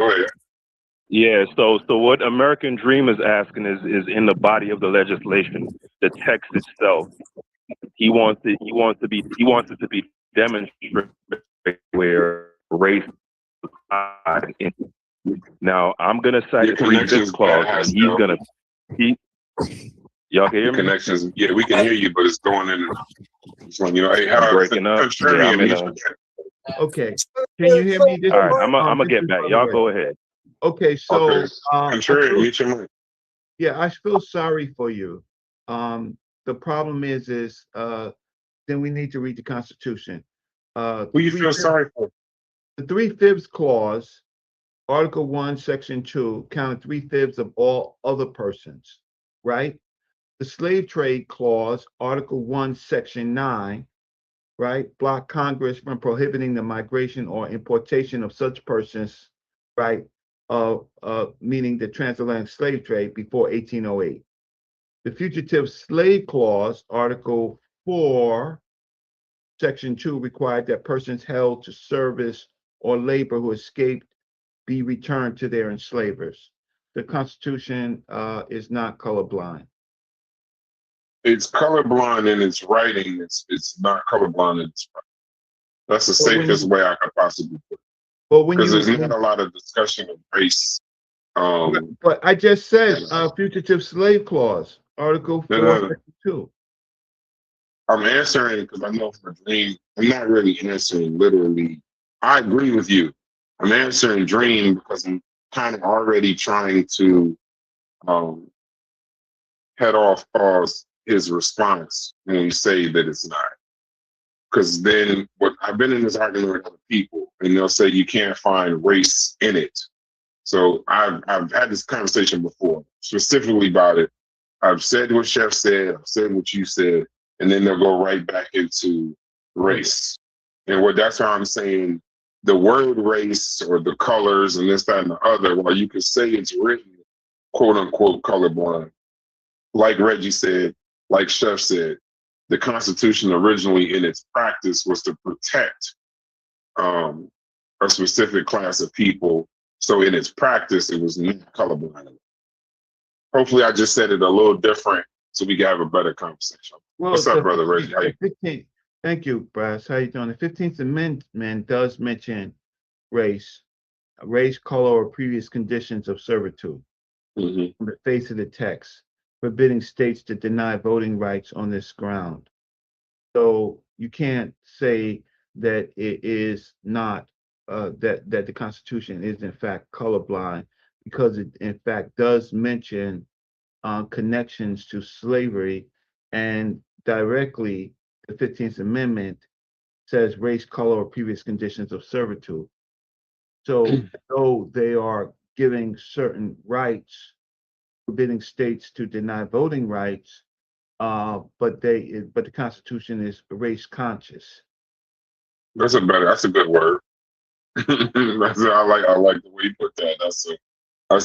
Go ahead. Yeah, so what American Dream is asking is in the body of the legislation, the text itself. He wants it to be demonstrated where race in. Now I'm gonna cite Your a three-fifths connection's bad, clause, and he's Haskell. gonna he y'all can Your hear me? connections, yeah, we can hear you, but it's going in and out. It's like, hey, I'm breaking up. Yeah, I'm contrarian, in mute a. Okay. Can you hear me? This All is right, I'm gonna this get is back. Brother Y'all Ray. go ahead. Okay, Okay, so contrarian, mute your mic. yeah, I feel sorry for you. The problem is then we need to read the Constitution. Who you feel sorry for? The three-fifths clause, Article 1, Section 2, counted three-fifths of all other persons, right? The slave trade clause, Article 1, Section 9, right, block Congress from prohibiting the migration or importation of such persons, right, meaning the transatlantic slave trade before 1808. The Fugitive Slave Clause, Article 4, Section 2, required that persons held to service or labor who escaped be returned to their enslavers. The Constitution is not colorblind. It's colorblind in its writing. It's not colorblind in its writing. That's the safest way I could possibly put it. But when Because there's not a lot of discussion of race. But I just said Fugitive Slave Clause, Article 4, Section 2. I'm answering because I know for Dream, I'm not really answering literally. I agree with you. I'm answering Dream because I'm kind of already trying to head off pause his response when we say that it's not. Because then what I've been in this argument with other people, and they'll say you can't find race in it. So I've had this conversation before, specifically about it. I've said what Chef said, I've said what you said, and then they'll go right back into race. And that's how I'm saying the word race or the colors and this, that, and the other, while you could say it's written, quote unquote, colorblind, like Reggie said, like Chef said, the Constitution originally in its practice was to protect a specific class of people. So in its practice, it was not colorblind. Hopefully I just said it a little different so we can have a better conversation. Well, what's up, Brother Reggie? Thank you, Brass. How you doing? The 15th Amendment does mention race, color, or previous conditions of servitude. On the face of the text, forbidding states to deny voting rights on this ground. So you can't say that it is not that the Constitution is in fact colorblind, because it in fact does mention connections to slavery, and directly the 15th Amendment says race, color, or previous conditions of servitude. So though they are giving certain rights, forbidding states to deny voting rights, but the Constitution is race conscious. That's a good word. I like the way you put that. That's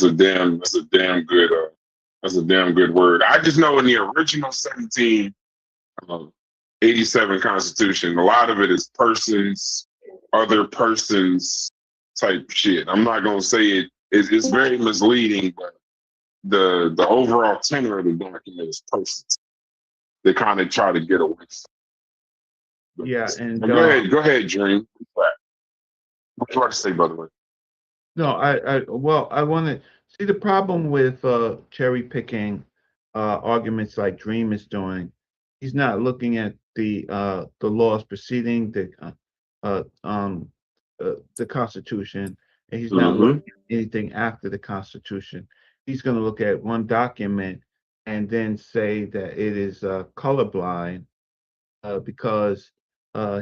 a damn good word. I just know in the original 1787 Constitution, a lot of it is persons, other persons type shit. I'm not gonna say it's very misleading, but the overall tenor of the document is persons. They kind of try to get away from. Yeah, and go ahead, Dream. What you want to say, by the way? No, I want to see the problem with cherry picking arguments like Dream is doing. He's not looking at the laws preceding the Constitution, and he's not looking at anything after the Constitution. He's going to look at one document and then say that it is colorblind because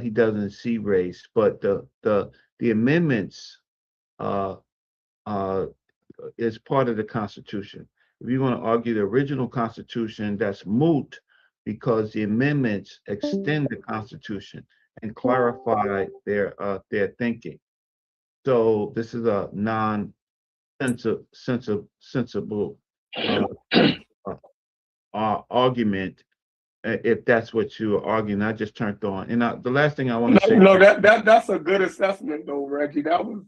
he doesn't see race. But the amendments is part of the Constitution. If you want to argue the original Constitution, that's moot, because the amendments extend the Constitution and clarify their thinking. So this is a sensible argument, if that's what you're arguing. I just turned on. And the last thing I want to say. No, that's a good assessment, though, Reggie. That was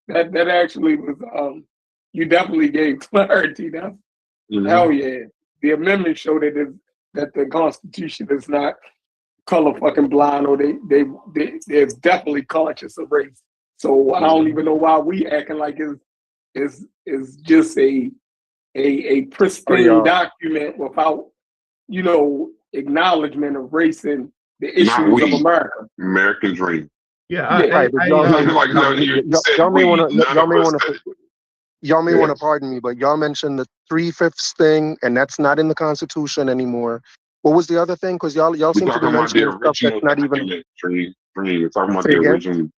That actually was you definitely gave clarity. That's hell yeah. The amendment showed that the Constitution is not color fucking blind, or they're definitely conscious of race. So I don't even know why we acting like it's just a pristine document without, acknowledgement of race and the issues of America. American dream. Yeah, y'all may want to pardon me, but y'all mentioned the 3/5 thing, and that's not in the Constitution anymore. What was the other thing? Because y'all seem to be mentioning stuff that's not even. Dream. We're talking about the original.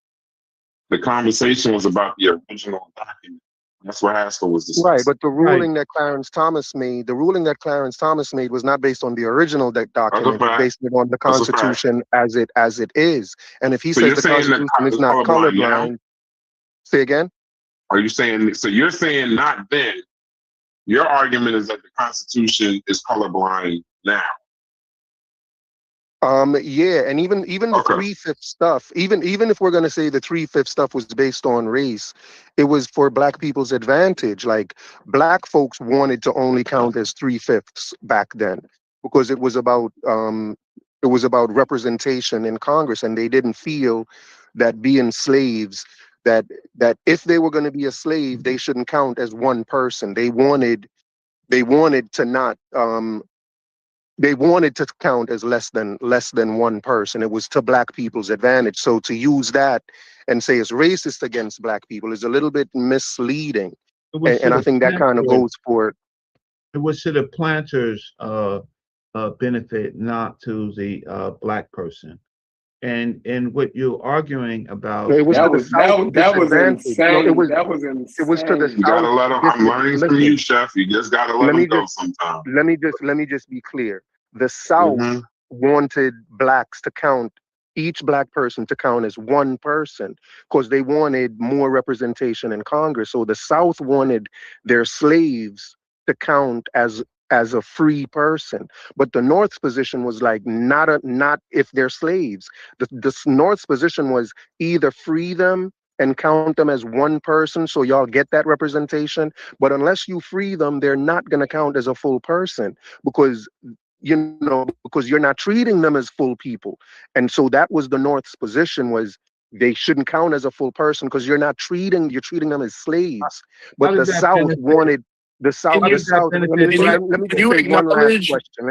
The conversation was about the original document. That's what Haskell was discussing. Right, but the ruling that Clarence Thomas made was not based on the original document, but based on the Constitution as it is. And if he says the Constitution is not colorblind, say again? Are you saying, so you're saying not then? Your argument is that the Constitution is colorblind now. Yeah, and even the 3/5 stuff, even if we're gonna say the 3/5 stuff was based on race, it was for Black people's advantage. Like, Black folks wanted to only count as 3/5 back then because it was about representation in Congress, and they didn't feel that being slaves, that if they were going to be a slave, they shouldn't count as one person. They wanted to not. They wanted to count as less than one person. It was to Black people's advantage. So to use that and say it's racist against Black people is a little bit misleading. And I think that kind of goes for it. It was to the planters' benefit, not to the Black person. And what you're arguing about, it was that was insane. That was insane. It was to the You gotta let them. I'm learning from you, Chef. You just gotta let them go sometime. Let me just be clear. The South wanted Blacks to count, each Black person to count as one person, because they wanted more representation in Congress. So the South wanted their slaves to count as a free person. But the North's position was like, not if they're slaves. The North's position was either free them and count them as one person, so y'all get that representation. But unless you free them, they're not going to count as a full person, because you're not treating them as full people. And so that was the North's position, was they shouldn't count as a full person because you're treating them as slaves. But the South wanted. The South. Let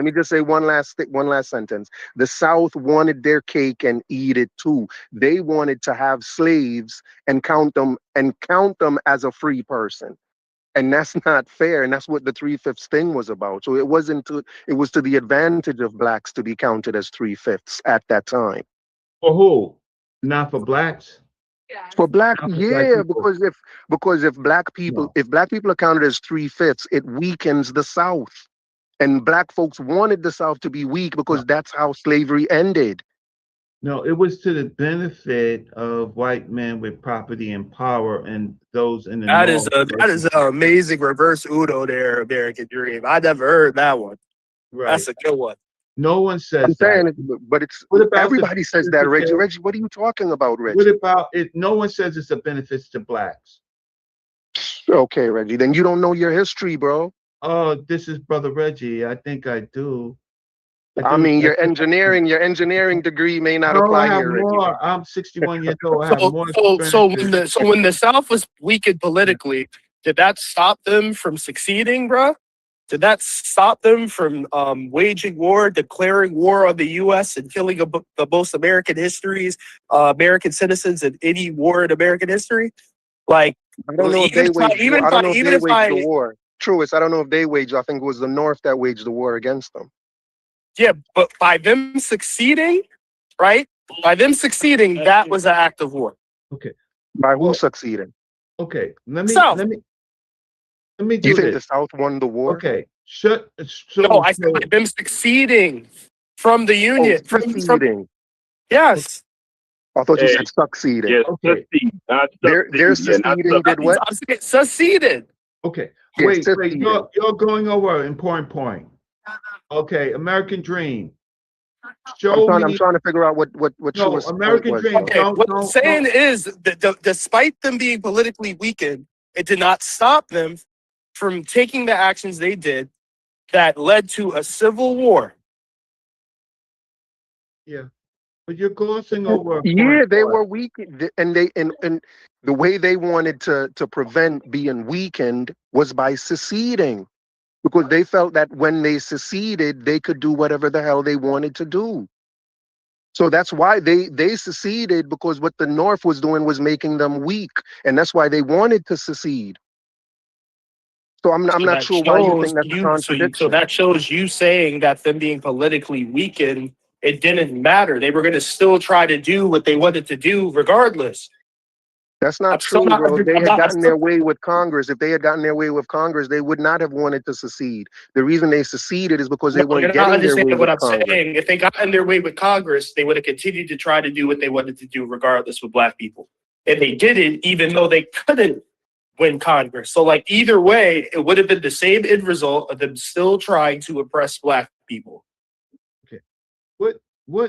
me just say one last sentence. The South wanted their cake and eat it too. They wanted to have slaves and count them as a free person, and that's not fair. And that's what the 3/5 thing was about. So it was to the advantage of Blacks to be counted as 3/5 at that time. For who? Not for Blacks. For Black, yeah, because if Black people are counted as 3/5, it weakens the South, and Black folks wanted the South to be weak because that's how slavery ended. No, it was to the benefit of white men with property and power, and those in the North. That is an amazing reverse Udo there, American Dream. I never heard that one. Right. That's a good one. No one says I'm saying that. But everybody says that, Reggie. Reggie, what are you talking about, Reggie? What about it? No one says it's a benefit to Blacks. Okay, Reggie, then you don't know your history, bro. Oh, this is Brother Reggie. I think I do. I mean, your engineering degree may not apply here, Reggie. I'm 61 years old. I have more. So when the South was weakened politically, did that stop them from succeeding, bro? Did that stop them from waging war, declaring war on the U.S. and killing the most American American citizens in any war in American history? Like, I don't know if they waged the war. Truest, I don't know if they waged. I think it was the North that waged the war against them. Yeah, but by them succeeding, right? By them succeeding, that was an act of war. Okay. By who succeeding? Okay. Let me do you think this. the South won the war? Okay. No, I said by them succeeding from the Union. Succeeding. Yes. I thought you said succeeding. Yes, okay. They're succeeding did what? Succeeded. Okay. Yes, wait. You're going over an important point. Okay. American Dream. Show I'm me. trying to figure out what No, Shua's point American was. Dream. Though. Okay, what I'm saying is that despite them being politically weakened, it did not stop them from taking the actions they did that led to a civil war. Yeah, but you're glossing over a Yeah, point. they were weak, and and the way they wanted to prevent being weakened was by seceding, because they felt that when they seceded, they could do whatever the hell they wanted to do. So that's why they seceded, because what the North was doing was making them weak, and that's why they wanted to secede. So I'm So not that sure why you shows think that's a you. So contradiction. that shows you saying that them being politically weakened, it didn't matter. They were going to still try to do what they wanted to do, regardless. That's not I'm still true, not. bro. If they I'm had not. I'm gotten still, their way with Congress, if they had gotten their way with Congress, they would not have wanted to secede. The reason they seceded is because they no, weren't you're not getting their way understanding what with I'm Congress. saying. If they got in their way with Congress, they would have continued to try to do what they wanted to do, regardless with black people. And they did it, even though they couldn't win Congress. So, like, either way, it would have been the same end result of them still trying to oppress black people. Okay. What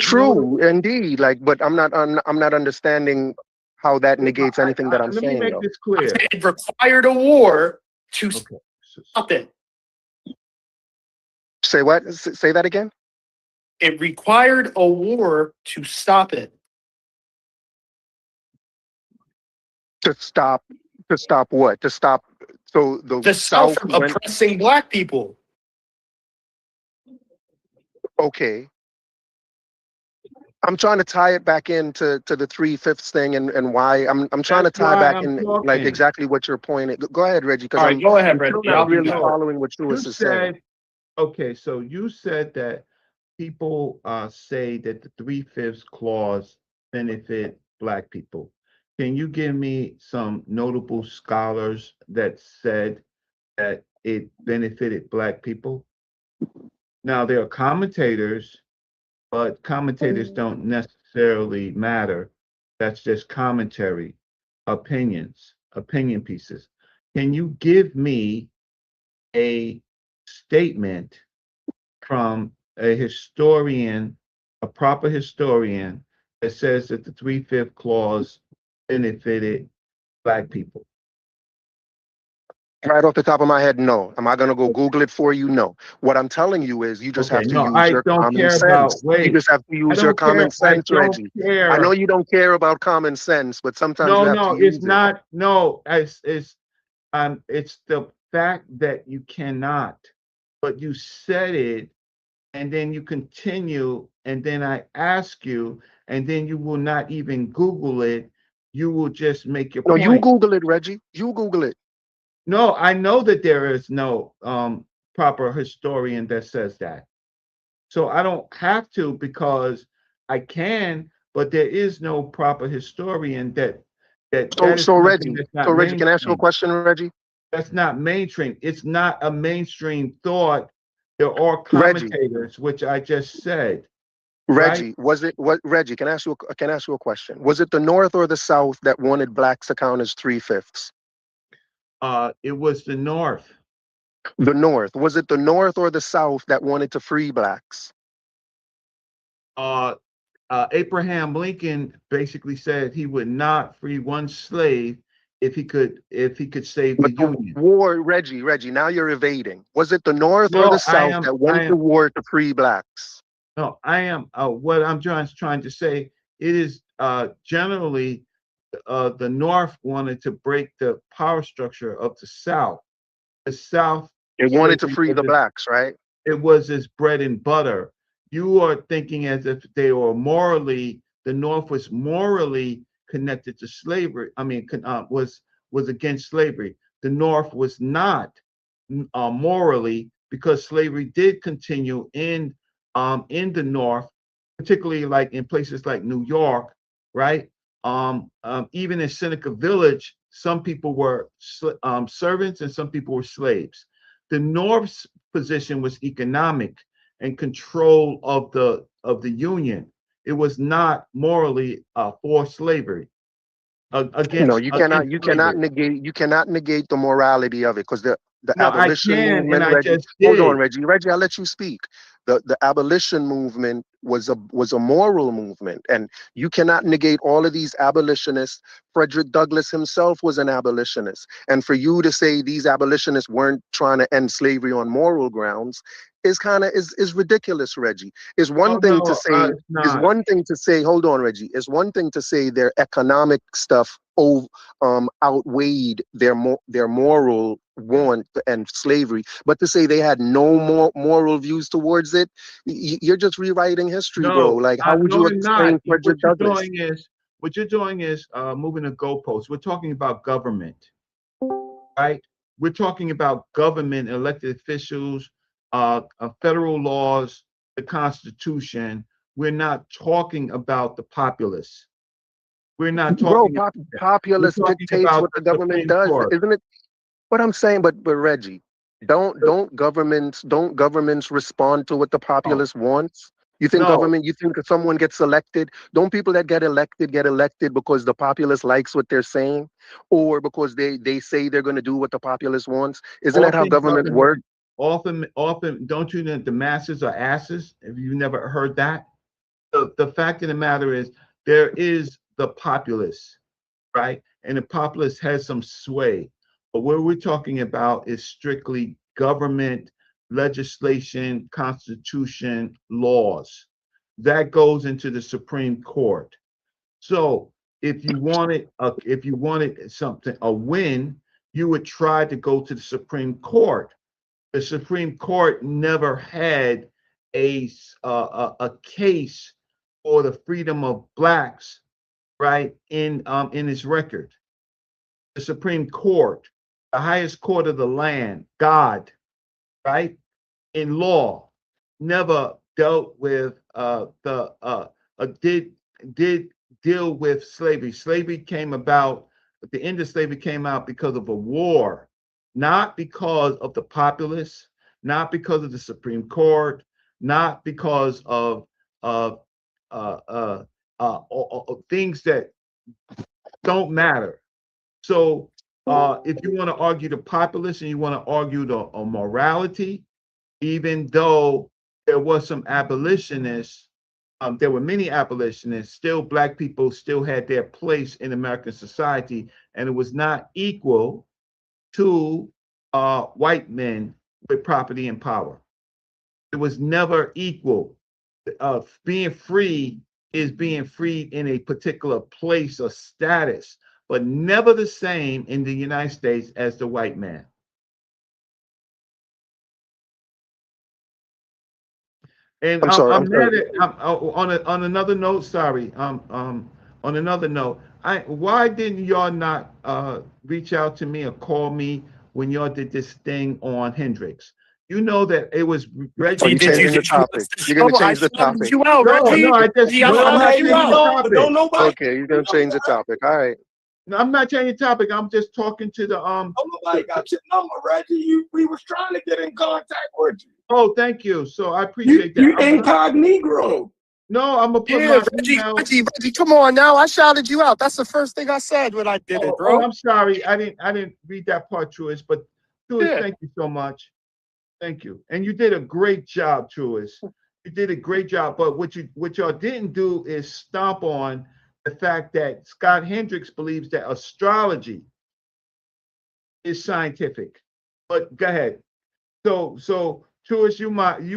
True, indeed. Like, but I'm not understanding how that negates anything that I'm let me saying, make though. this clear. It required a war to Okay. stop it. Say what? Say that again. It required a war to stop it. To stop what? To stop so the To stop South from went. oppressing black people. Okay. I'm trying to tie it back into the 3/5 thing, and why I'm trying to That's tie why back I'm in, like, talking. exactly what your point is. Go ahead, Reggie, because All right, go ahead, I'm still Reggie. not I'll be really back. following what You Shuas is saying. said, okay, so you said that people say that the 3/5 clause benefit black people. Can you give me some notable scholars that said that it benefited black people? Now, there are commentators, but commentators don't necessarily matter. That's just commentary, opinion pieces. Can you give me a statement from a historian, a proper historian, that says that the 3/5 clause benefited black people? Right off the top of my head, no. Am I going to go Google it for you? No. What I'm telling you is you just Okay, have to no, use I your don't common care about, sense. You just have to I use your don't care, common I sense, don't Reggie. care. I know you don't care about common sense, but sometimes you No, have to no, it's use it. not, no, it's the fact that you cannot, but you said it, and then you continue, and then I ask you, and then you will not even Google it. You will just make your No, you point. Google it, Reggie. You Google it. No, I know that there is no proper historian that says that. So I don't have to, because I can, but there is no proper historian that is something that's So not Reggie, can I ask you a mainstream. question, Reggie? That's not mainstream. It's not a mainstream thought. There are Reggie, commentators, which I just said, right? Reggie, Reggie, can I ask you a question? Was it the North or the South that wanted blacks to count as 3/5? It was the North. The North. Was it the North or the South that wanted to free blacks? Uh, Abraham Lincoln basically said he would not free one slave if he could save the But the Union. war, Reggie, now you're evading. Was it the North or No, the South that went to war to free blacks? No, I am. What I'm trying to say, it is generally the North wanted to break the power structure of the South. The South, It wanted to slavery free was the blacks, right? it was its bread and butter. You are thinking as if they were morally, the North was morally connected to slavery. I mean, was against slavery. The North was not morally, because slavery did continue in the North, particularly like in places like New York, right? Even in Seneca Village, some people were servants and some people were slaves. The North's position was economic and control of the Union. It was not morally for slavery. No, Against you cannot slavery. negate the morality of it, because the No, I abolition can, and movement, I Reggie. just Hold on, did. Reggie, I'll let you speak. The abolition movement was a moral movement, and you cannot negate all of these abolitionists. Frederick Douglass himself was an abolitionist, and for you to say these abolitionists weren't trying to end slavery on moral grounds is kind of is ridiculous, Reggie. Is one thing to say is one thing to say. Hold on, Reggie. Is one thing to say their economic stuff outweighed their moral want and slavery, but to say they had no more moral views towards it, you're just rewriting history, bro. Like, how would you explain Frederick Douglass? What you're doing is moving the goalposts. We're talking about government, right? We're talking about government, elected officials, federal laws, the Constitution. We're not talking about the populace. We're not talking. Bro, populace dictates what the government does, isn't it? What I'm saying, but Reggie, don't governments respond to what the populace wants? You think you think if someone gets elected, don't people that get elected because the populace likes what they're saying, or because they say they're going to do what the populace wants? Isn't that how government works? Often, don't you know the masses are asses? Have you never heard that? The fact of the matter is, there is the populace, right? And the populace has some sway. But what we're talking about is strictly government, legislation, constitution, laws. That goes into the Supreme Court. So if you wanted a win, you would try to go to the Supreme Court. The Supreme Court never had a case for the freedom of blacks, right, in its record. The Supreme Court, the highest court of the land, God, right, in law, never dealt with did deal with slavery. Slavery came about, the end of slavery came out because of a war, not because of the populace, not because of the Supreme Court, not because of things that don't matter. So if you want to argue the populace and you want to argue the morality, even though there was some abolitionists, there were many abolitionists, still black people still had their place in American society, and it was not equal to white men with property and power. It was never equal. Being free is being free in a particular place or status, but never the same in the United States as the white man. And I'm mad at, on another note, sorry, on another note, why didn't y'all not reach out to me or call me when y'all did this thing on Hendrix? You know that it was Reggie. Are you changing the topic? You're going to change the topic. You out, Reggie. No, I just don't nobody. Okay, you're going to change the topic. All right. No, I'm not changing the topic. I'm just talking to the Don't nobody got your number, Reggie. We was trying to get in contact with you. Oh, thank you. So I appreciate that. You incognito. No, I'm gonna put Yeah, my Reggie, come on now. I shouted you out. That's the first thing I said when I did it, bro. Oh, I'm sorry. I didn't read that part, Truist, but Truist, thank you so much. Thank you. And you did a great job, Truist. You did a great job. But what y'all didn't do is stomp on the fact that Scott Hendricks believes that astrology is scientific. But go ahead. So Truist, you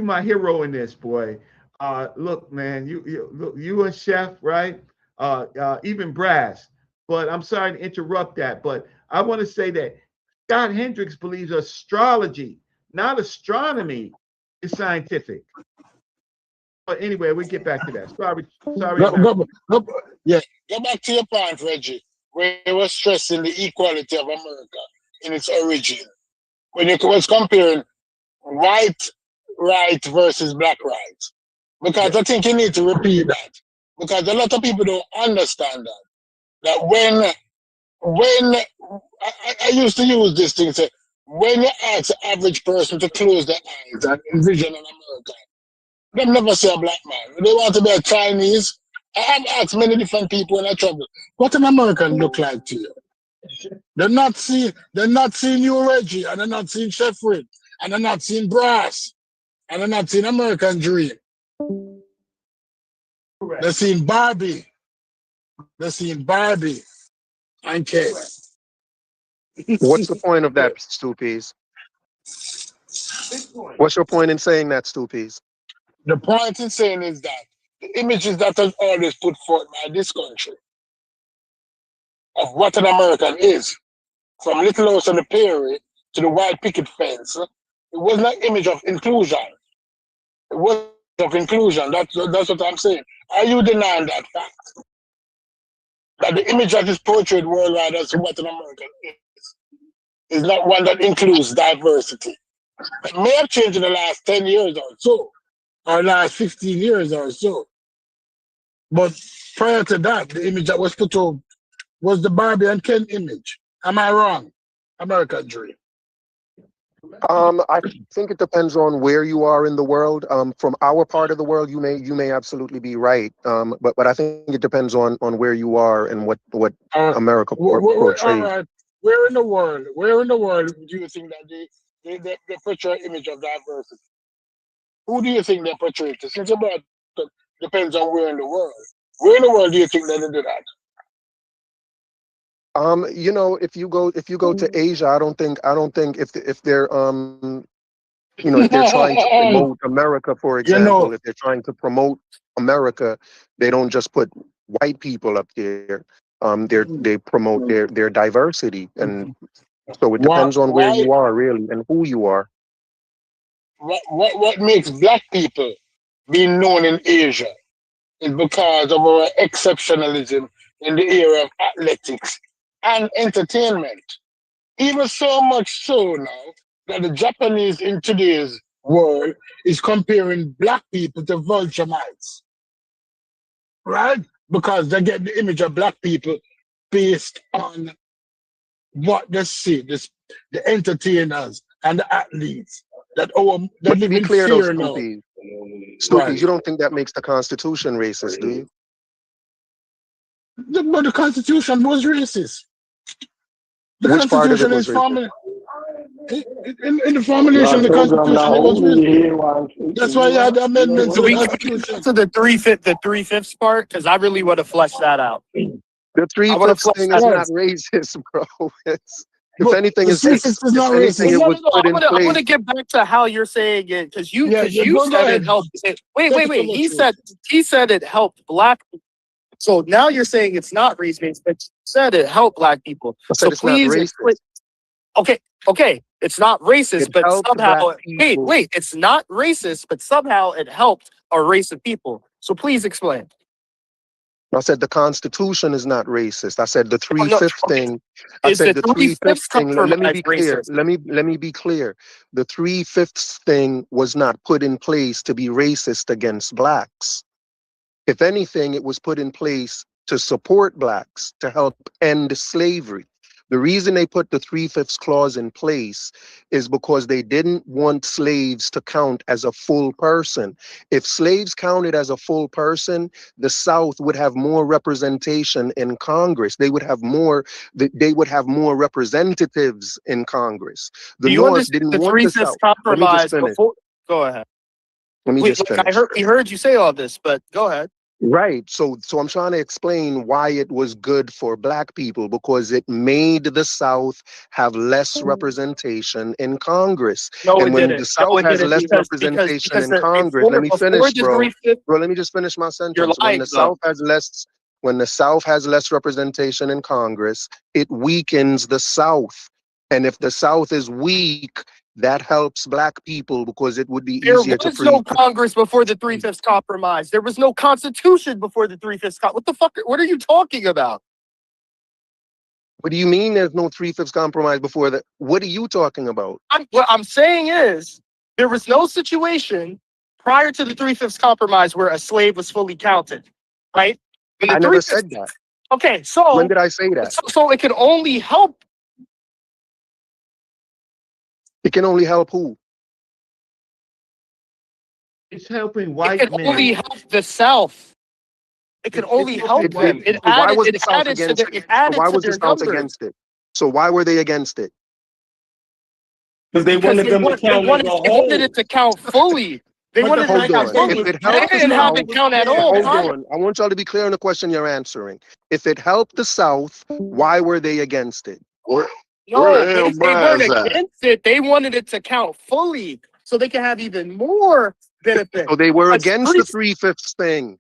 my hero in this, boy. Look, man, you a chef, right? Even Brass. But I'm sorry to interrupt that. But I want to say that Scott Hendricks believes astrology, not astronomy, is scientific. But anyway, we get back to that. Sorry. Yeah, go back to your point, Reggie, where you were stressing the equality of America in its origin. When you was comparing white right versus black right. Because I think you need to repeat that. Because a lot of people don't understand that. That when I used to use this thing, say, when you ask the average person to close their eyes and envision an American, they never say a black man. They want to be a Chinese. I have asked many different people in I travel, what an American look like to you? They're not seeing you, Reggie, and they're not seeing Chef Rick, and they're not seeing Brass. and they're not seeing American Dream. Correct. They're seeing Barbie. They're seeing Barbie and Ken. What's the point of that, Stoopies? What's your point in saying that, Stoopies? The point in saying is that the images that are always put forth by this country of what an American is, from Little House on the Prairie to the white picket fence, it was not image of inclusion. It was of inclusion. That's what I'm saying. Are you denying that fact? That the image that is portrayed worldwide as what an American is not one that includes diversity. It may have changed in the last 10 years or so, or last 15 years or so. But prior to that, the image that was put up was the Barbie and Ken image. Am I wrong? American Dream. I think it depends on where you are in the world. From our part of the world, you may absolutely be right. But I think it depends on where you are and what America portrays. All right. Where in the world do you think that they portray an image of diversity? Who do you think they portray it? Since about depends on where in the world. Where in the world do you think they do that? You know, if you go to Asia, I don't think if they're if they're trying to promote America, for example, if they're trying to promote America, they don't just put white people up there. They promote their diversity, and so it depends on where you are really and who you are. What makes black people being known in Asia is because of our exceptionalism in the area of athletics and entertainment. Even so much so now that the Japanese in today's world is comparing black people to vulture mites. Right? Because they get the image of black people based on what they see, the entertainers and the athletes that live in fear now. Stoopies, you don't think that makes the Constitution racist, do you? But the Constitution was racist. Which part of it was racist? In the formulation of the Constitution, it was racist. That's why you had the amendments to the Constitution. To the three-fifths part, because I really want to flesh that out. The 3/5 thing is not racist, bro. If anything, it's not racist. It was put in place. I want to get back to how you're saying it, because you said it helped. Wait. He said it helped black people. So now you're saying it's not race-based, but you said it helped black people. So please, okay, it's not racist, but somehow it's not racist, but somehow it helped a race of people. So please explain. I said the Constitution is not racist. I said the 3/5 thing. I said the 3/5 thing. Let me be clear. Let me be clear. The 3/5 thing was not put in place to be racist against blacks. If anything, it was put in place to support blacks, to help end slavery. The reason they put the 3/5 clause in place is because they didn't want slaves to count as a full person. If slaves counted as a full person, the South would have more representation in Congress. They would have more representatives in Congress. The North didn't want the South. Compromise before. Go ahead. Let me just finish. I heard you say all this, but go ahead. Right. So I'm trying to explain why it was good for black people, because it made the South have less representation in Congress. No, and it when didn't. the South has less representation in Congress, let me finish, bro. Let me just finish my sentence. When the South has less representation in Congress, it weakens the South. And if the South is weak, that helps black people because it would be easier to. There was no Congress before the 3/5 compromise. There was no Constitution before the 3/5 What the fuck? What are you talking about? What do you mean there's no 3/5 compromise before that? What are you talking about? What I'm saying is there was no situation prior to the 3/5 compromise where a slave was fully counted, right? I never said that. Okay, so when did I say that? So it can only help. It can only help who? It's helping white men. It can only help the South. It can only help them. Why was the South against it? So why were they against it? Because they wanted them to count as a they whole. wanted it to count fully. They But wanted it Hold to count on. fully. If it They helped the didn't have it South, count at all. hold prior. on. I want y'all to be clear on the question you're answering. If it helped the South, why were they against it? Where No, the hell they weren't Brian's at? against it. They wanted it to count fully so they could have even more benefit. So they were Because against the 3/5 thing.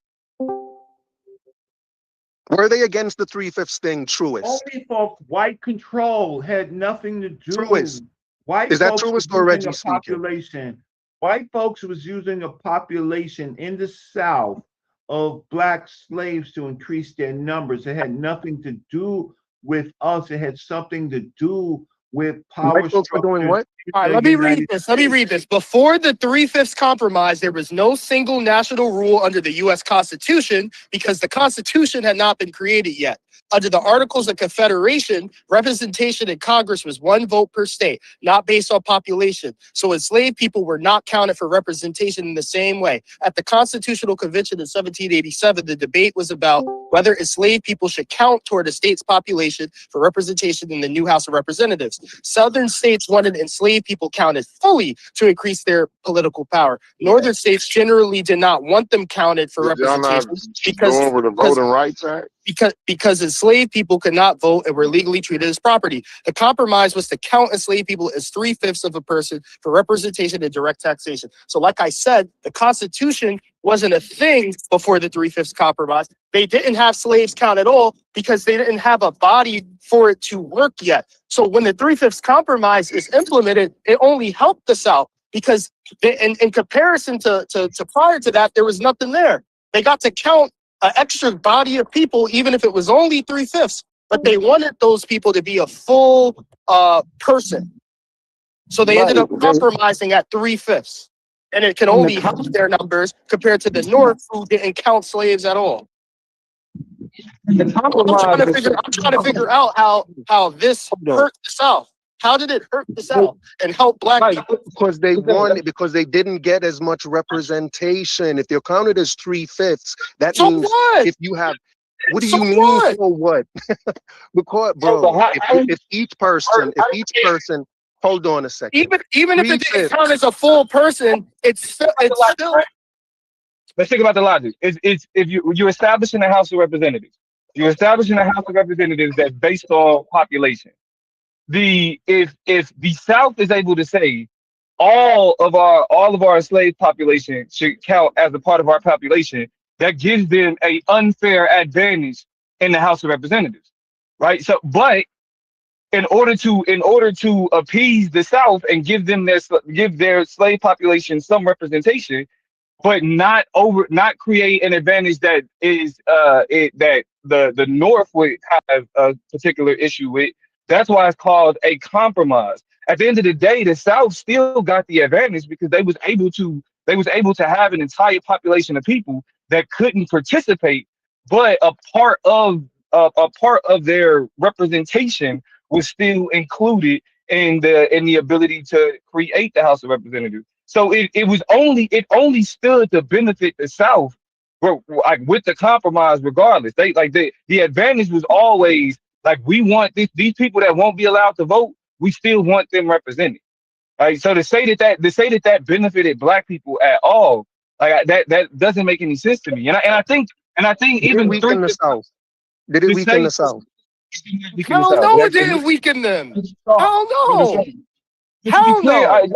Were they against the 3/5 thing, truest? Only folks, white control had nothing to do. Truest. White Is that folks truest was or using Reggie a speaking? population. White folks was using a population in the South of black slaves to increase their numbers. It had nothing to do with us. It had something to do with power White folks were doing structures what? in All right, the let me United read this. Let me States. read this. Before the 3/5 compromise, there was no single national rule under the U.S. Constitution because the Constitution had not been created yet. Under the Articles of Confederation, representation in Congress was 1 vote per state, not based on population. So enslaved people were not counted for representation in the same way. At the Constitutional Convention in 1787, the debate was about whether enslaved people should count toward a state's population for representation in the new House of Representatives. Southern states wanted enslaved people counted fully to increase their political power. Northern states generally did not want them counted for Did y'all not representation go over the Voting Rights Act? because enslaved people could not vote and were legally treated as property. The compromise was to count enslaved people as 3/5 of a person for representation and direct taxation. So like I said, the Constitution wasn't a thing before the 3/5 compromise. They didn't have slaves count at all because they didn't have a body for it to work yet. So when the 3/5 compromise is implemented, it only helped the South because in comparison to prior to that, there was nothing there. They got to count an extra body of people, even if it was only 3/5, but they wanted those people to be a full person. So they ended up compromising at 3/5. And it can only help their numbers compared to the North, who didn't count slaves at all. The compromise I'm trying to figure out how this hurt the South. How did it hurt the South and help black people? Because they wanted, because they didn't get as much representation. If you're counted as 3/5, that So means what? if you have, what do So you mean what? for what? Because, bro, if each person, hold on a second. Even if it didn't 3/5. count as a full person, it's still Let's think about the logic. It's if you're establishing a House of Representatives, you're establishing a House of Representatives that's based on population. If the South is able to say all of our slave population should count as a part of our population, that gives them an unfair advantage in the House of Representatives, right? So, but in order to appease the South and give their slave population some representation, but not create an advantage that is that the North would have a particular issue with. That's why it's called a compromise. At the end of the day, the South still got the advantage because they was able to have an entire population of people that couldn't participate, but a part of their representation was still included in the ability to create the House of Representatives. So it only stood to benefit the South, like with the compromise. Regardless, the advantage was always like, we want these people that won't be allowed to vote. We still want them represented. Right. So to say that benefited black people at all, like that doesn't make any sense to me. And I think even weaken the South. Did it weaken the South? Hell no, it didn't weaken them. Hell no. Hell no.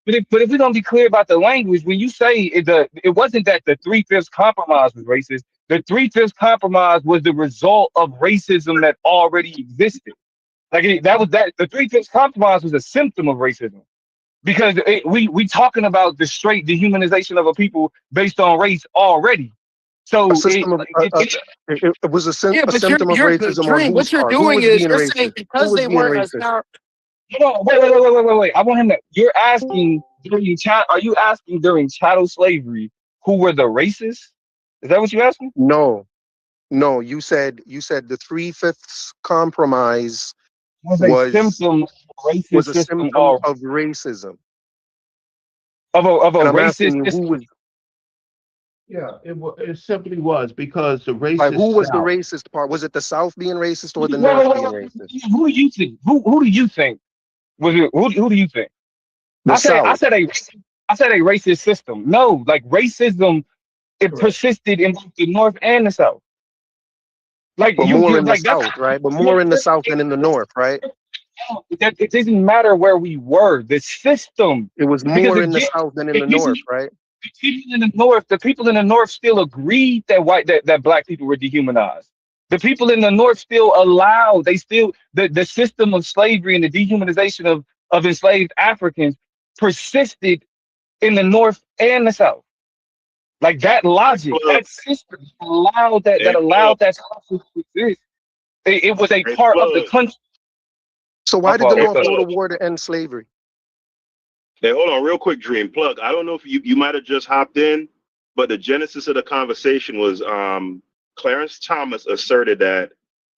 But if we're gonna be clear about the language, when you say it wasn't that the 3/5 compromise was racist. The 3/5 compromise was the result of racism that already existed. Like the 3/5 compromise was a symptom of racism, because we talking about the straight dehumanization of a people based on race already. So it was a symptom of racism. Dream, what you're doing is you're saying because they weren't as powerful. No, wait. I want him to. You're asking are you asking during chattel slavery who were the racists? Is that what you're asking? No. You said the 3/5 compromise was a symptom of racism. Of a racist system. Yeah, it simply was because the racist. Like, who was South, the racist part? Was it the South being racist or the North being racist? Who do you think? Who do you think? Was it? Who do you think? The I South. said a racist system. No, like racism, it persisted in both the North and the South. Like But you, more you in the like that's South, right? But more in the South than in the North, right? it doesn't matter where we were. The system, It was because more in the again, South than in the this North, is right? the people in the North still agreed that black people were dehumanized. The people in the North still allowed, the system of slavery and the dehumanization of enslaved Africans persisted in the North and the South. Like that logic, that system allowed that structure to exist. It was a part of the country. So why did the North go to war to end slavery? Hey, hold on, real quick, Dream Plug. I don't know if you might have just hopped in, but the genesis of the conversation was Clarence Thomas asserted that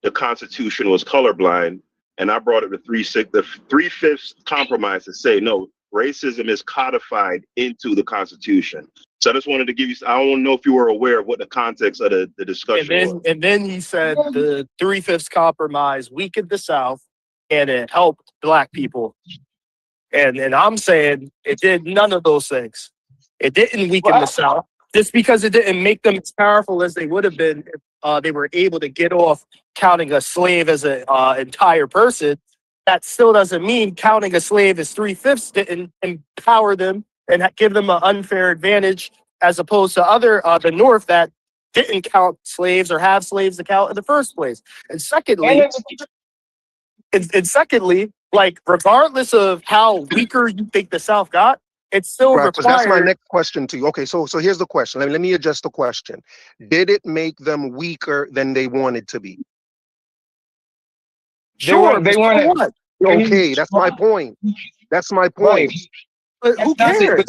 the Constitution was colorblind, and I brought up the 3/5 compromise to say no, racism is codified into the Constitution. So I just wanted to give you. I don't know if you were aware of what the context of the discussion was. And then he said the 3/5 compromise weakened the South and it helped black people. And I'm saying it did none of those things. It didn't weaken the South just because it didn't make them as powerful as they would have been if they were able to get off counting a slave as an entire person. That still doesn't mean counting a slave as 3/5 didn't empower them and give them an unfair advantage as opposed to the North that didn't count slaves or have slaves to count in the first place. And secondly, like regardless of how weaker you think the South got, it's still Right, because that's my required. next question to you. Okay, so here's the question. Let me adjust the question. Did it make them weaker than they wanted to be? Sure, They weren't. Okay, that's my point. That's my point. Right. But who cares?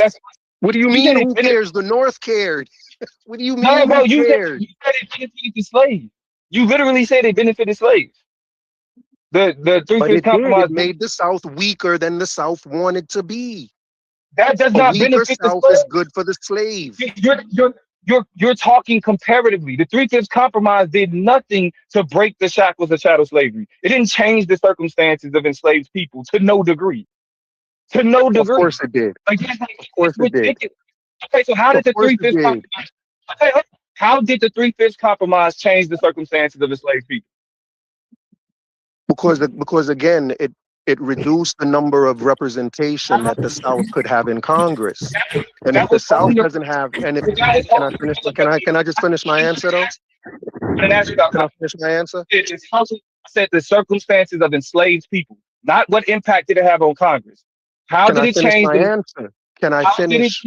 What do you mean? Who cares? The North cared. What do you mean? No, bro, you said cared? it benefited the slaves. You literally said it benefited slaves. The But 3/5 it did. compromise It made the South weaker than the South wanted to be. that does A not weaker benefit the South slave. is good for the slave. You're talking comparatively. The 3/5 compromise did nothing to break the shackles of chattel slavery. It didn't change the circumstances of enslaved people to no degree. To no degree. Of course it did. Like, Of course it did. Okay, so how did the Of course it 3/5 did. compromise? Okay, how did the 3/5 compromise change the circumstances of enslaved people? Because again, it reduced the number of representation that the South could have in Congress. And if the South doesn't have, and if can I just finish my answer though? Can I finish my answer? It's how I said the circumstances of enslaved people, not what impact did it have on Congress. How did it change my answer? Can I finish?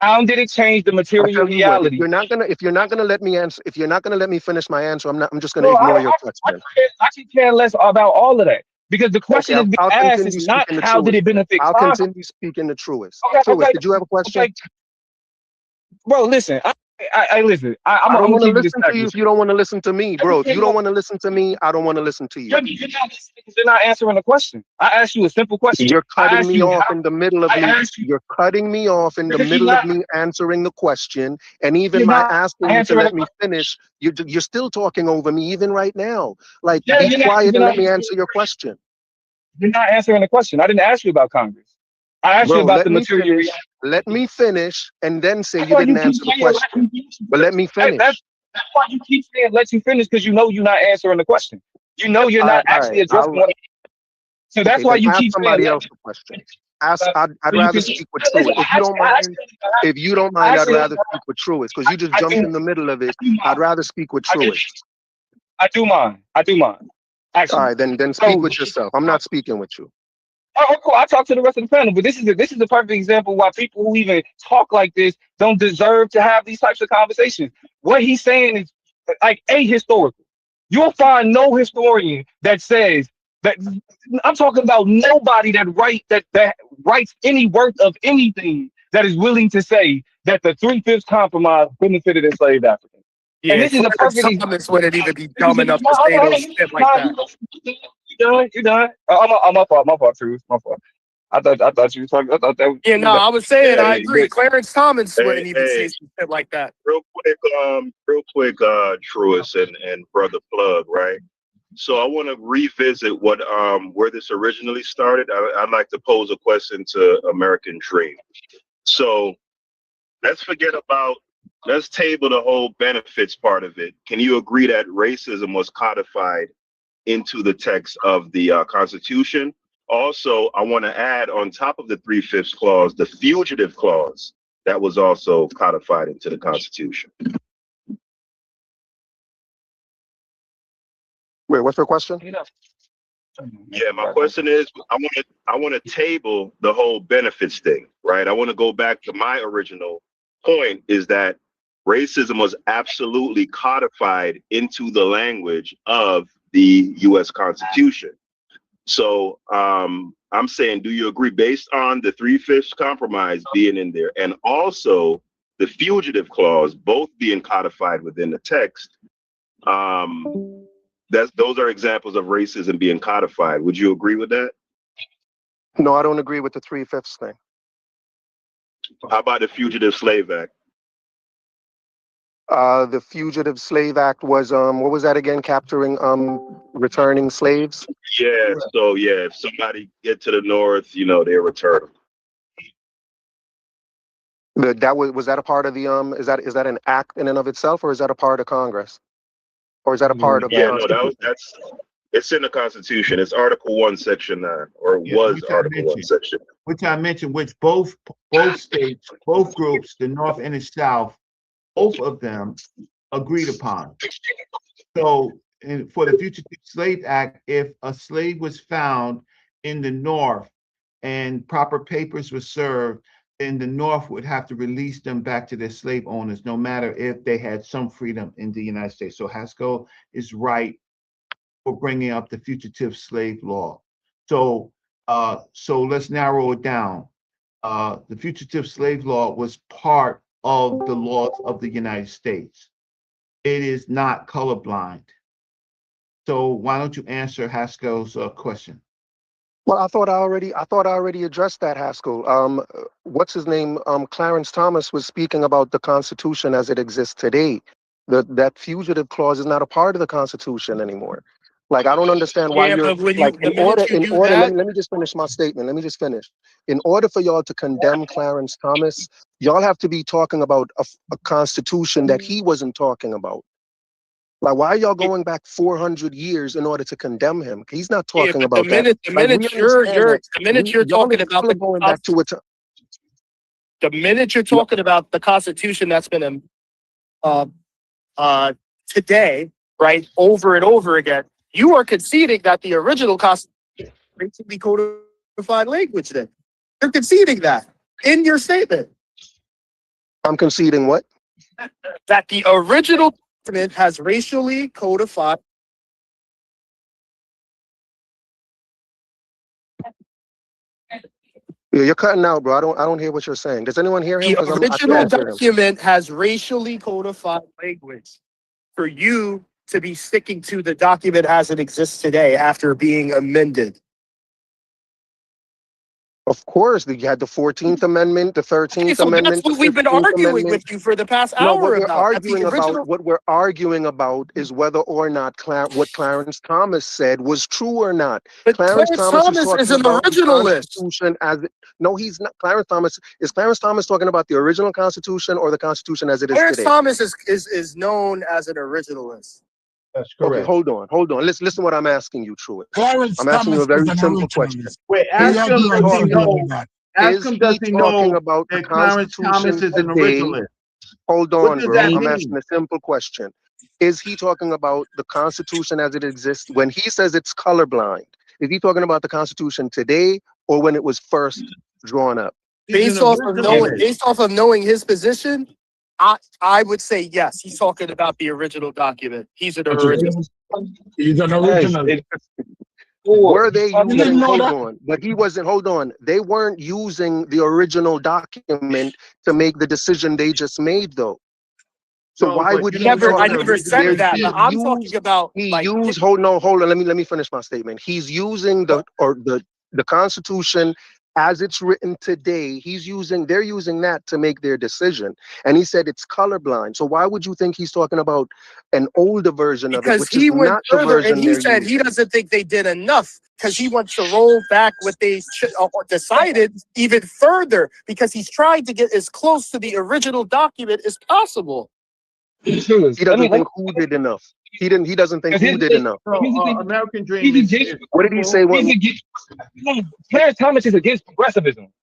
How did it change the material reality? If you're not gonna let me answer, if you're not gonna let me finish my answer, I'm just gonna ignore your question. I can care less about all of that because the question is being asked is not how did it benefit I'll Congress. continue speaking the truest. Okay, did you have a question? Bro, listen. I listen. I don't want to listen to you if you don't want to listen to me, bro. If you don't want want to listen to me, I don't want to listen to you. You're not listening because you're not answering the question. I asked you a simple question. You're cutting me off in the middle of me. You're cutting me off in the middle of me answering the question, and even my asking you to let me finish, you're still talking over me even right now. Like, be quiet and let me answer your question. You're not answering the question. I didn't ask you about Congress. I asked you about the material reality. Let me finish and then say you didn't answer the question. But let me finish. That's why you keep saying let you finish, because you know you're not answering the question. You know you're not actually addressing what. So that's why you keep somebody else the question. I'd rather speak with Truist. If you don't mind, I'd rather speak with Truist because you just jumped in the middle of it. I'd rather speak with Truist. I do mind. Actually. All right, then speak with yourself. I'm not speaking with you. Oh, cool. I talk to the rest of the panel, but this is a perfect example why people who even talk like this don't deserve to have these types of conversations. What he's saying is like ahistorical. You'll find no historian that says that. I'm talking about nobody that writes any worth of anything that is willing to say that the 3/5 compromise benefited enslaved Africans. Yeah, and this is a perfect example. Wouldn't even be dumb enough to say those shit like that. You done? I'm my fault, Truth. My fault. I thought you were talking. I thought that. Yeah, no, I was saying I agree. Clarence Thomas wouldn't even say some shit like that. Real quick, Truist and Brother Plug, right? So I want to revisit what where this originally started. I'd like to pose a question to American Dream. So let's table the whole benefits part of it. Can you agree that racism was codified into the text of the Constitution? Also, I want to add on top of the 3/5 clause, the fugitive clause that was also codified into the Constitution. Wait, what's your question? Yeah, my question is, I want to table the whole benefits thing, right? I want to go back to my original point, is that racism was absolutely codified into the language of the U.S. Constitution. So I'm saying, do you agree, based on the 3/5 compromise being in there and also the fugitive clause both being codified within the text? Those are examples of racism being codified. Would you agree with that? No, I don't agree with the 3/5 thing. How about the Fugitive Slave Act? The Fugitive Slave Act was what was that again? Capturing returning slaves? Yeah, so yeah, if somebody get to the north, they return them. That was that a part of the is that an act in and of itself, or is that a part of Congress? Or is that a part of it's in the Constitution. It's Article 1, Section 9, or it was Article 1, Section 9. Which I mentioned, which both states, both groups, the North and the South, both of them agreed upon. So for the Fugitive Slave Act, if a slave was found in the North and proper papers were served, then the North would have to release them back to their slave owners, no matter if they had some freedom in the United States. So Haskell is right for bringing up the fugitive slave law. So let's narrow it down. The fugitive slave law was part of the laws of the United States. It is not colorblind. So why don't you answer Haskell's question? Well, I thought I already addressed that, Haskell. What's his name? Clarence Thomas was speaking about the Constitution as it exists today. That fugitive clause is not a part of the Constitution anymore. Like, I don't understand why Yeah, you're but when like, you, the minute you do that, let me just finish my statement. Let me just finish. In order for y'all to condemn Clarence Thomas, y'all have to be talking about a Constitution that he wasn't talking about. Like, why are y'all going back 400 years in order to condemn him? He's not talking about that. the minute you're talking about the Constitution that's been today, right, over and over again, you are conceding that the original Constitution basically codified language. Then you're conceding that in your statement. I'm conceding what? That the original document has racially codified. Yeah, you're cutting out, bro. I don't hear what you're saying. Does anyone hear him? The original document has racially codified language. For you to be sticking to the document as it exists today after being amended. Of course, you had the 14th Amendment, the 13th Amendment. That's what we've been arguing with you for the past hour. What we're arguing about is whether or not what Clarence Thomas said was true or not. But Clarence Thomas is an originalist. No, he's not. Is Clarence Thomas talking about the original Constitution or the Constitution as it is Clarence today? Thomas is known as an originalist. That's correct. Okay, hold on. Listen to what I'm asking you, Truett. Clarence I'm asking you a very Thomas simple question. Wait, ask him doesn't know about that Clarence Thomas is an originalist. Hold on, bro. I'm asking a simple question. Is he talking about the Constitution as it exists when he says it's colorblind? Is he talking about the Constitution today or when it was first drawn up? Based off of knowing his position, I would say yes. He's talking about the original document. He's an original. He's an original. Were they using? Hold on, but he wasn't. Hold on, they weren't using the original document to make the decision they just made, though. So why would he? I never said that. I'm talking about. Hold on. Let me finish my statement. He's using the Constitution as it's written today, they're using that to make their decision. And he said it's colorblind. So why would you think he's talking about an older version of it, Because which he is went not the further and version he they're said he using? doesn't think they did enough because he wants to roll back what they decided even further because he's trying to get as close to the original document as possible. He doesn't think who did enough. He doesn't think who did enough. So, American Dream is What did he say? Clarence Thomas is against progressivism.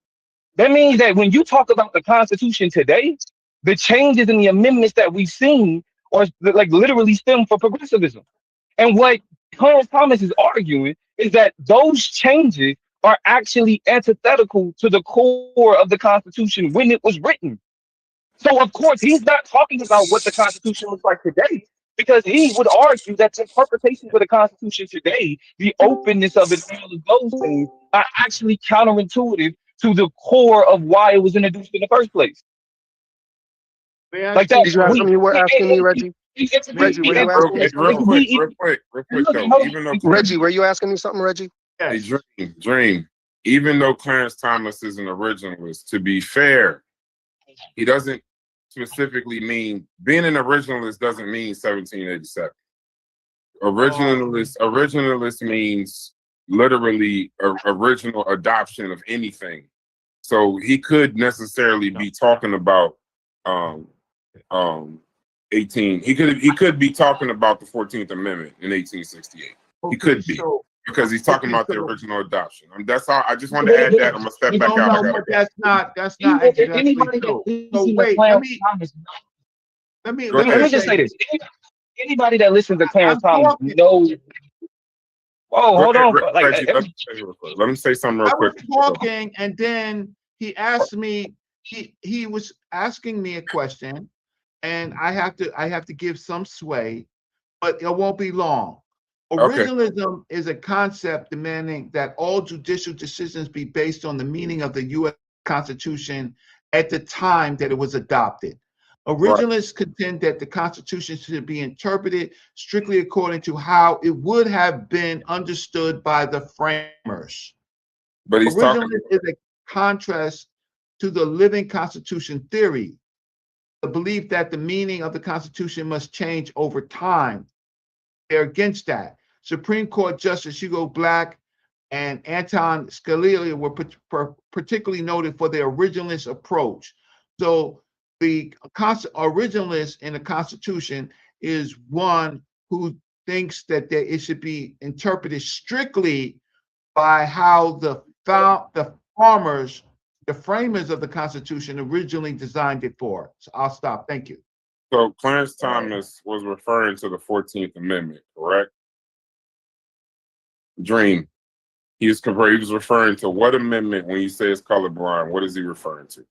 That means that when you talk about the Constitution today, the changes in the amendments that we've seen are like literally stem from progressivism. And what Clarence Thomas is arguing is that those changes are actually antithetical to the core of the Constitution when it was written. So, of course, he's not talking about what the Constitution looks like today, because he would argue that the interpretations of the Constitution today, the openness of it, all of those things, are actually counterintuitive to the core of why it was introduced in the first place. Like that. You were asking me, Reggie? Reggie, were you asking me something? Real quick though. Even though Reggie, were you asking me something, Reggie? Hey, Dream. Even though Clarence Thomas is an originalist, to be fair, he doesn't specifically mean being an originalist doesn't mean 1787. Originalist means literally original adoption of anything. So he could necessarily be talking about 18. He could be talking about the 14th Amendment in 1868. He could be. Because he's talking about the original adoption. That's all. I just wanted to add that. I'm gonna step back out. No, that's not exactly true. So wait, let me just say this. Anybody that listens to Clarence Thomas knows. Oh, hold on. Reggie, let me say something real quick. I was talking, and then he asked me. He was asking me a question, and I have to give some sway, but it won't be long. Originalism is a concept demanding that all judicial decisions be based on the meaning of the U.S. Constitution at the time that it was adopted. Originalists contend that the Constitution should be interpreted strictly according to how it would have been understood by the framers. But he's Originalist is a contrast to the living Constitution theory, the belief that the meaning of the Constitution must change over time. They're against that. Supreme Court Justice Hugo Black and Anton Scalia were particularly noted for their originalist approach. So the originalist in the Constitution is one who thinks that it should be interpreted strictly by how the framers of the Constitution originally designed it for. So I'll stop. Thank you. So Clarence Thomas was referring to the 14th Amendment, correct? Dream. He was referring to what amendment when you say it's colorblind? What is he referring to?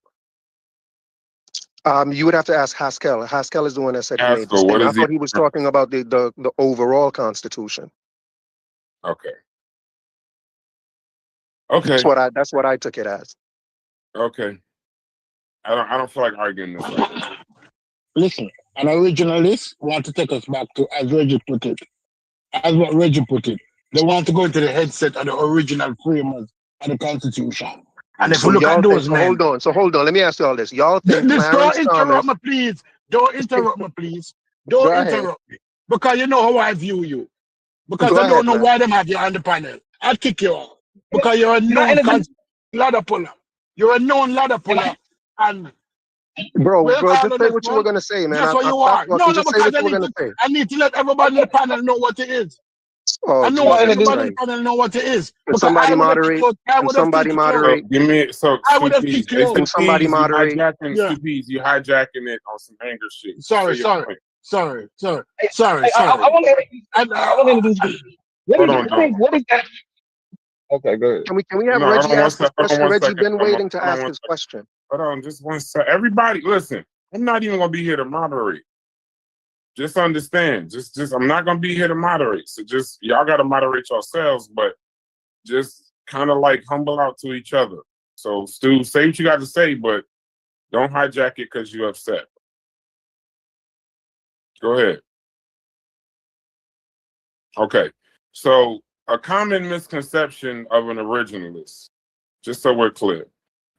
You would have to ask Haskell. Haskell is the one that said he made this Haskell, thing. I thought he was talking about the overall Constitution. Okay. That's what I took it as. Okay. I don't feel like arguing this. Listen, an originalist want to take us back to, as Reggie put it, they want to go into the headset of the original framers of the Constitution. And if you look at those men... Hold on. Let me ask you all this. Y'all think Don't interrupt me, please. Don't interrupt me, please. Don't interrupt me. Because you know how I view you. Because I don't know why them have you on the panel. I'll kick you out. Because you're a known ladder puller. You're a known ladder puller. And... Bro, just say what you were going to say, man. That's what you are. I need to let everybody in the panel know what it is. I know everybody in the panel know what it is. Somebody moderate. Somebody moderate. Give me I would have kicked you out. Somebody moderate. You hijacking it on some anger shit. Sorry. I want to introduce. What is that? Okay, go ahead. Can we have Reggie ask his question? Reggie been waiting to ask his question. Hold on, just one second. Everybody, listen. I'm not even gonna be here to moderate. Just understand. Just I'm not gonna be here to moderate. So just y'all gotta moderate yourselves, but just kind of like humble out to each other. So Stu, say what you got to say, but don't hijack it because you're upset. Go ahead. Okay. So a common misconception of an originalist just so we're clear.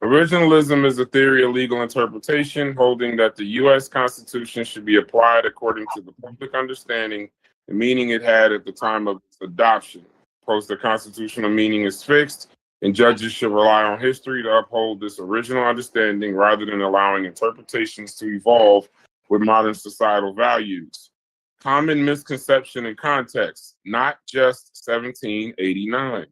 Originalism is a theory of legal interpretation holding that the U.S. Constitution should be applied according to the public understanding and meaning it had at the time of its adoption. Post the constitutional meaning is fixed, and judges should rely on history to uphold this original understanding rather than allowing interpretations to evolve with modern societal values. Common misconception and context, not just 1789.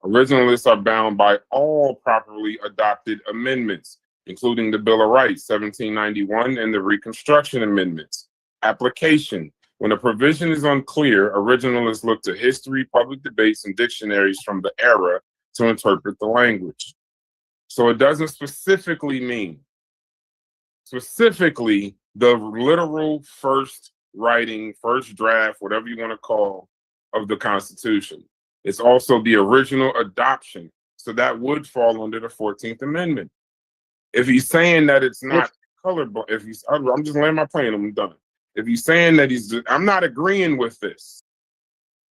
Originalists are bound by all properly adopted amendments, including the Bill of Rights, 1791, and the Reconstruction Amendments. Application. When a provision is unclear, originalists look to history, public debates, and dictionaries from the era to interpret the language. So it doesn't specifically mean, the literal first writing, first draft, whatever you want to call, of the Constitution. It's also the original adoption. So that would fall under the 14th Amendment. If he's saying that it's not colorblind, I'm just laying my plane, I'm done. If he's saying that I'm not agreeing with this.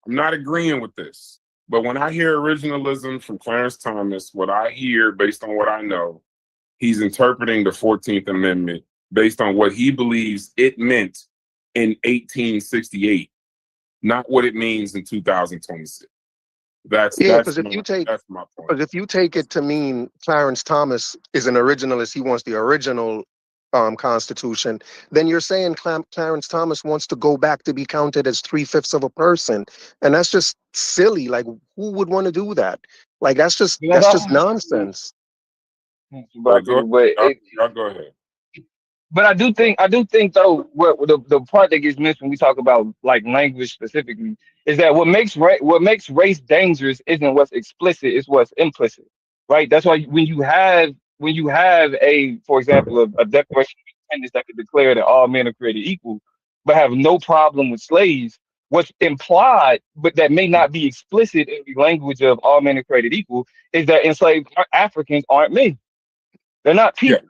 But when I hear originalism from Clarence Thomas, what I hear based on what I know, he's interpreting the 14th Amendment based on what he believes it meant in 1868, not what it means in 2026. That's my point. Because if you take it to mean Clarence Thomas is an originalist, he wants the original Constitution, then you're saying Clarence Thomas wants to go back to be counted as 3/5 of a person, and that's just silly. Like, who would want to do that? Like, that's just nonsense. But go ahead. But I do think though, what the part that gets missed when we talk about like language specifically is that what makes race dangerous isn't what's explicit, it's what's implicit, right? That's why when you have for example, a Declaration of Independence that could declare that all men are created equal, but have no problem with slaves, what's implied, but that may not be explicit in the language of all men are created equal, is that enslaved Africans aren't men. They're not people.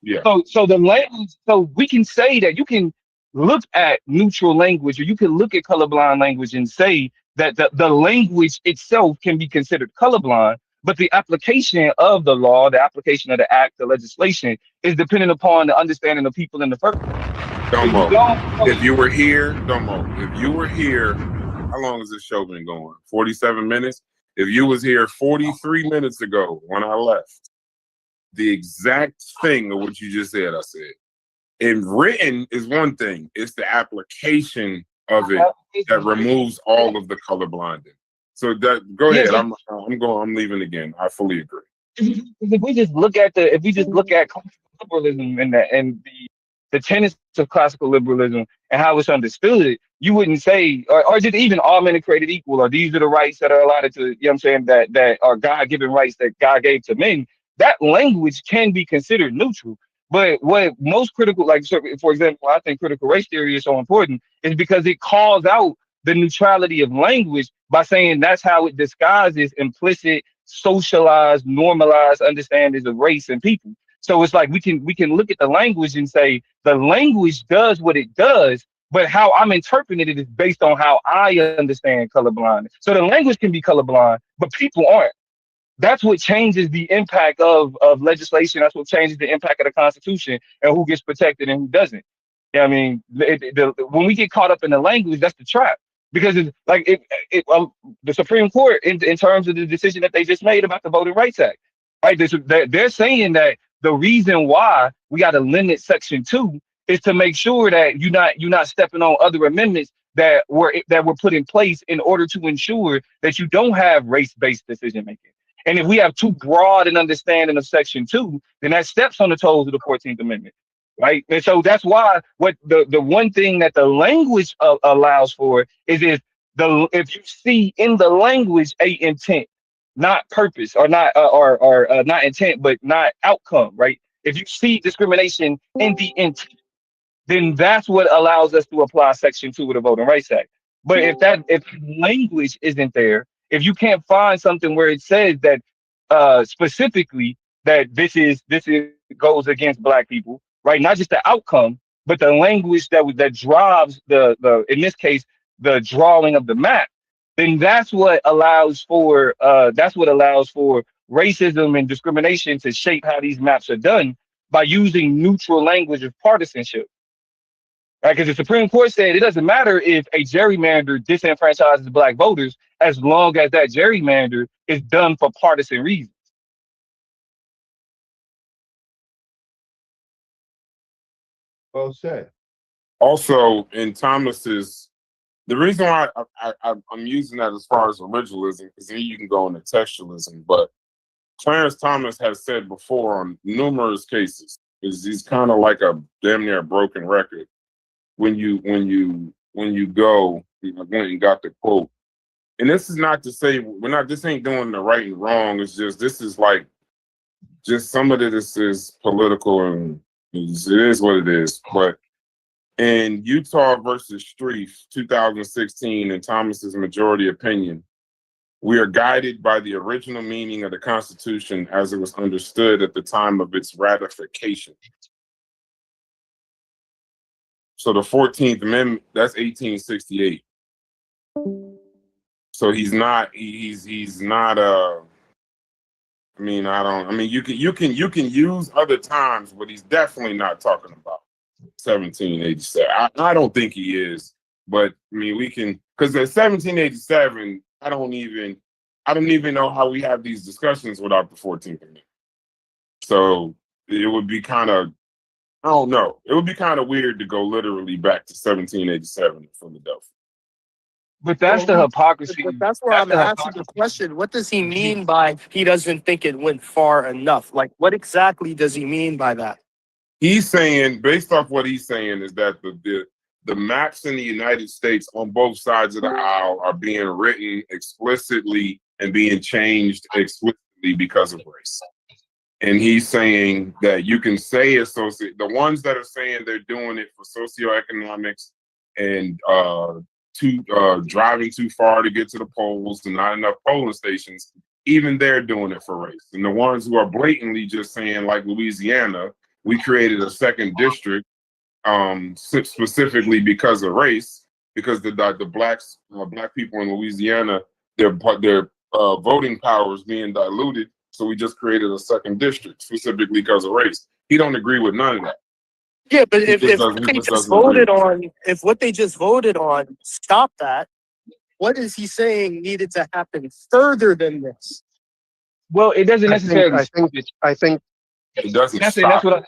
Yeah. So the language, so we can say that you can look at neutral language, or you can look at colorblind language and say that the language itself can be considered colorblind, but the application of the law, the application of the act, the legislation is dependent upon the understanding of people in the first. If you were here, how long has this show been going? 47 minutes? If you was here 43 minutes ago when I left, the exact thing of what you just said, I said. And written is one thing. It's the application of it that removes all of the color blinding. So go ahead. I'm leaving again. I fully agree. If we just look at classical liberalism and the tenets of classical liberalism and how it's understood, you wouldn't say, or just even all men are created equal, or these are the rights that are allotted to, you know what I'm saying, that are God-given rights that God gave to men. That language can be considered neutral. But what most critical, like, for example, I think critical race theory is so important is because it calls out the neutrality of language by saying that's how it disguises implicit, socialized, normalized understandings of race and people. So it's like we can look at the language and say the language does what it does, but how I'm interpreting it is based on how I understand colorblind. So the language can be colorblind, but people aren't. That's what changes the impact of legislation. That's what changes the impact of the Constitution and who gets protected and who doesn't. You know what I mean, when we get caught up in the language, that's the trap. Because it's like the Supreme Court, in terms of the decision that they just made about the Voting Rights Act, right? They're saying that the reason why we got to limit Section 2 is to make sure that you're not stepping on other amendments that were put in place in order to ensure that you don't have race-based decision making. And if we have too broad an understanding of Section 2, then that steps on the toes of the 14th Amendment, right? And so that's why what the one thing that the language allows for is if you see in the language a intent, not purpose, or not not intent, but not outcome, right? If you see discrimination in the intent, then that's what allows us to apply Section 2 of the Voting Rights Act. But if language isn't there, if you can't find something where it says that specifically that this goes against Black people, right? Not just the outcome, but the language that drives the in this case the drawing of the map, then that's what allows for racism and discrimination to shape how these maps are done by using neutral language of partisanship. Right? Because the Supreme Court said it doesn't matter if a gerrymander disenfranchises black voters as long as that gerrymander is done for partisan reasons. Well said. Also, in Thomas's, the reason why I'm using that as far as originalism, because then you can go into textualism, but Clarence Thomas has said before on numerous cases, is he's kind of like a damn near broken record. When you go, I went and got the quote. And this is not to say this ain't doing the right and wrong. It's just, this is like, just some of this is political and it is what it is. But in Utah versus Streif, 2016, in Thomas's majority opinion, we are guided by the original meaning of the Constitution as it was understood at the time of its ratification. So the 14th Amendment, that's 1868. So he's not you can use other times, but he's definitely not talking about 1787. I don't think he is, but I mean we can, because at 1787, I don't even know how we have these discussions without the 14th Amendment. So it would be kind of, I don't know. It would be kind of weird to go literally back to 1787 in Philadelphia. But that's the hypocrisy. But that's where I'm asking the question. What does he mean by he doesn't think it went far enough? Like, what exactly does he mean by that? He's saying, based off what he's saying, is that the maps in the United States on both sides of the aisle are being written explicitly and being changed explicitly because of race. And he's saying that you can say the ones that are saying they're doing it for socioeconomics and driving too far to get to the polls and not enough polling stations, even they're doing it for race. And the ones who are blatantly just saying, like Louisiana, we created a second district specifically because of race, because the black people in Louisiana, their voting power is being diluted. So we just created a second district specifically because of race. He don't agree with none of that. Yeah, but if what they just voted on stopped that, what is he saying needed to happen further than this? Well, it doesn't necessarily. I think it doesn't stop.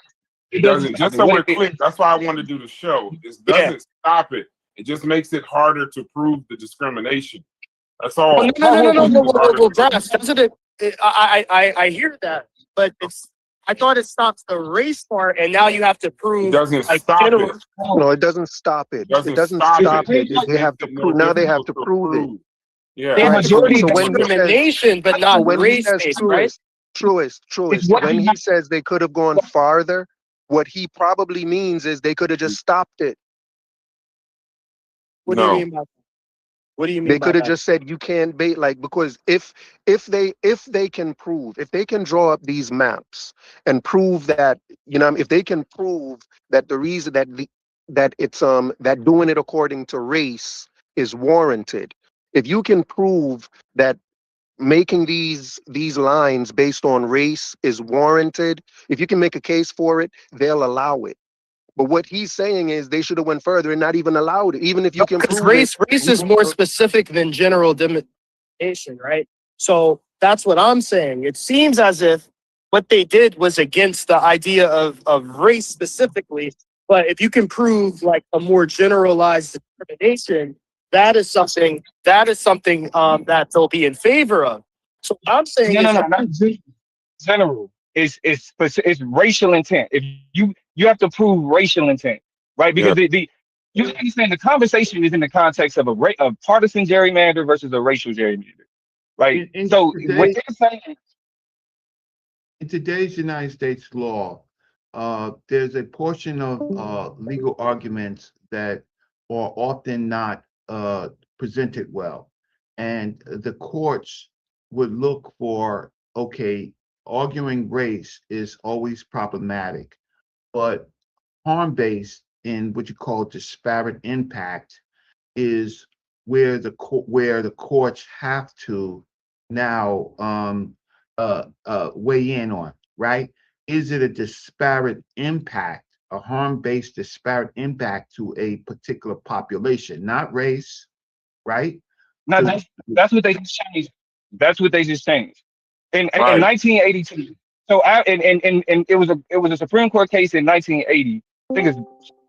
It doesn't. Just so we're clear, that's why I wanted to do the show. It doesn't stop it. It just makes it harder to prove the discrimination. That's all. No, Josh, doesn't it? I hear that, but I thought it stops the race part, and now you have to prove. It doesn't stop it. No, it doesn't stop it. It doesn't stop it. They have to prove. Now they have to prove it. Yeah. The majority discrimination, but not race-based, right? Truest. When he says they could have gone farther, what he probably means is they could have just stopped it. What do you mean by that? What do you mean? They could have just said you can't bait, like, because if they can draw up these maps and prove that, if they can prove that the reason that it's that doing it according to race is warranted, if you can prove that making these lines based on race is warranted, if you can make a case for it, they'll allow it. But what he's saying is they should have went further and not even allowed it, even if you can prove race is more specific than general discrimination, right? So that's what I'm saying. It seems as if what they did was against the idea of race specifically, but if you can prove like a more generalized discrimination, that is something that they'll be in favor of. So I'm saying not general. It's racial intent. If you have to prove racial intent, right? Because you understand the conversation is in the context of a partisan gerrymander versus a racial gerrymander, right? So what they're saying in today's United States law, there's a portion of legal arguments that are often not presented well, and the courts would look for, okay, arguing race is always problematic, but harm-based in what you call disparate impact is where the courts have to now weigh in on, right? Is it a disparate impact, a harm-based disparate impact to a particular population, not race, right? Now that's what they just changed. That's what they just changed. In Right. 1982. So and it was a Supreme Court case in 1980. I think it's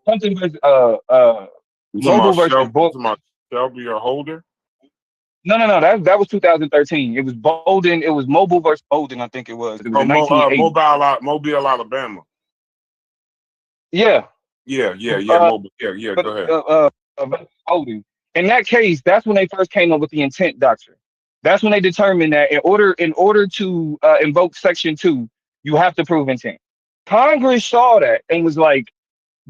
something with You talking Mobile about versus Shelby, Bull. Shelby or Holder? No. That was 2013. It was Bolden. It was Mobile versus Bolden. I think it was. It was Oh, in 1980. Mobile, Alabama. Yeah. Yeah. Uh, Mobile. Yeah. but Go ahead. Bolden. In that case, that's when they first came up with the intent doctrine. That's when they determined that in order to invoke Section 2, you have to prove intent. Congress saw that and was like,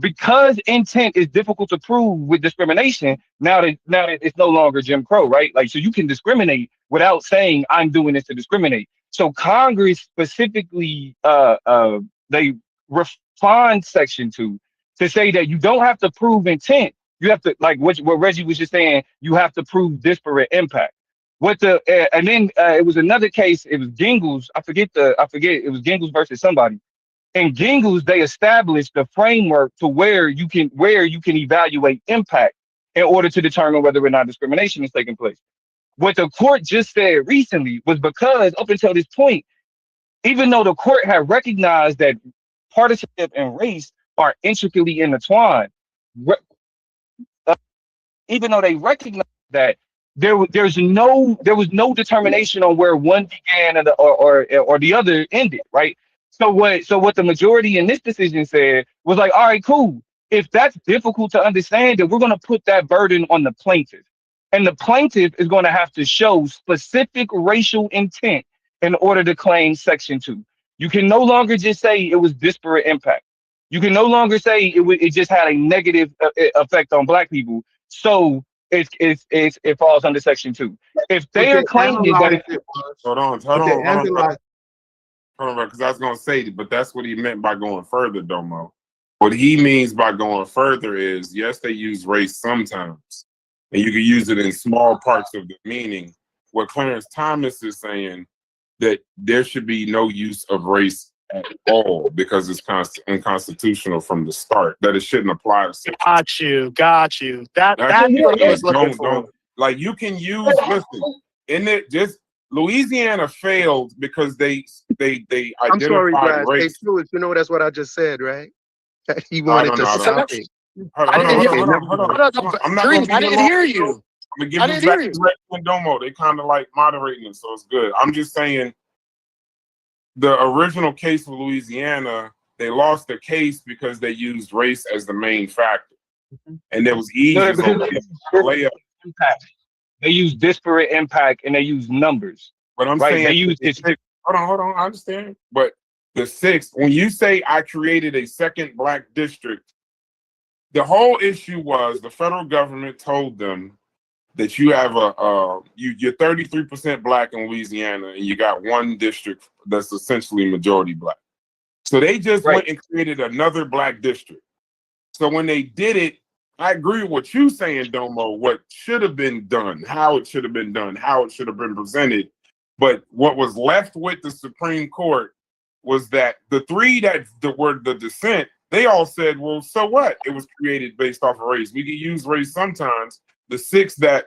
because intent is difficult to prove with discrimination, now that it's no longer Jim Crow, right? Like, so you can discriminate without saying I'm doing this to discriminate. So Congress specifically they refined Section 2 to say that you don't have to prove intent. You have to, like what Reggie was just saying, you have to prove disparate impact. And then it was another case, it was Gingles, I forget, it was Gingles versus somebody. In Gingles, they established the framework to where you can evaluate impact in order to determine whether or not discrimination is taking place. What the court just said recently was because up until this point, even though the court had recognized that partisanship and race are intricately intertwined, even though they recognized that there was no determination on where one began or the other ended, right? So what the majority in this decision said was like, all right, cool. If that's difficult to understand, then we're going to put that burden on the plaintiff, and the plaintiff is going to have to show specific racial intent in order to claim Section 2. You can no longer just say it was disparate impact. You can no longer say it just had a negative effect on Black people. So it falls under Section 2. If they are claiming that Hold on, because I was gonna say, but that's what he meant by going further, Domo. What he means by going further is, yes, they use race sometimes, and you can use it in small parts of the meaning. What Clarence Thomas is saying, that there should be no use of race at all because it's unconstitutional from the start. That it shouldn't apply to. Got you. That's what I was looking for. Don't like you can use. Listen, in it just. Louisiana failed because they identified I'm sorry, Brad. Hey, race. Fluid, you know that's what I just said, right? He wanted to stop it. I didn't hear you. I'm gonna give you back to Domo. They kind of like moderating it, so it's good. I'm just saying the original case for Louisiana, they lost the case because they used race as the main factor. And there was ease layup. They use disparate impact and they use numbers. But I'm saying they use this. Hold on, I understand. But the sixth, when you say I created a second Black district, the whole issue was the federal government told them that you have you're 33% Black in Louisiana and you got one district that's essentially majority Black. So they just went and created another Black district. So when they did it, I agree with what you're saying, Domo, what should have been done, how it should have been done, how it should have been presented. But what was left with the Supreme Court was that the three that were the dissent, they all said, well, so what? It was created based off of race. We can use race sometimes. The six that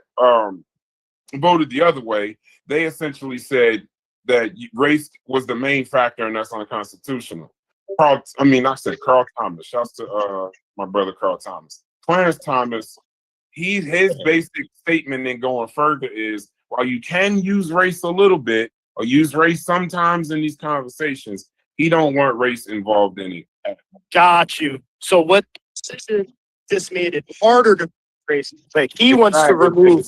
voted the other way, they essentially said that race was the main factor and that's unconstitutional. I said Carl Thomas. Shouts to my brother Carl Thomas. Clarence Thomas, his basic statement in going further is, while you can use race a little bit or use race sometimes in these conversations, he don't want race involved in it. Got you. So what this made it harder to race. Like he wants to remove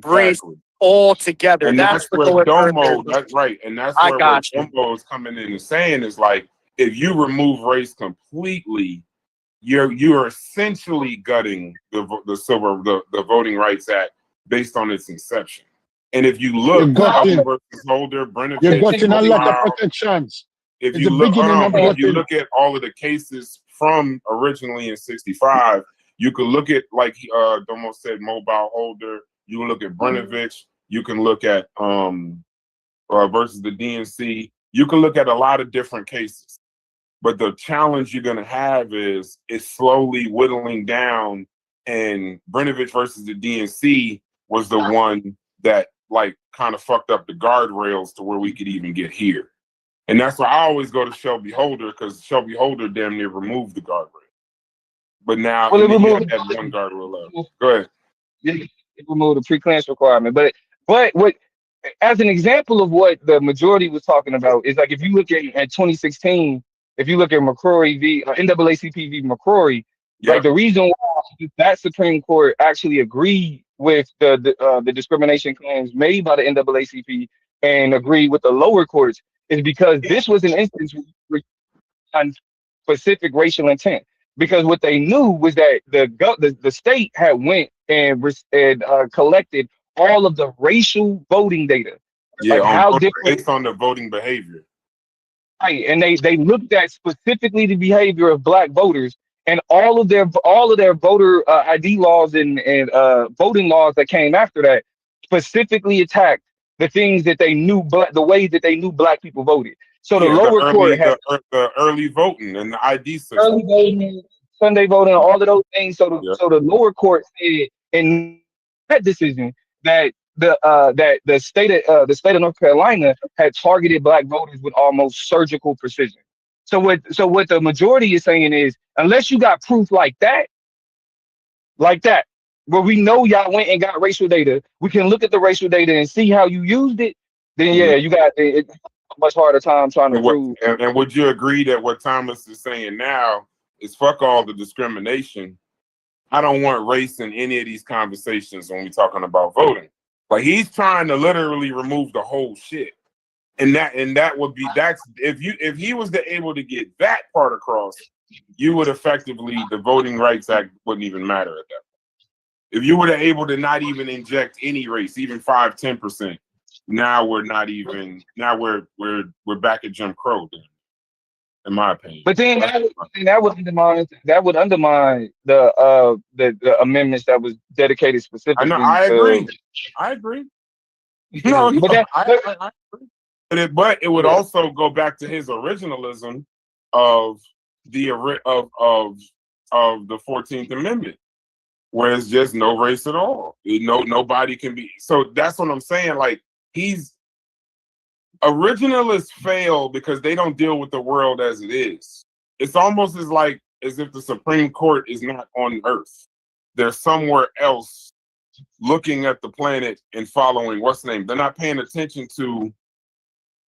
race altogether. And that's where Domo, that's right. And that's where Domo is coming in and saying is like, if you remove race completely, you're essentially gutting the Voting Rights Act based on its inception. And if you look, Holder, Brennan, you're getting a lot of protections. If you look at all of the cases from originally in '65, you could look at, like Domo said, Mobile Holder. You can look at Brenovich. You can look at versus the DNC. You can look at a lot of different cases, but the challenge you're going to have is slowly whittling down. And Brnovich versus the DNC was the one that like kind of fucked up the guardrails to where we could even get here. And that's why I always go to Shelby Holder, because Shelby Holder damn near removed the guardrail. But now Well, it you removed have one guardrail left. Go ahead. It removed the pre-clearance requirement. But what, as an example of what the majority was talking about, is like if you look at 2016, if you look at McCrory v. NAACP v. McCrory, like the reason why that Supreme Court actually agreed with the discrimination claims made by the NAACP and agreed with the lower courts is because this was an instance on specific racial intent. Because what they knew was that the state had went and collected all of the racial voting data. Yeah, like how different, based on the voting behavior. Right, and they looked at specifically the behavior of Black voters, and all of their voter ID laws and voting laws that came after that specifically attacked the things that they knew, the ways that they knew Black people voted. So the lower court had the early voting and the ID system, early voting, Sunday voting, all of those things. So the lower court said in that decision that the state of North Carolina had targeted Black voters with almost surgical precision. So what the majority is saying is, unless you got proof like that, where we know y'all went and got racial data, we can look at the racial data and see how you used it. Then you got a much harder time trying to prove. And would you agree that what Thomas is saying now is fuck all the discrimination? I don't want race in any of these conversations when we're talking about voting. Like he's trying to literally remove the whole shit. And that would be, that's if he was able to get that part across, you would effectively, the Voting Rights Act wouldn't even matter at that point. If you were able to not even inject any race, even 5-10%, now we're not even, now we're back at Jim Crow then, in my opinion. But then that would undermine the amendments that was dedicated specifically. I agree. No, I agree. But it would also go back to his originalism of the 14th Amendment, where it's just no race at all. Nobody can be. So that's what I'm saying. Like originalists fail because they don't deal with the world as it is. It's almost as if the Supreme Court is not on Earth. They're somewhere else looking at the planet and following they're not paying attention to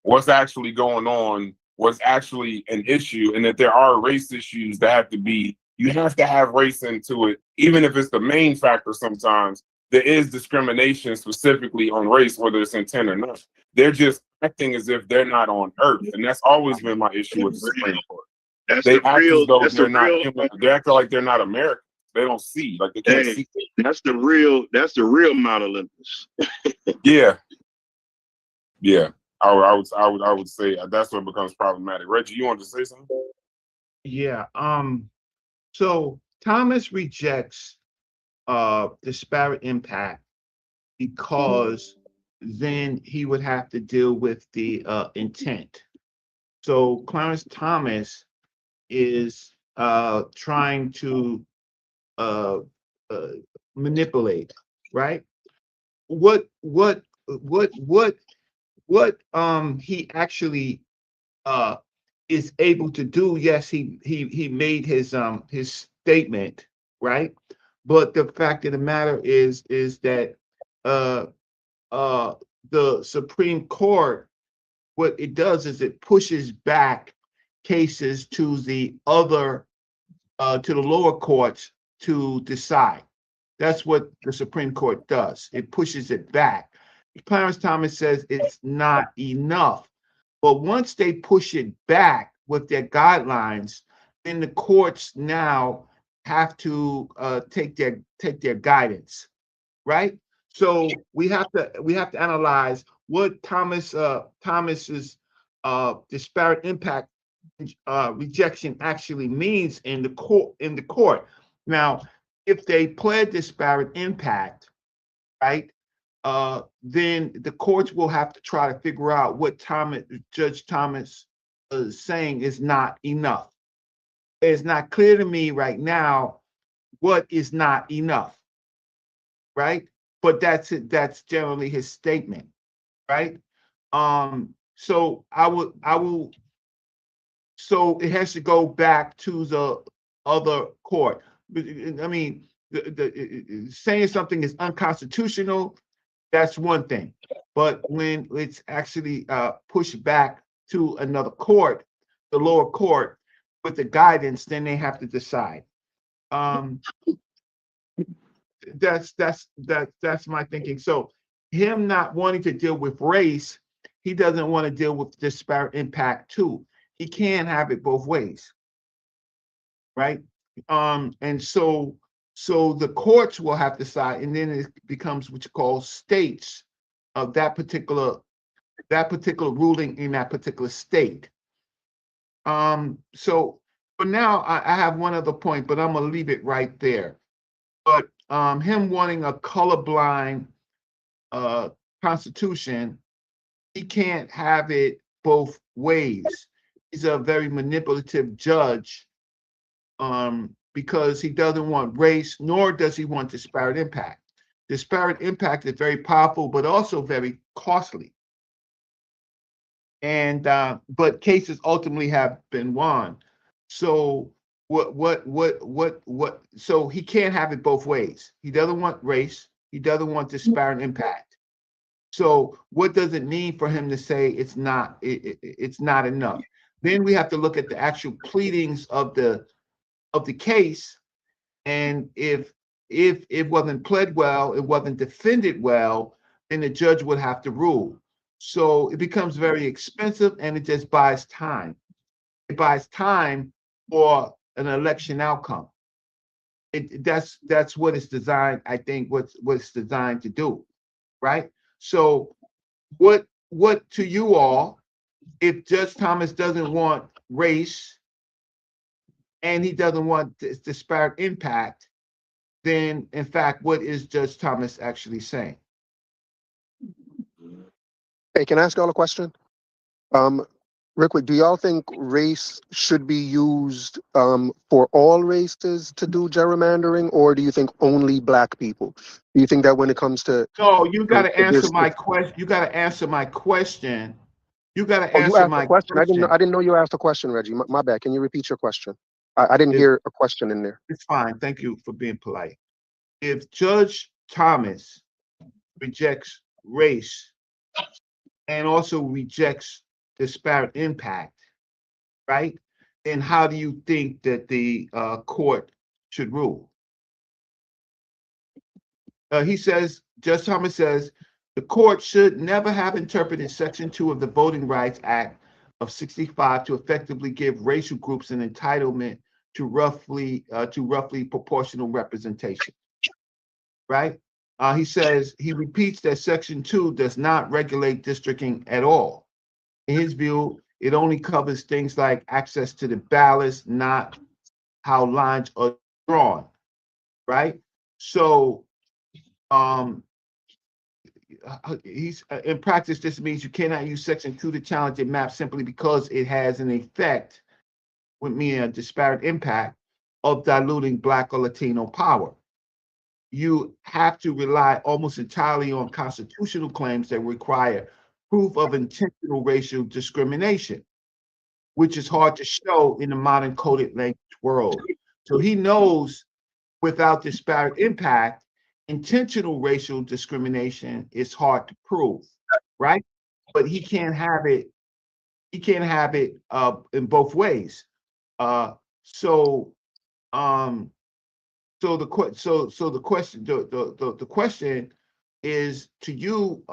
what's actually going on, what's actually an issue, and that there are race issues that have to be, you have to have race into it, even if it's the main factor sometimes. There is discrimination specifically on race, whether it's intent or not. They're just acting as if they're not on Earth, and that's always been my issue with the Supreme Court. They act like they're not American. They don't see, like they can't see. That's the real Mount Olympus. Yeah. I would say that's what becomes problematic. Reggie, you want to say something? Yeah. So Thomas rejects disparate impact because then he would have to deal with the intent. So Clarence Thomas is trying to manipulate, right? What he actually is able to do? Yes, he made his statement, right? But the fact of the matter is that the Supreme Court, what it does is it pushes back cases to the lower courts to decide. That's what the Supreme Court does. It pushes it back. Clarence Thomas says it's not enough. But once they push it back with their guidelines, then the courts now have to take their guidance, right? So we have to analyze what Thomas's disparate impact rejection actually means in the court. Now, if they pled disparate impact, right? then the courts will have to try to figure out what Judge Thomas is saying is not enough. It's not clear to me right now what is not enough, right? But that's it. That's generally his statement, right? So I will. So it has to go back to the other court. I mean, saying something is unconstitutional, that's one thing. But when it's actually pushed back to another court, the lower court, with the guidance, then they have to decide. That's my thinking. So him not wanting to deal with race, he doesn't want to deal with disparate impact too. He can't have it both ways, right? And so the courts will have to decide, and then it becomes what you call states of that particular ruling in that particular state. So for now, I have one other point, but I'm gonna leave it right there. But him wanting a colorblind constitution, he can't have it both ways. He's a very manipulative judge because he doesn't want race, nor does he want disparate impact. Disparate impact is very powerful, but also very costly. And but cases ultimately have been won. So so he can't have it both ways. He doesn't want race, he doesn't want disparate impact. So what does it mean for him to say it's not enough? Then we have to look at the actual pleadings of the case, and if it wasn't pled well, it wasn't defended well, then the judge would have to rule. So it becomes very expensive, and it just buys time. It buys time for an election outcome. That's what it's designed. I think what it's designed to do, right? So what to you all, if Judge Thomas doesn't want race and he doesn't want disparate impact, then in fact, what is Judge Thomas actually saying? Hey, can I ask y'all a question? Real quick, do y'all think race should be used for all races to do gerrymandering, or do you think only black people? Do you think that when it comes to No, you got to answer this- my question. You got to answer my question. You got to Oh, you answer asked my a question. question. I didn't know you asked a question, Reggie. My bad. Can you repeat your question? I didn't If- hear a question in there. It's fine. Thank you for being polite. If Judge Thomas rejects race and also rejects disparate impact, right? Then how do you think that the court should rule? Judge Thomas says, the court should never have interpreted Section 2 of the Voting Rights Act of '65 to effectively give racial groups an entitlement to roughly proportional representation, right? He says, he repeats that Section 2 does not regulate districting at all. In his view, it only covers things like access to the ballots, not how lines are drawn, right? So he's in practice, this means you cannot use Section 2 to challenge a map simply because it has an effect, with meaning a disparate impact of diluting Black or Latino power. You have to rely almost entirely on constitutional claims that require proof of intentional racial discrimination, which is hard to show in the modern coded language world. So he knows without disparate impact, intentional racial discrimination is hard to prove, right? But he can't have it. He can't have it in both ways. So the question is to you: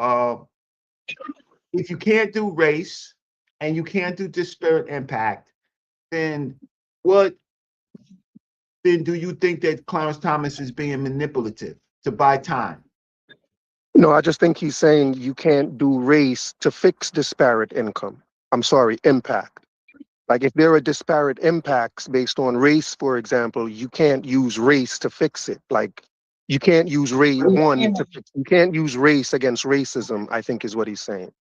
if you can't do race and you can't do disparate impact, then do you think that Clarence Thomas is being manipulative to buy time? No, I just think he's saying you can't do race to fix disparate income. I'm sorry, impact. Like if there are disparate impacts based on race, for example, you can't use race to fix it. Like You can't use race you can't use race against racism, I think is what he's saying.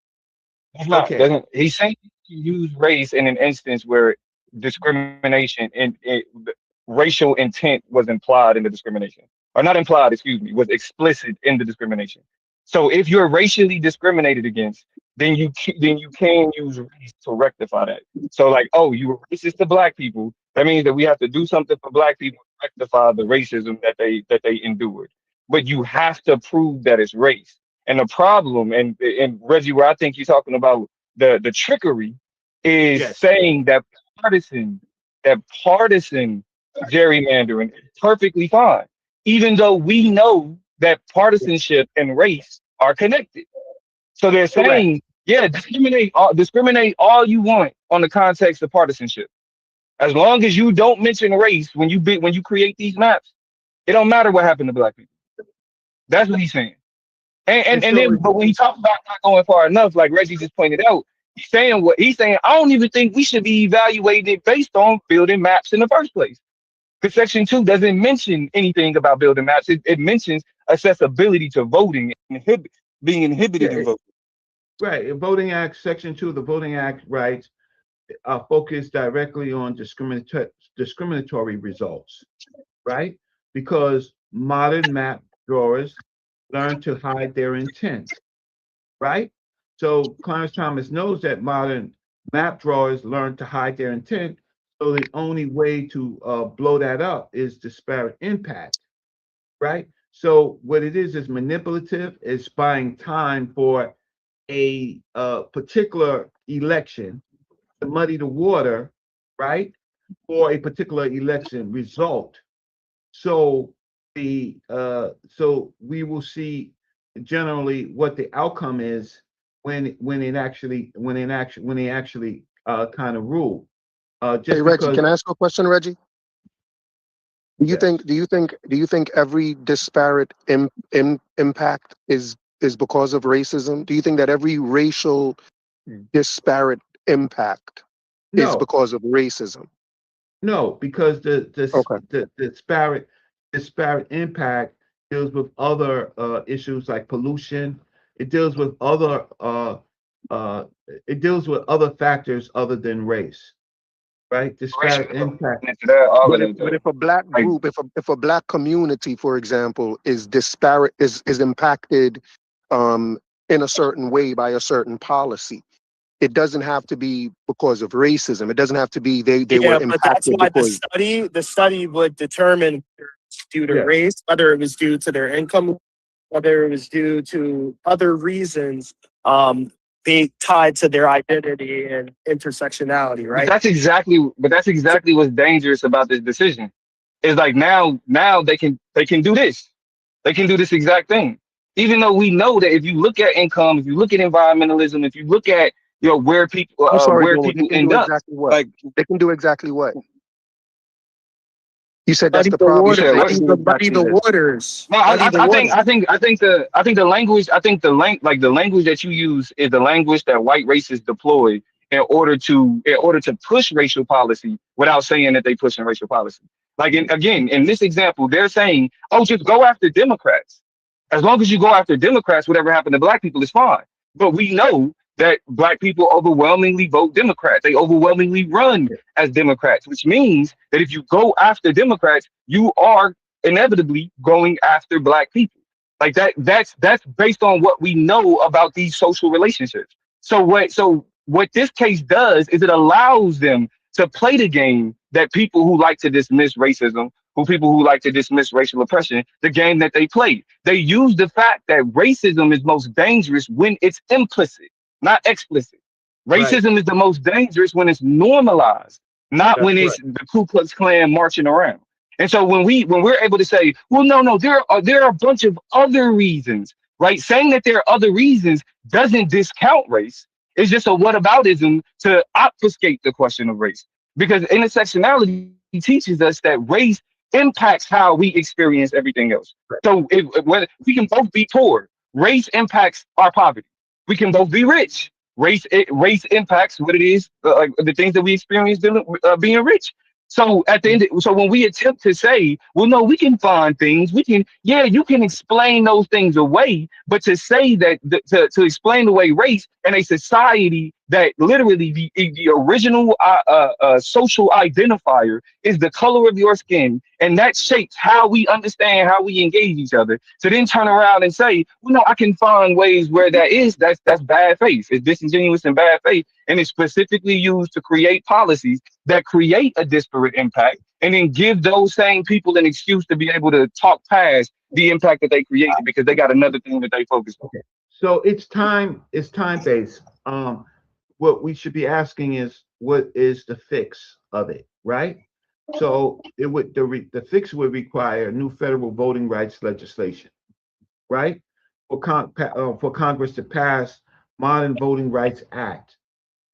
He's not. Okay. Doesn't he's saying you use race in an instance where discrimination and racial intent was implied in the discrimination, or not implied, excuse me, was explicit in the discrimination. So if you're racially discriminated against, then you can use race to rectify that. So like, oh, you were racist to black people. That means that we have to do something for black people to rectify the racism that they endured. But you have to prove that it's race. And the problem, and Reggie, where I think you're talking about the trickery, is Yes. saying that partisan gerrymandering is perfectly fine, even though we know that partisanship and race are connected. So they're saying, yeah, discriminate all you want on the context of partisanship, as long as you don't mention race when you create these maps. It don't matter what happened to black people. That's what he's saying. But when he talks about not going far enough, like Reggie just pointed out, he's saying. I don't even think we should be evaluated based on building maps in the first place. Because Section 2 doesn't mention anything about building maps. It mentions accessibility to voting and being inhibited in voting. Right. The Voting Act, Section 2 of the Voting Act rights are focused directly on discriminatory results, right? Because modern map drawers learn to hide their intent, right? So Clarence Thomas knows that modern map drawers learn to hide their intent. So the only way to blow that up is disparate impact, right? So what it is manipulative, is buying time for a particular election to muddy the water, right? For a particular election result. So so we will see generally what the outcome is when they actually kind of rule. Hey Reggie, can I ask you a question, Reggie? Do you think every disparate impact is because of racism? Do you think that every racial disparate impact is because of racism? No, because the disparate impact deals with other issues like pollution. It deals with other factors other than race, right? Disparate impact. But if a black group, if a black community, for example, is disparate, is impacted in a certain way by a certain policy, it doesn't have to be because of racism. It doesn't have to be they were impacted. But that's why the study would determine whether it's due to race, whether it was due to their income, whether it was due to other reasons being tied to their identity and intersectionality, right? But that's exactly what's dangerous about this decision. It's like now they can do this. They can do this exact thing. Even though we know that if you look at income, if you look at environmentalism, if you look at where people people end up, like they can do exactly what? You said that's the problem. Muddy the waters. No, I think the language that you use is the language that white racists deploy in order to push racial policy without saying that they pushing racial policy. Like in this example, they're saying, oh, just go after Democrats. As long as you go after Democrats, whatever happened to black people is fine. But we know that black people overwhelmingly vote Democrats. They overwhelmingly run as Democrats, which means that if you go after Democrats, you are inevitably going after black people. Like that's based on what we know about these social relationships. So what this case does is it allows them to play the game that people who like to dismiss racism, people who like to dismiss racial oppression, the game that they play. They use the fact that racism is most dangerous when it's implicit, not explicit. Racism is the most dangerous when it's normalized, not when it's the Ku Klux Klan marching around. And so when we're able to say, well, no, there are a bunch of other reasons, right? Saying that there are other reasons doesn't discount race. It's just a whataboutism to obfuscate the question of race. Because intersectionality teaches us that race impacts how we experience everything else. So whether we can both be poor, race impacts our poverty. We can both be rich. Race impacts what it is, like the things that we experience being rich. So at the end, so when we attempt to say, well, no, we can find things, we can, yeah, you can explain those things away, but to say that to explain away race in a society that literally the original social identifier is the color of your skin, and that shapes how we understand how we engage each other. So then turn around and say, well, no, I can find ways where that's bad faith. It's disingenuous and bad faith, and it's specifically used to create policies that create a disparate impact, and then give those same people an excuse to be able to talk past the impact that they created because they got another thing that they focus on. So it's time based. What we should be asking is, what is the fix of it, right? So it would the fix would require new federal voting rights legislation, right? For Congress to pass Modern Voting Rights Act,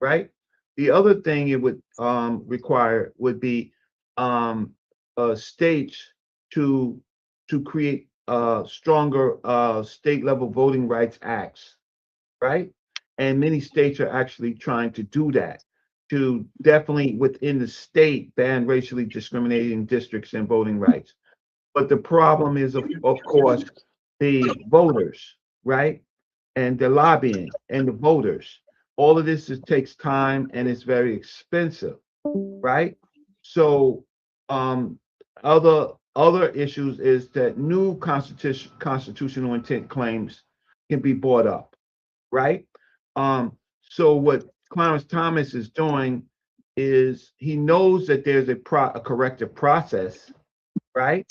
right? The other thing it would require would be states to create stronger state level voting rights acts, right? And many states are actually trying to do that, to definitely within the state ban racially discriminating districts and voting rights. But the problem is, of course, the voters, right? And the lobbying and the voters. All of this takes time and it's very expensive, right? So other issues is that new constitutional intent claims can be brought up, right? So what Clarence Thomas is doing is he knows that there's a corrective process, right?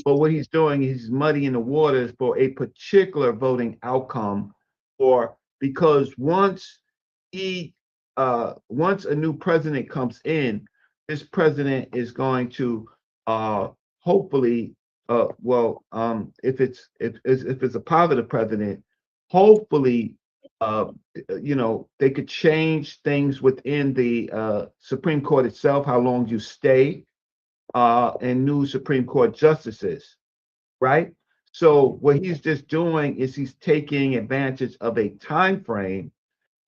But what he's doing, he's muddying the waters for a particular voting outcome, or because once a new president comes in, this president is going to hopefully if it's a positive president, hopefully they could change things within the Supreme Court itself, how long you stay, and new Supreme Court justices, right? So what he's just doing is he's taking advantage of a time frame,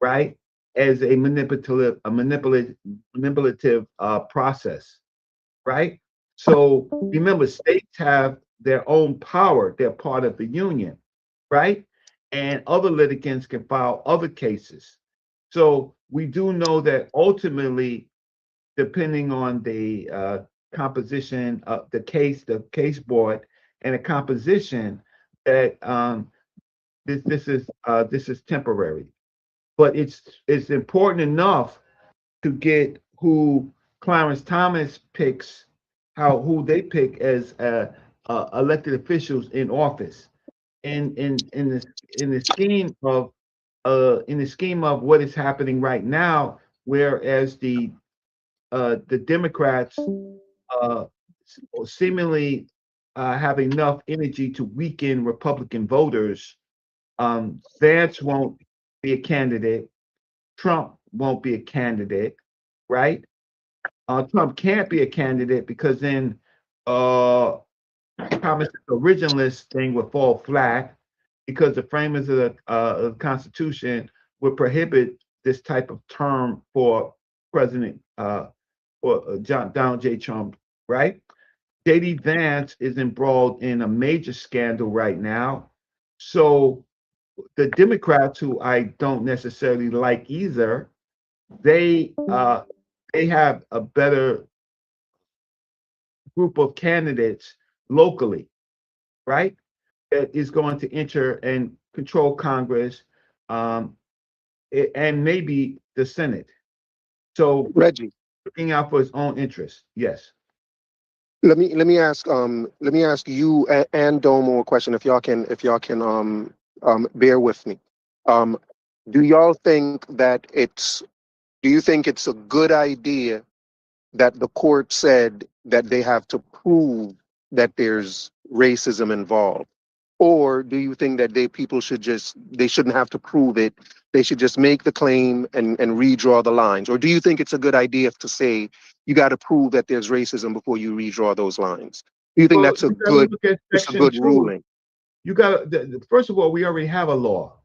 right, as a manipulative process, right? So remember, states have their own power; they're part of the union, right? And other litigants can file other cases. So we do know that ultimately, depending on the composition of the case board, and the composition, that this is temporary. But it's important enough to get who Clarence Thomas picks, who they pick as elected officials in office, in the scheme of what is happening right now, whereas the Democrats seemingly have enough energy to weaken Republican voters. Vance won't be a candidate. Trump won't be a candidate, right? Trump can't be a candidate because then Thomas' originalist thing would fall flat, because the framers of the Constitution would prohibit this type of term for President Donald J. Trump, right? J.D. Vance is embroiled in a major scandal right now. So the Democrats, who I don't necessarily like either, they have a better group of candidates locally, right? That is going to enter and control Congress, and maybe the Senate. So Reggie, looking out for his own interests. Yes. let me ask you and Domo a question, if y'all can bear with me. Do y'all think that do you think it's a good idea that the court said that they have to prove that there's racism involved? Or do you think that people shouldn't have to prove it? They should just make the claim and redraw the lines? Or do you think it's a good idea to say you got to prove that there's racism before you redraw those lines? Do you think that's a good ruling? You got to, first of all, we already have a law,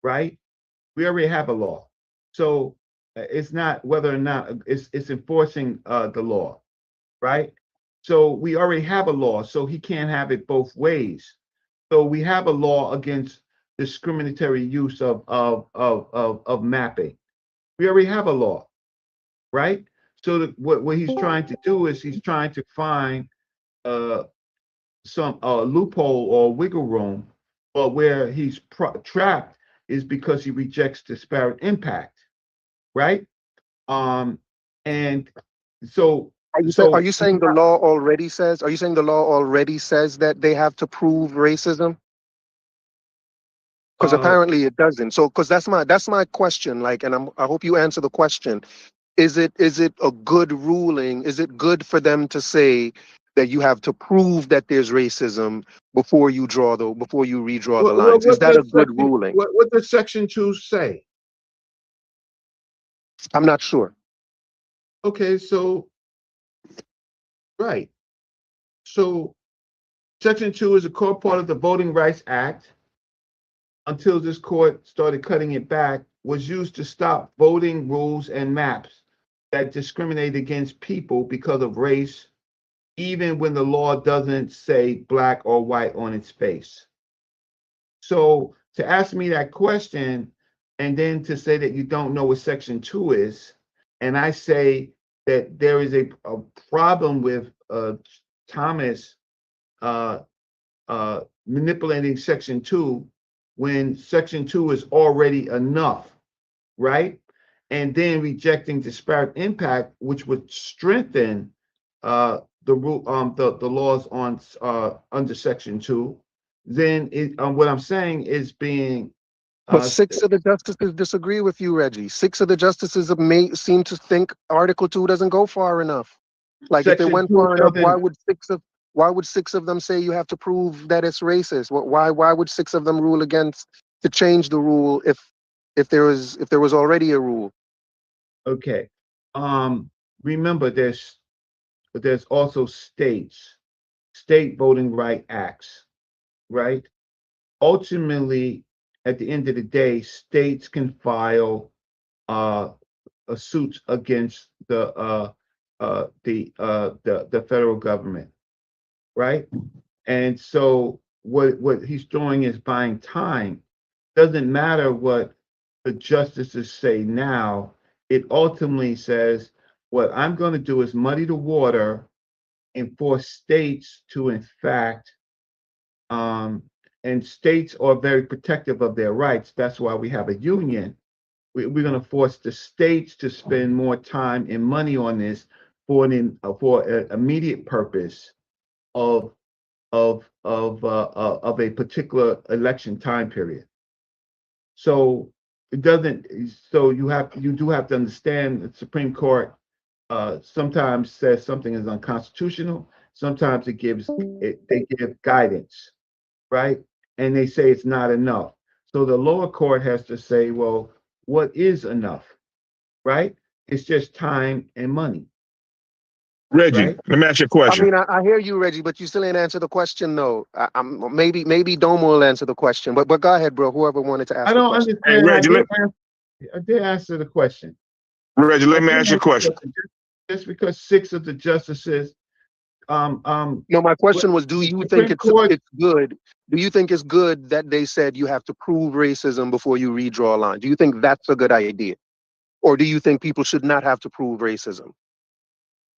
right? We already have a law. So it's not whether or not it's enforcing the law. right? So we already have a law, so he can't have it both ways. So we have a law against discriminatory use of mapping. We already have a law, right? So what he's trying to do is he's trying to find some loophole or wiggle room, but where he's trapped is because he rejects disparate impact, right? And so Are you saying the law already says? Are you saying the law already says that they have to prove racism? Because apparently it doesn't. So, because that's my question. Like, and I hope you answer the question. Is it a good ruling? Is it good for them to say that you have to prove that there's racism before you redraw the lines? Is that a good ruling? What does Section 2 say? I'm not sure. Okay, so right. So Section 2 is a core part of the Voting Rights Act. Until this court started cutting it back, was used to stop voting rules and maps that discriminate against people because of race, even when the law doesn't say black or white on its face. So to ask me that question and then to say that you don't know what Section 2 is, and I say that there is a problem with Thomas manipulating Section 2 when Section 2 is already enough, right? And then rejecting disparate impact, which would strengthen the laws on under Section 2. Then what I'm saying is being But 6 of the justices disagree with you, Reggie. 6 of the justices seem to think Article 2 doesn't go far enough. Like, if it went far enough, why would 6 of them say you have to prove that it's racist? Why would 6 of them rule against to change the rule if there was already a rule? Okay. Remember, there's also state voting right acts, right? Ultimately, at the end of the day, states can file a suit against the federal government, right? And so what he's doing is buying time. Doesn't matter what the justices say now. It ultimately says what I'm going to do is muddy the water and force states to, in fact, and states are very protective of their rights. That's why we have a union. We're going to force the states to spend more time and money on this for an immediate purpose of a particular election time period. So it doesn't. So you do have to understand the Supreme Court sometimes says something is unconstitutional. Sometimes they give guidance, right? And they say it's not enough. So the lower court has to say, well, what is enough, right? It's just time and money. Reggie, right? let me ask you a I question. mean, I hear you, Reggie, but you still ain't answer the question, though. Maybe Domo will answer the question, but go ahead, bro. Whoever wanted to ask I the don't question. understand. Hey, Reggie, I did answer the question. Reggie, let me ask you a question. Just because 6 of the justices, No, my question was, do you think Supreme Court, it's good? Do you think it's good that they said you have to prove racism before you redraw a line? Do you think that's a good idea? Or do you think people should not have to prove racism?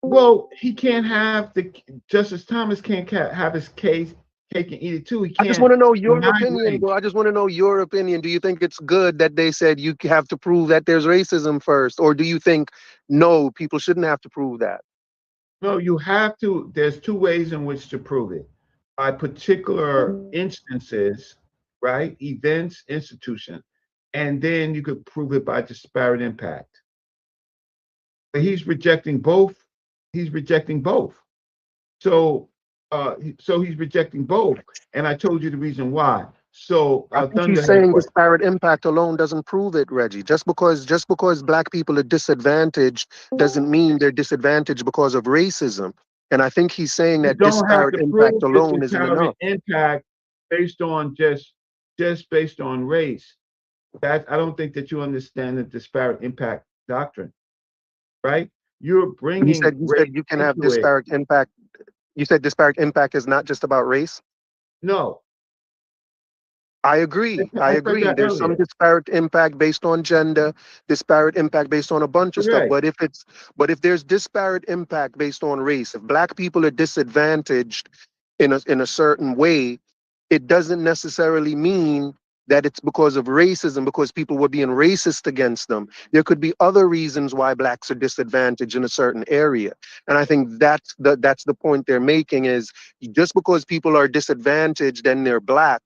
well, he can't have Justice Thomas can't have his cake and eat it too. He I just can't want to know your deny opinion, race. bro. I just want to know your opinion. Do you think it's good that they said you have to prove that there's racism first? Or do you think, no, people shouldn't have to prove that? No, you have to. There's 2 ways in which to prove it. By particular instances, right? Events, institution. And then you could prove it by disparate impact. But he's rejecting both. He's rejecting both. So he's rejecting both. And I told you the reason why. So I think he's Thunderhead, saying disparate impact alone doesn't prove it, Reggie. Just because black people are disadvantaged doesn't mean they're disadvantaged because of racism. And I think he's saying you that don't have disparate to impact prove alone isn't disparate enough. impact based on just based on race. That I don't think that you understand the disparate impact doctrine, right? you're bringing You said race you can have into it. disparate impact. You said disparate impact is not just about race. No, I agree. I said that There's some earlier. disparate impact based on gender, disparate impact based on a bunch of stuff. Correct. But if there's disparate impact based on race, if black people are disadvantaged in a certain way, it doesn't necessarily mean that it's because of racism, because people were being racist against them. There could be other reasons why blacks are disadvantaged in a certain area. And I think that's the point they're making, is just because people are disadvantaged and they're black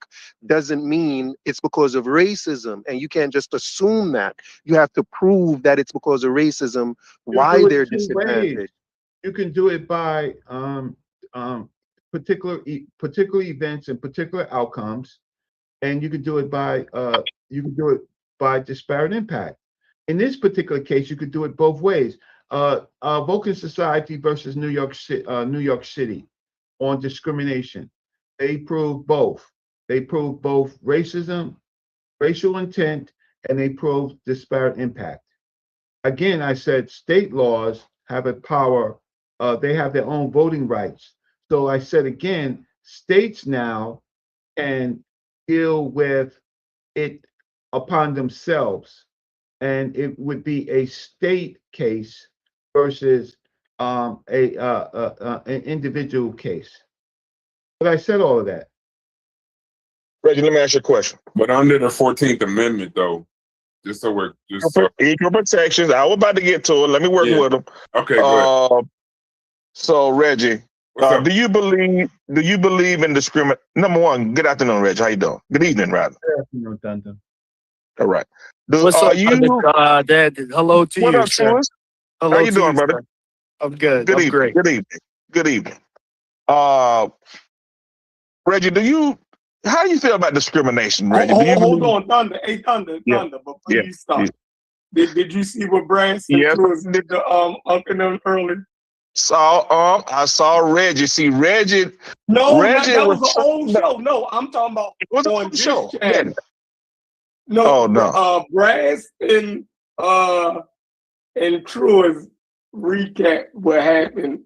doesn't mean it's because of racism. And you can't just assume that. You have to prove that it's because of racism why they're disadvantaged. You can do it by particular events and particular outcomes. And you could do it by disparate impact. In this particular case, you could do it both ways. Vulcan Society versus New York City on discrimination. They proved both. They proved both racism, racial intent, and they proved disparate impact. Again, I said state laws have a power. They have their own voting rights. So I said again, states now can deal with it upon themselves, and it would be a state case versus an individual case. But I said all of that. Reggie, let me ask you a question. But under the 14th Amendment, though, just so we're just so, equal protections. I was about to get to it. Let me work with them. okay, good. So Reggie, do you believe in discrimination? Number one, good afternoon, Reggie. How you doing? Good evening, rather. Good afternoon, Thunder. All right. What's up, Dad? Hello to what you, up, sir. Truist? Hello How you to doing, you, brother? sir. I'm good. Good I'm evening. great. Good evening. Good evening. Reggie, how do you feel about discrimination, Reggie? Hold on, Thunder. Hey, Thunder, before you start. Did you see what Brad said to us did the up in them early? I saw Reggie. See, Reggie. No, Reggie that was an old show. No, I'm talking about it was on a this show. channel. Yeah. No. Brad and Truist recap what happened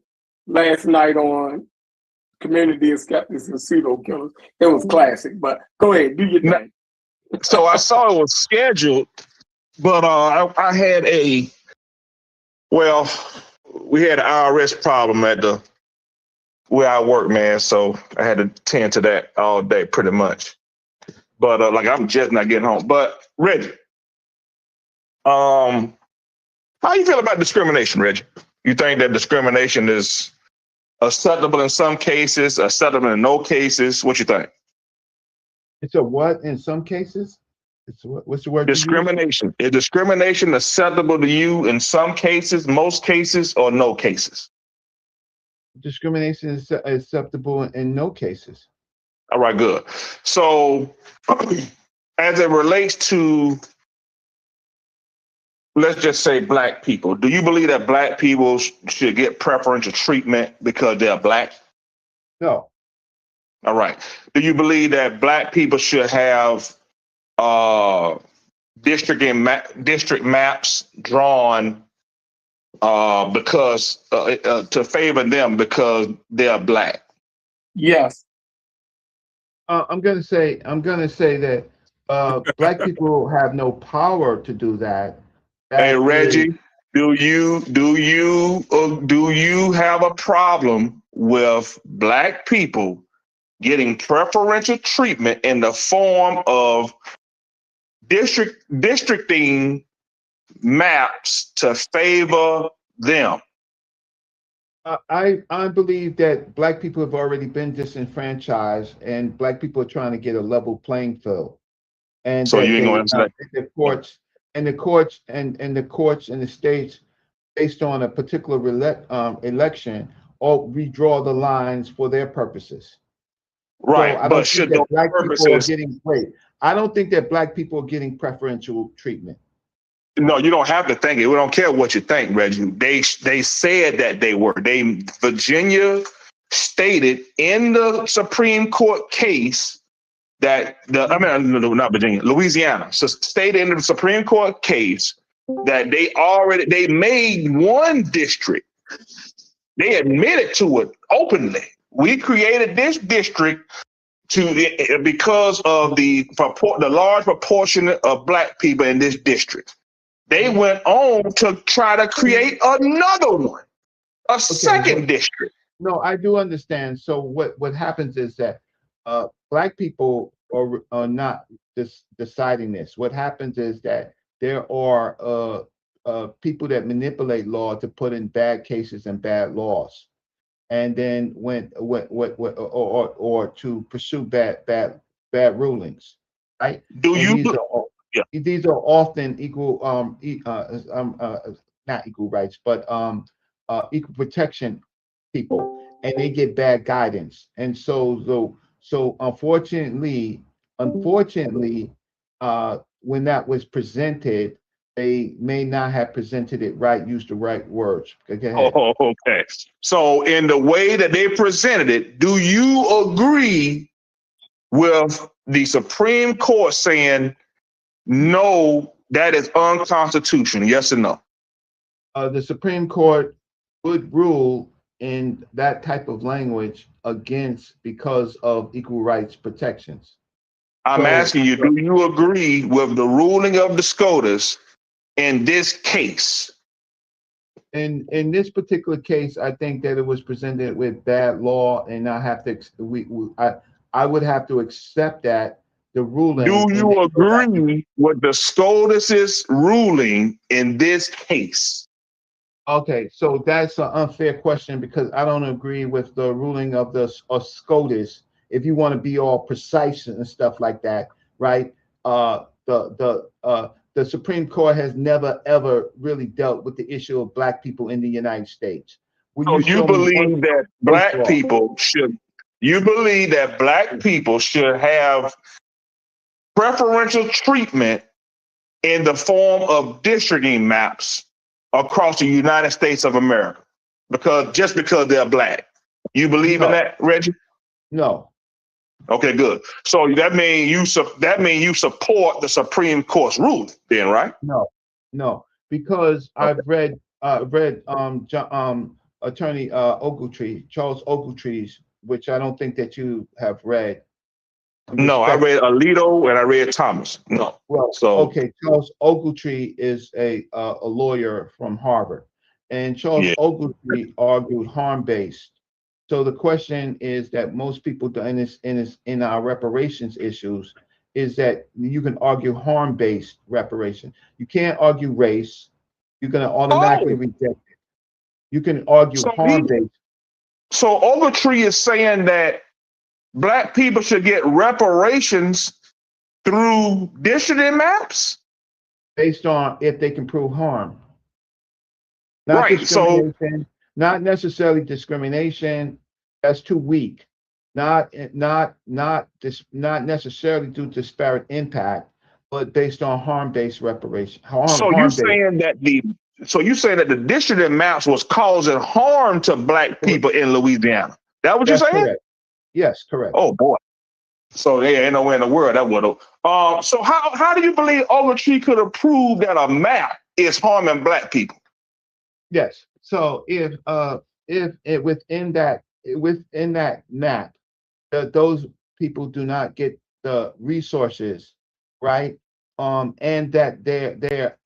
last night on Community of Skeptics and Pseudo Killers. It was classic, but go ahead, do your thing. So I saw it was scheduled, but I had we had an IRS problem at where I work, man. So I had to tend to that all day, pretty much. But I'm just not getting home. But Reggie, how you feel about discrimination, Reggie? You think that discrimination is acceptable in some cases, acceptable in no cases? What you think? It's a what in some cases? It's what? What's the word? Discrimination. Is discrimination acceptable to you in some cases, most cases, or no cases? Discrimination is acceptable in no cases. All right, good. So, as it relates to, let's just say black people, do you believe that black people should get preferential treatment because they're black? No. All right. Do you believe that black people should have district maps drawn because to favor them because they're black? Yes. I'm gonna say that black people have no power to do that. Hey, Reggie, do you have a problem with black people getting preferential treatment in the form of districting maps to favor them? I believe that black people have already been disenfranchised, and black people are trying to get a level playing field. And so you ain't going to answer that. the courts and the states, based on a particular election, all redraw the lines for their purposes. Right, so I don't think that black people are getting I don't think that black people are getting preferential treatment. No, you don't have to think it. We don't care what you think, Reggie. They said that they were. Virginia stated in the Supreme Court case that not Virginia, Louisiana. So stated in the Supreme Court case that they made one district. They admitted to it openly. We created this district because of the large proportion of black people in this district. They went on to try to create another one, a second district. No, I do understand. So what happens is that black people are not deciding this. What happens is that there are people that manipulate law to put in bad cases and bad laws, and then or to pursue bad rulings, right? These are often equal not equal rights, but equal protection people, and they get bad guidance. And so unfortunately, when that was presented, they may not have presented it right, used the right words. Go ahead. Oh, okay. So in the way that they presented it, do you agree with the Supreme Court saying, no, that is unconstitutional? Yes or no? The Supreme Court would rule in that type of language because of equal rights protections. I'm asking you, do you agree with the ruling of the SCOTUS in this case? In this particular case, I think that it was presented with bad law, and I have to I would have to accept that the ruling. Do you agree with the SCOTUS's ruling in this case? Okay, so that's an unfair question because I don't agree with the ruling of SCOTUS. If you want to be all precise and stuff like that, right? The Supreme Court has never ever really dealt with the issue of black people in the United States. So you believe that black people should? You believe that black people should have preferential treatment in the form of districting maps across the United States of America because they're black? You believe in that, Reggie? No. Okay, good. So that means you support the Supreme Court's ruling, then, right? No, because I've read Attorney Ogletree, Charles Ogletree's, which I don't think that you have read. No, I read Alito and I read Thomas. No. Well, okay, Charles Ogletree is a lawyer from Harvard, and Charles Ogletree argued harm-based. So the question is that most people do in our reparations issues is that you can argue harm-based reparation. You can't argue race. You're going to automatically reject it. You can argue harm-based. So Ogletree is saying that black people should get reparations through districting maps? Based on if they can prove harm. Not discrimination, not necessarily discrimination. That's too weak. Not necessarily due to disparate impact, but based on harm-based reparation. So you're saying that the districting maps was causing harm to black people in Louisiana. That what you're saying? Correct. Yes, correct. Oh boy. So there ain't nowhere in the world that would have. So how do you believe Ogletree could have proved that a map is harming black people? Yes. So if within that map, those people do not get the resources, right? And that their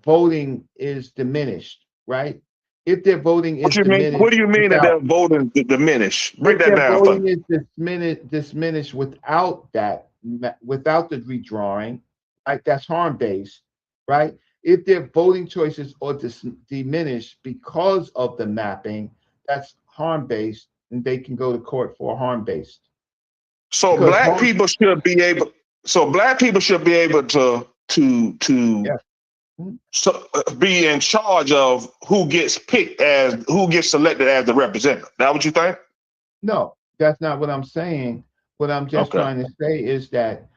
voting is diminished, right? If their voting is diminished, what do you mean that their voting is diminished? Break that down. Voting is diminished without the redrawing, like that's harm-based, right? If their voting choices are diminished because of the mapping, that's harm-based, and they can go to court for harm-based. So black people should be able. So black people should be able to be in charge of who gets selected as the representative. That what you think? No, that's not what I'm saying. What I'm just trying to say is that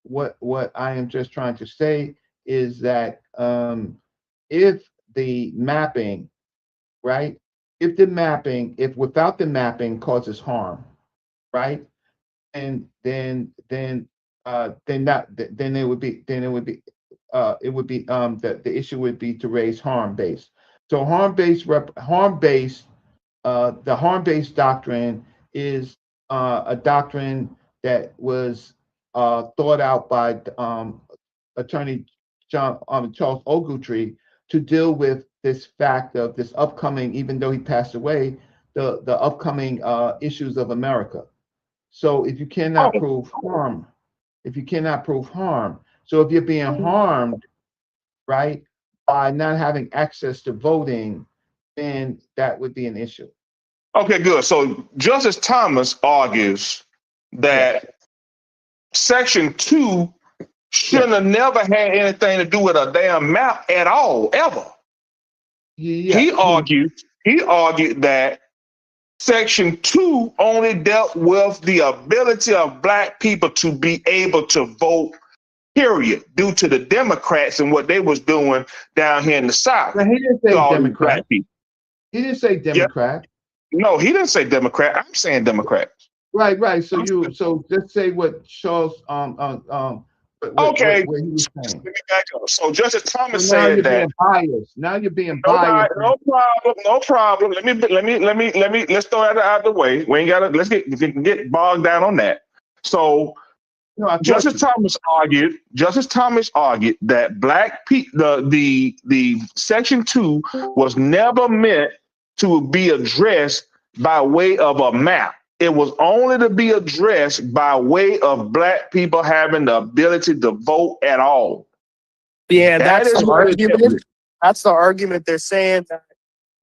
what I am just trying to say is that if the mapping, right? If without the mapping causes harm, right? And then it would be it would be the issue would be to raise harm based. So the harm based doctrine is a doctrine that was thought out by attorney Charles Ogletree to deal with this fact of this upcoming, even though he passed away, the upcoming issues of America. So if you cannot prove harm, so if you're being harmed, right, by not having access to voting, then that would be an issue. Okay, good. So Justice Thomas argues that Section 2 shouldn't have never had anything to do with a damn map at all, ever. He argued that Section 2 only dealt with the ability of Black people to be able to vote, period, due to the Democrats and what they was doing down here in the South. But he didn't say Democrat. He didn't say Democrat. Yeah. No, he didn't say Democrat. I'm saying Democrat. Right. So just say what Charles what he was saying. So Justice Thomas said that. Now you're being biased. No problem. Let's throw that out of the way. We ain't gotta. Let's get bogged down on that. So Justice Thomas argued that Black people, the Section 2 was never meant to be addressed by way of a map. It was only to be addressed by way of Black people having the ability to vote at all. Yeah, that's the argument. That's the argument. They're saying that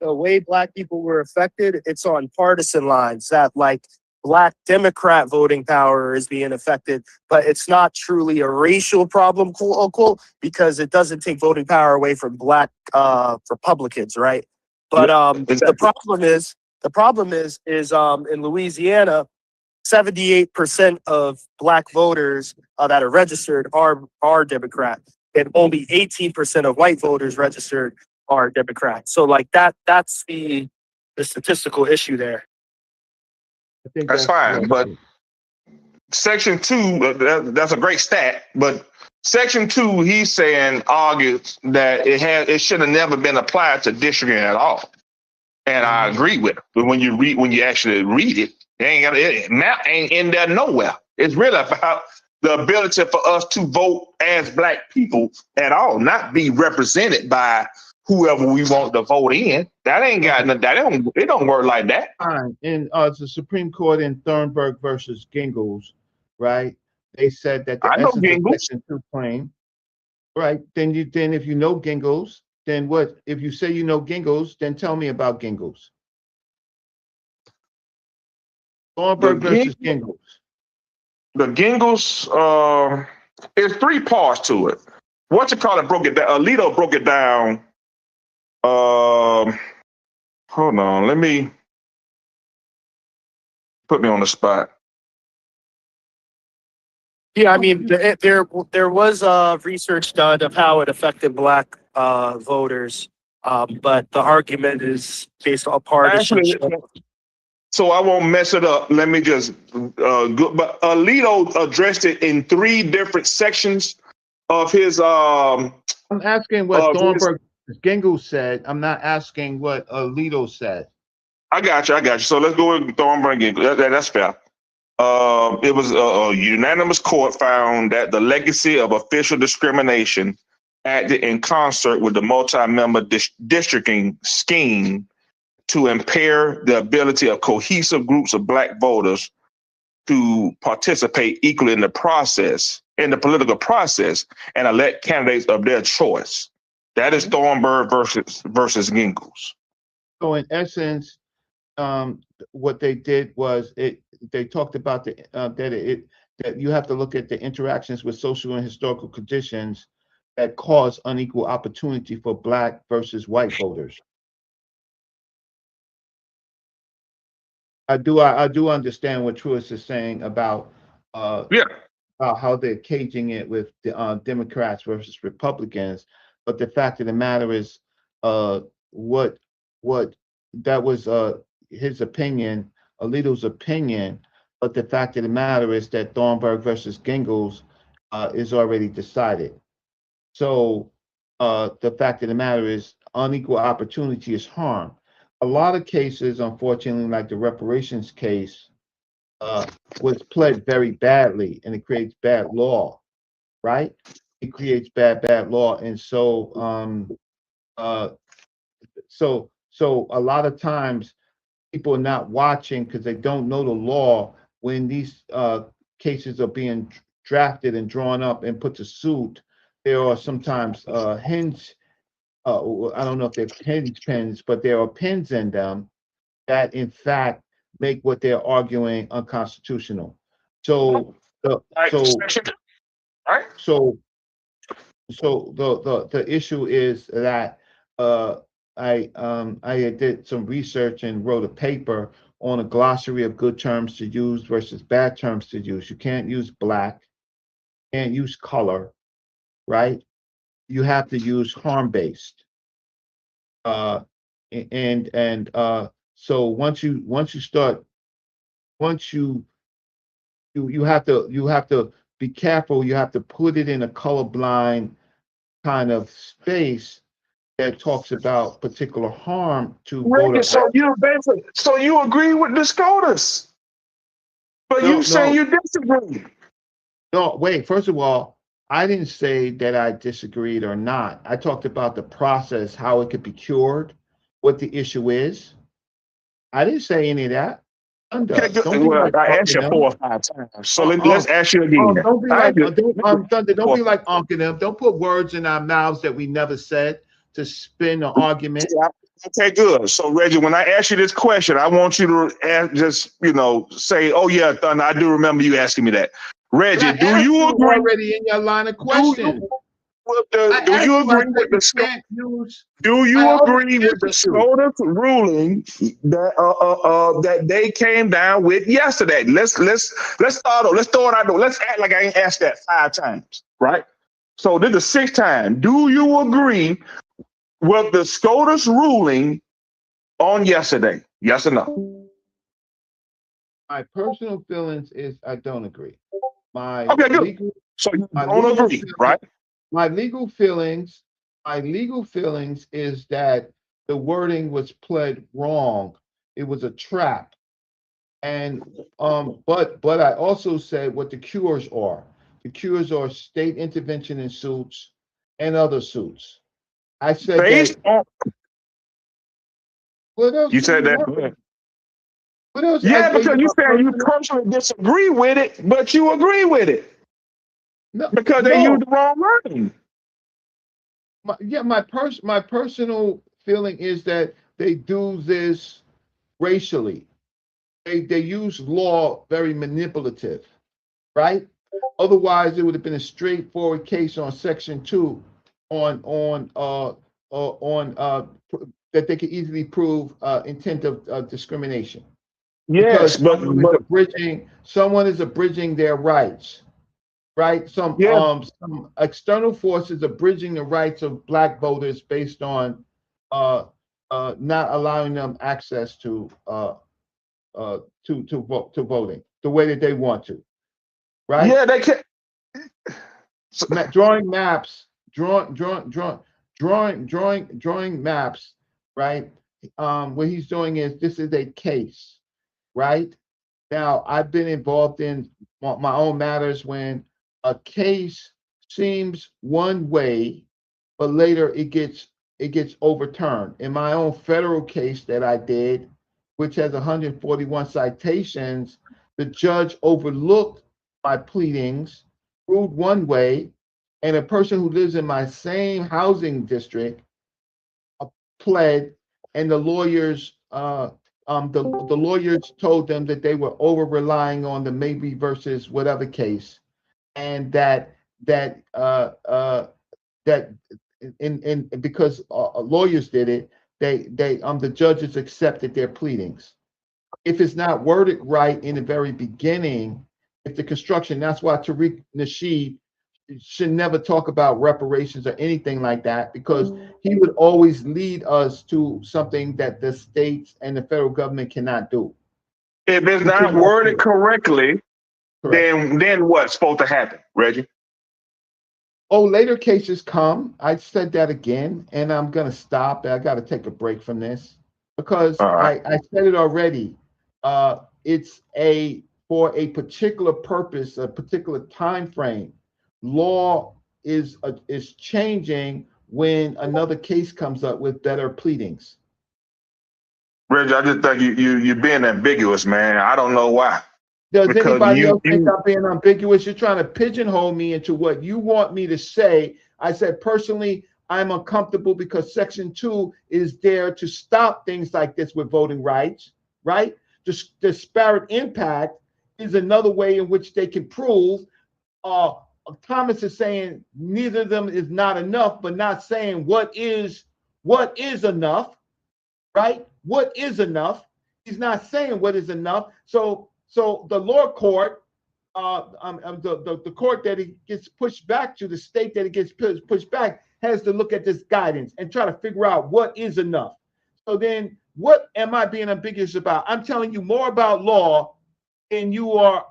the way Black people were affected, it's on partisan lines, that like Black Democrat voting power is being affected, but it's not truly a racial problem, quote unquote, because it doesn't take voting power away from Black Republicans, right? But the problem is in Louisiana, 78% of Black voters that are registered are Democrat, and only 18% of white voters registered are Democrat. So like that's the statistical issue there. I think that's fine, but Section 2, that's a great stat, but Section 2, he's saying, argues that it should have never been applied to districting at all. And I agree with him. But when you actually read it, map ain't in there nowhere. It's really about the ability for us to vote as Black people at all, not be represented by whoever we want to vote in. That ain't got nothing. It don't work like that. Fine. And the Supreme Court in Thornburg versus Gingles, right? They said that the essence of Section 2 claim, right? Then if you know Gingles, then what? If you say you know Gingles, then tell me about Gingles. Thornburg versus Gingles. The Gingles, there's 3 parts to it. Broke it down. Alito broke it down. Hold on. Let me put me on the spot. Yeah, I mean, there was research done of how it affected Black voters, but the argument is based on partisanship. So I won't mess it up. Let me just but Alito addressed it in 3 different sections of his. I'm asking what Thornburg Gingles said. I'm not asking what Alito said. I got you. So let's go with Thornburg Gingles. That's fair. It was a unanimous court found that the legacy of official discrimination acted in concert with the multi-member districting scheme to impair the ability of cohesive groups of Black voters to participate equally in the political process, and elect candidates of their choice. That is Thornburg versus Gingles. So in essence, what they did was they talked about that you have to look at the interactions with social and historical conditions that cause unequal opportunity for Black versus white voters. I do understand what Truist is saying about how they're caging it with the Democrats versus Republicans, but the fact of the matter is, what that was his opinion, Alito's opinion, but the fact of the matter is that Thornburg versus Gingles is already decided. So the fact of the matter is unequal opportunity is harm. A lot of cases, unfortunately, like the reparations case, was pled very badly, and it creates bad law, right? It creates bad law, and so a lot of times people are not watching because they don't know the law when these cases are being drafted and drawn up and put to suit. There are sometimes hinge. I don't know if they're hinge pens, but there are pins in them that, in fact, make what they're arguing unconstitutional. So, so, right? So the issue is that I did some research and wrote a paper on a glossary of good terms to use versus bad terms to use. You can't use black, can't use color, right? You have to use harm-based. So once you start, once you have to be careful. You have to put it in a colorblind kind of space that talks about particular harm to voter. So you agree with the SCOTUS, but No, you say you disagree. No, wait. First of all, I didn't say that I disagreed or not. I talked about the process, how it could be cured, what the issue is. I didn't say any of that. Okay, good. Don't be Well, like I asked you unking 4 or them. 5 times, so let's ask you again. Don't be I like just- Thunder. Don't be like unking them. Don't put words in our mouths that we never said to spin an argument. Okay, good. So Reggie, when I ask you this question, I want you to just say, "Oh yeah, Thunder, I do remember you asking me that." Reggie, But I do asked you agree? already in your line of questions? Do you agree with the SCOTUS ruling that they came down with yesterday? Let's start. Let's throw it out there. Let's act like I ain't asked that 5 times, right? So this is the 6th time. Do you agree with the SCOTUS ruling on yesterday? Yes or no? My personal feelings is I don't agree. Okay, good. So you don't agree, right? My legal feelings is that the wording was pled wrong. It was a trap. And but I also said what the cures are. The cures are state intervention in suits and other suits. I said based on what else you said that. What else? Yeah, because you said you personally disagree with it, but you agree with it. No, because they used the wrong wording. My personal feeling is that they do this racially. They use law very manipulative, right? Otherwise, it would have been a straightforward case on Section 2 that they could easily prove intent of discrimination. Yes, because someone is abridging their rights, right? Some external forces abridging the rights of Black voters based on not allowing them access to voting the way that they want to, right? Yeah, they can. Drawing maps, right? What he's doing is this is a case, right? Now, I've been involved in my own matters when a case seems one way, but later it gets overturned. In my own federal case that I did, which has 141 citations, the judge overlooked my pleadings, ruled one way, and a person who lives in my same housing district pled, and the lawyers the lawyers told them that they were over relying on the maybe versus whatever case, and that because lawyers did it, the judges accepted their pleadings. If it's not worded right in the very beginning, if the construction, that's why Tariq Nasheed should never talk about reparations or anything like that, because he would always lead us to something that the states and the federal government cannot do. If it's not worded correctly, then what's supposed to happen, Reggie? Oh, later cases come. I said that again, and I'm gonna stop. I got to take a break from this because All right. I said it already. It's for a particular purpose, a particular time frame. Law is changing when another case comes up with better pleadings. Reggie, I just think you're being ambiguous, man. I don't know why. Does Because anybody you else think I'm being ambiguous? You're trying to pigeonhole me into what you want me to say. I said, personally, I'm uncomfortable because Section 2 is there to stop things like this with voting rights, right? Disparate impact is another way in which they can prove. Thomas is saying neither of them is not enough, but not saying what is enough, right? What is enough? He's not saying what is enough. So the lower court, the court that it gets pushed back to, the state that it gets pushed back, has to look at this guidance and try to figure out what is enough. So then, what am I being ambiguous about? I'm telling you more about law than you are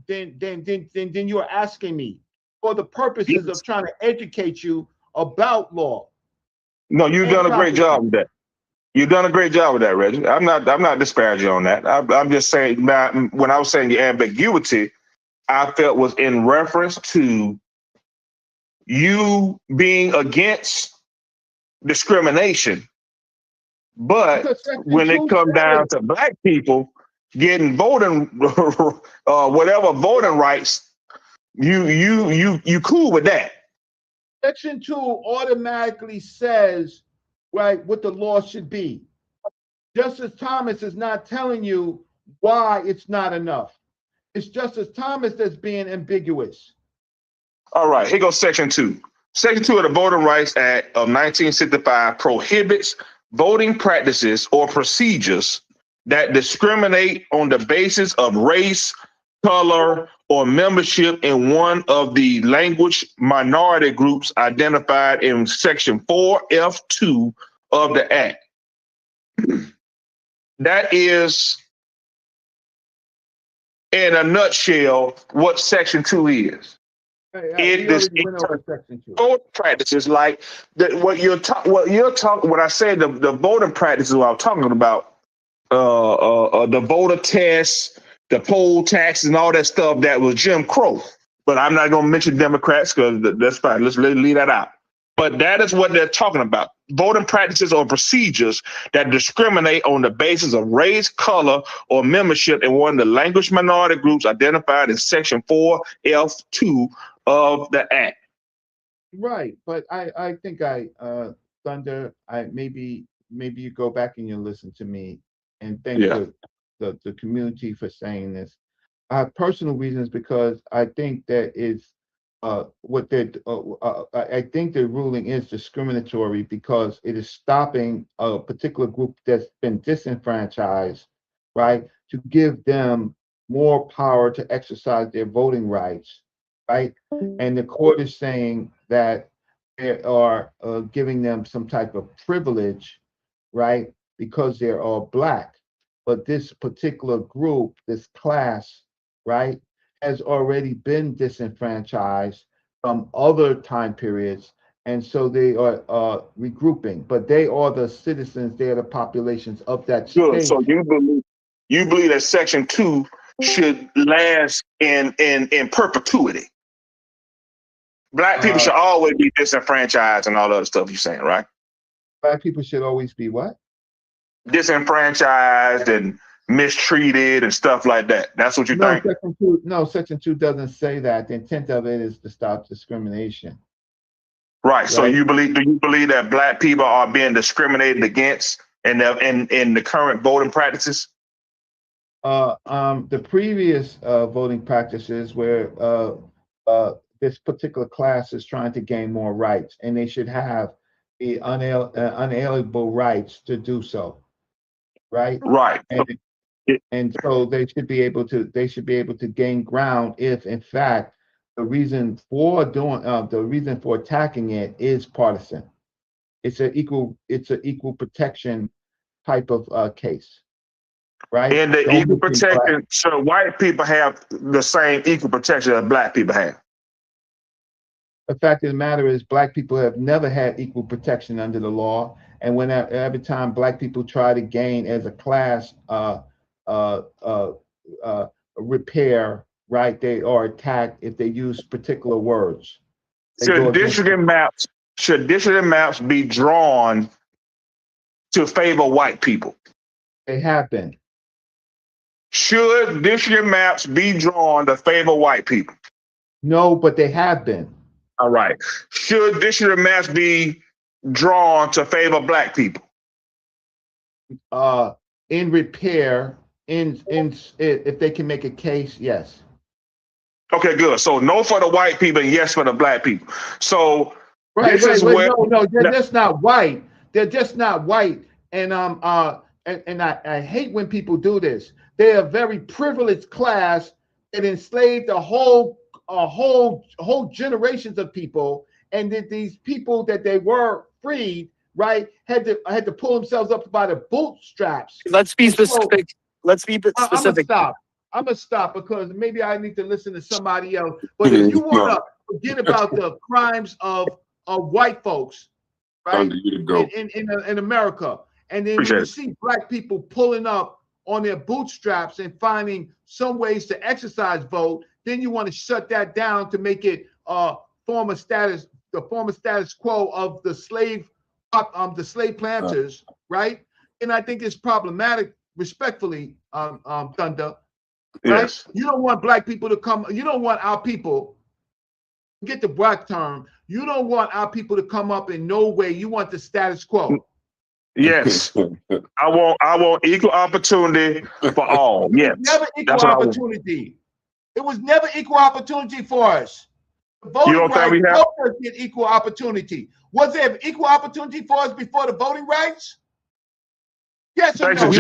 than you are asking me for the purposes of trying to educate you about law. No, you've done a great job with that. You've done a great job with that, Reggie. I'm not disparaging on that. I'm just saying, when I was saying the ambiguity, I felt was in reference to you being against discrimination, but when it comes down to black people getting voting, whatever voting rights, you cool with that. Section 2 automatically says, right, what the law should be. Justice Thomas is not telling you why it's not enough. It's Justice Thomas that's being ambiguous. All right, here goes Section 2. Section 2 of the Voting Rights Act of 1965 prohibits voting practices or procedures that discriminate on the basis of race, color, or membership in one of the language minority groups identified in Section 4F2 of the Act. That is, in a nutshell, what Section 2 is. It is voting practices like what I said, the voting practices what I'm talking about, the voter tests, the poll taxes, and all that stuff that was Jim Crow. But I'm not going to mention Democrats because that's fine. Let's leave that out. But that is what they're talking about. Voting practices or procedures that discriminate on the basis of race, color, or membership in one of the language minority groups identified in Section 4F2 of the Act. Right, but I think Thunder, maybe you go back and you listen to me and thank the community for saying this. I have personal reasons because I think that it's I think the ruling is discriminatory because it is stopping a particular group that's been disenfranchised, right, to give them more power to exercise their voting rights, right? And the court is saying that they are giving them some type of privilege, right, because they're all black. But this particular group, this class, right, has already been disenfranchised from other time periods. And so they are regrouping, but they are the citizens, they are the populations of that state. Good. So you believe that Section 2 should last in perpetuity. Black people should always be disenfranchised and all the other stuff you're saying, right? Black people should always be what? Disenfranchised and mistreated and stuff like that. That's what you think? Section 2 doesn't say that. The intent of it is to stop discrimination. Right. So do you believe that black people are being discriminated against in the current voting practices? The previous voting practices where this particular class is trying to gain more rights, and they should have the unalienable rights to do so, right? Right. And so they should be able to gain ground if, in fact, the reason for attacking it is partisan. It's an equal protection type of case. Right. And the equal protection, so white people have the same equal protection that black people have. The fact of the matter is, black people have never had equal protection under the law, and when every time black people try to gain as a class repair, right, they are attacked if they use particular words. Should district maps be drawn to favor white people? They have been. Should district maps be drawn to favor white people? No, but they have been. All right. Should district maps be drawn to favor black people? In repair, if they can make a case, yes. Okay, good. So no for the white people and yes for the black people. So no, they're just not white. They're just not white. And I hate when people do this. They're a very privileged class that enslaved a whole generations of people, and that these people that they were freed, right, had to pull themselves up by the bootstraps. Let's be specific. Let's be specific. I'm gonna stop because maybe I need to listen to somebody else. But if you want to forget about the crimes of white folks, right, in America, and then when you see black people pulling up on their bootstraps and finding some ways to exercise vote, then you want to shut that down to make it the former status quo of the slave planters, right? And I think it's problematic, respectfully, Thunder. Right? Yes. You don't want black people to come. You don't want our people. Get the black term. You don't want our people to come up in no way. You want the status quo. Yes. I want equal opportunity for all. Yes. Never equal opportunity. It was never equal opportunity for us. The voting rights helped us get equal opportunity. Was there equal opportunity for us before the voting rights? Yes or no?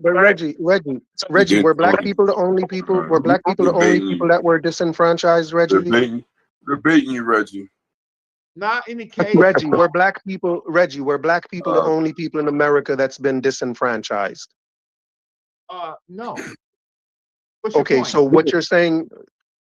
But Reggie, were black people the only people? Were black people the only people that were disenfranchised? Reggie, debating you, Reggie. Not in the case. Reggie, were black people the only people in America that's been disenfranchised? No. Okay, so what you're saying.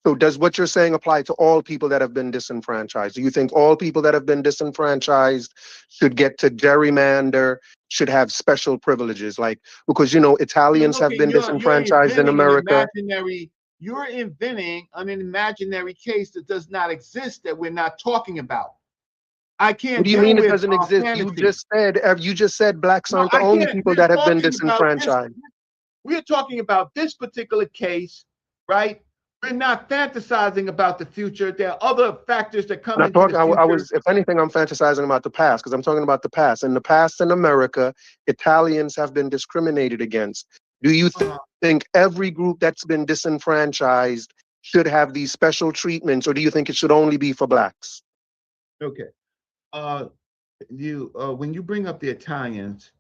So does what you're saying apply to all people that have been disenfranchised? Do you think all people that have been disenfranchised should get to gerrymander, should have special privileges? Like, because, Italians have been disenfranchised in America. You're inventing an imaginary case that does not exist, that we're not talking about. I can't. What do you mean it doesn't exist? You just said blacks aren't the only people that have been disenfranchised. We're talking about this particular case, right? We're not fantasizing about the future. There are other factors that come into the future. If anything, I'm fantasizing about the past, because I'm talking about the past. In the past in America, Italians have been discriminated against. Do you think every group that's been disenfranchised should have these special treatments, or do you think it should only be for blacks? Okay. When you bring up the Italians,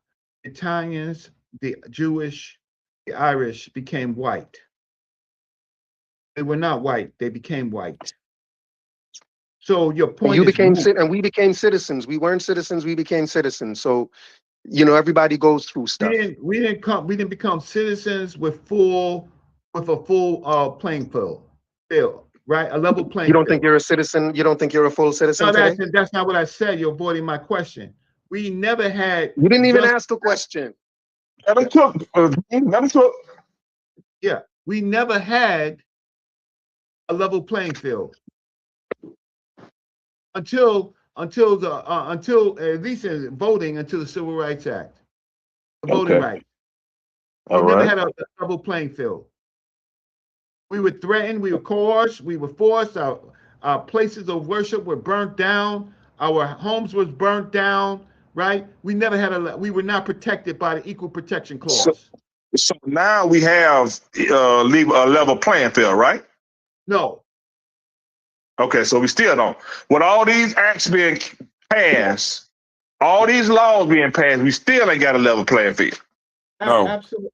the Jewish, the Irish became white. They were not white. They became white. So your point and we became citizens. We weren't citizens. We became citizens. So, everybody goes through stuff. We didn't become citizens with a full playing field, right? A level playing. You don't think you're a citizen? You don't think you're a full citizen? No, that's not what I said. You're avoiding my question. We never had. You didn't even ask the question. Yeah, we never had a level playing field until at least in voting, until the Civil Rights Act, the voting rights. We never had a level playing field. We were threatened, we were coerced, we were forced. Our places of worship were burnt down. Our homes was burnt down. Right? We never had we were not protected by the Equal Protection Clause. So now we have a level playing field, right? No. Okay, so we still don't. With all these acts being passed, all these laws being passed, we still ain't got a level playing field. No.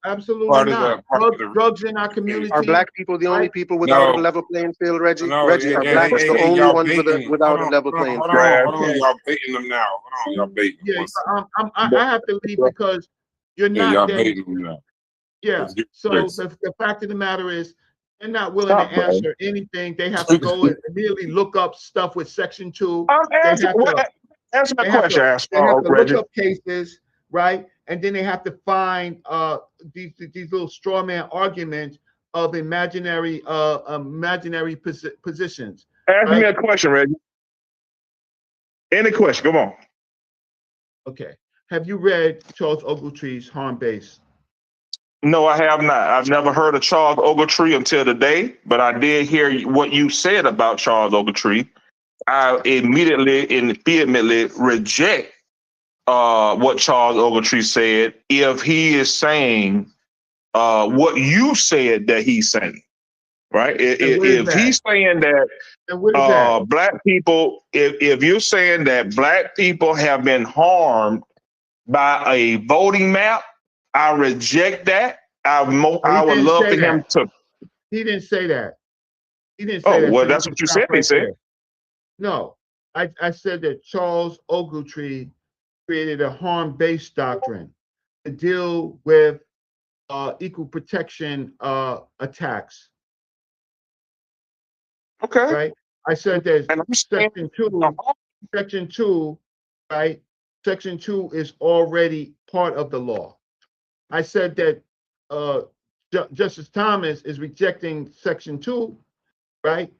Absolutely not. Drugs in our community. Are black people the only people without a level playing field, Reggie? Reggie, are blacks the only ones without a level playing field? Hold on, y'all baiting them now. Hold on, y'all baiting them. I have to leave because you're not y'all baiting them now. Yeah. So the fact of the matter is, They're not willing to answer anything. They have to go and immediately look up stuff with Section 2. Answer my question, They have to look up cases, right? And then they have to find these little straw man arguments of imaginary positions. Ask me a question, Reggie. Any question? Come on. Okay. Have you read Charles Ogletree's Harm Base? No, I have not. I've never heard of Charles Ogletree until today, but I did hear what you said about Charles Ogletree. I immediately and vehemently reject what Charles Ogletree said if he is saying what you said that he's saying, right? If he's saying that black people, if you're saying that black people have been harmed by a voting map, I reject that. I would love for him to. He didn't say that. He didn't say that. Well, that's what you said. He said. No, I said that Charles Ogletree created a harm-based doctrine to deal with equal protection attacks. Okay. Right. I said that Section 2, right? Section 2 is already part of the law. I said that Justice Thomas is rejecting Section 2, right?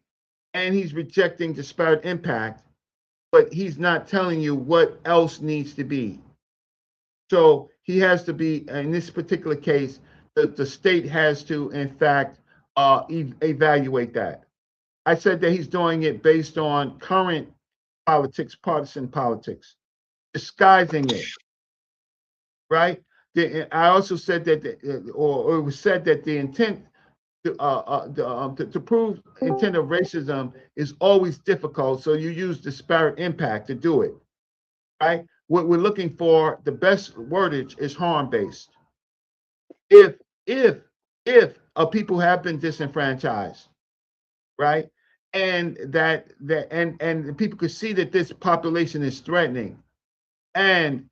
And he's rejecting disparate impact, but he's not telling you what else needs to be. So he has to be, in this particular case, the state has to, in fact, evaluate that. I said that he's doing it based on current politics, partisan politics, disguising it, right? I also said that, or it was said that the intent to prove intent of racism is always difficult, so you use disparate impact to do it, right? What we're looking for, the best wordage is harm-based. If people have been disenfranchised, right, and and people could see that this population is threatening, and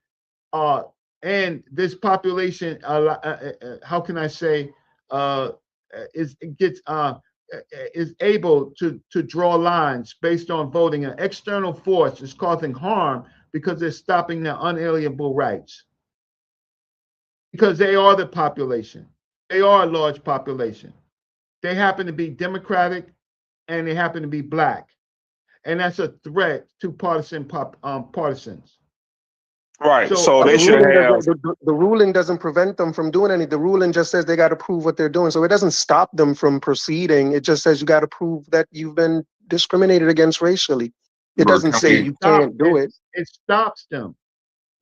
this population, how can I say, is able to draw lines based on voting. An external force is causing harm because they're stopping their unalienable rights. Because they are the population. They are a large population. They happen to be Democratic and they happen to be Black. And that's a threat to partisans. Right. So they should have. The ruling doesn't prevent them from doing anything. The ruling just says they got to prove what they're doing. So it doesn't stop them from proceeding. It just says you got to prove that you've been discriminated against racially. It doesn't say you can't do it. It stops them.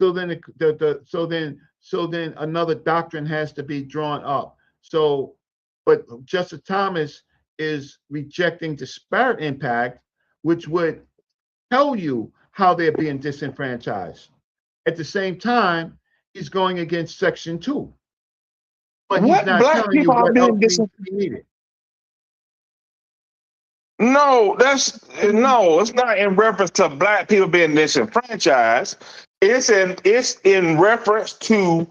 So then so then another doctrine has to be drawn up. So, but Justice Thomas is rejecting disparate impact, which would tell you how they're being disenfranchised. At the same time, he's going against Section 2. But he's not telling you what else needs to be needed. No, it's not in reference to black people being disenfranchised. It's in reference to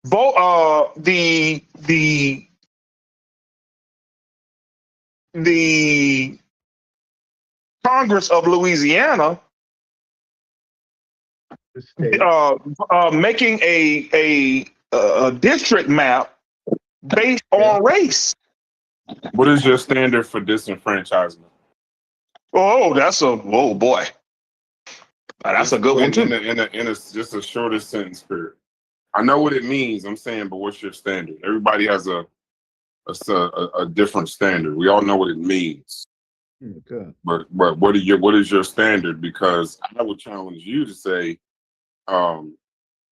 both the Congress of Louisiana making a district map based on race. What is your standard for disenfranchisement? Oh, boy. That's a good one too. In a just a shorter sentence period. I know what it means. I'm saying, but what's your standard? Everybody has a different standard. We all know what it means. Okay. But what is your standard? Because I would challenge you to say,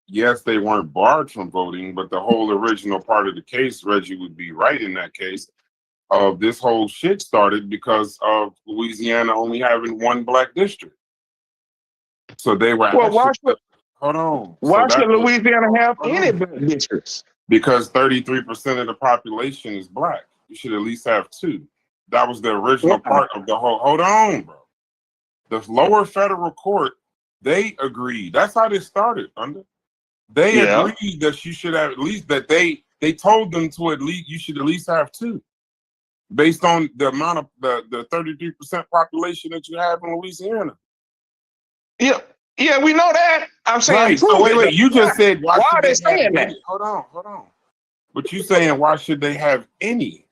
yes, they weren't barred from voting, but the whole original part of the case, Reggie would be right in that case. Of this whole shit started because of Louisiana only having one black district. So they were. Well, why should Louisiana have any black districts? Because 33% of the population is black. You should at least have two. That was the original part of the whole. Hold on, bro. The lower federal court, they agreed. That's how this started, Thunder. They agreed that you should have at least that they told them to at least you should at least have two. based on the amount of the 33% population that you have in Louisiana. Yeah, yeah, we know that. I'm saying, Right. So wait. You just said why are they have saying that? any? Hold on. But you saying why should they have any?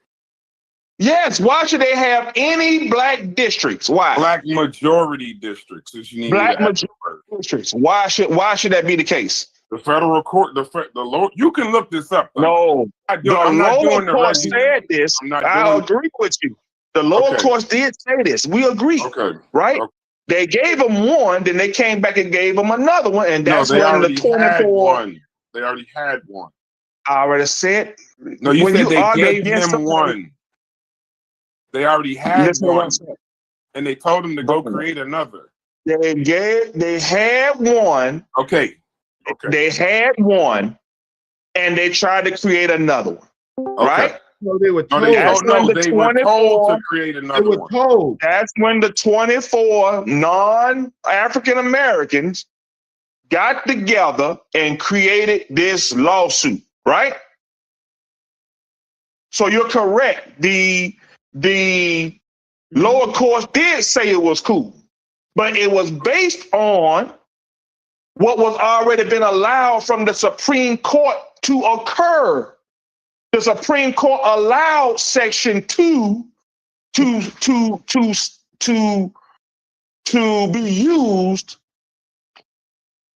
Yes, why should they have any black districts? Why? Black majority districts. Since you need Black me to add the majority word. districts. Why should that be the case? The federal court, the low. You can look this up. No, I'm the not lower doing the court rest. said this. I'm not I doing. agree with you. The lower courts did say this. We agree. Okay. Right? Okay. They gave them one, then they came back and gave them another one, and that's no, they when the already had 24. one. They already had one. I already said. No, you when said you they argue gave against him somebody, one. They already had listen to what I one, said. and they told him to go create another. They had one. Okay. They had one, and they tried to create another one. Okay. Right? No, they were told. They were told to create another They were one. told. That's when the 24 non-African Americans got together and created this lawsuit, right? So you're correct. The lower courts did say it was cool, but it was based on what was already been allowed from the Supreme Court to occur. The Supreme Court allowed Section 2 to be used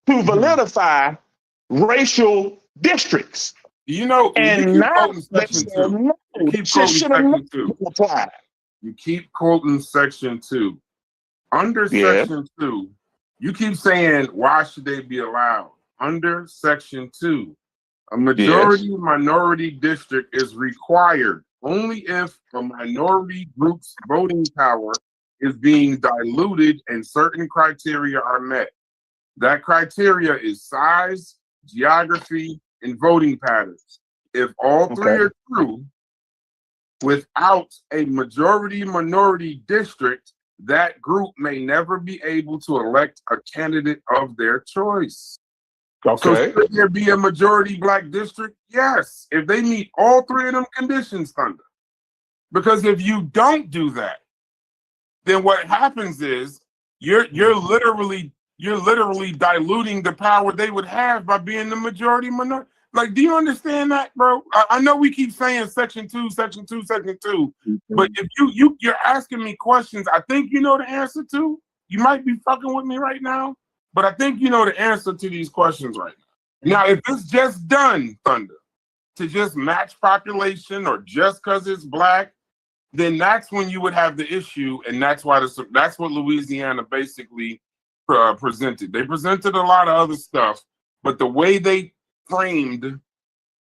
to validify racial districts. You know, and you keep now quoting Section 2. You keep quoting Section 2. You keep quoting Section 2. Under Section 2, you keep saying, why should they be allowed? Under Section 2, a majority minority district is required only if a minority group's voting power is being diluted and certain criteria are met. That criteria is size, geography, and voting patterns. If all three are true, without a majority minority district, that group may never be able to elect a candidate of their choice. So should there be a majority black district? Yes, if they meet all three of them conditions, Thunder. Because if you don't do that, then what happens is you're literally diluting the power they would have by being the majority minority. Like, do you understand that, bro? I know we keep saying Section 2, Section 2, Section 2, but if you're asking me questions, I think you know the answer to. You might be fucking with me right now, but I think you know the answer to these questions right now. Now, if it's just done, Thunder, to just match population or just because it's black, then that's when you would have the issue, and that's why that's what Louisiana basically presented. They presented a lot of other stuff, but the way they framed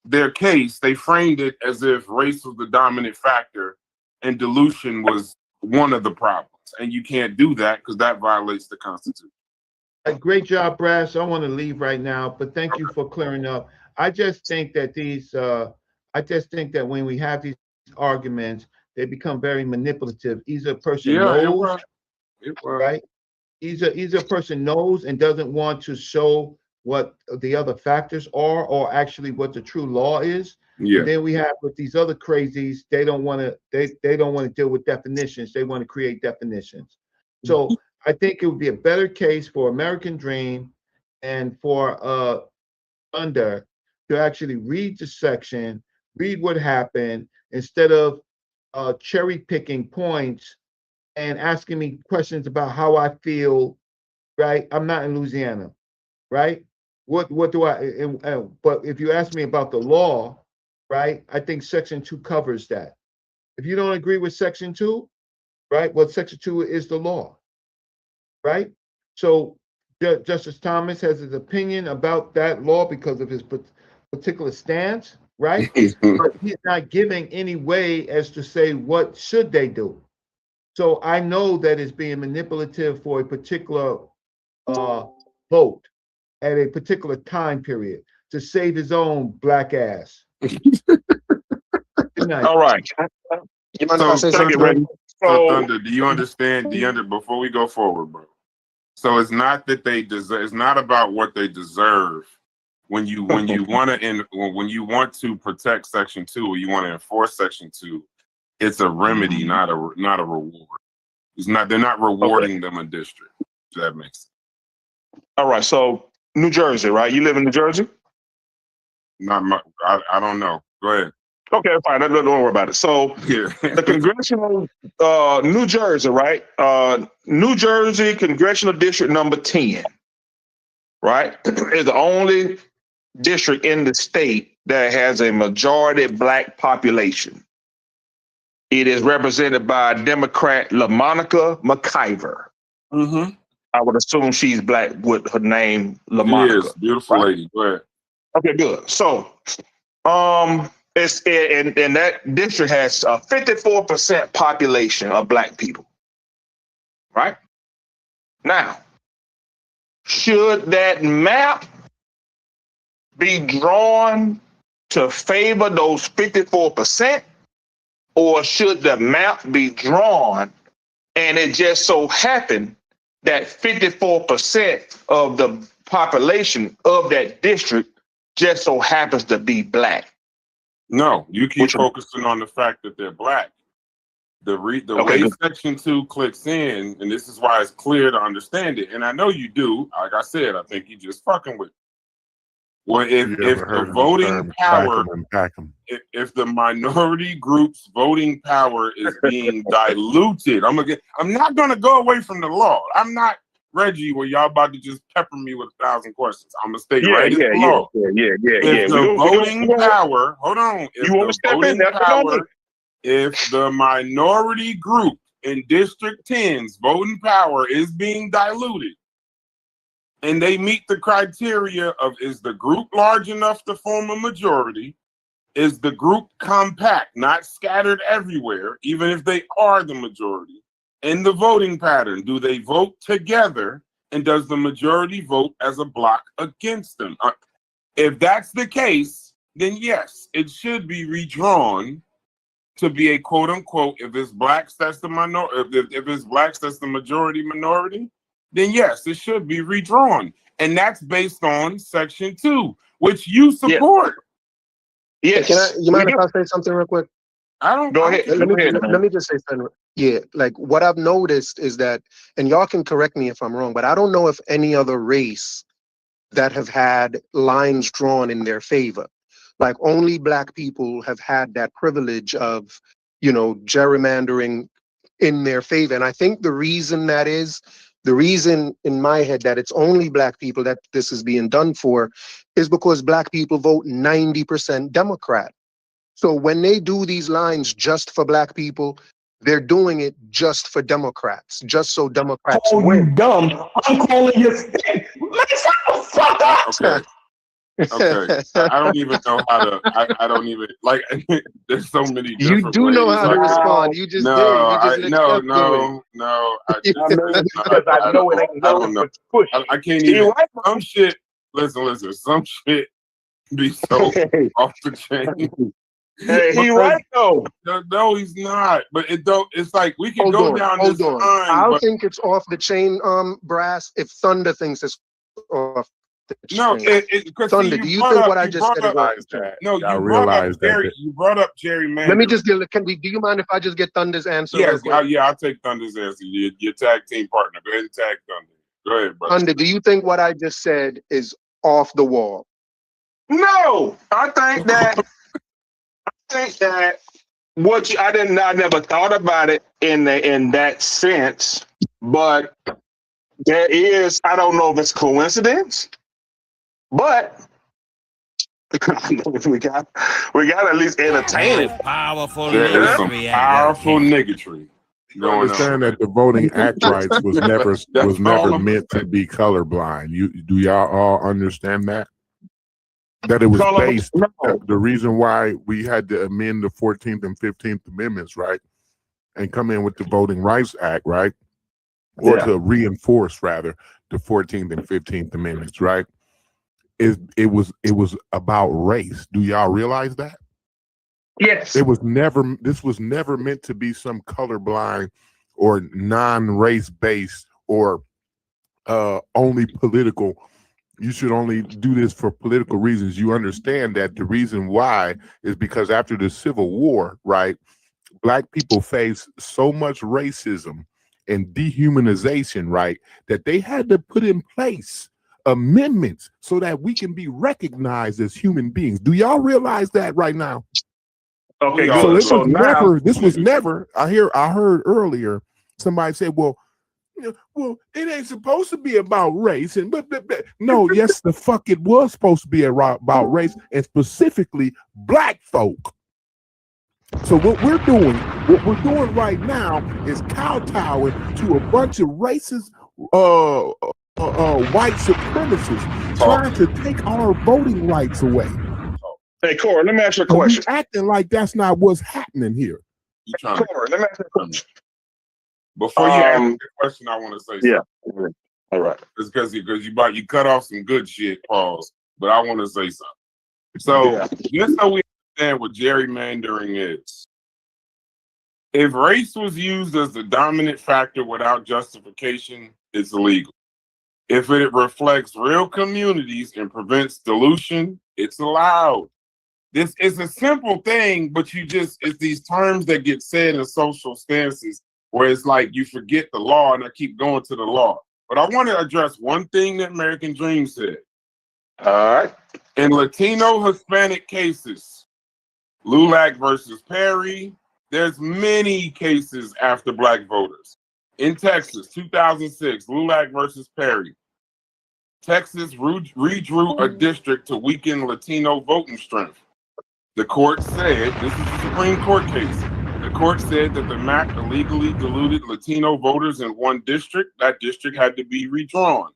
their case, they framed it as if race was the dominant factor and dilution was one of the problems. And you can't do that because that violates the Constitution. Great job, Brass. I want to leave right now, but thank you for clearing up. I just think that when we have these arguments, they become very manipulative. Either a person knows, right? Either a person knows and doesn't want to show what the other factors are, or actually what the true law is. Yeah. And then we have with these other crazies, they don't want to deal with definitions. They want to create definitions. So I think it would be a better case for American Dream and for Thunder to actually read the section, read what happened, instead of cherry picking points and asking me questions about how I feel. Right? I'm not in Louisiana. Right? What do I? But if you ask me about the law, right? I think Section 2 covers that. If you don't agree with Section 2, right? Well, Section 2 is the law, right? So Justice Thomas has his opinion about that law because of his particular stance, right? But he's not giving any way as to say what should they do. So I know that it's being manipulative for a particular vote at a particular time period to save his own black ass. Good night. All right. Thunder, do you understand? Before we go forward, bro. So it's not that they deserve. It's not about what they deserve. When you want to protect Section 2, or you want to enforce Section 2, It's a remedy, not a reward. They're not rewarding them a district. If that makes sense. All right, so New Jersey, right? You live in New Jersey? I don't know. Go ahead. Okay, fine. Don't worry about it. So Yeah. the congressional New Jersey, right? New Jersey Congressional District number 10, right? Is the only district in the state that has a majority black population. It is represented by Democrat LaMonica McIver. Mm-hmm. I would assume she's black with her name She LaMonica. is. Beautiful right? lady. Go ahead. Okay, good. So, it's and that district has a 54% population of black people. Right? Now, should that map be drawn to favor those 54%, or should the map be drawn and it just so happened that 54% of the population of that district just so happens to be black? No, you keep focusing on the fact that they're black. The way good. Section 2 clicks in, and this is why it's clear to understand it, and I know you do. Like I said, I think you just fucking with. Well, if the voting power, if the minority group's voting power is being diluted, I'm not gonna go away from the law. I'm not Reggie, where y'all about to just pepper me with 1,000 questions. I'm gonna stay right in the law. If the voting power, hold on. If the voting power, if the minority group in District 10's voting power is being diluted, and they meet the criteria of, is the group large enough to form a majority? Is the group compact, not scattered everywhere, even if they are the majority? In the voting pattern, do they vote together? And does the majority vote as a block against them? If that's the case, then yes, it should be redrawn to be a quote unquote, if it's blacks, that's the minority, if it's blacks, that's the majority minority, then yes, it should be redrawn. And that's based on Section 2, which you support. Yes. You mind if I say something real quick? I don't go ahead. Let me just say something. Yeah, like what I've noticed is that, and y'all can correct me if I'm wrong, but I don't know if any other race that have had lines drawn in their favor. Like only black people have had that privilege of, gerrymandering in their favor. And I think the reason in my head that it's only black people that this is being done for is because black people vote 90% Democrat. So when they do these lines just for black people, they're doing it just for Democrats, just so Democrats win. You dumb. I'm calling you sick. Man, shut the fuck up. Okay. I don't even know how to. I don't even like. There's so many. You do know how to respond. You just did. You just no. I know it ain't don't know. I can't even. Some shit. Listen. Some shit be so off the chain. Hey, he right though. No, he's not. But it don't. It's like we can go down this line. I think it's off the chain, Brass. If Thunder thinks it's off the chain. No, Thunder. Do you think what I just said is off the chain? No, you brought up gerrymandering. Let me just get. Do you mind if I just get Thunder's answer? Yes, I'll take Thunder's answer. Your tag team partner. Go ahead and tag Thunder. Go ahead, brother. Thunder, do you think what I just said is off the wall? No, I think that. I never thought about it in that sense, but there is, I don't know if it's coincidence, but we got to at least entertain it. Powerful There's some powerful niggatry. You understand that the Voting Act rights was never meant to be colorblind. Do y'all all understand that? That it was based, the reason why we had to amend the 14th and 15th Amendments, right? And come in with the Voting Rights Act, right? Or to reinforce, rather, the 14th and 15th Amendments, right? It was about race. Do y'all realize that? Yes. This was never meant to be some colorblind or non-race based or only political. You should only do this for political reasons. You understand that the reason why is because after the Civil War, right, Black people face so much racism and dehumanization, right, that they had to put in place amendments so that we can be recognized as human beings. Do y'all realize that right now? Okay, So good. it So was now, never, this was never, I heard earlier somebody say, well, it ain't supposed to be about race. And but no, yes, the fuck it was supposed to be about race, and specifically black folk. So what we're doing right now is kowtowing to a bunch of racist white supremacists trying to take our voting rights away. hey, Corey, let me ask you a So we question. acting like that's not what's happening here. You trying Corey, let me ask you a question. Before you ask the question, I want to say something. Yeah. All right. It's because you cut off some good shit, pause. But I want to say something. So just so we understand what gerrymandering is. If race was used as the dominant factor without justification, it's illegal. If it reflects real communities and prevents dilution, it's allowed. This is a simple thing, but it's these terms that get said in social stances where it's like you forget the law, and I keep going to the law. But I want to address one thing that American Dream said. All right. In Latino Hispanic cases, LULAC versus Perry, there's many cases after black voters. In Texas, 2006, LULAC versus Perry. Texas redrew a district to weaken Latino voting strength. The court said, this is a Supreme Court case, the court said that the map illegally diluted Latino voters in one district. That district had to be redrawn.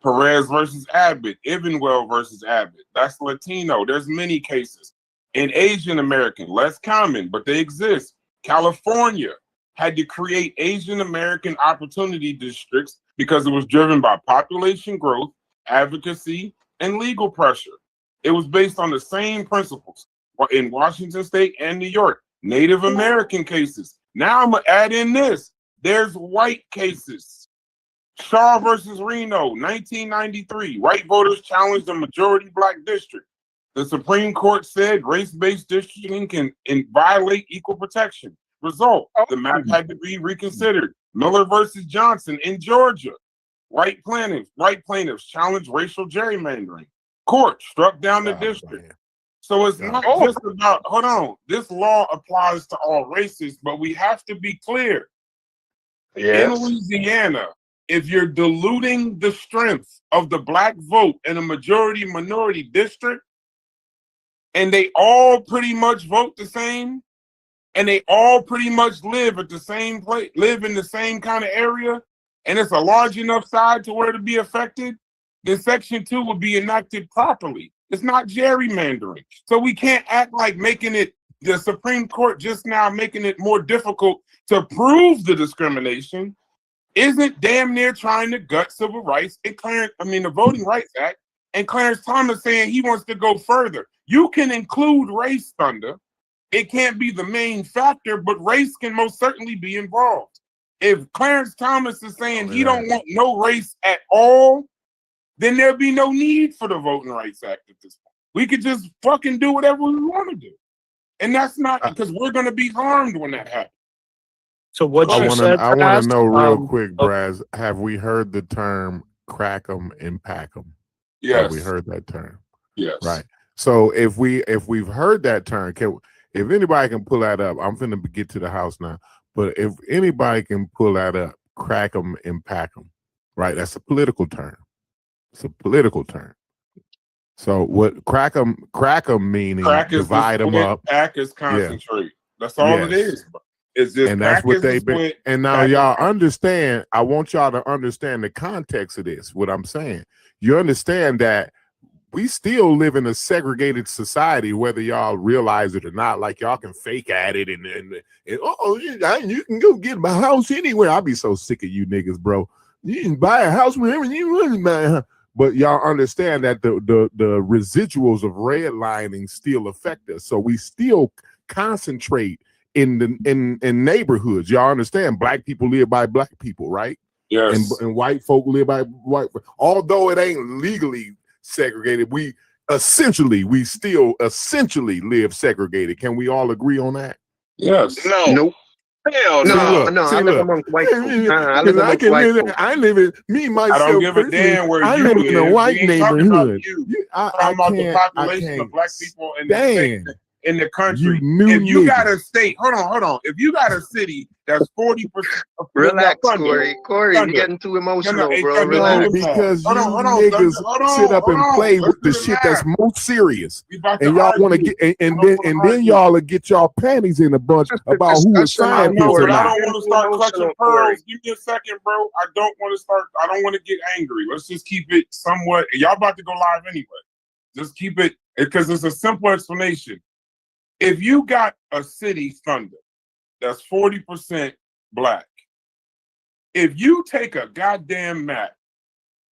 Perez versus Abbott, Evenwell versus Abbott, that's Latino. There's many cases. In Asian American, less common, but they exist. California had to create Asian American opportunity districts because it was driven by population growth, advocacy, and legal pressure. It was based on the same principles in Washington State and New York. Native American cases. Now I'm gonna add in this. There's white cases. Shaw versus Reno, 1993. White voters challenged a majority black district. The Supreme Court said race-based districting can violate equal protection. Result, the map had to be reconsidered. Miller versus Johnson in Georgia. White plaintiffs challenged racial gerrymandering. Court struck down the district. So it's not just about, hold on, this law applies to all races, but we have to be clear. In Louisiana, if you're diluting the strength of the black vote in a majority minority district, and they all pretty much vote the same, and they all pretty much live at the same place, live in the same kind of area, and it's a large enough side to where to be affected, then Section 2 would be enacted properly. It's not gerrymandering. So we can't act like making it, the Supreme Court just now making it more difficult to prove the discrimination isn't damn near trying to gut civil rights and the Voting Rights Act, and Clarence Thomas saying he wants to go further. You can include race, Thunder. It can't be the main factor, but race can most certainly be involved. If Clarence Thomas is saying he don't want no race at all, then there'd be no need for the Voting Rights Act at this point. We could just fucking do whatever we want to do. And that's not because we're going to be harmed when that happens. So what I you want said, to know real Braz, quick, Braz, have we heard the term crack 'em and pack 'em? Yes. Have we heard that term? Yes. Right. So if we've heard that term, if anybody can pull that up, I'm finna get to the house now. But if anybody can pull that up, crack 'em and pack 'em, right? That's a political term. It's a political term. So what crack 'em meaning divide them up. Pack is concentrate. That's all it is. It's just, and that's what they've been. split, and now y'all understand. I want y'all to understand the context of this. What I'm saying, you understand that we still live in a segregated society, whether y'all realize it or not. Like y'all can fake at it and you can go get my house anywhere. I'll be so sick of you niggas, bro. You can buy a house wherever you want to buy a house. But y'all understand that the residuals of redlining still affect us. So we still concentrate in neighborhoods. Y'all understand? Black people live by black people, right? Yes. And white folk live by white. Although it ain't legally segregated, we still essentially live segregated. Can we all agree on that? Yes. No. Nope. Hell No, no. no, see, I live look. amongst white folk. I Because live I amongst can white live, folk. I live in me myself. I don't give a personally, damn where I you live live. in a white We ain't talking about neighborhood. you. I Talking about the can't. I population can't of black people in the state, stand in the you country. new If you got niggas. a state, hold on. If you got a city that's 40%, Relax, Thunder, Corey, you're getting too emotional, hey, bro. Thunder, No, do Relax. the math. because you Hold on, Thunder, niggas sit up and play Let's with the do shit that's math. most serious, We about to and y'all want to argue. get and I don't then wanna argue. y'all will get y'all panties in a bunch Just a about who is discussion, I though, know, scientists or but I Corey. not. don't want to start clutching Emotional, Corey. pearls. Give me a second, bro. I don't want to get angry. Let's just keep it somewhat. Y'all about to go live anyway. Just keep it, because it's a simple explanation. If you got a city, Thunder, that's 40% black, if you take a goddamn map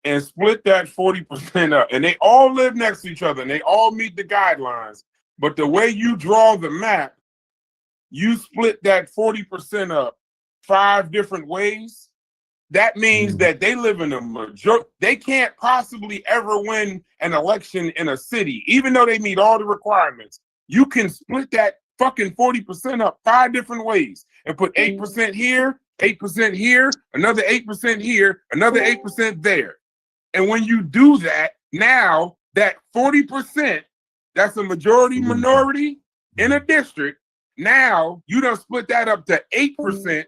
and split that 40% up, and they all live next to each other and they all meet the guidelines, but the way you draw the map, you split that 40% up 5 different ways, that means that they live in a majority. They can't possibly ever win an election in a city, even though they meet all the requirements. You can split that fucking 40% up 5 different ways and put 8% here, 8% here, another 8% here, another 8% there. And when you do that, now that 40%, that's a majority minority in a district. Now you done split that up to 8%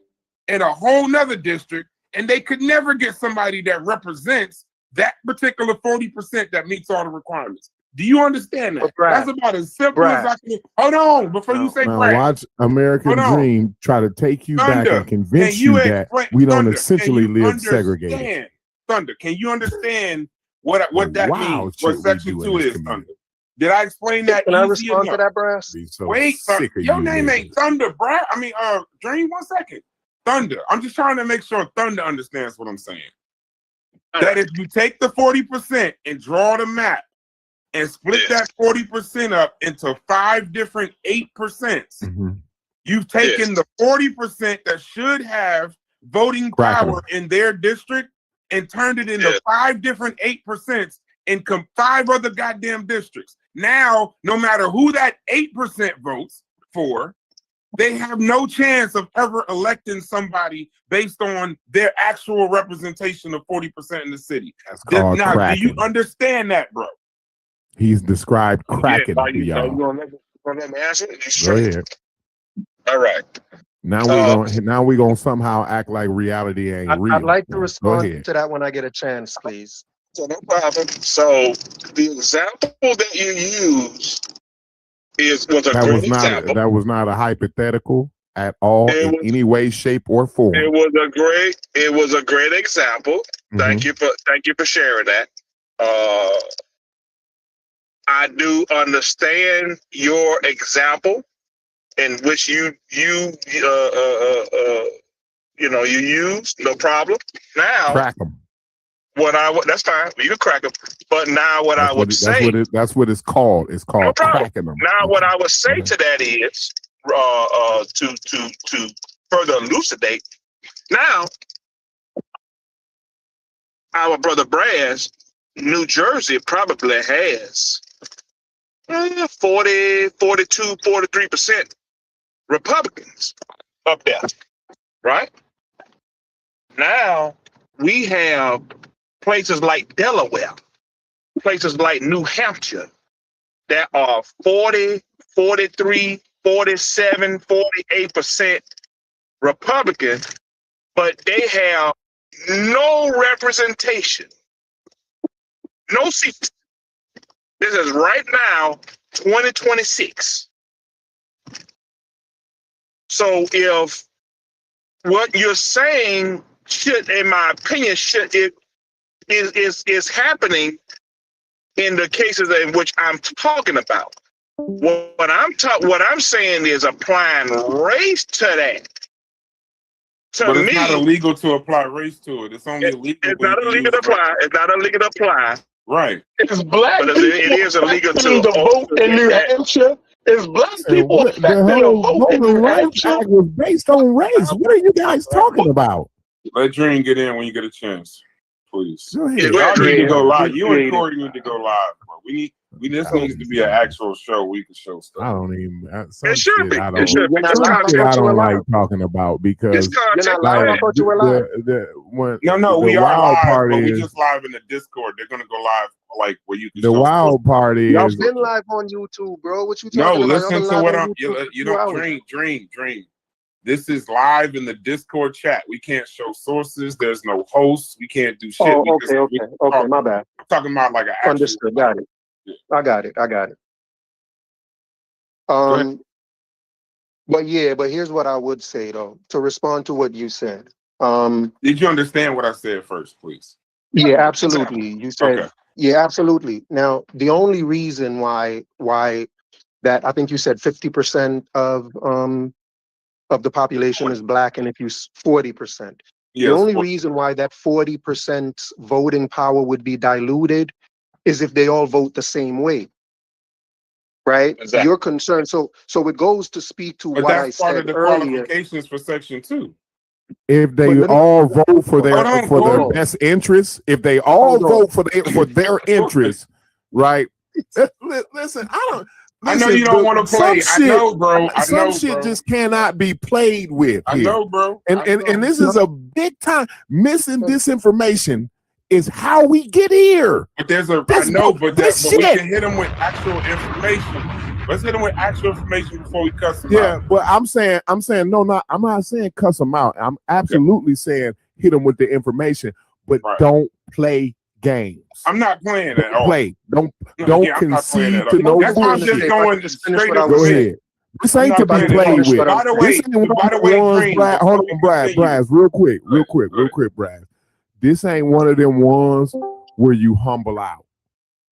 in a whole nother district, and they could never get somebody that represents that particular 40% that meets all the requirements. Do you understand that? Brad, That's about as simple as I can. Hold on, before you say Now Brad. watch American Hold on. Dream try to take you back Thunder, and convince can you you that explain- we don't Thunder, essentially can you live segregated. understand? Thunder, can you understand what that Wow, means? shit What we Section do 2 in this is, community. Thunder? Did I explain that Can I easy respond enough? to that, Brass? Be so Wait, sick of your you name niggas. ain't Thunder, Brad. I mean, Dream, 1 second. Thunder. I'm just trying to make sure Thunder understands what I'm saying. That if you take the 40% and draw the map and split that 40% up into 5 different 8%, you've taken the 40% that should have voting power in their district and turned it into 5 different 8% in 5 other goddamn districts. Now, no matter who that 8% votes for, they have no chance of ever electing somebody based on their actual representation of 40% in the city. called Now, do cracking. you understand that, bro? He's described cracking to You y'all. gonna let me answer it? Go ahead. All right. Now we're gonna somehow act like reality ain't real. I'd like to Go respond ahead. to that when I get a chance, please. So no problem. So the example that you used was a great example. That was not a hypothetical at all in any way, shape, or form. It was a great example. Thank you for sharing that. I do understand your example in which you used, no problem. Now, Crack them. That's fine. You can crack them. But now That's what it's called. It's called cracking them. Now, what I would say to that is, to further elucidate. Now, our brother Braz, New Jersey probably has 40, 42, 43% Republicans up there, right? Now, we have places like Delaware, places like New Hampshire that are 40, 43, 47, 48% Republican, but they have no representation, no seats. This is right now, 2026. So if what you're saying should, in my opinion, is happening in the cases in which I'm talking about. What I'm saying is applying race to that. But it's not illegal to apply race to it. It's only illegal. It's not illegal to apply. It's not illegal to apply. Right. It's black But people it is illegal to vote in New Hampshire. It's black people The whole Voting Rights Act was based on race. What are you guys talking about? Let Dream get in when you get a chance, please. Go ahead. Y'all need to go live. You and Corey need to go live, bro. This needs to be an actual show. We can show stuff. I don't even. Some It should shit be. I It don't. should be. You're not Some lying. I shit I thought you were don't like lying. talking about because It's content. You're not lying. I thought you were lying. when No, the we are wild live, part but we is just live in the Discord. They're gonna go live like where you can the show wild part Y'all is been live on YouTube, bro. What you No, talking about? Y'all listen been to live what on I'm. YouTube for You 2 don't hours. dream. This is live in the Discord chat. We can't show sources. There's no hosts. We can't do shit. Oh, We okay. My bad. I'm talking about like an actual. Understood. Got it. Yeah. I got it. Go ahead. But here's what I would say though, to respond to what you said. Did you understand what I said first, please? Yeah, absolutely. You said, Okay. yeah, absolutely. Now, the only reason why that I think you said 50% of the population is black, and if you 40%. Yes, The only 40. reason why that 40% voting power would be diluted is if they all vote the same way. Right? Exactly. You're concerned. So it goes to speak to But what I that's part of said the earlier. qualifications for Section 2. if they But let me- all vote for their Hold on, for their hold on. best interests, if they all Hold on. vote for their interests, right? Listen, I don't. I know listen, you don't the- want to some play. I shit- know, bro. I Some know, shit bro. just cannot be played with. I here. know, bro. I And know. this is a big time missing disinformation is how we get here. But there's a. This I know, bu- but this but we shit. can hit them with actual information. Let's hit them with actual information before we cuss them Yeah, out. but I'm saying no, I'm not saying cuss them out. I'm absolutely saying hit them with the information, but Right. don't play games. I'm not playing at all. Play. Don't No, don't yeah, I'm not playing concede at to all. no That's why I'm bullshit. just going straight up. Go ahead. This I'm ain't not to be playing at played all. with. By the way, This ain't one by of the the way, ones, Dream, Brad. Hold before on, we Brad. continue. Brad, real quick, Brad. This ain't one of them ones where you humble out.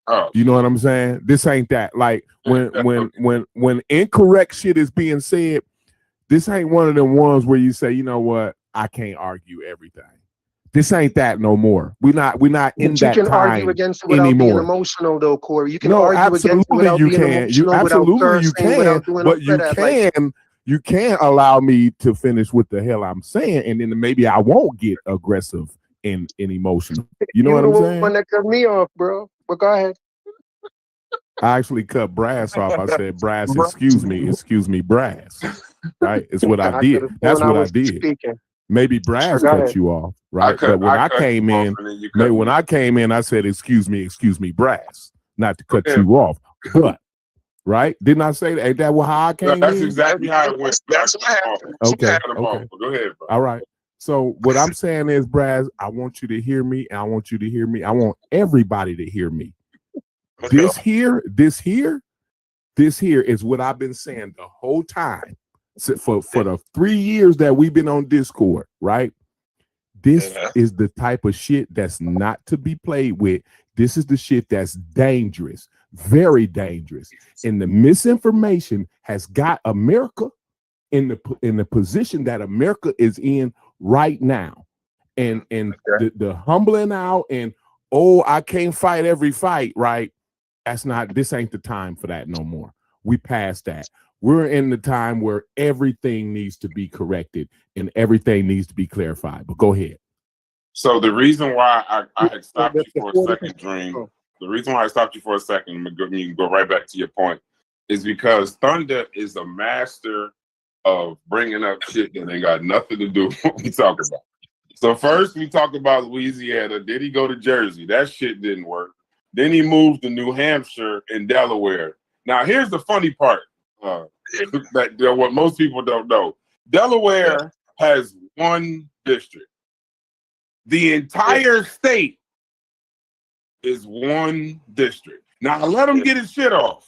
Oh, You know what I'm saying? This ain't that. Like when incorrect shit is being said, this ain't one of them ones where you say, you know what, I can't argue everything. This ain't that no more. We're not in But you that can time argue against it without being anymore. emotional, though, Corey. You can No, argue against it absolutely without you being can. You emotional, without absolutely you cursing, can, without doing but all you that. Like, you can allow me to finish what the hell I'm saying, and then maybe I won't get aggressive and emotional. You know what I'm the saying? one that cut me off, bro. But go ahead. I actually cut Brass off. I said, Brass, excuse me, Brass. Right? It's what I did. could've That's sworn what I was did. speaking. Maybe Brass Go cut ahead. you off, right? But when I came in, I said, excuse me, Brass, not to cut you off. But right? Didn't I say that? Ain't that how I came that's in? exactly how it went. That's what happened. Okay. Go ahead, bro. All right. So what I'm saying is, Brass, I want you to hear me, and I want you to hear me. I want everybody to hear me. This here is what I've been saying the whole time for the 3 years that we've been on Discord, right? This is the type of shit that's not to be played with. This is the shit that's dangerous, very dangerous. And the misinformation has got America in the position that America is in right now. And the humbling out and, oh, I can't fight every fight, right? This ain't the time for that no more. We passed that. We're in the time where everything needs to be corrected and everything needs to be clarified. But go ahead. So the reason why I had stopped you for a second, Dream, the reason why I stopped you for a second, you can go right back to your point, is because Thunder is a master of bringing up shit that ain't got nothing to do with what we talk about. So first we talk about Louisiana, then he go to Jersey. That shit didn't work. Then he moved to New Hampshire and Delaware. Now here's the funny part that what most people don't know. Delaware has one district. The entire state is one district. Now let him get his shit off.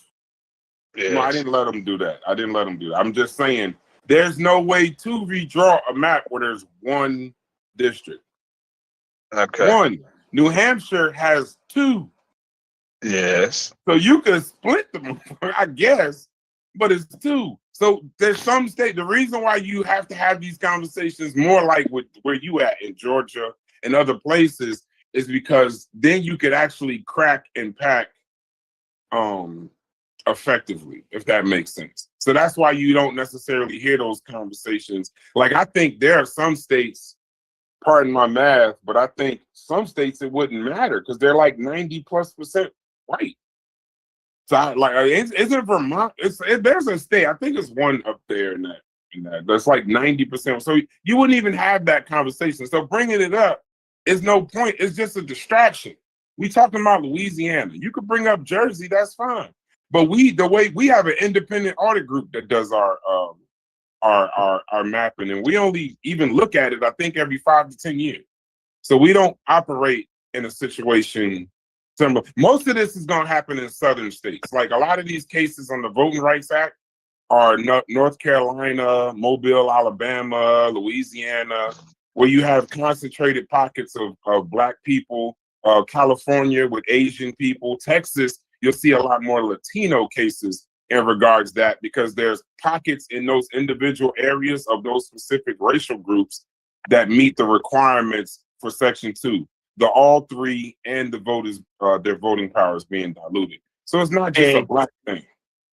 No, I didn't let him do that. I'm just saying there's no way to redraw a map where there's one district. Okay. One. New Hampshire has two. Yes. So you could split them, I guess, but it's two. So there's some state. The reason why you have to have these conversations more like with where you at in Georgia and other places is because then you could actually crack and pack effectively, if that makes sense. So that's why you don't necessarily hear those conversations. Like I think there are some states, pardon my math, but I think some states it wouldn't matter because they're like 90+% white. So isn't Vermont? There's a state. I think it's one up there in that. That's like 90%. So you wouldn't even have that conversation. So bringing it up is no point. It's just a distraction. We talking about Louisiana. You could bring up Jersey. That's fine. But we have an independent audit group that does our mapping, and we only even look at it, I think, every 5 to 10 years. So we don't operate in a situation similar. Most of this is going to happen in southern states. Like a lot of these cases on the Voting Rights Act are North Carolina, Mobile, Alabama, Louisiana, where you have concentrated pockets of Black people, California with Asian people, Texas, you'll see a lot more Latino cases in regards to that, because there's pockets in those individual areas of those specific racial groups that meet the requirements for Section 2. The all three and the voters, their voting power is being diluted. So it's not just a Black thing.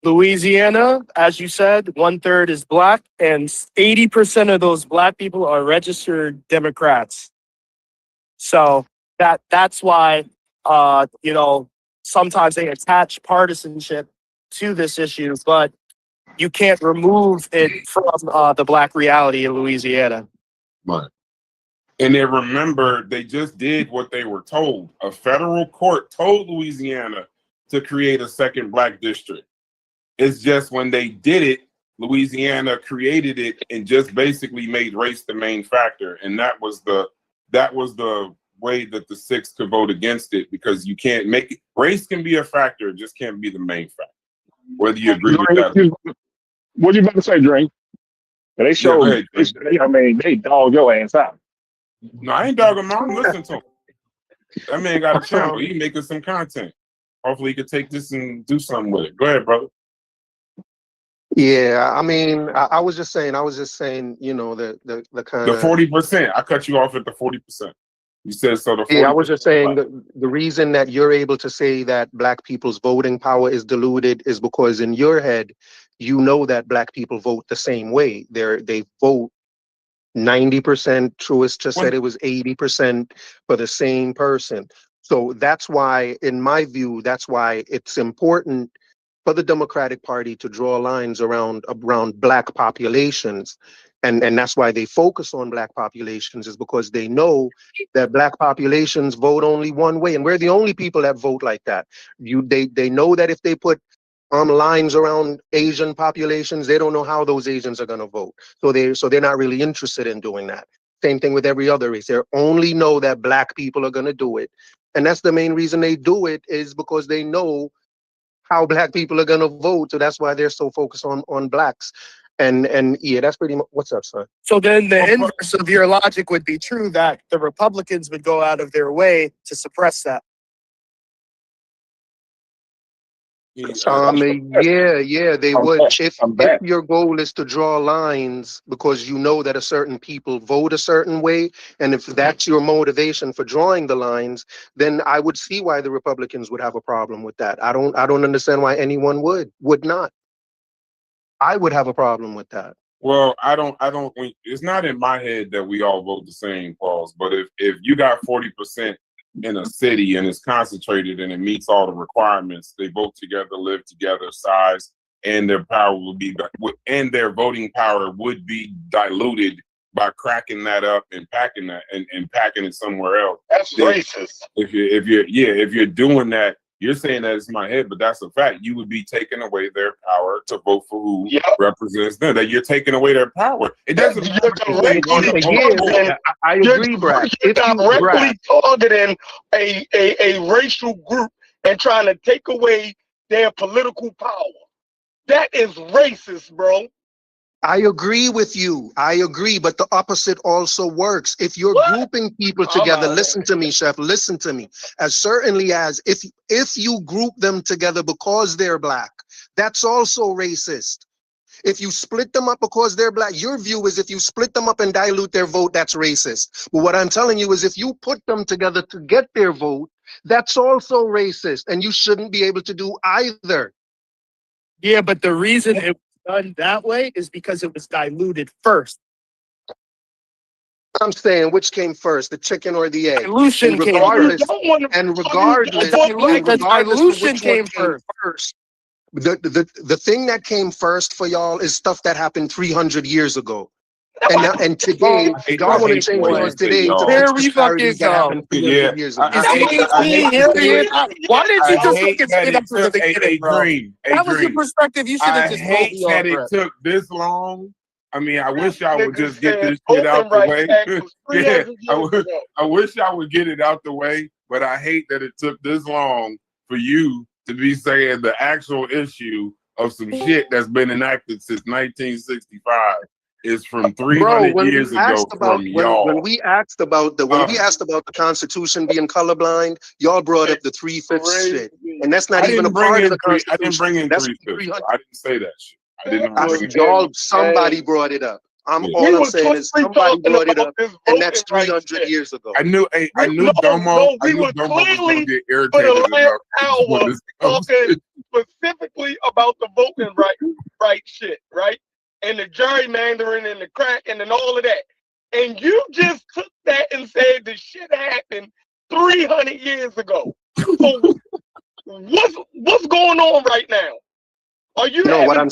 Louisiana, as you said, 1/3 is Black, and 80% of those Black people are registered Democrats. So that's why, sometimes they attach partisanship to this issue, but you can't remove it from the Black reality in Louisiana. Right. And then remember, they just did what they were told. A federal court told Louisiana to create a second Black district. It's just when they did it, Louisiana created it and just basically made race the main factor. And that was the way that the 6 could vote against it, because you can't make it. Race can be a factor, it just can't be the main factor. Whether you agree with that. What you about to say, Dre? They showed. They dogged your ass out. No, I ain't dogging him. I'm listening to him. That man got a channel. He making some content. Hopefully, he can take this and do something with it. Go ahead, brother. Yeah, I mean, I was just saying, the kind of 40%. I cut you off at the 40%. You said so. I was just saying the reason that you're able to say that Black people's voting power is diluted is because in your head, you know that Black people vote the same way. They vote 90%. Truist just said it was 80% for the same person. So that's why, in my view, that's why it's important for the Democratic Party to draw lines around Black populations. And that's why they focus on Black populations, is because they know that Black populations vote only one way. And we're the only people that vote like that. They know that if they put lines around Asian populations, they don't know how those Asians are going to vote. So they're not really interested in doing that. Same thing with every other race. They only know that Black people are going to do it. And that's the main reason they do it, is because they know how Black people are going to vote. So that's why they're so focused on Blacks. And yeah, that's pretty much what's up, son. So then the inverse of your logic would be true, that the Republicans would go out of their way to suppress that. Yeah, they would. If your goal is to draw lines because you know that a certain people vote a certain way, and if that's your motivation for drawing the lines, then I would see why the Republicans would have a problem with that. I don't understand why anyone would not. I would have a problem with that. Well, I don't. It's not in my head that we all vote the same, Pauls. But if you got 40% in a city and it's concentrated and it meets all the requirements, they vote together, live together, size, and their power will be, and their voting power would be diluted by cracking that up and packing that and packing it somewhere else. That's racist. If you're doing that, you're saying that it's my head, but that's a fact. You would be taking away their power to vote for who represents them. That you're taking away their power. It doesn't matter. I agree, Brad. You're directly targeting a racial group and trying to take away their political power. That is racist, bro. I agree with you. I agree, but the opposite also works. If you're grouping people together, listen to me, Chef, listen to me. As certainly as if you group them together because they're Black, that's also racist. If you split them up because they're Black, your view is if you split them up and dilute their vote, that's racist. But what I'm telling you is if you put them together to get their vote, that's also racist, and you shouldn't be able to do either. Yeah, but the reason it done that way is because it was diluted first. I'm saying, which came first, the chicken or the egg? Dilution came first. And regardless, dilution came first. The thing that came first for y'all is stuff that happened 300 years ago. And today, y'all want to change yours today to fix disparities that happened 300 years ago. Why did you just fucking say that from the a beginning, bro? dream? That was the perspective you should have just told me that on, it took this long. I mean, I wish y'all would just get this shit out the way. I wish y'all would get it out the way, but I hate that it took this long for you to be saying the actual issue of some shit that's been enacted since 1965 is from 300 years ago from y'all. When we asked about the Constitution being colorblind, y'all brought up the 3/5 shit, and that's not even a part of the Constitution. I didn't bring in 3/5. I didn't say that shit. I did not bring it. Y'all, somebody brought it up. All I'm saying is somebody brought it up, and that's 300 years ago. I knew Domo. I knew Domo was going to get irritated enough. Talking specifically about the voting right shit, right? And the gerrymandering and the cracking and all of that. And you just took that and said the shit happened 300 years ago. So what's going on right now? Are you what I'm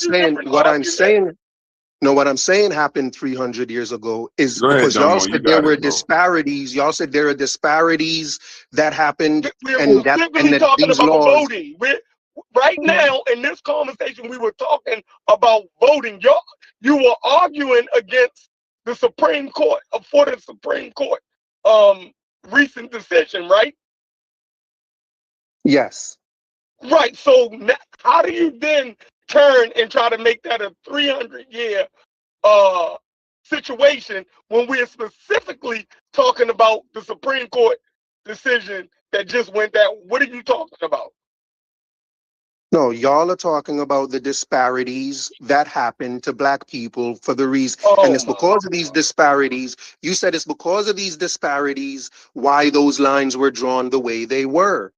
saying happened 300 years ago is because y'all said there were disparities. Y'all said there are disparities that happened, and that these laws. Voting. Right now in this conversation, we were talking about voting. You were arguing against the Supreme Court for the Supreme Court recent decision, right? Yes. Right. So how do you then turn and try to make that a 300-year situation when we're specifically talking about the Supreme Court decision that just went down? What are you talking about? No, y'all are talking about the disparities that happen to Black people for the reason, and it's because of these disparities. You said it's because of these disparities why those lines were drawn the way they were.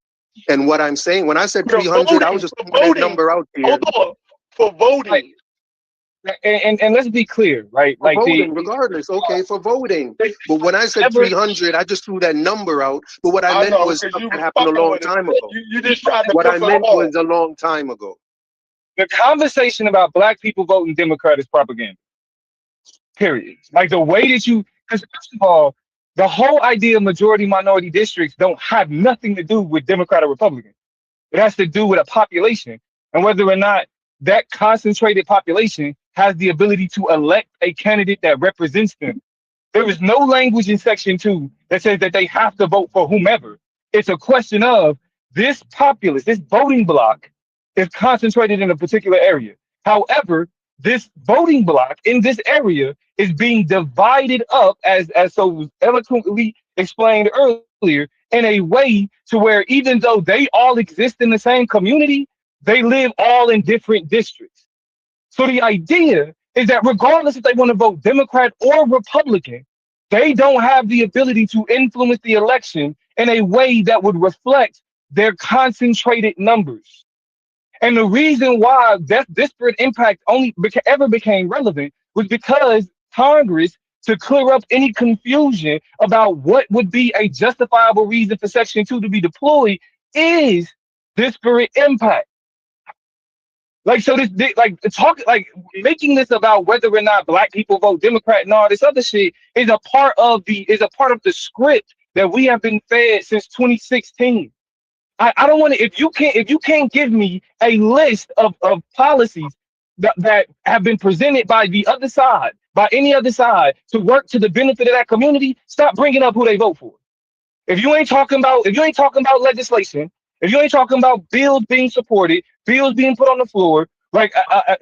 And what I'm saying, when I said 300, I was just putting that number out there. Hold on. For voting. And let's be clear, right? For voting, regardless, okay, for voting. But when I said 300, I just threw that number out. But what I meant was something that happened a long time ago. You just tried to. What I meant was a long time ago. The conversation about Black people voting Democrat is propaganda. Period. Like the way that because first of all, the whole idea of majority minority districts don't have nothing to do with Democrat or Republican. It has to do with a population and whether or not that concentrated population has the ability to elect a candidate that represents them. There is no language in Section 2 that says that they have to vote for whomever. It's a question of this populace, this voting block is concentrated in a particular area. However, this voting block in this area is being divided up, as so eloquently explained earlier, in a way to where even though they all exist in the same community, they live all in different districts. So the idea is that regardless if they want to vote Democrat or Republican, they don't have the ability to influence the election in a way that would reflect their concentrated numbers. And the reason why that disparate impact only ever became relevant was because Congress, to clear up any confusion about what would be a justifiable reason for Section 2 to be deployed, is disparate impact. Like, so this, making this about whether or not Black people vote Democrat and all this other shit is a part of the script that we have been fed since 2016. I don't want to, if you can't give me a list of policies that have been presented by the other side, by any other side, to work to the benefit of that community, stop bringing up who they vote for. If you ain't talking about legislation, if you ain't talking about bills being supported, bills being put on the floor, like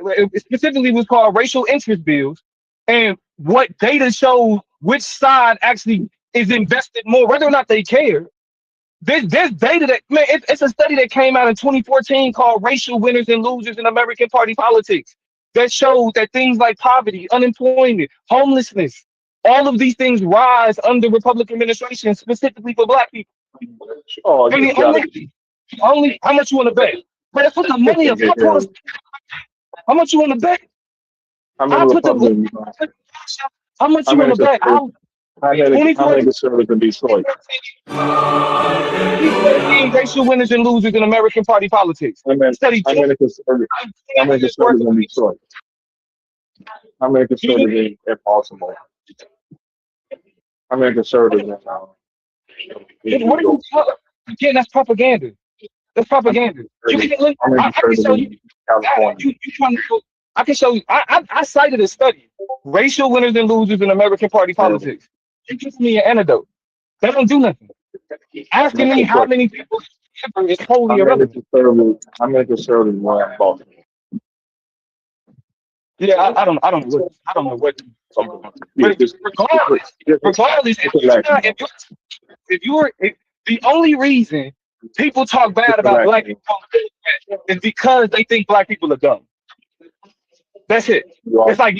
it specifically was called racial interest bills, and what data shows which side actually is invested more, whether or not they care. There's data that, man, it's a study that came out in 2014 called Racial Winners and Losers in American Party Politics that showed that things like poverty, unemployment, homelessness, all of these things rise under Republican administration, specifically for Black people. Oh, only how much you want to bet? But let's put the money up. How much you want to bet? How much you want to bet? I had a service in Detroit. Racial winners and losers in American party politics. I made a service in Detroit. I made a service in Baltimore. I made a service in What are you talking? Again, that's propaganda. That's propaganda. You can look. I can show you. I can show you. I cited a study. Racial winners and losers in American party politics. You give me an antidote. They don't do nothing. Asking me how many people is wholly irrelevant. I made a service in Baltimore. Yeah, I don't know what. But regardless, if the only reason people talk bad about black people is because they think black people are dumb. That's it. It's like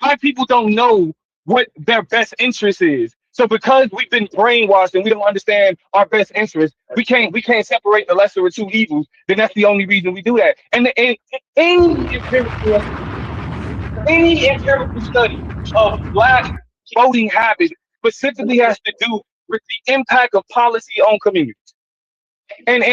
black people don't know what their best interest is. So because we've been brainwashed and we don't understand our best interest, we can't separate the lesser of two evils. Then that's the only reason we do that. And any empirical study of black voting habits specifically has to do with the impact of policy on communities. And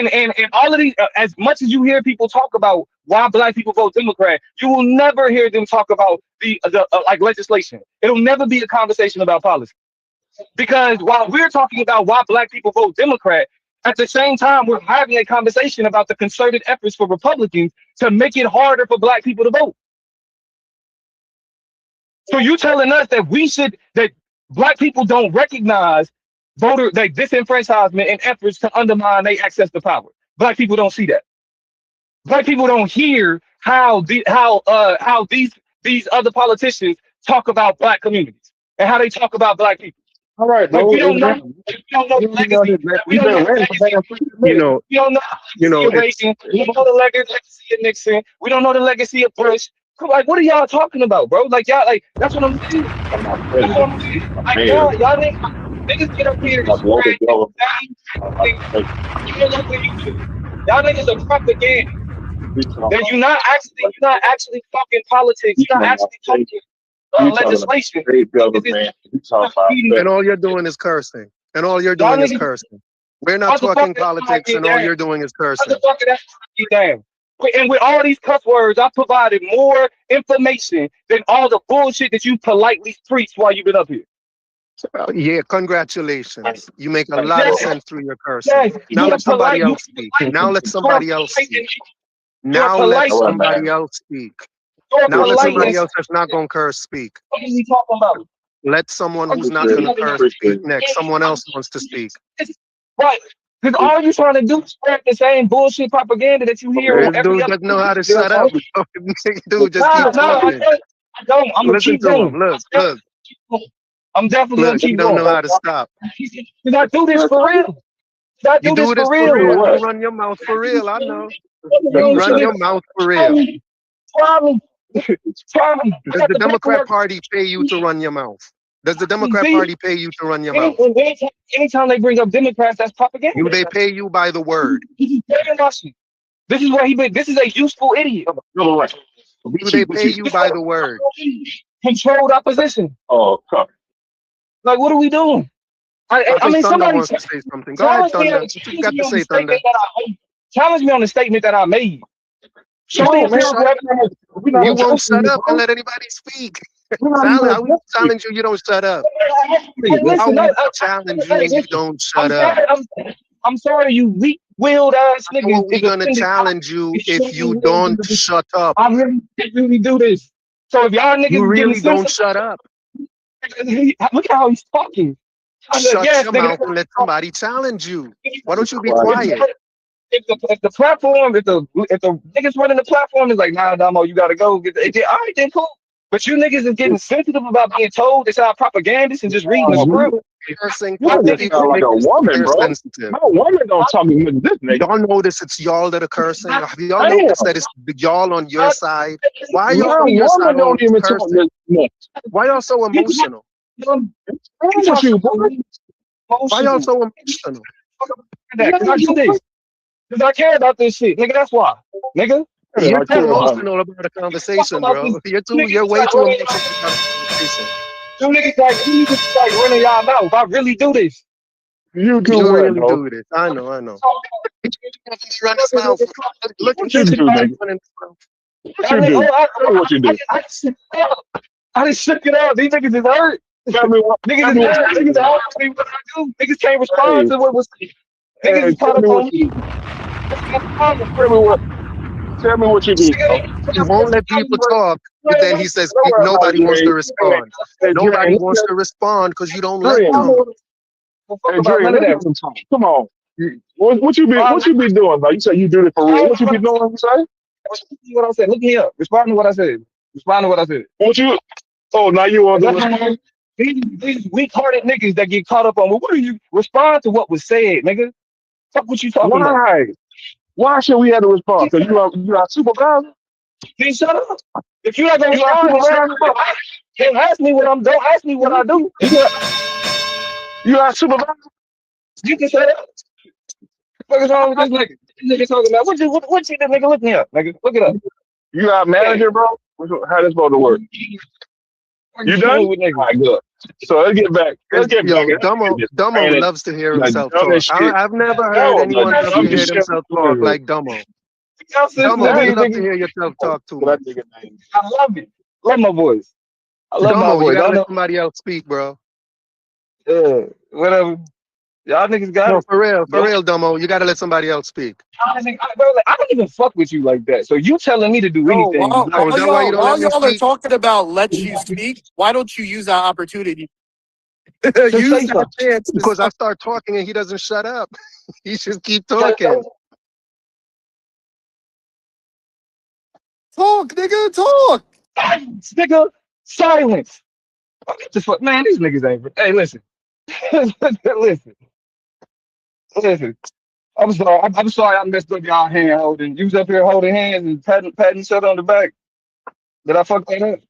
all of these, as much as you hear people talk about why black people vote Democrat, you will never hear them talk about the like legislation. It'll never be a conversation about policy. Because while we're talking about why black people vote Democrat, at the same time, we're having a conversation about the concerted efforts for Republicans to make it harder for black people to vote. So you telling us that that black people don't recognize voter like disenfranchisement and efforts to undermine their access to power. Black people don't see that. Black people don't hear how these other politicians talk about black communities and how they talk about blac people. All right, like, we don't know the legacy. We don't know the legacy of Reagan. We don't know the legacy of Nixon. We don't know the legacy of Bush. Like, what are y'all talking about, bro? Like, y'all, like, that's what I'm saying. Like, y'all niggas get up here and spread y'all niggas are propaganda. That you're not actually talking politics. You're not actually talking legislation. And all you're doing is cursing. And all you're doing is cursing. We're not talking politics, and all you're doing is cursing. And with all these cuss words, I provided more information than all the bullshit that you politely preached while you've been up here. Yeah, congratulations. You make a lot of sense through your cursing. Now let somebody else speak. Now let somebody else speak. Now let somebody else speak. Now let somebody else that's not going to curse speak. What are you talking about? Let someone who's not going to curse speak next. Someone else wants to speak. Right. Because all you're trying to do is spread the same bullshit propaganda that you hear on every dude doesn't know how to shut up. Dude, just keep talking. I don't. I'm going to keep going. Look. I'm definitely going to keep going. You don't know how to stop. Because I do this for real. You do this for real. You run your mouth for real, I know. You run your mouth for real. Does the Democrat Party pay you to run your mouth? Does the Democrat Party pay you to run your mouth? Anytime they bring up Democrats, that's propaganda. Do they pay you by the word? This is what this is a useful idiot. Do they pay you by the word? Controlled opposition. Oh, come. Like, what are we doing? I mean, somebody wants to say something. Go ahead, Thunder. What you got to say, Thunder? Challenge me on the statement that I made. You won't shut up and let anybody speak. I will challenge you. You don't shut up. I will challenge you. You don't shut up. I'm sorry, you weak-willed ass nigga. How are we gonna challenge you if you don't shut up? I really do this. So if y'all niggas you really don't shut up. Look at how he's talking. Shut your mouth and let somebody challenge you. Why don't you be quiet? If the platform, if the niggas running the platform is like, nah, Damo, you gotta go. All right, then cool. But you niggas is getting sensitive about being told it's our propagandists and just reading the script. Like a woman, bro. No woman don't tell me this nigga. Y'all notice it's y'all that are cursing. Have y'all noticed that it's y'all on your side? Why are y'all on your side always cursing? Why y'all so emotional? Why y'all so emotional? Because I care about this shit, nigga. That's why, nigga. You're too emotional about a conversation, bro. You're way too emotional about a conversation. You niggas like running y'all mouth. I really do this. You do You what, really bro? do this. I know. Run his mouth. Look What you do, nigga? What you do? What you do? I just shook it out. These niggas is hurt. Tell me what. Niggas is hurt. Niggas ask me what I do. Niggas can't respond to what was. Niggas is caught up on me. Tell me what you do. He won't let people talk, but then he says nobody wants to respond. Nobody wants to respond because you don't let them. Hey, Dre, let them talk. Come on. What you be doing, bro? You say you do it for real. What you be doing, you say? What I said. Look here. Respond to what I said. Respond to what I said. What you? Oh, now you want to? These weak-hearted niggas that get caught up on, well, what do you respond to what was said, nigga? Fuck what you talking about. Why? Why should we have to respond? Because you are supervisor? Then shut up. If you're not gonna respond, don't ask me what I'm. Don't ask me what I do. You are supervisor? You can shut up. What is wrong with this nigga? This nigga talking about what you this nigga looking at? Nigga, look it up. You got manager, bro? How this supposed to work? You done? All right, good. So let's get back. Dumbo loves to hear himself talk. I've never heard anyone love to hear themselves talk like Dumbo. Dumbo, you love to hear yourself talk too much. I love it. Love my voice. I love my voice. You gotta let somebody else speak, bro. Yeah, whatever. Y'all niggas got it. For real, Dumbo. You gotta let somebody else speak. I don't even fuck with you like that. So you telling me to do anything? While y'all are talking about let you speak, why don't you use that opportunity? Use that chance. Because I start talking and he doesn't shut up. He just keep talking. Talk, nigga, talk. Silence, nigga, silence. Just fuck, man. These niggas ain't. Hey, listen, listen. I'm sorry. I messed up y'all hand holding. You was up here holding hands and patting each other on the back. Did I fuck that up?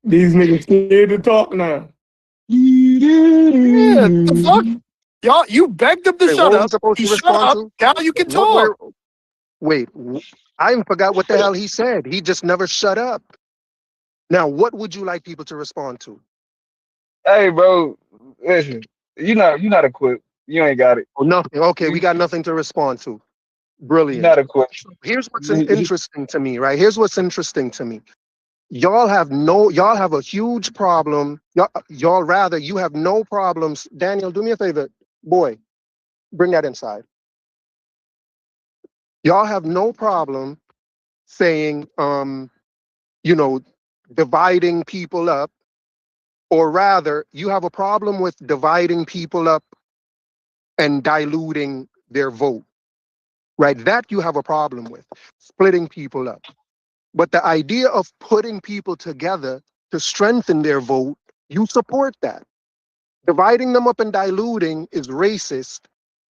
These niggas scared to talk now. Yeah, the fuck? Y'all, you begged him to shut up. He shut up. Now you can talk. Wait, I forgot what the hell he said. He just never shut up. Now, what would you like people to respond to? Hey, bro, listen. You're not equipped. You ain't got it. Oh, nothing. Okay, we got nothing to respond to. Brilliant. Not equipped. Here's what's interesting to me, right? Here's what's interesting to me. Y'all have a huge problem. You have no problems. Daniel, do me a favor. Boy, bring that inside. Y'all have no problem saying, dividing people up, or rather, you have a problem with dividing people up and diluting their vote, right? That you have a problem with, splitting people up. But the idea of putting people together to strengthen their vote, you support that. Dividing them up and diluting is racist,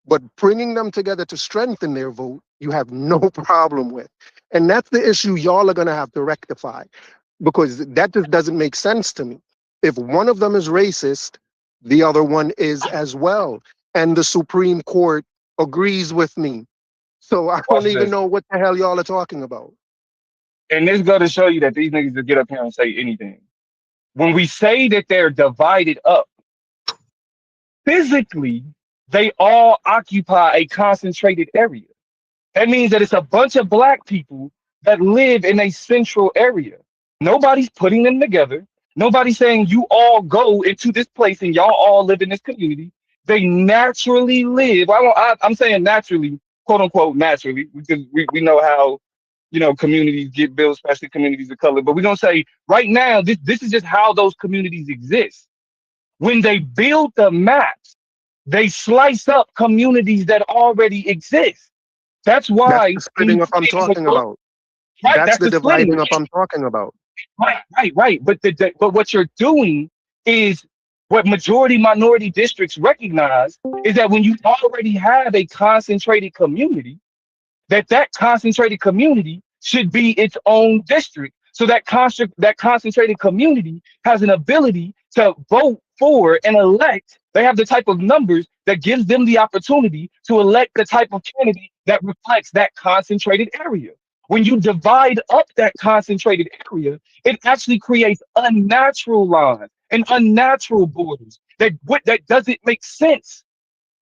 but bringing them together to strengthen their vote, you have no problem with. And that's the issue y'all are going to have to rectify, because that just doesn't make sense to me. If one of them is racist, the other one is as well. And the Supreme Court agrees with me. So I don't even know what the hell y'all are talking about. And this go to show you that these niggas will get up here and say anything. When we say that they're divided up, physically, they all occupy a concentrated area. That means that it's a bunch of black people that live in a central area. Nobody's putting them together. Nobody's saying you all go into this place and y'all all live in this community. They naturally live. I'm saying naturally, quote unquote, naturally, because we know how, communities get built, especially communities of color. But we're going to say right now, this is just how those communities exist. When they build the maps, they slice up communities that already exist. That's why that's the splitting up I'm talking about. Right, that's the dividing up I'm talking about. Right. But what you're doing is what majority minority districts recognize is that when you already have a concentrated community, that concentrated community should be its own district. So that concentrated community has an ability to vote for and elect. They have the type of numbers that gives them the opportunity to elect the type of candidate that reflects that concentrated area. When you divide up that concentrated area, it actually creates unnatural lines and unnatural borders that doesn't make sense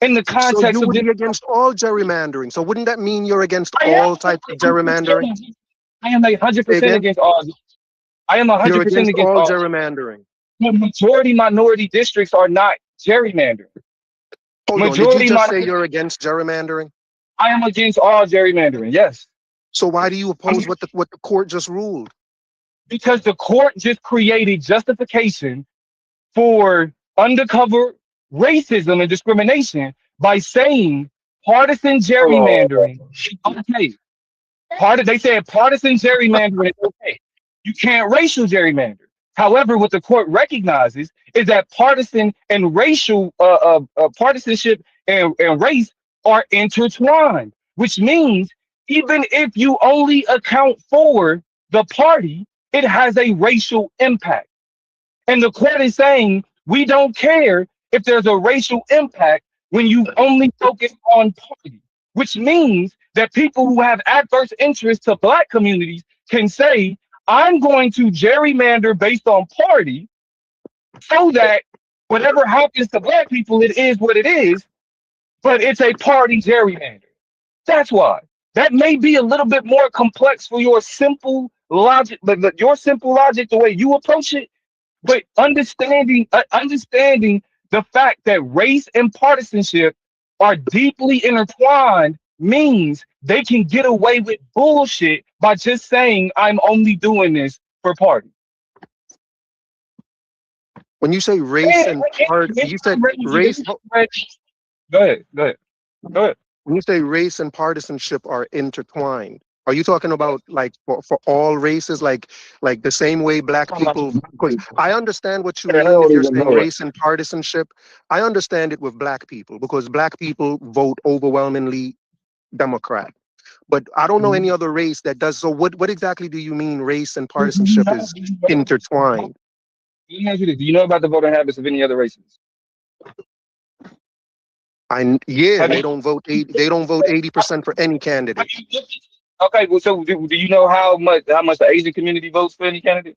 in the So context you of would this. be against all gerrymandering. So wouldn't that mean you're against all types of gerrymandering? I am Say 100% again? against all. I am You're 100% against against all all. gerrymandering. The majority minority districts are not gerrymandering. Hold on, did you Majority just say minority. you're against gerrymandering? I am against all gerrymandering. Yes, So why do you oppose what the court just ruled? because the court just created justification for undercover racism and discrimination by saying partisan gerrymandering is okay. They said partisan gerrymandering is okay. You can't racial gerrymander. However, what the court recognizes is that partisan and racial partisanship and race are intertwined, which means even if you only account for the party, it has a racial impact. And the court is saying we don't care if there's a racial impact when you only focus on party, which means that people who have adverse interests to black communities can say, I'm going to gerrymander based on party so that whatever happens to black people, it is what it is, but it's a party gerrymander. That's why. That may be a little bit more complex for your simple logic, but your simple logic, the way you approach it, but understanding the fact that race and partisanship are deeply intertwined means they can get away with bullshit by just saying I'm only doing this for party. When you say race and part, you said race. Go ahead. When you say race and partisanship are intertwined, are you talking about like for all races, like the same way black people? Because I understand what you mean if you're saying race and partisanship. I understand it with black people because black people vote overwhelmingly Democrat. But I don't know any other race that does. So what exactly do you mean race and partisanship is intertwined? Let me ask you this. Do you know about the voting habits of any other races? They don't vote 80% for any candidate. Okay, well, so do you know how much the Asian community votes for any candidate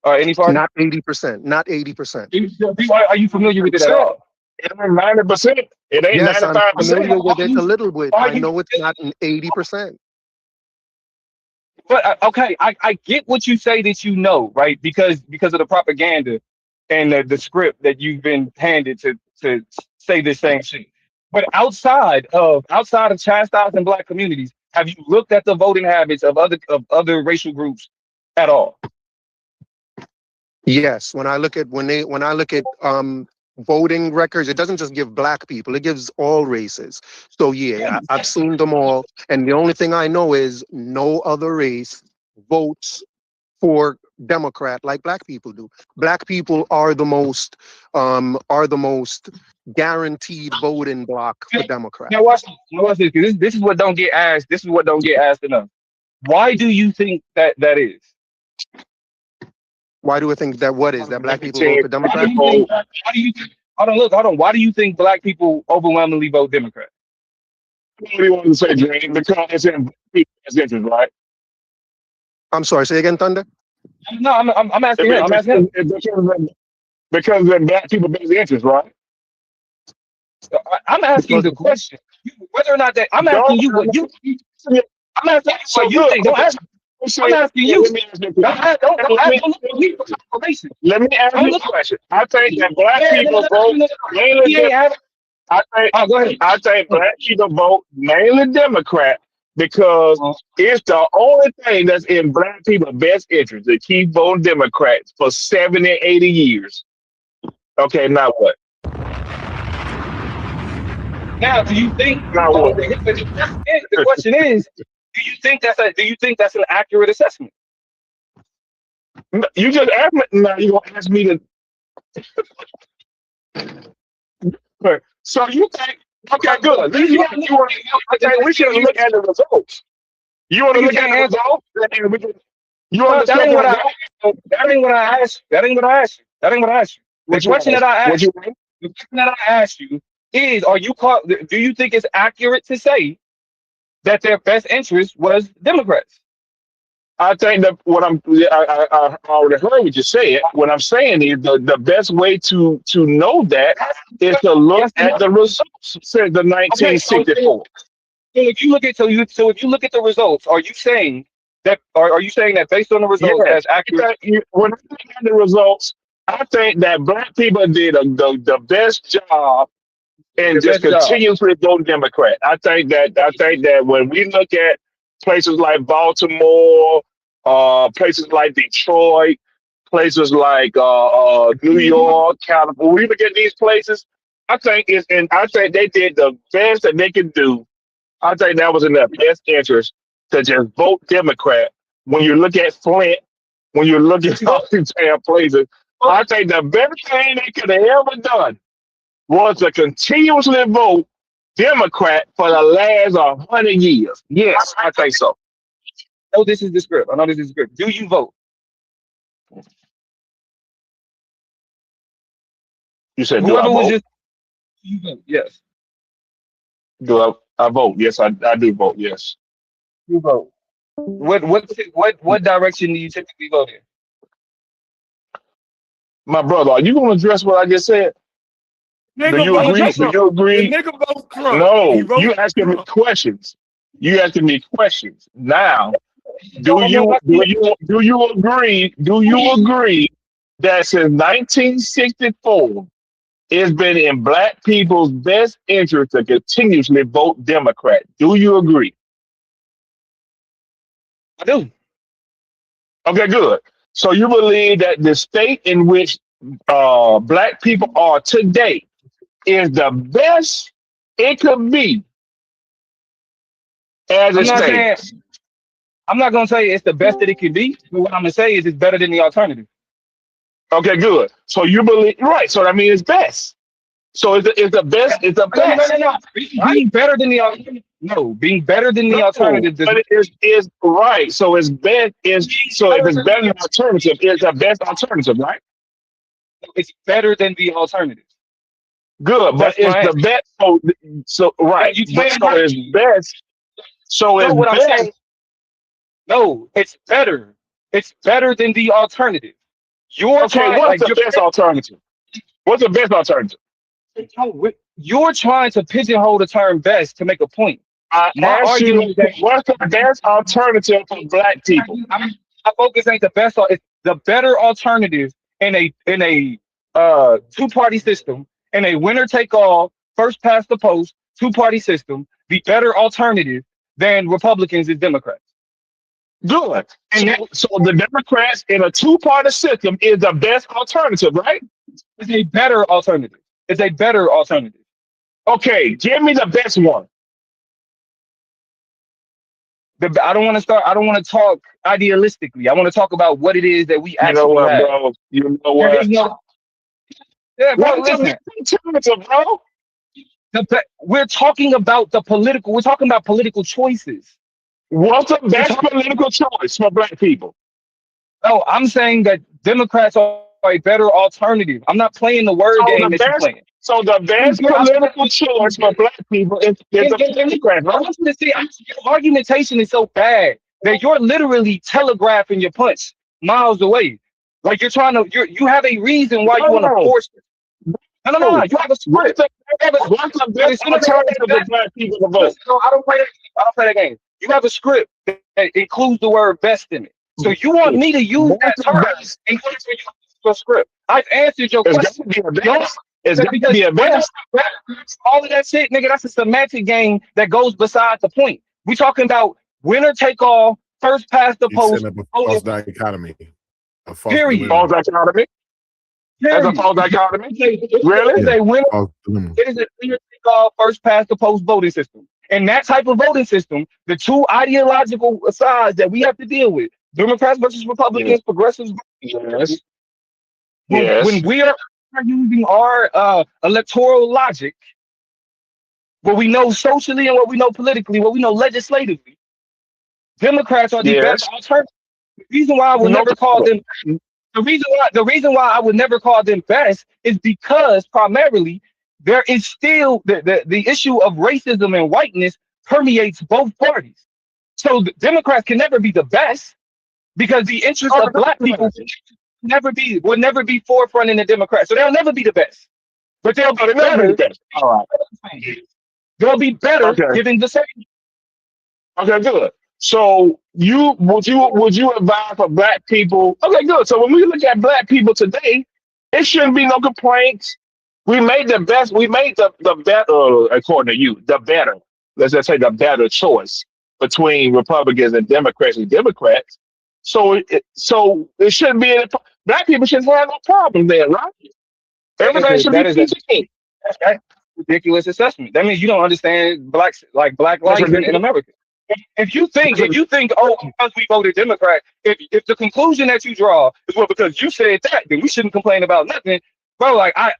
or any party? Not 80%. Not 80%. Are you familiar with it at all? It ain't 90%. It ain't Yes, I'm 95%. familiar with it a little bit. I know it's not 80%. But okay, I get what you say that you know, right? Because of the propaganda and the script that you've been handed to say this same shit. But outside of chastising black communities, have you looked at the voting habits of other racial groups at all? Yes, when I look at voting records, it doesn't just give black people, it gives all races. So yeah, I've seen them all, and the only thing I know is no other race votes for Democrat like black people do. Black people are the most guaranteed voting block for Democrat. Now watch this. 'Cause this is what don't get asked. This is what don't get asked enough. Why do you think that is? Why do I think that that black people vote for Democrat? Hold on. Why do you think black people overwhelmingly vote Democrat? What do you want to say, Dream? Because it's in people's interest, right? I'm sorry, say again, Thunder? No, I'm asking him. I'm asking him. Because of black people's best interest, right? I'm asking the question. Whether or not that I'm asking you what you I'm asking what you think. Don't ask me. I'm asking you. Let me ask you a question. Let me ask you a question. I think that black people vote mainly. I think black people vote mainly Democrat because it's the only thing that's in black people's best interest to keep voting Democrats for 70, 80 years. Okay, now what? Now, do you think? Now what? The question is, do you think that's an accurate assessment? You just asked me. Now you gonna ask me to. So you think? Okay, good. We should look at the results. You want to look at the results? That ain't what I asked you. The question that I asked you is, do you think it's accurate to say that their best interest was Democrats? I think that I already heard what you said. What I'm saying is the best way to know that is to look at the results since the Okay, so 1964. if you look at if you look at the results, are you saying that are you saying that based on the results Yeah, that's accurate? when I look at the results, I think that black people did the best job and The just best job. continuously vote Democrat. I think that when we look at places like Baltimore, places like Detroit, places like New York, California, when we look at these places, I think they did the best that they could do. I think that was in their best interest to just vote Democrat. When you look at Flint, when you look at all these damn places, I think the best thing they could have ever done was to continuously vote Democrat for the last 100 years. Yes, I think so. Oh, this is the script. I know this is the script. Do you vote? You said, do I Whoever was vote? just you vote. Yes, Do I vote? Yes, I do vote. Yes. you vote. What direction do you typically vote in? My brother, are you going to address what I just said? Do Nigga you votes agree? Do Trump. you The agree? nigga votes Trump. No, He votes you asking me Trump. questions. You asking me questions. Now, No, I'm not asking you. do you agree? Do you agree that since 1964, it's been in black people's best interest to continuously vote Democrat? Do you agree? I do. Okay, good. So you believe that the state in which black people are today is the best it could be as a I'm not saying state? I'm not gonna say it's the best that it could be, but what I'm gonna say is it's better than the alternative. Okay, good. So you believe right? So that means it's best. So it's the best. It's the best. No. Being better than the alternative. No, being better than the No, alternative does but not it is right. So it's best. So if it's better than alternative, it's the best alternative, right? it's better than the alternative. Good, but That's it's my the answer. best. So right. You But can't so it's best. So know it's what I'm best. saying? No, it's better. It's better than the alternative. You're Okay, trying what's like the best alternative? What's the best alternative? you're trying to pigeonhole the term best to make a point. I My asked you, argument is that what's the best alternative for black people? my focus ain't the best. It's the better alternative in a two-party system, in a winner take all, first past the post two-party system. The better alternative than Republicans is Democrats. Good. And So the Democrats in a two-party system is the best alternative, right? it's a better alternative. It's a better alternative. Okay, give me the best one. I don't want to start. I don't want to talk idealistically. I want to talk about what it is that we You know actually what, have. bro? You know There what? is no. Yeah, bro. What's the Listen. best alternative, bro? We're talking about the political. We're talking about political choices. What's the best political choice for black people? No, I'm saying that Democrats are a better alternative. I'm not playing the word game that you're playing. So the best political choice for black people is the Democrats, I right? want you to see your argumentation is so bad that you're literally telegraphing your punch miles away. Like you're trying to. You have a reason why you want to force it. No. You have a script. What's the best alternative for black people to vote? No, I don't play that game. You have a script that includes the word best in it. So you want me to use that term in order to use your script. I've answered your question. It's got to be a best. All of that shit, nigga, that's a semantic game that goes beside the point. We're talking about winner take all, first past the You post. set up a false dichotomy. A false Period. False dichotomy. That's a false dichotomy. Really? It is a winner. False dichotomy. It is a winner take all, first past the post voting system. And that type of voting system, the two ideological sides that we have to deal with, Democrats versus Republicans, progressives. Yes. When we are using our electoral logic, what we know socially and what we know politically, what we know legislatively, Democrats are the best alternative. The reason why I would never call them the reason why I would never call them best is because primarily there is still the issue of racism and whiteness permeates both parties. So the Democrats can never be the best. because the interests of black people will never be forefront in the Democrats. So they'll never be the best. But they'll be better. All right. They'll be better given the same. Okay, good. So would you advise for black people? Okay, good. So when we look at black people today, it shouldn't be no complaints. We made the best. We made the better, according to you, the better. Let's just say the better choice between Republicans and Democrats. So it shouldn't be any. Black people shouldn't have no problem there, right? Everybody should be peaceful. That's ridiculous assessment. That means you don't understand black life in America. If you think, oh, because we voted Democrat, if the conclusion that you draw is well because you said that, then we shouldn't complain about nothing, bro. Like I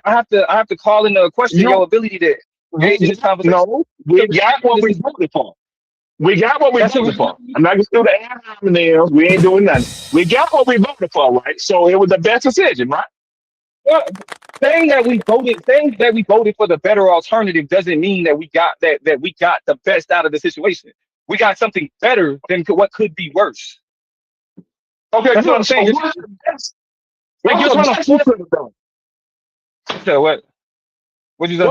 have to call into question your ability to engage in this conversation. No, we got what we voted for. We got what we voted for. I'm not gonna do the ad nails. We ain't doing nothing. We got what we voted for, right? So it was the best decision, right? Well, saying that we voted for the better alternative doesn't mean that we got the best out of the situation. We got something better than what could be worse. Okay, that's what I'm saying. Like you're trying to so what? What you say?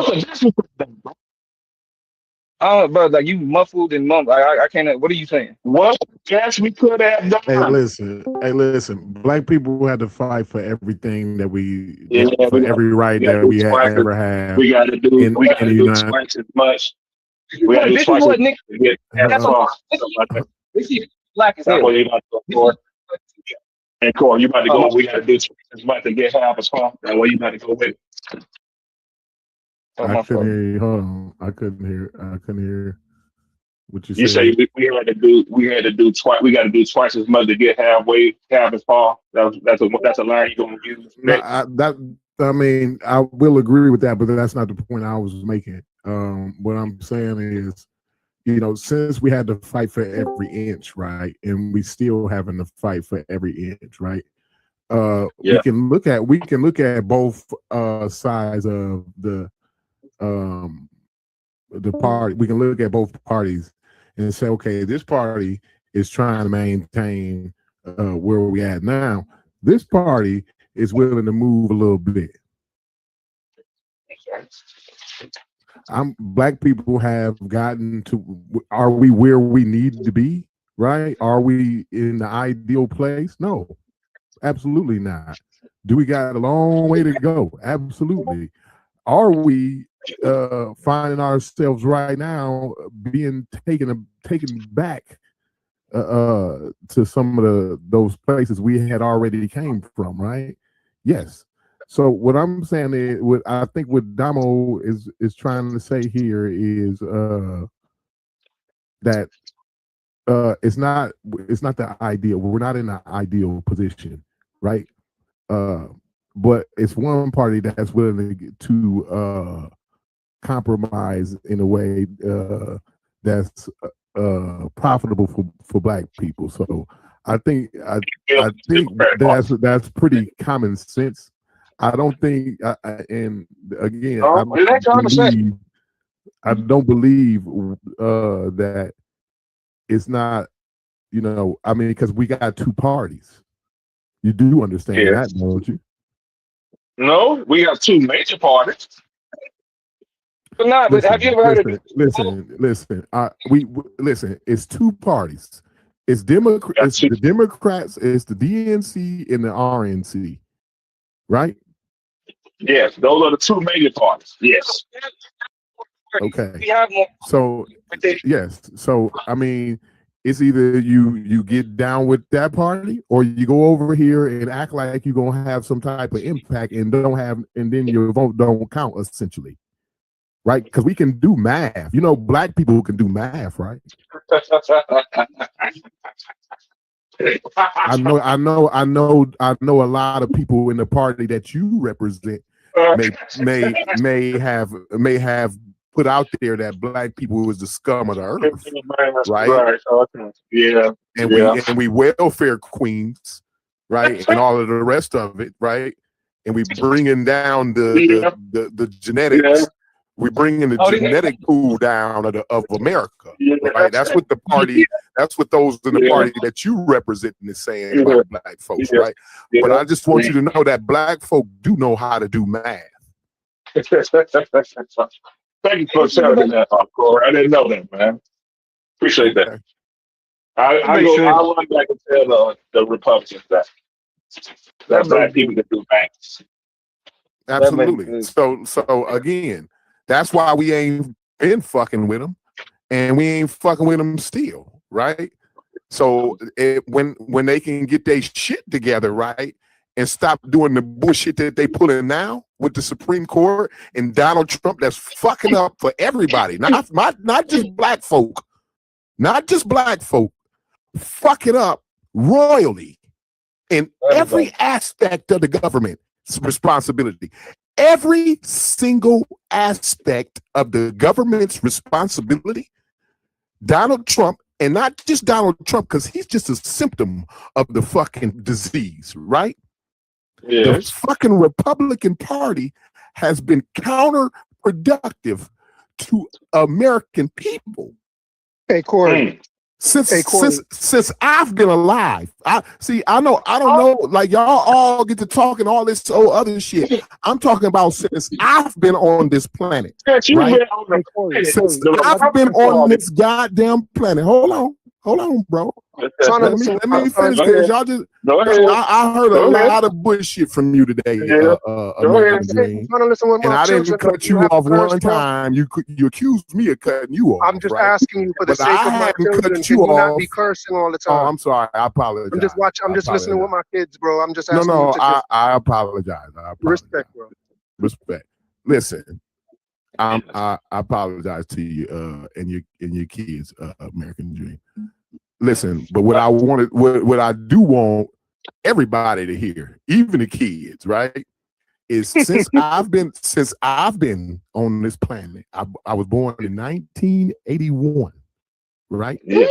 Oh, bro, like you muffled and mumbled. I can't. What are you saying? What? Yes, we could have done. Hey, listen. Black people had to fight for everything that every right that we had ever had. We got to do. We got to do twice as much. We got to do twice as much to get that far. We see black as hell. And Corey, you about to go. We got to do twice as much to get half as far. That way, you about to go with. I couldn't hear you. Hold on. I couldn't hear what you said. You say we had to do twice. We got to do twice as much to get half as far. That's a line you're gonna use. I mean, I will agree with that, but that's not the point I was making. What I'm saying is, since we had to fight for every inch, right, and we still having to fight for every inch, right? We can look at both sides of the party. We can look at both parties and say, okay, this party is trying to maintain where we at now. This party is willing to move a little bit. Black people have gotten to, are we where we need to be, right? Are we in the ideal place? No, absolutely not. Do we got a long way to go? Absolutely. Are we finding ourselves right now being taken back to some of those places we had already came from, right? Yes. So what I'm saying is, I think what Damo is trying to say here is that it's not the ideal. We're not in the ideal position, right? But it's one party that's willing to compromise in a way that's profitable for black people. So I think that's pretty common sense. I don't think, and again, I don't believe that it's not, I mean, because we got two parties. You do understand that, don't you? No, we have two major parties. But have you ever heard of it? Listen. Listen. It's two parties. It's Democrats. The Democrats. It's the DNC and the RNC, right? Yes, those are the two major parties. Yes. Okay. We have more. So yes. So I mean, it's either you get down with that party, or you go over here and act like you're gonna have some type of impact and then your vote don't count, essentially, right? Because we can do math. Black people can do math, right? I know a lot of people in the party that you represent may have put out there that black people was the scum of the earth, right? Okay. Yeah. And we welfare queens, right? And all of the rest of it, right? And we bringing down the genetics We're bringing the Oh, they- genetic pool down of America, Yeah, right? That's what the party. That's what those in the Yeah. party that you representing is saying about black folks, Yeah. right? But I just want you to know that black folk do know how to do math. Thank you for sharing that, Corey. I didn't know that, man. Appreciate that. Okay. I run back and tell the Republicans that black people can do math. Absolutely. So again, that's why we ain't been fucking with them, and we ain't fucking with them still, right? So when they can get their shit together, right, and stop doing the bullshit that they put in now with the Supreme Court and Donald Trump, that's fucking up for everybody, not just black folk, fucking up royally in every aspect of the government's responsibility. Every single aspect of the government's responsibility, Donald Trump, and not just Donald Trump, because he's just a symptom of the fucking disease, right? Yes. The fucking Republican Party has been counterproductive to American people. Hey, Corey. Since I've been alive. I don't know, like y'all all get to talking all this other shit. I'm talking about since I've been on this planet. Right? Since I've been on this goddamn planet. Hold on, bro. Let me finish this. Y'all just I heard a lot of bullshit from you today. American Dream. And I didn't cut you off one time. You accused me of cutting you off. I'm just asking you for the sake of my children. Can you not be cursing all the time? Oh, I'm sorry. I apologize. I'm just listening with my kids, bro. I'm just asking you to I apologize. Respect, bro. Respect. Listen, I apologize to you and your kids, American Dream. Listen, but what I do want everybody to hear, even the kids, right, is since I've been on this planet, I was born in 1981, right? Yeah.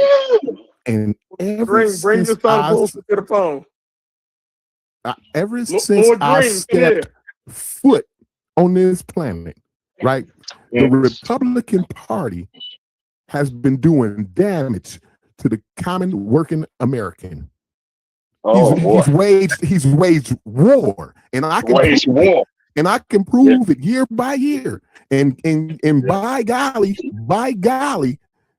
And bring your son closer to the phone. Ever since I stepped foot on this planet, right, the Republican Party has been doing damage to the common working American. He's waged war, and I can prove it year by year. And by golly,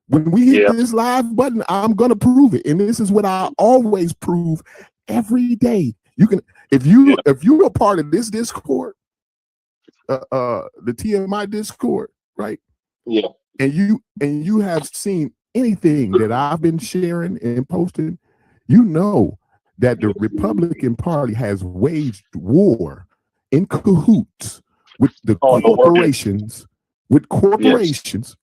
when we hit this live button, I'm gonna prove it. And this is what I always prove every day. You can, if you're a part of this Discord, the TMI Discord, right? Yeah. And you have seen anything that I've been sharing and posting, you know that the Republican Party has waged war in cahoots with the corporations,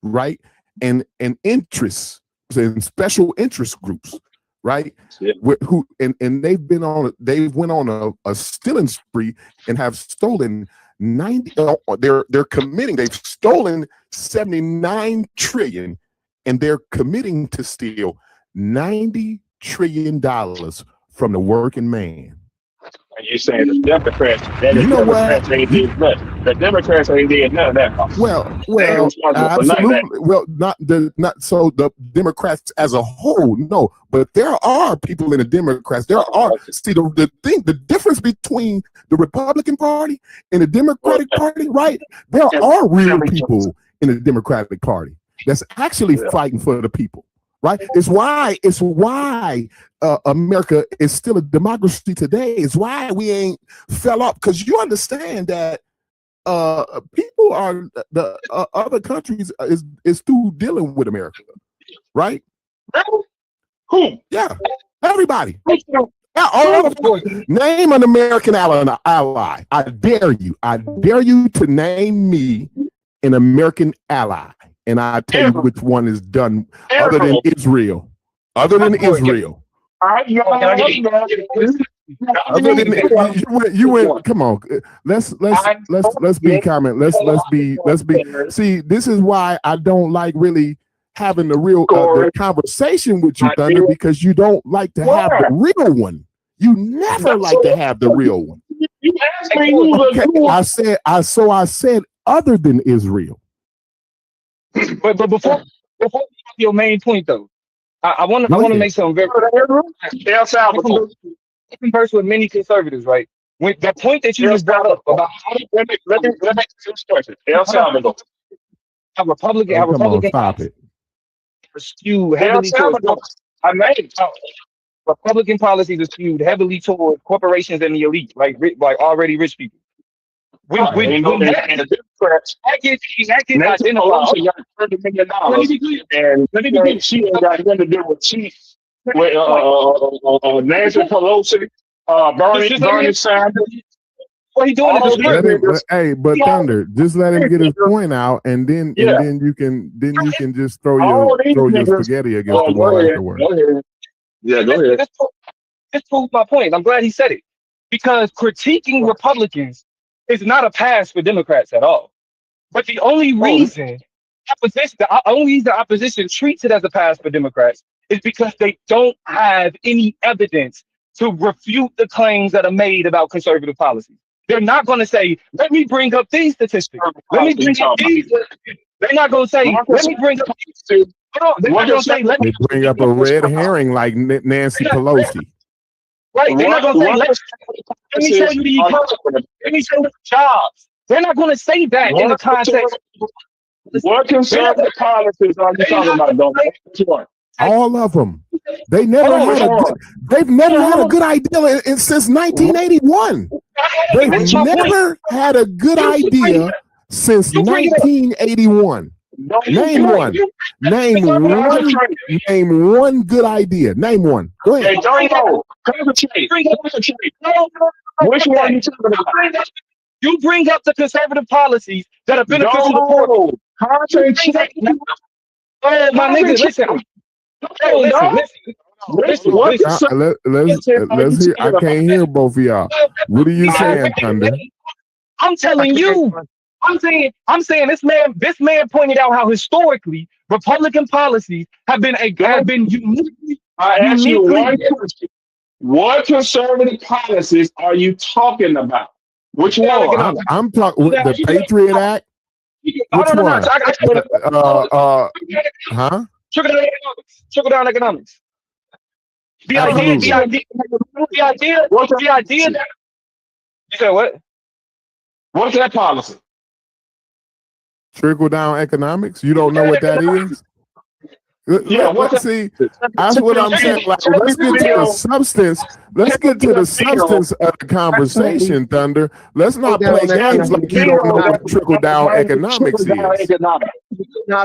right? And interests and special interest groups, right? Yeah. And they've went on a stealing spree and have stolen 90. They've stolen 79 trillion. And they're committing to steal $90 trillion from the working man. And you're saying the Democrats, ain't did nothing. The Democrats ain't did none of that. Well, absolutely. Well, not so the Democrats as a whole, no. But there are people in the Democrats. There are. See, the difference between the Republican Party and the Democratic Party, right? There are real people in the Democratic Party that's actually fighting for the people, right? It's why America is still a democracy today. It's why we ain't fell up, because you understand that people are the other countries is still dealing with America, right? Who? Yeah, everybody. Name an American ally. I dare you to name me an American ally. And I tell you which one is done other than Israel. Come on. Let's be common. Let's be. See, this is why I don't like really having the real the conversation with you, Thunder, because you don't like to have the real one. You never like to have the real one. You asked me who I said other than Israel. But before your main point though, I want to make something very El Salvador. I converse with many conservatives, right? When that point that you just brought up about let me this question. El Salvador. how Republican Come on, stop it. skew heavily towards Republican policies are skewed heavily toward corporations and the elite, like already rich people. When that gets identified, $30 million, and she ain't got nothing to do with Chief, with Nancy Pelosi, Bernie Sanders. what he doing is Hey, but Thunder, just let him get his point out, and then you can just throw your spaghetti against the wall afterwards. Go ahead. Yeah, go ahead. This proves my point. I'm glad he said it, because critiquing Republicans is not a pass for Democrats at all. But the only reason the opposition treats it as a pass for Democrats is because they don't have any evidence to refute the claims that are made about conservative policies. They're not going to say, let me bring up these statistics. Let me bring up these. They're not going to say, let me bring up these. They're not going to say, let me bring up a red herring like Nancy Pelosi. Right? They're not going to say, let me show you the economy. Let me show you the jobs. They're not going to say that in the context. What conservative policies are you talking about, though? All of them. They've never had a good idea since 1981. They've never had a good idea since 1981. Name one. Name one good idea. Name one. Go ahead. Hey, don't know. Which one are you talking about? You bring up the conservative policies that are beneficial to the poor. Oh, my nigga, listen. Let's hear. I can't hear both of y'all. What are you saying, Thunder? I'm telling you. I'm saying this man pointed out how historically Republican policies have been uniquely. I asked you one question. What conservative policies are you talking about? Which one? I'm talking with the Patriot Act. Which one? Huh? Trickle down economics. The idea. You said what? What's that policy? Trickle down economics. You don't know what that is? Yeah, see, that's what I'm saying. Like, let's get to the substance. Let's get to the substance of the conversation, Thunder. Let's not play games like you don't know what trickle down economics is. Not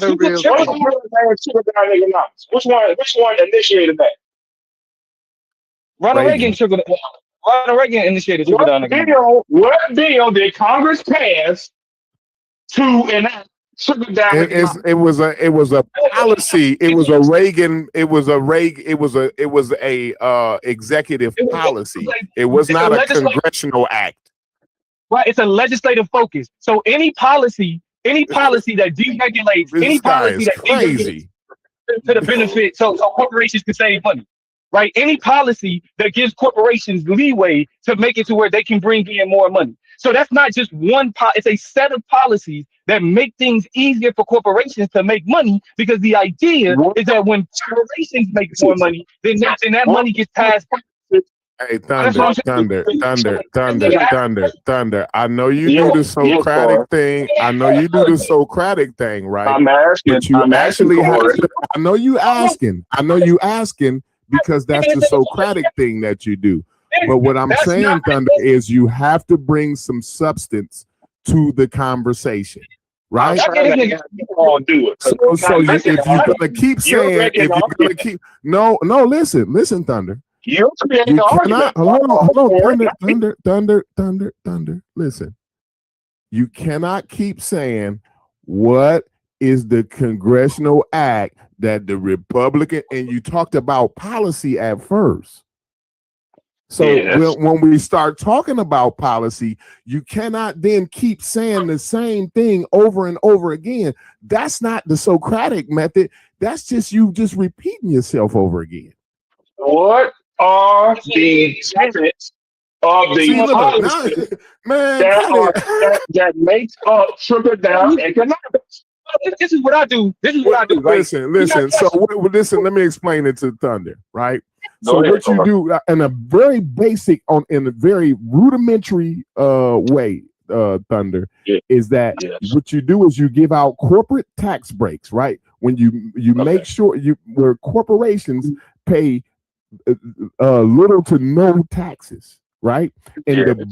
a real trickle down economics. Which one initiated that? Ronald Reagan initiated trickle down economics. What bill did Congress pass to enact? It was a policy. It was a executive policy. It was not a congressional act. Right, it's a legislative focus. So any policy that deregulates, any policy that crazy to the benefit, so corporations can save money. Right, any policy that gives corporations leeway to make it to where they can bring in more money. So that's not just one it's a set of policies that make things easier for corporations to make money, because the idea is that when corporations make more money, then that money gets passed. Hey, Thunder. I know you do the Socratic thing. I know you do the Socratic thing, right? I'm asking. But you actually have to, I know you asking because that's the Socratic thing that you do. But what I'm saying, Thunder, is you have to bring some substance to the conversation, right? So if you're gonna keep saying, listen, Thunder. You cannot. Hold on, Thunder. Listen, you cannot keep saying what is the congressional act that the Republican, and you talked about policy at first. So when we start talking about policy, you cannot then keep saying the same thing over and over again. That's not the Socratic method. That's just you just repeating yourself over again. What are the tenets of the policy that makes up trickle down economics? This is what I do. This is what I do. Right? Listen. So listen. Let me explain it to Thunder. Right. So ahead, what you do in a very basic, in a very rudimentary way, Thunder, is that what you do is you give out corporate tax breaks, right? When you make sure where corporations pay little to no taxes, right? And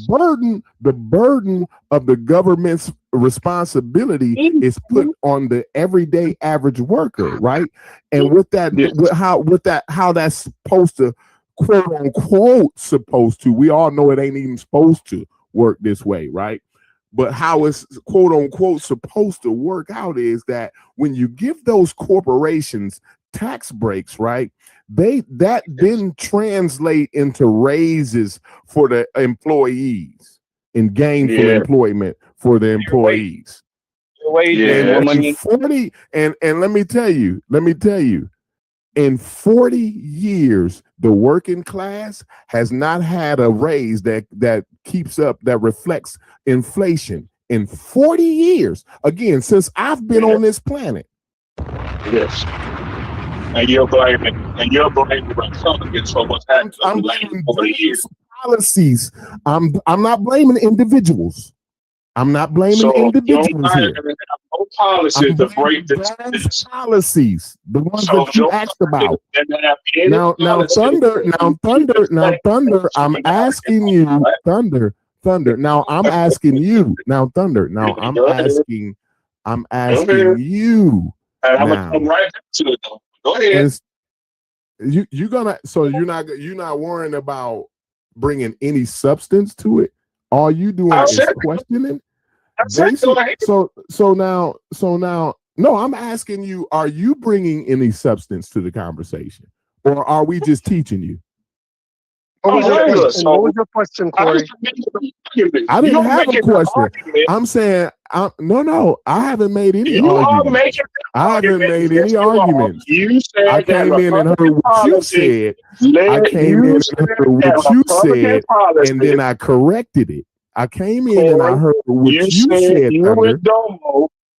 the burden of the government's responsibility is put on the everyday average worker, right? And with that, how that's supposed to, quote unquote, supposed to, we all know it ain't even supposed to work this way, right? But how it's, quote unquote, supposed to work out is that when you give those corporations tax breaks, right, that then translate into raises for the employees and gainful employment for the employees. And 40, and let me tell you, in 40 years, the working class has not had a raise that keeps up, that reflects inflation. In 40 years, again, since I've been on this planet. Yes. And you're blaming Republicans for what's happened. I'm blaming policies. I'm not blaming individuals. I'm not blaming individuals here. No policies to break this policies, the ones that you asked about. Now, Thunder. I'm asking you, Thunder. Now, I'm asking you, Thunder. Now, I'm asking you. And I'm gonna come right back to it though. Go ahead. You're not worrying about bringing any substance to it. All you doing is questioning. So now, no, I'm asking you, are you bringing any substance to the conversation, or are we just teaching you? What was your question, Corey? I didn't have a question. I'm saying, no, I haven't made any arguments. I haven't made any arguments. I came in and heard what you said. I came in and heard what you said, and then I corrected it. I came in and I heard what you said.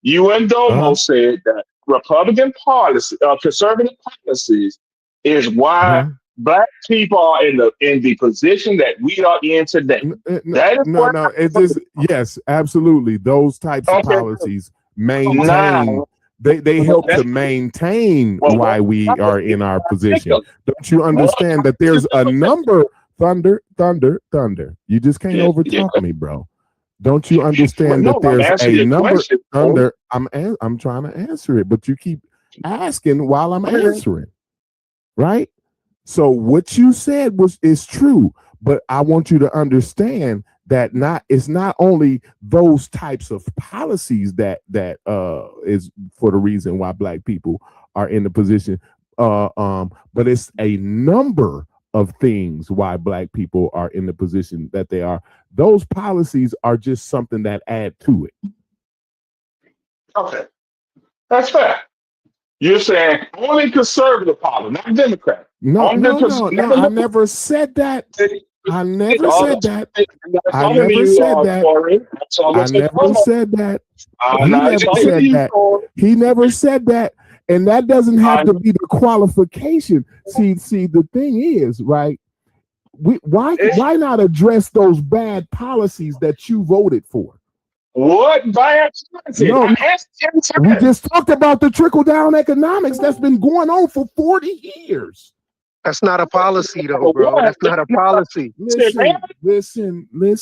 You and Domo said that Republican policy, conservative policies, is why Black people are in the position that we are in today. It's just, yes, absolutely. Those types of policies maintain. They help to maintain why we are in our position. Don't you understand that there's a number? Thunder. You just can't overtalk me, bro. Don't you understand that there's a number? Thunder. I'm trying to answer it, but you keep asking while I'm answering. Right? So what you said is true, but I want you to understand that it's not only those types of policies that is for the reason why Black people are in the position, but it's a number of things why Black people are in the position that they are. Those policies are just something that add to it. Okay, that's fair. You're saying only conservative policy, not Democrat. No, I never said that. I never said that. I never said that. He never said that. And that doesn't have to be the qualification. See, the thing is, right? Why not address those bad policies that you voted for? What bad policies? No, we just talked about the trickle-down economics that's been going on for 40 years. That's not a policy, though, bro. That's not a policy. Listen. You're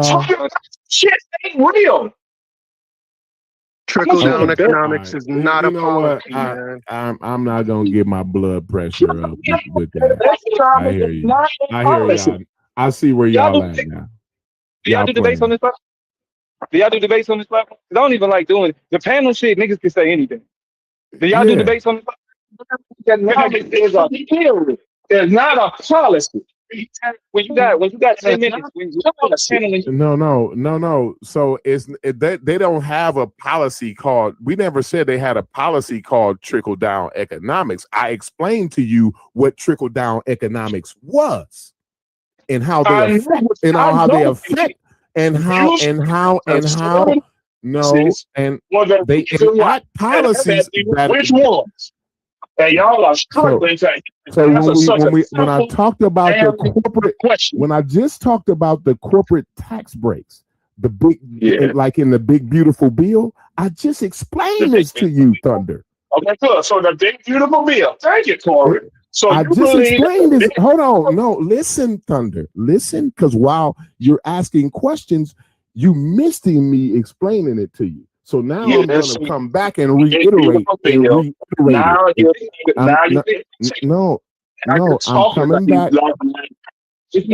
talking about shit ain't real. Trickle-down economics is not a policy, man. I'm not gonna get my blood pressure up with that. I hear you. Y'all. I see where y'all at now. Do y'all do debates on this platform? Because I don't even like doing it. The panel shit, niggas can say anything. Do y'all do debates on this platform? There's not a policy. When you got 10 minutes, no. So they don't have a policy called. We never said they had a policy called trickle down economics. I explained to you what trickle down economics was, and how they affect, No, and was a they reason why. enact policies that Which ones? And y'all are struggling to so answer when I talked about the corporate question. when I just talked about the corporate tax breaks, the big like in the big beautiful bill, I just explained this to you, Thunder. Okay, good. So the big beautiful bill. Thank you, Corey. So I you just believe explained this. Hold on. No, listen, Thunder. Listen, because while you're asking questions, you missed me explaining it to you. So now I'm going to come back and reiterate. Now No, I'm coming back. It's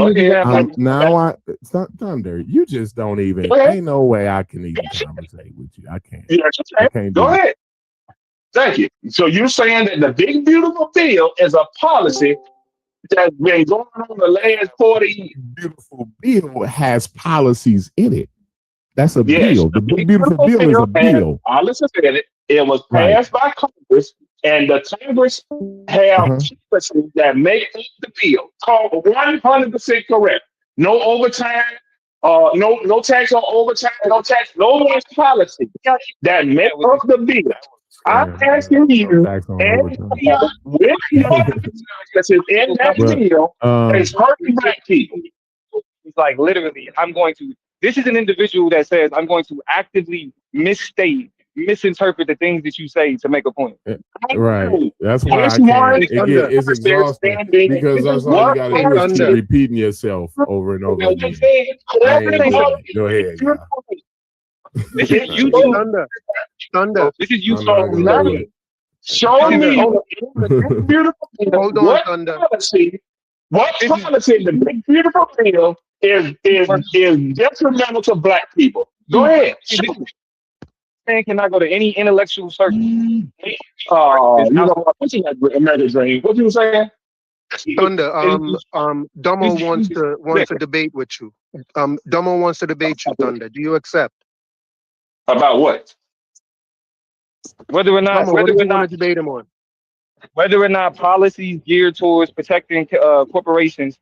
not Thunder. You just don't even. Ain't no way I can even conversate with you. I can't. I can't Go ahead. Thank you. So you're saying that the big beautiful bill is a policy that's been going on the last 40 years. Beautiful bill has policies in it. That's a bill. The big beautiful bill is a bill. Policies in it. It was passed by Congress, and the Congress have policies that make the bill called 100% correct. No overtime. No tax on overtime. No tax. No policy that make up the bill. I'm asking you, and which that's in that bill is hurting black people. It's like literally, this is an individual that says, I'm going to actively misinterpret the things that you say to make a point. Right. That's why I can't. It's exhausting because that's all you got to do is keep repeating yourself over and over again. Go ahead. This is you, Thunder. This is you. Show me. Hold on, Thunder. What policy in the big beautiful bill is detrimental to black people? Go ahead. Man cannot go to any intellectual search. You know what's in that American dream? What you saying? Thunder, Dummo wants to debate with you. Dummo wants to debate you, Thunder. Do you accept? About what? Whether or not debate him on. Whether or not policies geared towards protecting corporations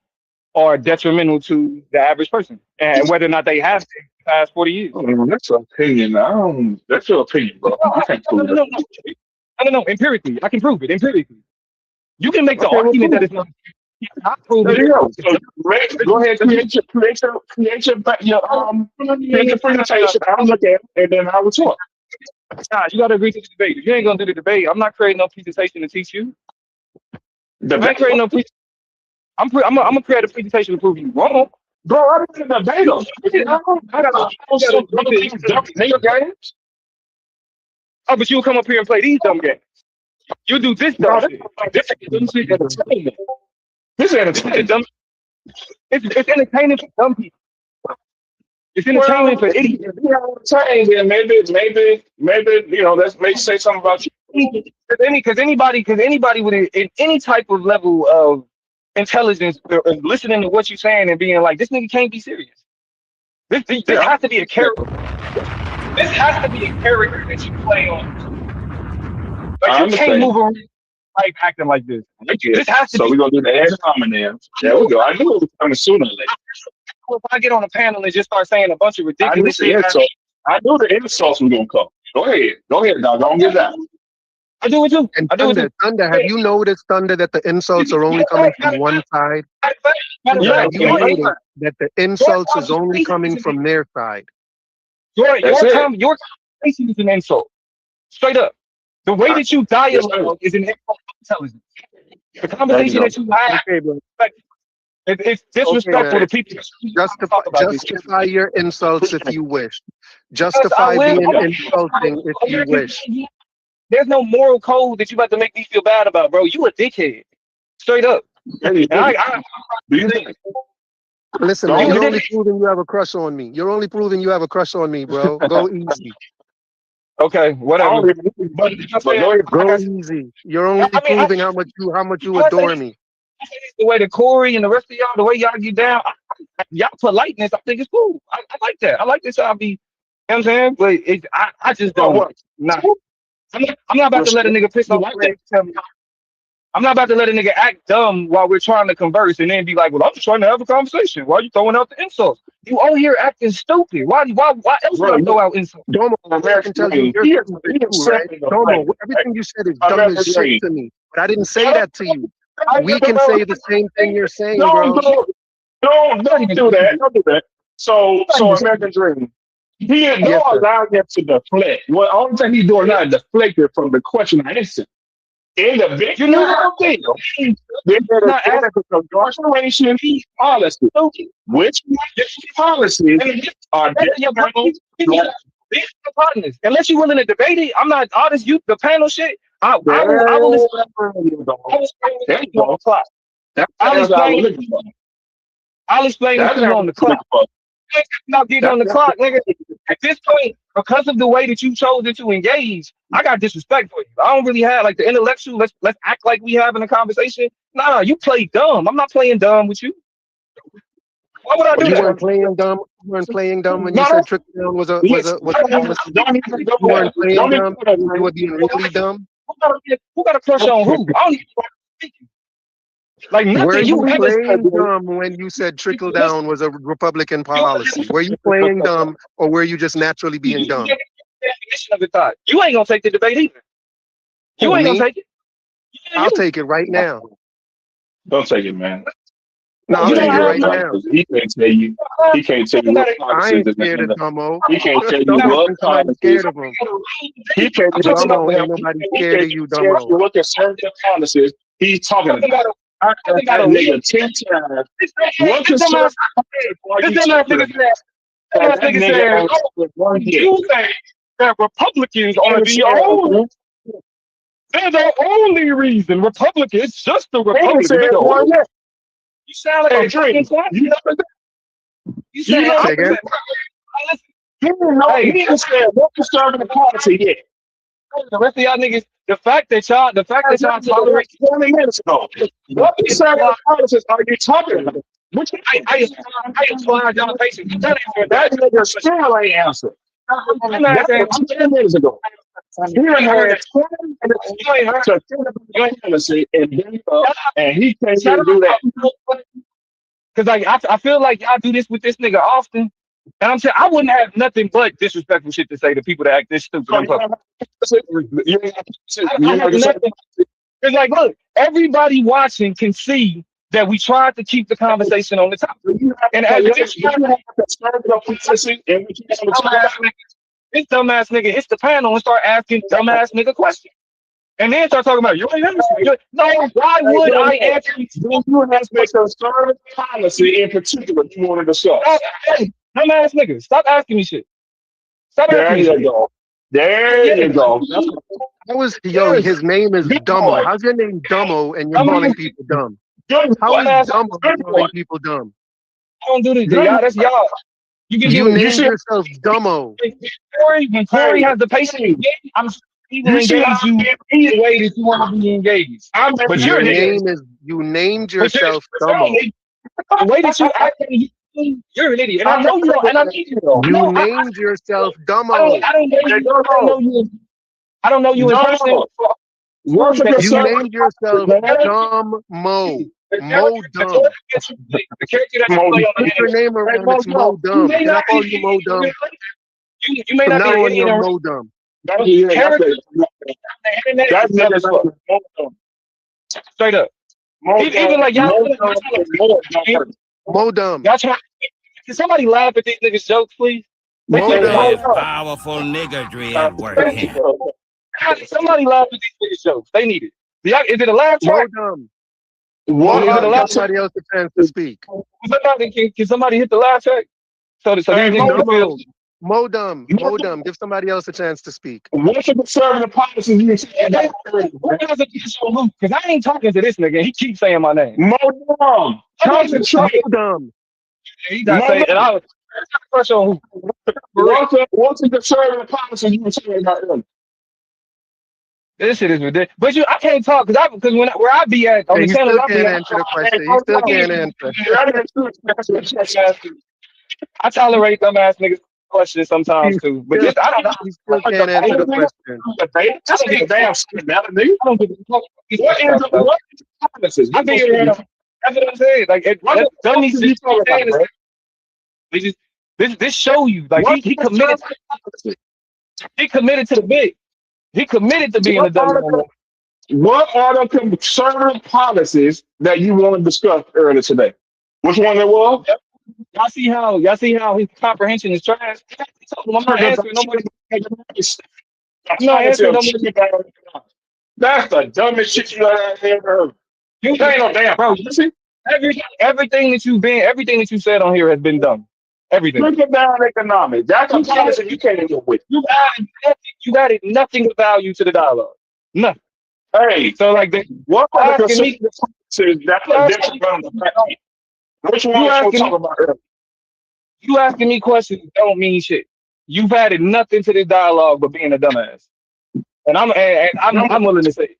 are detrimental to the average person, and whether or not they have been the past 40 years. That's your opinion. That's your opinion, bro. No. Empirically, I can prove it. Empirically, you can make the argument that it's not. Prove it. So go ahead, create your presentation. I'll look at it and then I'll retort. Nah, you gotta agree to the debate. If you ain't gonna do the debate, I'm not creating no presentation to teach you. I ain't creating no presentation. I'm gonna create a presentation to prove you wrong. Bro, I'm in the debate. I got nigga games. Oh, but you'll come up here and play these dumb games. You do this dumb shit. This is entertainment. It's entertaining for dumb people. It's entertainment for idiots. Maybe let's say something about you. Because anybody with any type of level of intelligence or listening to what you're saying and being like, this nigga can't be serious. This has to be a character. This has to be a character that you play on. Like, you can't move around like acting like this. This has to so be. we're gonna do the ad hominem. There we go. I knew it was coming sooner or later. If I get on a panel and just start saying a bunch of ridiculous shit, I knew the insults were gonna come. Go ahead, dog. Don't get that. I do it too. And Thunder, have you noticed, Thunder, that the insults are only coming from one side? Have you noticed that the insults is only coming from their side? Your conversation is an insult. Straight up. The way that you dialogue is an insult to intelligence. The conversation that you have, it's disrespectful to people. Justify your insults if you wish. Justify being insulting if you wish. There's no moral code that you about to make me feel bad about, bro. You a dickhead. Straight up. Listen, man, you're only proving you have a crush on me. You're only proving you have a crush on me, bro. Go easy. Okay, whatever. Go easy. You're only proving how much you adore me. The way that Corey and the rest of y'all, the way y'all get down, y'all politeness, I think it's cool. I like that. I like this. I'll be, you know what I'm saying? But I just don't. I'm not about to let a nigga piss off my tell me. I'm not about to let a nigga act dumb while we're trying to converse and then be like, well, I'm just trying to have a conversation. Why are you throwing out the insults? You on here acting stupid. Why else would I throw out insults? Domo, I can tell you, you're stupid too, right? Domo, everything you said is dumb as shit to me. But I didn't say that to you. We can say the same thing you're saying, bro. Don't do that. Don't do that. So American Dream. He don't allow him to deflect. Well, all the thing he's doing now is deflecting from the question I answered. In the big deal, they're not asking for incarceration policy. Which policies are partners? Unless you're willing to debate it, I'm not all this the panel shit. I will listen. I'll explain it to you on the clock. Not getting on the clock, nigga. At this point, because of the way that you chose to engage, I got disrespect for you. I don't really have like the intellectual. Let's act like we having a conversation. Nah, you play dumb. I'm not playing dumb with you. Why would I do that? You weren't playing dumb. You weren't playing dumb when you said trickle down was a policy. You weren't playing dumb. You were being really dumb. Who got a crush on who? I don't even speak you. Like nothing. Were you playing dumb when you said trickle down was a Republican policy? Were you playing dumb, or were you just naturally being dumb? You ain't gonna take the debate either. You ain't gonna take it. I'll take it right now. Don't take it, man. No, I'll take it right now. He can't tell you. He can't tell you what I ain't scared of Dumbo. He can't tell you what I'm scared of him. He can't tell you Dumbo. Ain't nobody scared of you, Dumbo. What conservative policies he's talking about. I got a nigga 10 times. What conservative you say that Republicans are the only. They're the only reason Republicans, just the Republicans. You sound like a dream. You sound like he didn't say what conservative policy yet. The rest of y'all niggas, the fact that y'all tolerate 20 minutes ago. What conservative policies are you talking about? Which I applaud y'all patience. that nigga still ain't answered. That's 10 minutes ago. You ain't heard 20 minutes. You ain't heard policy and he can't even do that. Cause like I feel like y'all do this with this nigga often. And I'm saying I wouldn't have nothing but disrespectful shit to say to people that act this stupid. Cause like, look, everybody watching can see that we tried to keep the conversation on the topic. And as this dumbass nigga hits the panel and start asking dumbass nigga questions. And then start talking about you ain't answering. No, why would I answer? You have a conservative policy in particular you want to discuss. Hey, dumbass nigga, stop asking me shit. Stop asking me shit. There you go. His name is Dumbo. How's your name Dumbo and you're calling people dumb? How is Dumbo calling people dumb? I don't do this. Y'all, that's y'all. You name yourself Dumbo. When Corey has the patience, he will engage you the way that you want to be engaged. But your name is you named yourself Dumbo. The way that you act, you're an idiot. And I know you don't. And I need you though. You named yourself Dumbo. I don't know you in person. You named yourself Dumb Mo. Mo Dumb. Put your name around it's Mo Dumb. Can I call you Mo Dumb? You may not be you're Mo Dumb. Straight up. Even like y'all. Mo Dumb. Y'all try. Can somebody laugh at these niggas' jokes, please? Powerful nigga at work here. Somebody laugh at these niggas' jokes. They need it. Is it a laugh track? Mo Dumb. What? Somebody else a chance to speak. Can somebody hit the laugh track? Mo Dumb. Give somebody else a chance to speak. What's the conservative policy you say? Because I ain't talking to this nigga. He keeps saying my name. Mo Dumb. Dumb. He not saying it. I was crush on who? What's the conservative policy you say about him? This shit is ridiculous. But I can't talk because where I be at on the channel, I can't answer the question. You still can't answer. I tolerate dumbass niggas questions sometimes too. But this, I don't know. You still can't answer the question. Just get a damn shit, man. I don't give a fuck. What policies? I think that's what I'm saying. Like, dummies just saying This show you like he committed. He committed to the big. He committed to being a dumb. What are the conservative policies that you want to discuss earlier today? Which one it was? Y'all see how his comprehension is trash? I'm not answering nobody. I'm not answering nobody. That's the dumbest shit you ever heard. You ain't no damn bro. You see, everything that you said on here has been dumb. Everything. Look at down economics. That's a policy you can't deal with. You added nothing of value to the dialogue. Nothing. Hey, so like that. What are the conservative that's a different from the country? Which one you talking about earlier? You asking me questions don't mean shit. You've added nothing to this dialogue but being a dumbass. And I'm willing to say it.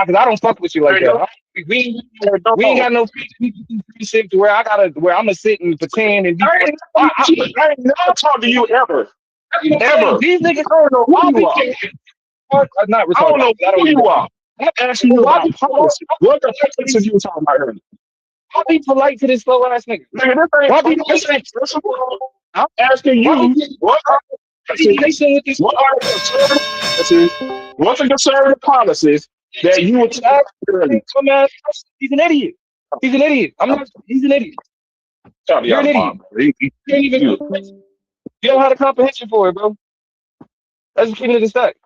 Because I don't fuck with you like that. We ain't got no shit to where I'm gonna sit and pretend and be. I ain't never talked to you ever. Ever. These niggas don't know who you are. Not I don't know who you are. I'm asking you about policy. What the policy you were talking about earlier? I'll be polite to this slow ass nigga. This ain't I'm asking you what are the conservative policies that you would talk earlier? He's an idiot. He's an idiot. He's an idiot. You're an idiot. You don't have the comprehension for it, bro. That's keeping it a stack.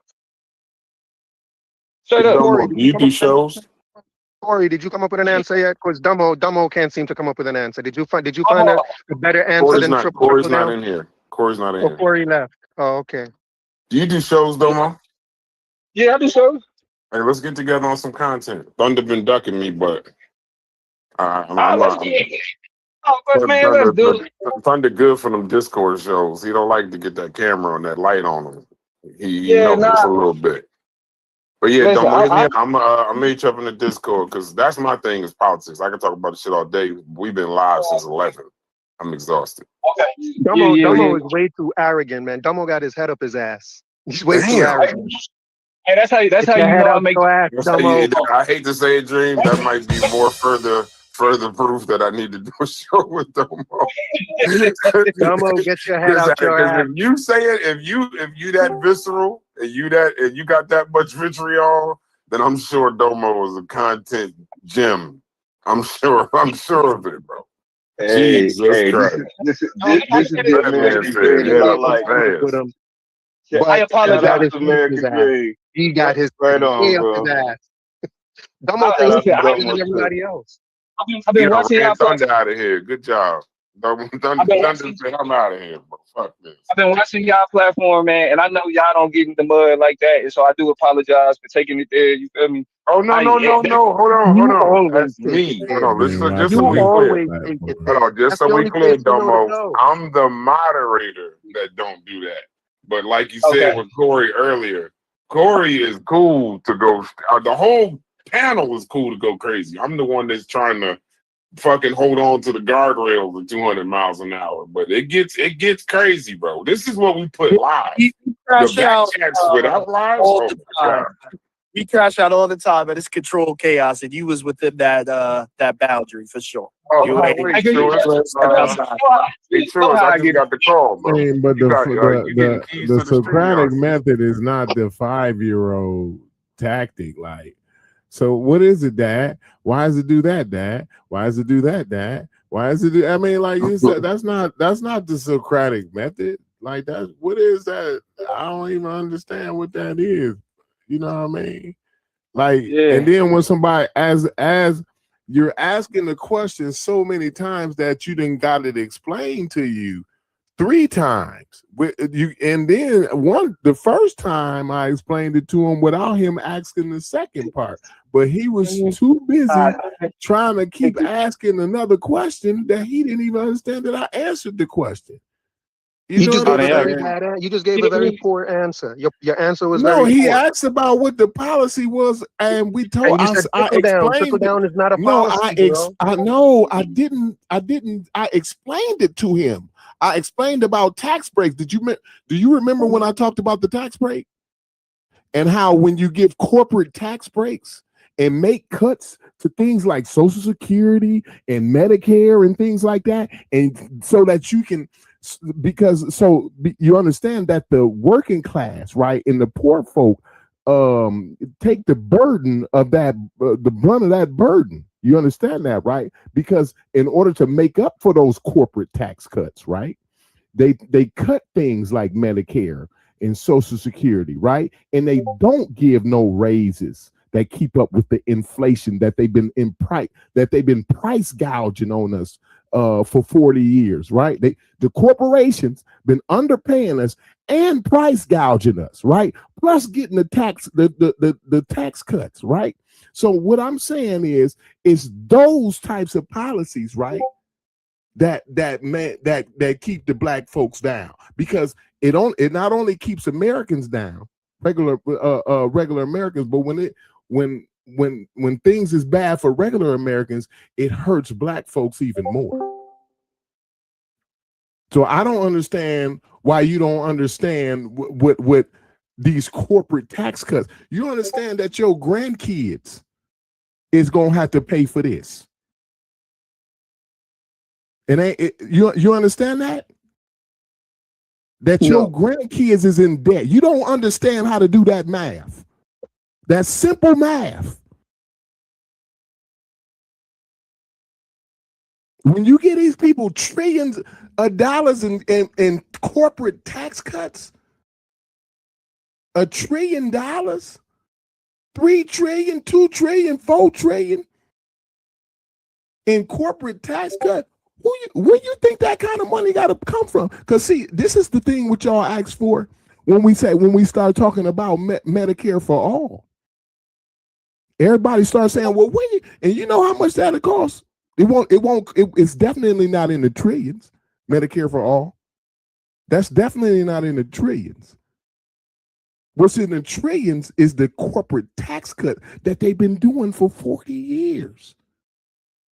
Straight up. You do shows? Corey, did you come up with an answer yet? Because Dumbo can't seem to come up with an answer. Did you find a better answer than triple? Corey's not in here. Corey's not in here. Corey left. Oh, okay. Do you do shows, Domo? Yeah, I do shows. Hey, let's get together on some content. Thunder been ducking me, but let's do it. Thunder good for them Discord shows. He don't like to get that camera and that light on him. He knows a little bit. But yeah, listen, I'm gonna meet you up in the Discord because that's my thing is politics. I can talk about the shit all day. We've been live since 11. I'm exhausted. Okay. Dumbo is way too arrogant, man. Dumbo got his head up his ass. He's way too arrogant. Hey, that's how you know I make. I hate to say it, Dream. That might be more further proof that I need to do a show with Domo. Domo, get your head out your ass. If you say it, if you that visceral and you got that much vitriol, then I'm sure Domo is a content gem. I'm sure of it, bro. Hey, Christ. This is American Dream. I apologize to American Dream. He got his right on, bro. Domo thinks he's better than everybody else. I've been watching y'all. Thunder out of here. Good job. Thunder say I'm out of here, bro. Fuck this. I've been watching y'all platform, man, and I know y'all don't get in the mud like that, and so I do apologize for taking it there. You feel me? Oh no! Hold on. That's me. Hold on. Just so we clear, Domo. I'm the moderator that don't do that. But like you said with Corey earlier, Corey is cool to go. The whole panel is cool to go crazy. I'm the one that's trying to fucking hold on to the guardrails at 200 miles an hour. But it gets crazy, bro. This is what we put live. We crash out without live. all the time. We crash out all the time, but it's controlled chaos, and you was within that boundary for sure. I just got the call, bro. I mean, but the Socratic method is not the 5-year-old tactic. Like, so what is it, Dad? Why does it do that, Dad? Why does it do that, Dad? Why does it do? I mean, like you said, that's not the Socratic method. Like what is that? I don't even understand what that is. You know what I mean? Like, and then when somebody as you're asking the question so many times that you didn't got it explained to you 3 times. And then the first time I explained it to him without him asking the second part, but he was too busy trying to keep asking another question that he didn't even understand that I answered the question. You just gave a very poor answer. Your answer was very poor. He asked about what the policy was, and we told I explained. Trickle down is not a policy. I didn't. I explained it to him. I explained about tax breaks. Do you remember when I talked about the tax break and how when you give corporate tax breaks and make cuts to things like Social Security and Medicare and things like that, and so that you can, because so you understand that the working class, right, and the poor folk take the burden of that, the brunt of that burden. You understand that, right? Because in order to make up for those corporate tax cuts, right, they cut things like Medicare and Social Security, right, and they don't give no raises that keep up with the inflation that they've been price gouging on us for 40 years, right? The corporations been underpaying us and price gouging us, right? Plus getting the tax cuts, right? So what I'm saying is those types of policies, right, that keep the black folks down, because it not only keeps Americans down, regular Americans, but when things is bad for regular Americans, it hurts black folks even more. So I don't understand why you don't understand what these corporate tax cuts. You understand that your grandkids is gonna have to pay for this. And you understand that? That your grandkids is in debt. You don't understand how to do that math. That's simple math. When you get these people trillions of dollars in corporate tax cuts, $1 trillion, 3 trillion, 2 trillion, 4 trillion in corporate tax cut, where you think that kind of money got to come from? Because see, this is the thing which y'all ask for when we start talking about Medicare for all. Everybody starts saying, well, and you know how much that'll cost? It's definitely not in the trillions, Medicare for all. That's definitely not in the trillions. What's in the trillions is the corporate tax cut that they've been doing for 40 years.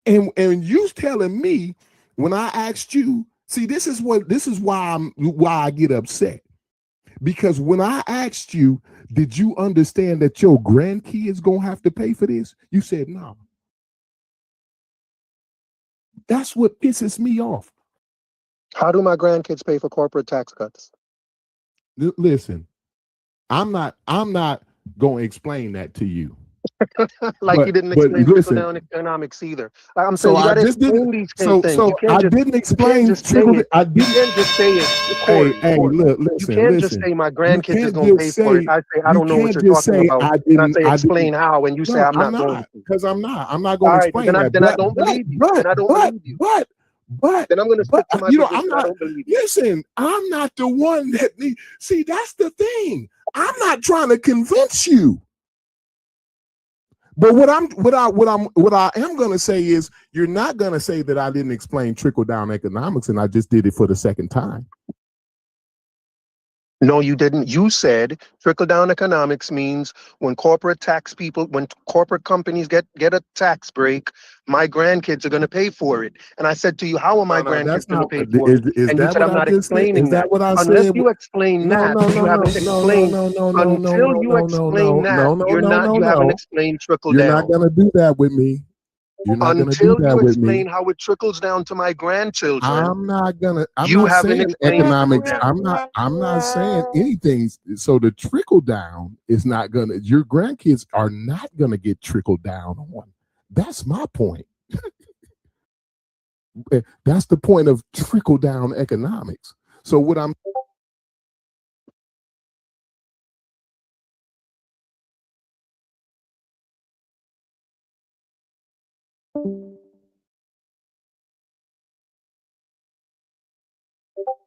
And you telling me when I asked you, see, this is why I get upset. Because when I asked you, did you understand that your grandkids gonna have to pay for this? You said no. That's what pisses me off. How do my grandkids pay for corporate tax cuts? Listen, I'm not gonna explain that to you. Like you didn't explain trickle-down economics either. I'm saying you gotta explain these things. I didn't explain trickle. I didn't. You can't just say it. Hey, look, listen. You can't just say my grandkids is gonna pay for it. I say I don't know what you're talking about. And I say explain how, and you say I'm not going to. Because I'm not going to explain that. Then I don't believe you. Then I don't believe you. But then I'm going to stick to my position. I'm not. Listen, I'm not the one that need. See, that's the thing. I'm not trying to convince you. But what I am going to say is, you're not going to say that I didn't explain trickle down economics and I just did it for the second time. No, you didn't. You said trickle-down economics means when corporate companies get a tax break, my grandkids are going to pay for it. And I said to you, how are my grandkids going to pay for it? And you said, I'm not explaining that. Unless you explain that, you haven't explained. Until you explain that, you haven't explained trickle down. You're not going to do that with me. You're not until do that you with explain me. how it trickles down to my grandchildren. I'm not You haven't saying explained economics. I'm not saying anything. So the trickle down is not gonna. Your grandkids are not gonna get trickled down on. That's my point. That's the point of trickle down economics. So what I'm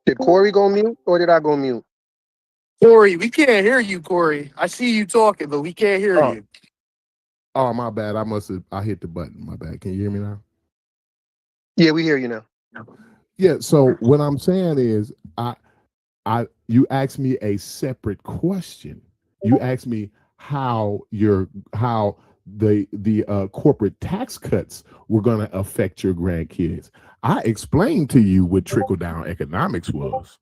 Did Corey go mute or did I go mute? Corey, we can't hear you, Corey. I see you talking, but we can't hear you. Oh, my bad. I hit the button. My bad. Can you hear me now? Yeah, we hear you now. Yeah. So what I'm saying is, you asked me a separate question. You asked me how the corporate tax cuts were going to affect your grandkids. I explained to you what trickle down economics was.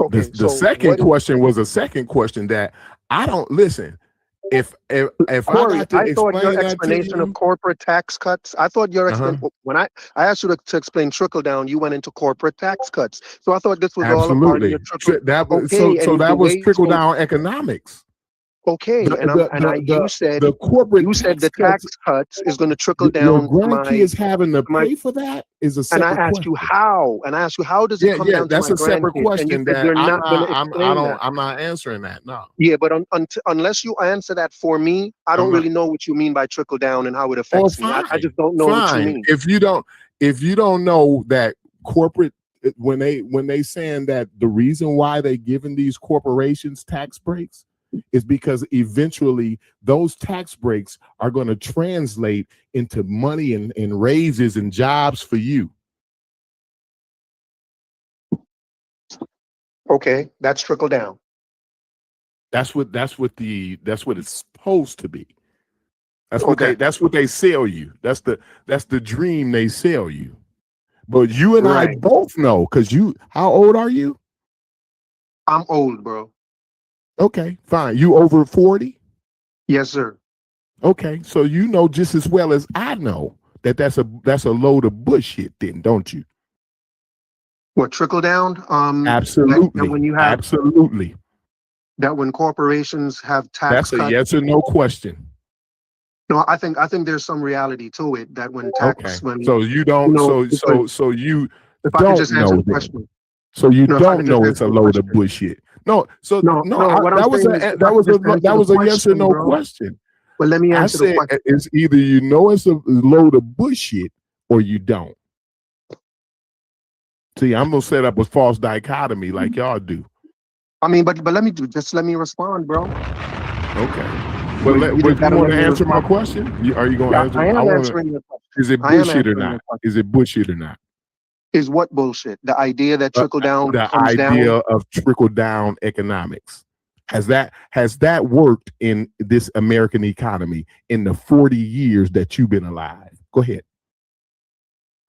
Okay, The second question was a second question that I don't listen. if Corey, I got to I thought your explain that to explanation of you, corporate tax cuts, I thought your uh-huh, when I asked you to explain trickle down, you went into corporate tax cuts. So I thought this was all a part of your absolutely. trickle. So that was Okay, so and the that was way trickle so down economics. okay, The and the the you the, said the corporate the tax tax cuts, cuts is going to trickle your down to grandkids having to my pay for that is a and I separate asked you question. how, does it come Yeah, down to that's my a separate grandkids? And you question said that you're not going to explain that. I'm not answering that. No, Yeah, but unless you answer that for me, I I'm don't not. really know what you mean by trickle down and how it Oh, affects me. I fine, just don't know what you fine. mean. If you don't know that corporate when they saying that the reason why they giving these corporations tax breaks is because eventually those tax breaks are going to translate into money and raises and jobs for you. Okay, that's trickle down. That's what it's supposed to be. That's Okay. that's what they sell you. That's the dream they sell you. But you and I Right. both know, because how old are you? I'm old, bro. Okay, fine. You over 40? Yes, sir. Okay, so you know just as well as I know that that's a load of bullshit then, don't you? What trickle down? Absolutely. That when you have Absolutely. that when corporations have tax That's a cuts. yes or no question. No, I think there's some reality to it that when tax Okay. So you don't so you if I could don't just answer know the then. question. So you No, if I don't could just know it's answer a the load of question. bullshit. No, so No, what I'm that was saying is if I that was could a just answer that the was a yes or question, no bro. question. Well, let me I answer the said question. it's either you know it's a load of bullshit or you don't. See, I'm gonna set up a false dichotomy like y'all do. I mean, but let me respond, bro. Okay. But You but just you gotta want let to me answer my respond. question? Are you gonna Yeah, answer? I I am want to. answering your question. Is it I am bullshit or answering your not? question. Is it bullshit or not? Is what bullshit? The idea that trickle down The comes idea down. of trickle down economics has that worked in this American economy in the 40 years that you've been alive? Go ahead.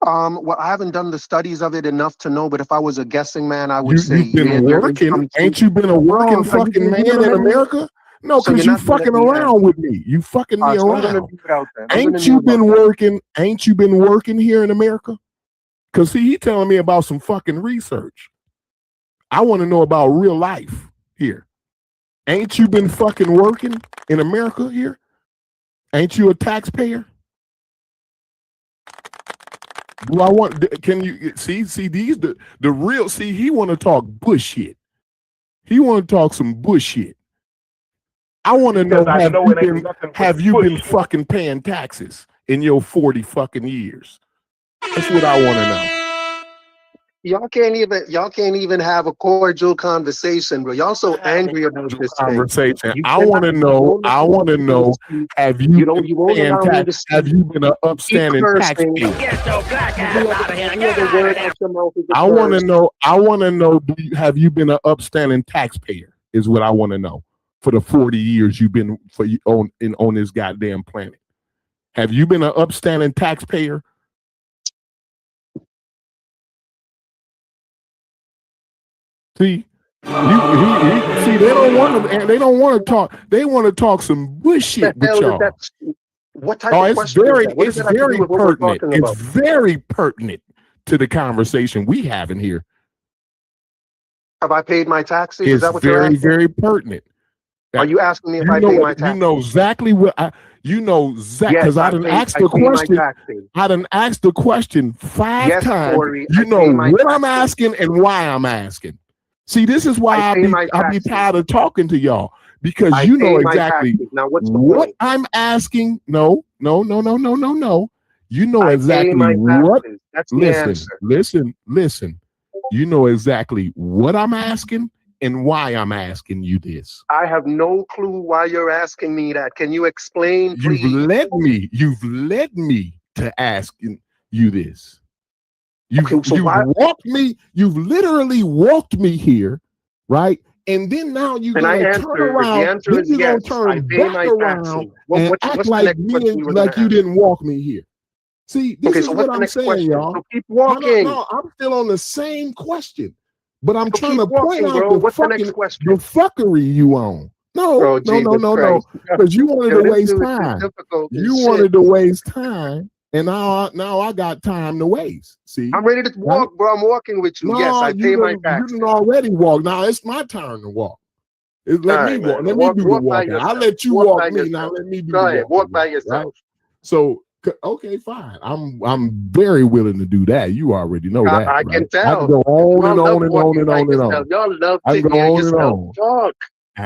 Well, I haven't done the studies of it enough to know, but if I was a guessing man, I would say You've been yeah, there is working. some Ain't you been a working fucking man in America? No, So because you're you not gonna let fucking me answer. around with me. You fucking me So I'm gonna around. leave it out then. Ain't you been working? Ain't you been working here in America? Because see, he telling me about some fucking research. I want to know about real life here. Ain't you been fucking working in America here? Ain't you a taxpayer? Do I want? Can you see these the real? See, he want to talk bullshit. He want to talk some bullshit. I want to know, have you been fucking paying taxes in your 40 fucking years? That's what I want to know. Y'all can't even have a cordial conversation, bro. Y'all so angry about this Conversation. thing. I want to know. Have you been paying tax? Have you been an upstanding taxpayer? Get your black ass out of here. Any other word out your mouth is a I want to curse. know. I want to know. Have you been an upstanding taxpayer? Is what I want to know. For the 40 years you've been on this goddamn planet, have you been an upstanding taxpayer? See, see, they don't want to talk. They want to talk some bullshit with y'all. What type of question is that? What does that have to do with what we're talking about? It's very pertinent to the conversation we have in here. Have I paid my taxes? It's Is that what you're very, asking? very pertinent. Are you asking me if I pay my taxes? You know exactly what because I done asked the question. I done asked the question 5 times. Corey, you know what I'm asking and why I'm asking. See, this is why I be tired of talking to y'all, because you know exactly what I'm asking. No. You know exactly what. Listen. You know exactly what I'm asking and why I'm asking you this. I have no clue why you're asking me that. Can you explain, please? You've led me to ask you this. You've literally walked me here, right? And then now you're gonna turn around. Then you're gonna turn back around and act like you didn't walk me here. See, this is what I'm saying, y'all. So keep walking. No, I'm still on the same question. But I'm trying to keep walking, point out bro. What's the next question? the fuckery you on. No, Oh, no, no, Jesus no, no. Christ. Because you wanted Yo, to this waste dude is time. difficult as You shit. wanted to waste time, and now I got time to waste. See, I'm ready to right? walk, bro. I'm walking with you. Yes, No, I pay my you taxes. done already walk. Now it's my turn to walk. Let All me right, walk. man. Let me do the Walk by walking. I'll yourself. let you Walk walk by me. yourself. Now let me do Go the ahead. walking. Walk by Right? yourself. So okay, fine. I'm very willing to do that. You already know that. I Right? can I can tell. go on Y'all and love on and on walking and by on and yourself. on. Y'all love I can to go hear on and yourself on. talk.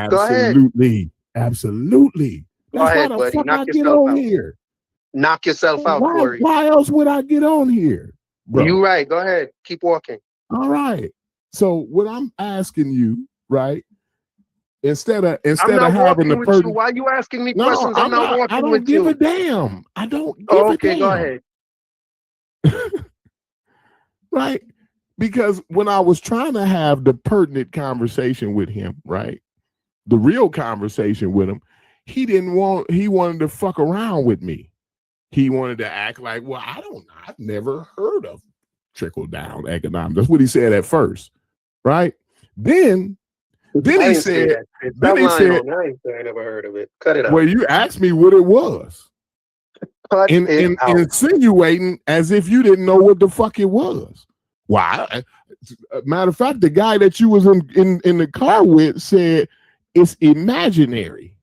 Go ahead. Absolutely. Absolutely. Go That's why ahead, the buddy. fuck Knock I get yourself on out. here. Knock yourself out, Corey. Why else would I get on here, bro? You right. Go ahead. Keep walking. All right. So what I'm asking you, right? Instead of I'm not having the walking with person, you. Why are you asking me no, questions? I'm not I walking don't with give you. a damn. I don't give a Okay, damn. go ahead. Right? Because when I was trying to have the pertinent conversation with him, right? The real conversation with him, he wanted to fuck around with me. He wanted to act like, well, I've never heard of trickle down economics. That's what he said at first, right? Then he said, Stop lying on me. I ain't say I never heard of it. Cut it out. well, you asked me what it was. Cut it out. Insinuating as if you didn't know what the fuck it was. Why? Matter of fact, the guy that you was in the car with said it's imaginary.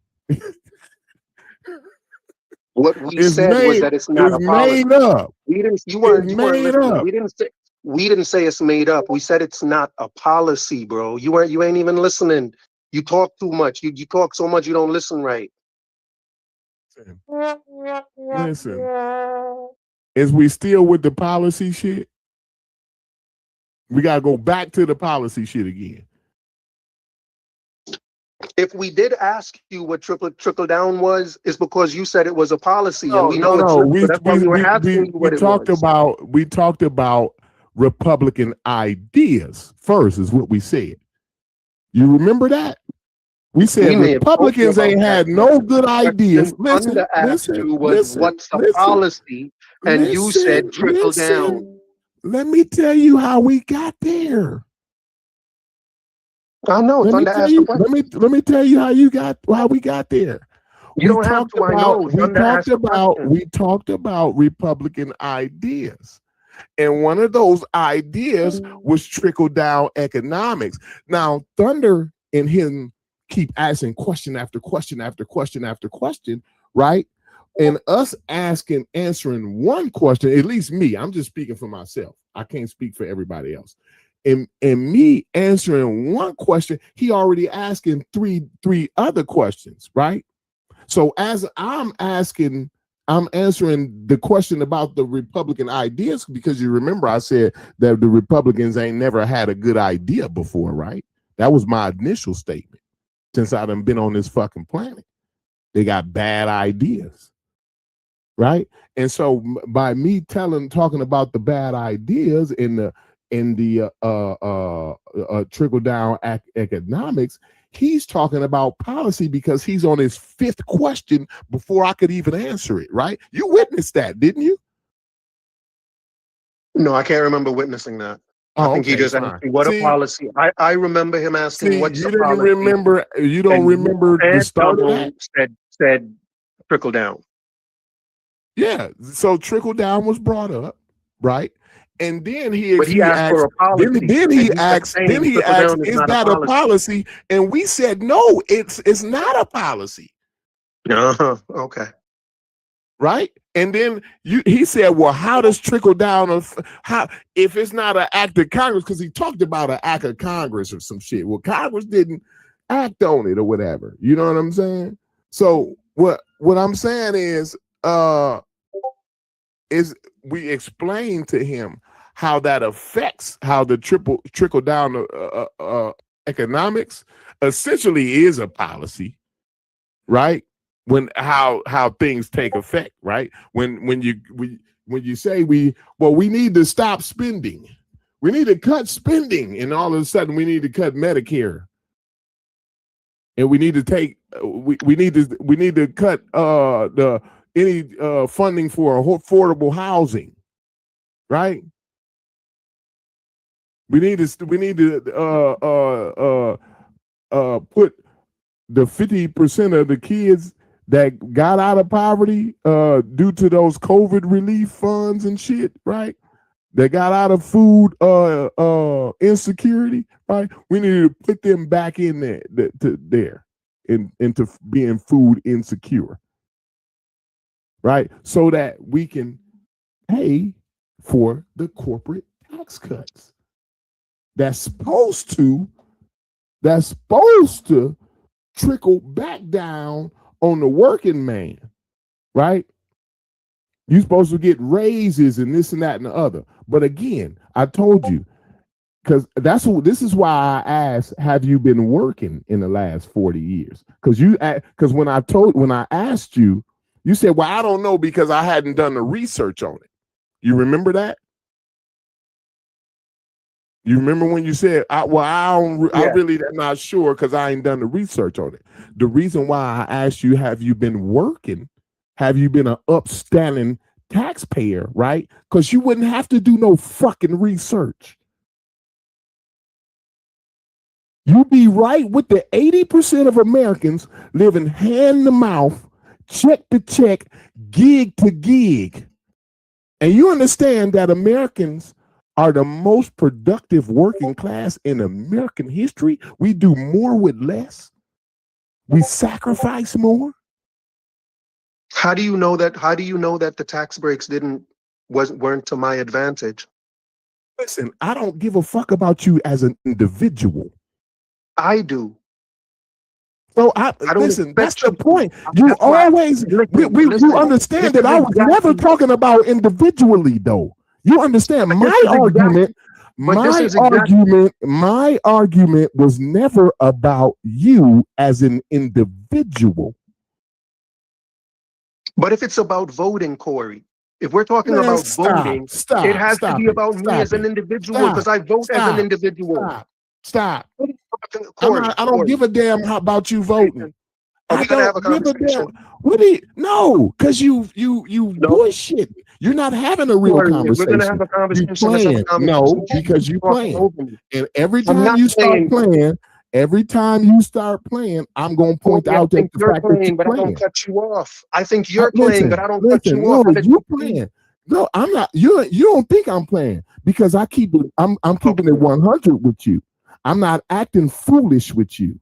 What we said was that it's not a policy. Made up. We didn't. You It's weren't made listening. up. We didn't say it's made up. We said it's not a policy, bro. You ain't even listening. You talk too much. You talk so much you don't listen right. Listen. Is we still with the policy shit? We gotta go back to the policy shit again. If we did ask you what trickle down was, it's because you said it was a policy, and we know it's No. not. So that's why we were asking you what it was. We talked about Republican ideas first, is what we said. You remember that? We said Republicans ain't had no good ideas. Listen, what's a policy, and you said trickle down. Let me tell you how we got there. I know. Let me tell you how we got there. You don't have to. I know. We talked about Republican ideas. And one of those ideas was trickle down economics. Now, Thunder and him keep asking question after question after question after question, right? And us answering one question, at least me, I'm just speaking for myself. I can't speak for everybody else. And me answering one question, he already asking three other questions, right? So as I'm answering the question about the Republican ideas, because you remember I said that the Republicans ain't never had a good idea before, right? That was my initial statement since I done been on this fucking planet. They got bad ideas, right? And so by me talking about the bad ideas in the trickle down economics, he's talking about policy because he's on his fifth question before I could even answer it, right? You witnessed that, didn't you? No, I can't remember witnessing that. I think he just asked me what a policy. I remember him asking what's the policy. You don't remember the start of that? Said trickle down. Yeah, so trickle down was brought up, right? And then he asked for a policy. Then he asked, is that a policy? And we said, no, it's not a policy. Okay. Right? And then he said, well, how does trickle down if it's not an act of Congress? Because he talked about an act of Congress or some shit. Well, Congress didn't act on it or whatever. You know what I'm saying? So what I'm saying is we explained to him how that affects how the trickle down economics essentially is a policy, right? When how things take effect, right? When you say we need to stop spending, we need to cut spending, and all of a sudden we need to cut Medicare, and we need to take we need to cut any funding for affordable housing, right? We need to put the 50% of the kids that got out of poverty due to those COVID relief funds and shit, right? That got out of food insecurity, right? We need to put them back in there, into being food insecure, right? So that we can pay for the corporate tax cuts. That's supposed to trickle back down on the working man, right? You're supposed to get raises and this and that and the other. But again, I told you, because this is why I asked, have you been working in the last 40 years? Because when I asked you, you said, well, I don't know because I hadn't done the research on it. You remember that? You remember when you said, I really am not sure because I ain't done the research on it. The reason why I asked you, have you been working? Have you been an upstanding taxpayer, right? Because you wouldn't have to do no fucking research. You'd be right with the 80% of Americans living hand to mouth, check to check, gig to gig. And you understand that Americans are the most productive working class in American history. We do more with less. We sacrifice more. How do you know that? How do you know that the tax breaks weren't to my advantage? Listen, I don't give a fuck about you as an individual. I do. So I don't listen. That's the point. You always you understand that I was never talking about individually, though. You understand my argument. My argument was never about you as an individual. But if it's about voting, Corey, if we're talking about voting, it has to be about me as an individual because I vote as an individual. Stop. Corey, I don't give a damn about you voting. Are we gonna have a conversation? No, because you bullshit. You're not having a real conversation. We're gonna have a conversation. You playing. No, because you playing. And every time you start playing, I'm gonna point out that the fact that you're but I don't cut you off. I think you're playing, but I don't cut you off. No, you're playing. No, I'm not. You don't think I'm playing because I'm keeping it 100 with you. I'm not acting foolish with you.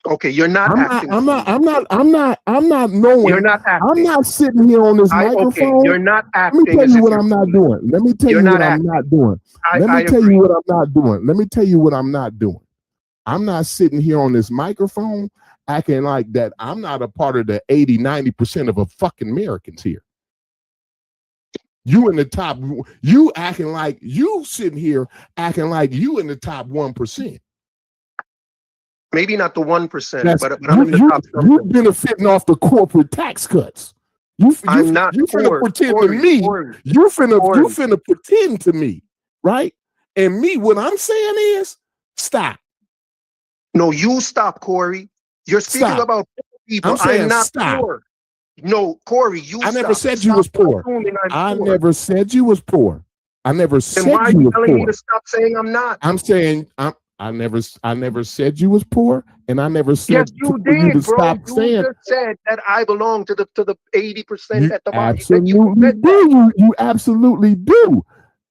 Okay, you're not acting. I'm not knowing. You're not acting. I'm not sitting here on this microphone. Okay, you're not acting. Let me tell you what I'm not doing. Let me tell you what I'm not doing. Let me tell you what I'm not doing. Let me tell you what I'm not doing. I'm not sitting here on this microphone acting like that. I'm not a part of the 80-90% of a fucking Americans here. You in the top, you acting like you sitting here acting like you in the top 1%. Maybe not the 1%, but I'm in the top. You're benefiting off the corporate tax cuts. I'm not. You finna pretend to me. You finna pretend to me, right? And me, what I'm saying is, stop. No, you stop, Corey. You're speaking about people. I'm not poor. No, Corey, I never said you was poor. I never said you was poor. I never said you was poor. Then why are you telling me to stop saying I'm not? I'm saying I never said you was poor, and I never said you did, bro. You just said that I belong to the 80% at the bottom. Absolutely do. You absolutely do.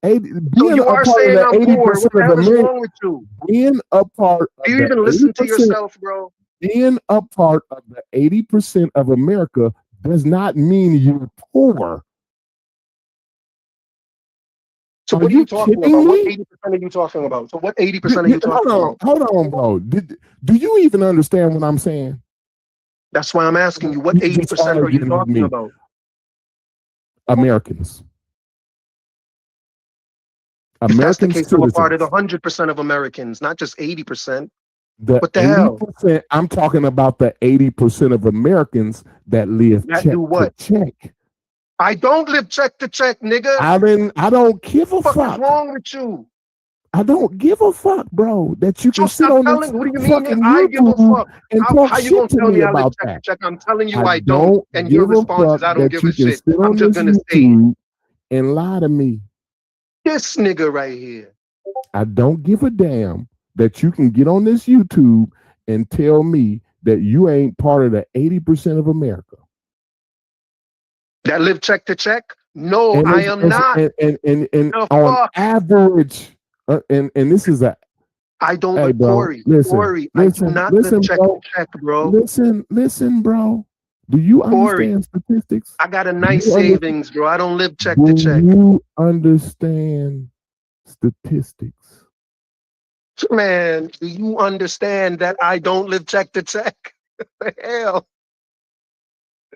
So you are saying I'm poor. What the hell is wrong with you? Being a part. Do you even listen to yourself, bro? Being a part of the 80% of America does not mean you're poor. So what are you talking about? What 80% are you talking about? So what 80% are you talking about? Hold on, bro. Do you even understand what I'm saying? That's why I'm asking you. What 80% are you talking about? Americans. If that's the case, I'm a part of the 100% of Americans, not just 80%. What the hell? I'm talking about the 80% of Americans that live check to check. I don't live check to check, nigga. I don't give a fuck. What's wrong with you? I don't give a fuck, bro. That you can sit on this fucking I give a fuck. And talk how you shit gonna to tell me me I live about check that. to check? I'm telling you I don't, and your response is I don't give a shit. I'm just gonna say and lie to me. This nigga right here. I don't give a damn that you can get on this YouTube and tell me that you ain't part of the 80% of America. That live check to check? No, And I am not. And The on fuck? average, and this is a I don't, hey, bro, Corey, listen, I do not listen, live check bro, to check, bro. listen, bro. Do you Corey, understand statistics? I got a Do nice you savings, bro. I don't live check to Do check. you understand statistics? Man, do you understand that I don't live check to check? The hell?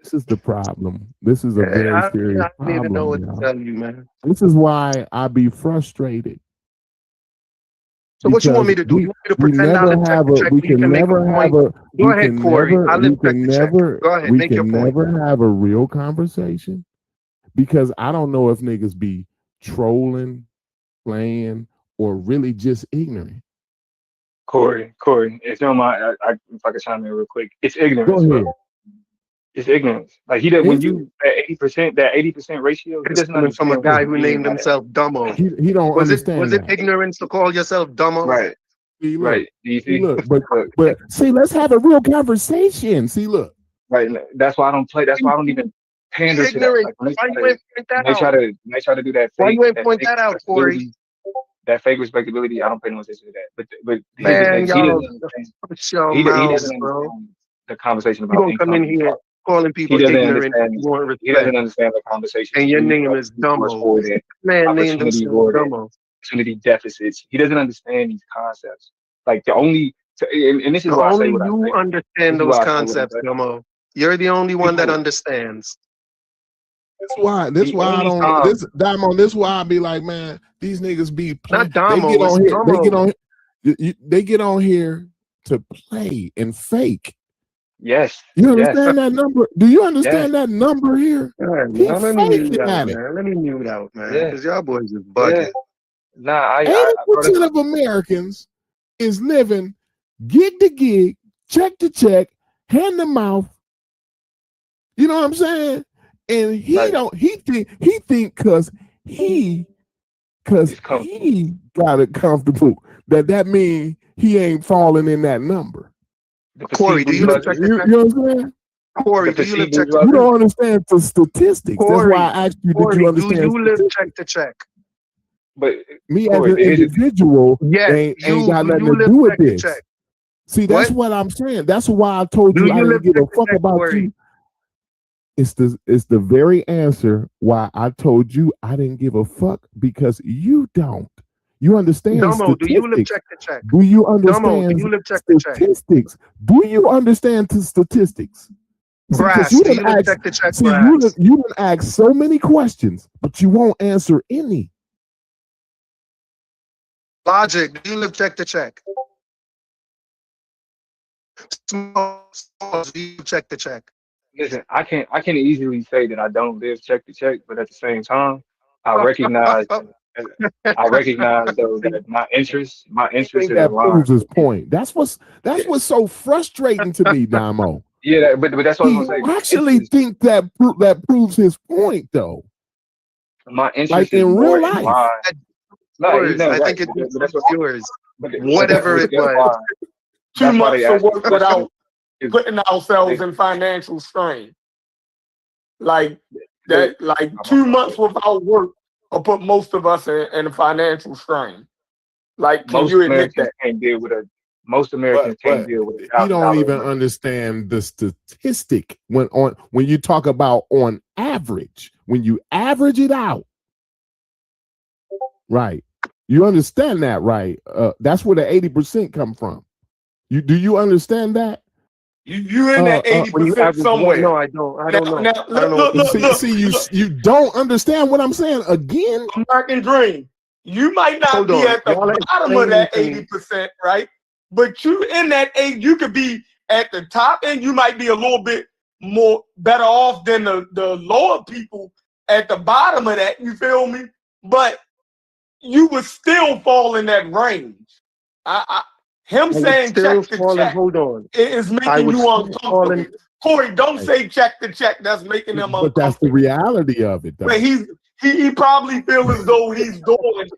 This is the problem. This is a very serious I don't even know what problem, to y'all. tell you, man. This is why I be frustrated. So what you want me to do? You want me to pretend I live check to check? We can never have a. Go ahead, Corey. I live check to check. Go ahead, We make your can point. never have a real conversation because I don't know if niggas be trolling, playing, or really just ignorant. Corey, if you don't mind, if I could chime in real quick, it's Go ignorance, ahead. bro. It's ignorance. Like he did when Is you at 80%, that 80% ratio, he It's doesn't coming from a understand guy what's who being named by himself Dumbo. He don't Was understand it that. ignorance to call yourself Dumbo? Right. See, look, Right. Do you see? look, but see, let's have a real conversation. See, look. Right. That's why I don't play. That's why I don't even pander to that. Ignorant. Like when Why you ain't point that out? when they try to do that. Why Fake, you ain't point that out, Corey? respectability, that fake respectability, I don't pay no attention to that. But here's the Man, thing. He y'all, doesn't understand. shut your He mouths, doesn't bro. understand the conversation You about gonna come in income. here calling people He doesn't ignorant understand. and you want He doesn't respect. understand the conversation. And your between name is resource Dumbo. hoarding, Man named opportunity himself hoarding, Dumbo. opportunity deficits. He doesn't understand these concepts. Like the only, and this is why I say Only what I you say. understand This is those why I say what I concepts, say. Dumbo. You're the only one that People- understands. That's why I only don't. time- This Diamond. This why I be like, man, these niggas be playing. Not They Damo, get it's on here. They Dumbo. get on. They get on here to play and fake. Yes. You understand that number? Do you understand that number here? All right, He man. Let me faking mute out, at it. man. Let me mute out, man. Yeah. Because y'all boys is bugging. Yeah. Nah, 80% of Americans is living gig to gig, check to check, hand to mouth. You know what I'm saying? And he Right. don't. He think because he got it comfortable that mean he ain't falling in that number. Corey, do you live check to You check? know what I'm saying? Corey, do you live check to You check? don't understand the statistics. Corey, That's why I asked you, did Corey, you understand do you live statistics? check to check? But Me Corey, as an individual Yes, ain't got do nothing you to live do with check to this. check? See, that's What? what I'm saying. That's why I told Do you I you didn't live give a check to fuck check, about Corey? you. It's the very answer why I told you I didn't give a fuck because you don't. You understand Dumbo, do you live statistics. check to check? Do you Dumbo, understand do you live check to check? statistics? Do you understand the statistics? See, 'cause Brass, you do you done live asked, check to check, see, Brass? you done asked so many questions, but you won't answer any. Logic, do you live check to check? Smalls, do you check to check? listen, I can easily say that I don't live check to check, but at the same time, I recognize though that my interests I is think that aligned. proves his point. That's what's so frustrating to me, Damo. Yeah, but that's what I He was gonna say. actually think that proves his point, though. My interest Like is in more real in life. line. No, Yours, no, I right. think it's But that's what yours. but Whatever it that's was. why 2 that's why months they of ask me work the without question. Is putting ourselves they, in financial strain. Like they, that, like 2 months without work will put most of us in a financial strain. Like, can most you admit Americans that? can't deal with most Americans can't But deal with he $1,000 don't a even month. understand the statistic when you talk about on average, when you average it out, right? You understand that, right? That's where the 80% come from. Do you understand that? You in that When you 80% average what? somewhere. No, I don't. I don't know. Now, I don't know what look, you See, you don't understand what I'm saying again. American dream. You might not Hold be on. at the Y'all bottom of that explaining to me. 80%, right? But you in that 8, you could be at the top end. You might be a little bit more better off than the lower people at the bottom of that. You feel me? But you would still fall in that range. Him I was saying still check to falling. check Hold on. is I making was you still uncomfortable. falling. Corey, don't say check to check. That's making him But that's the uncomfortable. reality of it, though. But he probably feels as though he's doing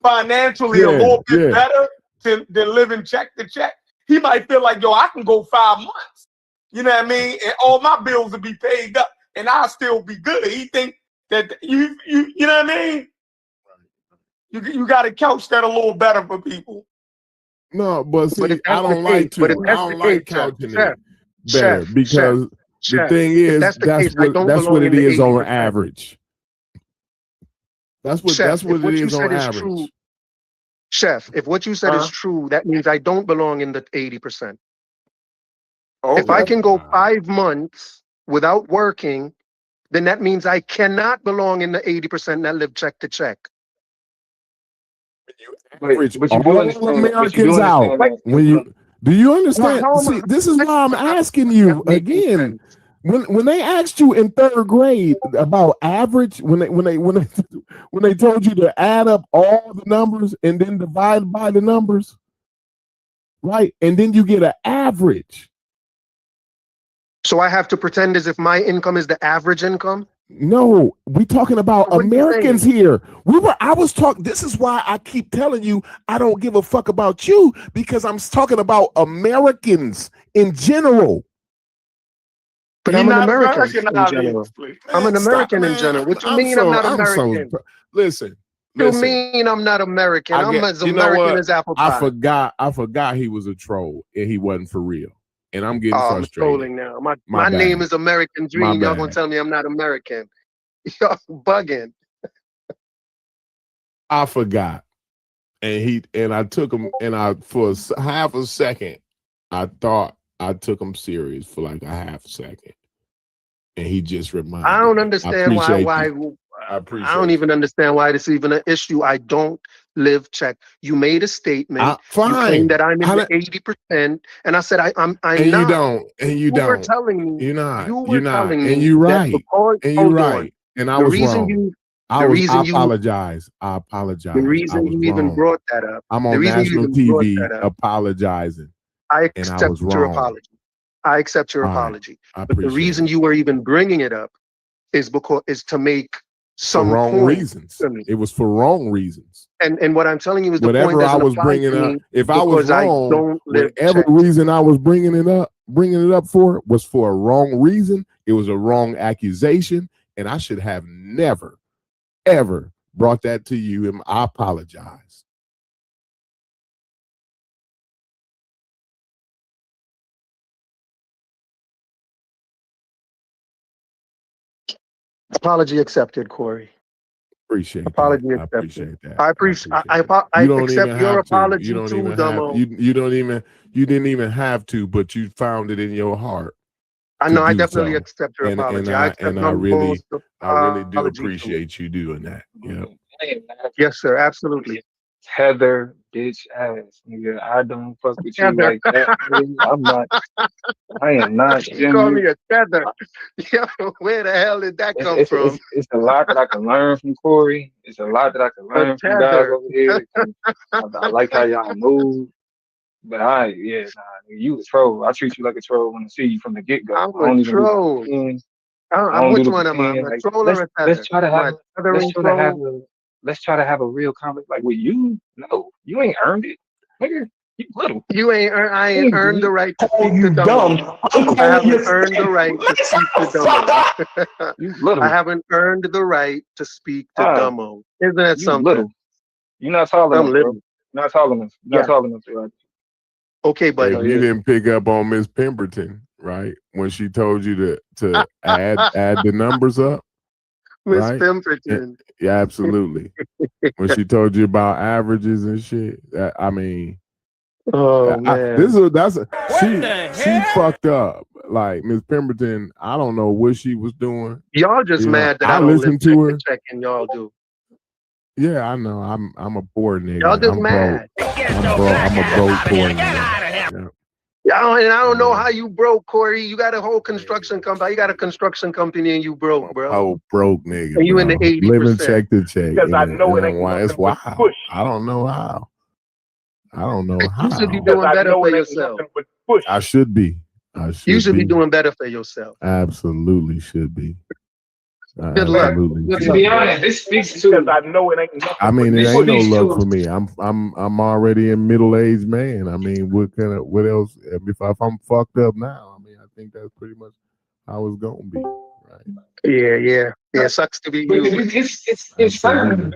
financially a little bit better than living check to check. he might feel like, yo, I can go 5 months. You know what I mean? And all my bills will be paid up, and I'll still be good. He think that you know what I mean? You got to couch that a little better for people. No, but see, if I that's don't the like case, but to. if I that's don't the like case, Chef, couching Chef, it better Chef, because the Chef, thing if is that's the case, I don't that's belong what in it the is on 80%. average. That's what Chef, if it what you is on said is average. true, Chef, if what you said is true, that means I don't belong in the 80%. If I can go 5 months without working, then that means I cannot belong in the 80% that live check to check. Average But you do all understand. Americans out. When you do you understand? Well, See, this is why I'm asking you again. When they asked you in 3rd grade about average, when they told you to add up all the numbers and then divide by the numbers, right? And then you get an average. So I have to pretend as if my income is the average income? No, we talking about What are you Americans saying? here. I was talking. This is why I keep telling you I don't give a fuck about you, because I'm talking about Americans in general. But I'm an American in general. I'm an American in general. What you mean I'm not American? Listen. You mean I'm not American? I'm as American as apple pie. I forgot he was a troll and he wasn't for real. And I'm getting I'm frustrated. trolling now. My name is American Dream. Y'all gonna tell me I'm not American? Y'all bugging. I forgot, and I took him, and for half a second, I thought I took him serious for like a half second, and he just reminded. I don't understand why. I appreciate. I don't even understand why this is even an issue. I don't live check. You made a statement. Fine. You claim that I'm in the 80%, and I said I'm and not. You don't. And you don't. Were telling me you're not. You you're were not. telling me and you're right. And you're right. And I was wrong. I apologize. I apologize. The reason you even brought that up. I'm on national TV apologizing. I accept your apology. I accept your apology. But the reason you were even bringing it up is to make some for wrong point reasons. It was for wrong reasons. And what I'm telling you is the whatever point I was bringing up. If I was wrong, whatever reason I was bringing it up for was for a wrong reason. It was a wrong accusation, and I should have never, ever brought that to you. And I apologize. Apology accepted, Corey. Appreciate apology that. accepted. I appreciate that. I accept your apology too, Dumbo. You didn't even have to, but you found it in your heart. I know. I definitely accept your apology. I really do appreciate you doing that. Yeah. Yes, sir. Absolutely. Heather, bitch ass, nigga. I don't fuck with you like that. I'm not. I am not. You call me a tether. Yo, where the hell did that come from? It's a lot that I can learn from Corey. It's a lot that I can learn from guys over here. I like how y'all move. But you a troll. I treat you like a troll when I see you from the get go. I'm a troll. Which one am I? A troll or a tether? Let's try to have a real conversation. Like with you, no, you ain't earned it, nigga. You little. I ain't earned the right to speak to Dumbo. I haven't earned the right to speak to Dumbo. You little. I haven't earned the right to speak to Dumbo. Isn't that something? Little. You're not tall enough, bro. Not tall enough. Not tall enough, right? Okay, buddy. You didn't pick up on Miss Pemberton, right? When she told you to add the numbers up. Miss Pemberton. Yeah, absolutely. When she told you about averages and shit, I mean, man, she fucked up. Like Miss Pemberton, I don't know what she was doing. Y'all just mad that I don't listen to her. Checking y'all do. Yeah, I know. I'm a poor nigga. Y'all just mad. I'm a broke poor nigga. Yeah, and I don't know how you broke, Corey. You got a whole construction company. You got a construction company and you broke, bro. Oh, broke nigga. And you in the 80%. Living check to check. Because I know it ain't why. It's wild. I don't know how. You should be doing better for yourself. I should be. You should be doing better for yourself. Absolutely should be. Good luck. Absolutely. To be honest, this speaks to. Because I know it ain't nothing. I mean, it This ain't what no these luck two- for me. I'm already a middle-aged man. I mean, what else? If I'm fucked up now, I mean, I think that's pretty much how it's gonna be, right? Yeah. Sucks to be But you. it's certain.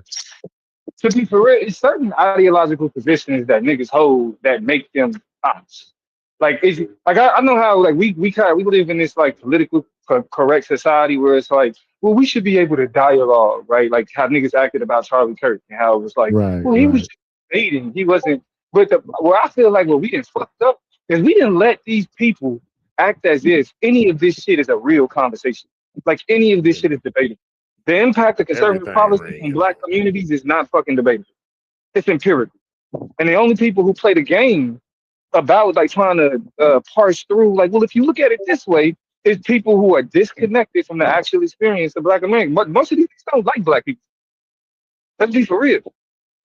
To be for real, it's certain ideological positions that niggas hold that make them ops. Like it's like I know how like we live in this like political correct society where it's like, well, we should be able to dialogue, right? Like how niggas acted about Charlie Kirk and how it was like, Right, well, he was just dating, he wasn't. But where I feel like we didn't fucked up is we didn't let these people act as if any of this shit is a real conversation. Like any of this shit is debatable. The impact of conservative policies on black communities is not fucking debatable. It's empirical. And the only people who play the game about like trying to parse through, like, well, if you look at it this way, is people who are disconnected from the actual experience of Black America. But most of these people don't like Black people. Let's be for real.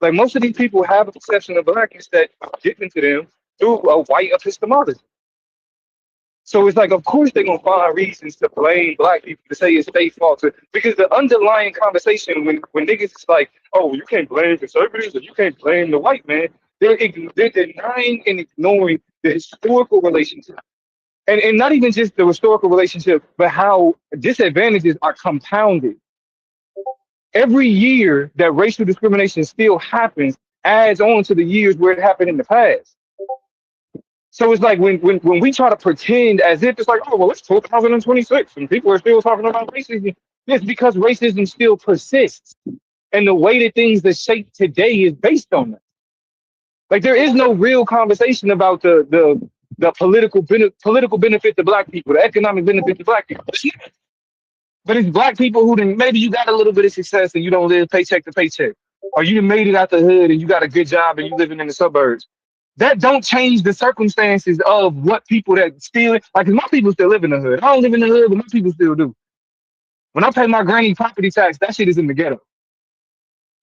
Like most of these people have a perception of blackness that gets into them through a white epistemology. So it's like, of course, they're gonna find reasons to blame Black people, to say it's their fault, because the underlying conversation when niggas is like, oh, you can't blame conservatives or you can't blame the white man, they're denying and ignoring the historical relationship, and not even just the historical relationship, but how disadvantages are compounded. Every year that racial discrimination still happens adds on to the years where it happened in the past. So it's like when we try to pretend as if it's like, oh, well, it's 2026 and people are still talking about racism. It's because racism still persists. And the way that things are shaped today is based on that. Like there is no real conversation about the political benefit to Black people, the economic benefit to Black people. But it's Black people who then maybe you got a little bit of success and you don't live paycheck to paycheck. Or you made it out the hood and you got a good job and you living in the suburbs. That don't change the circumstances of what people that still, like, 'cause my people still live in the hood. I don't live in the hood, but my people still do. When I pay my granny property tax, that shit is in the ghetto.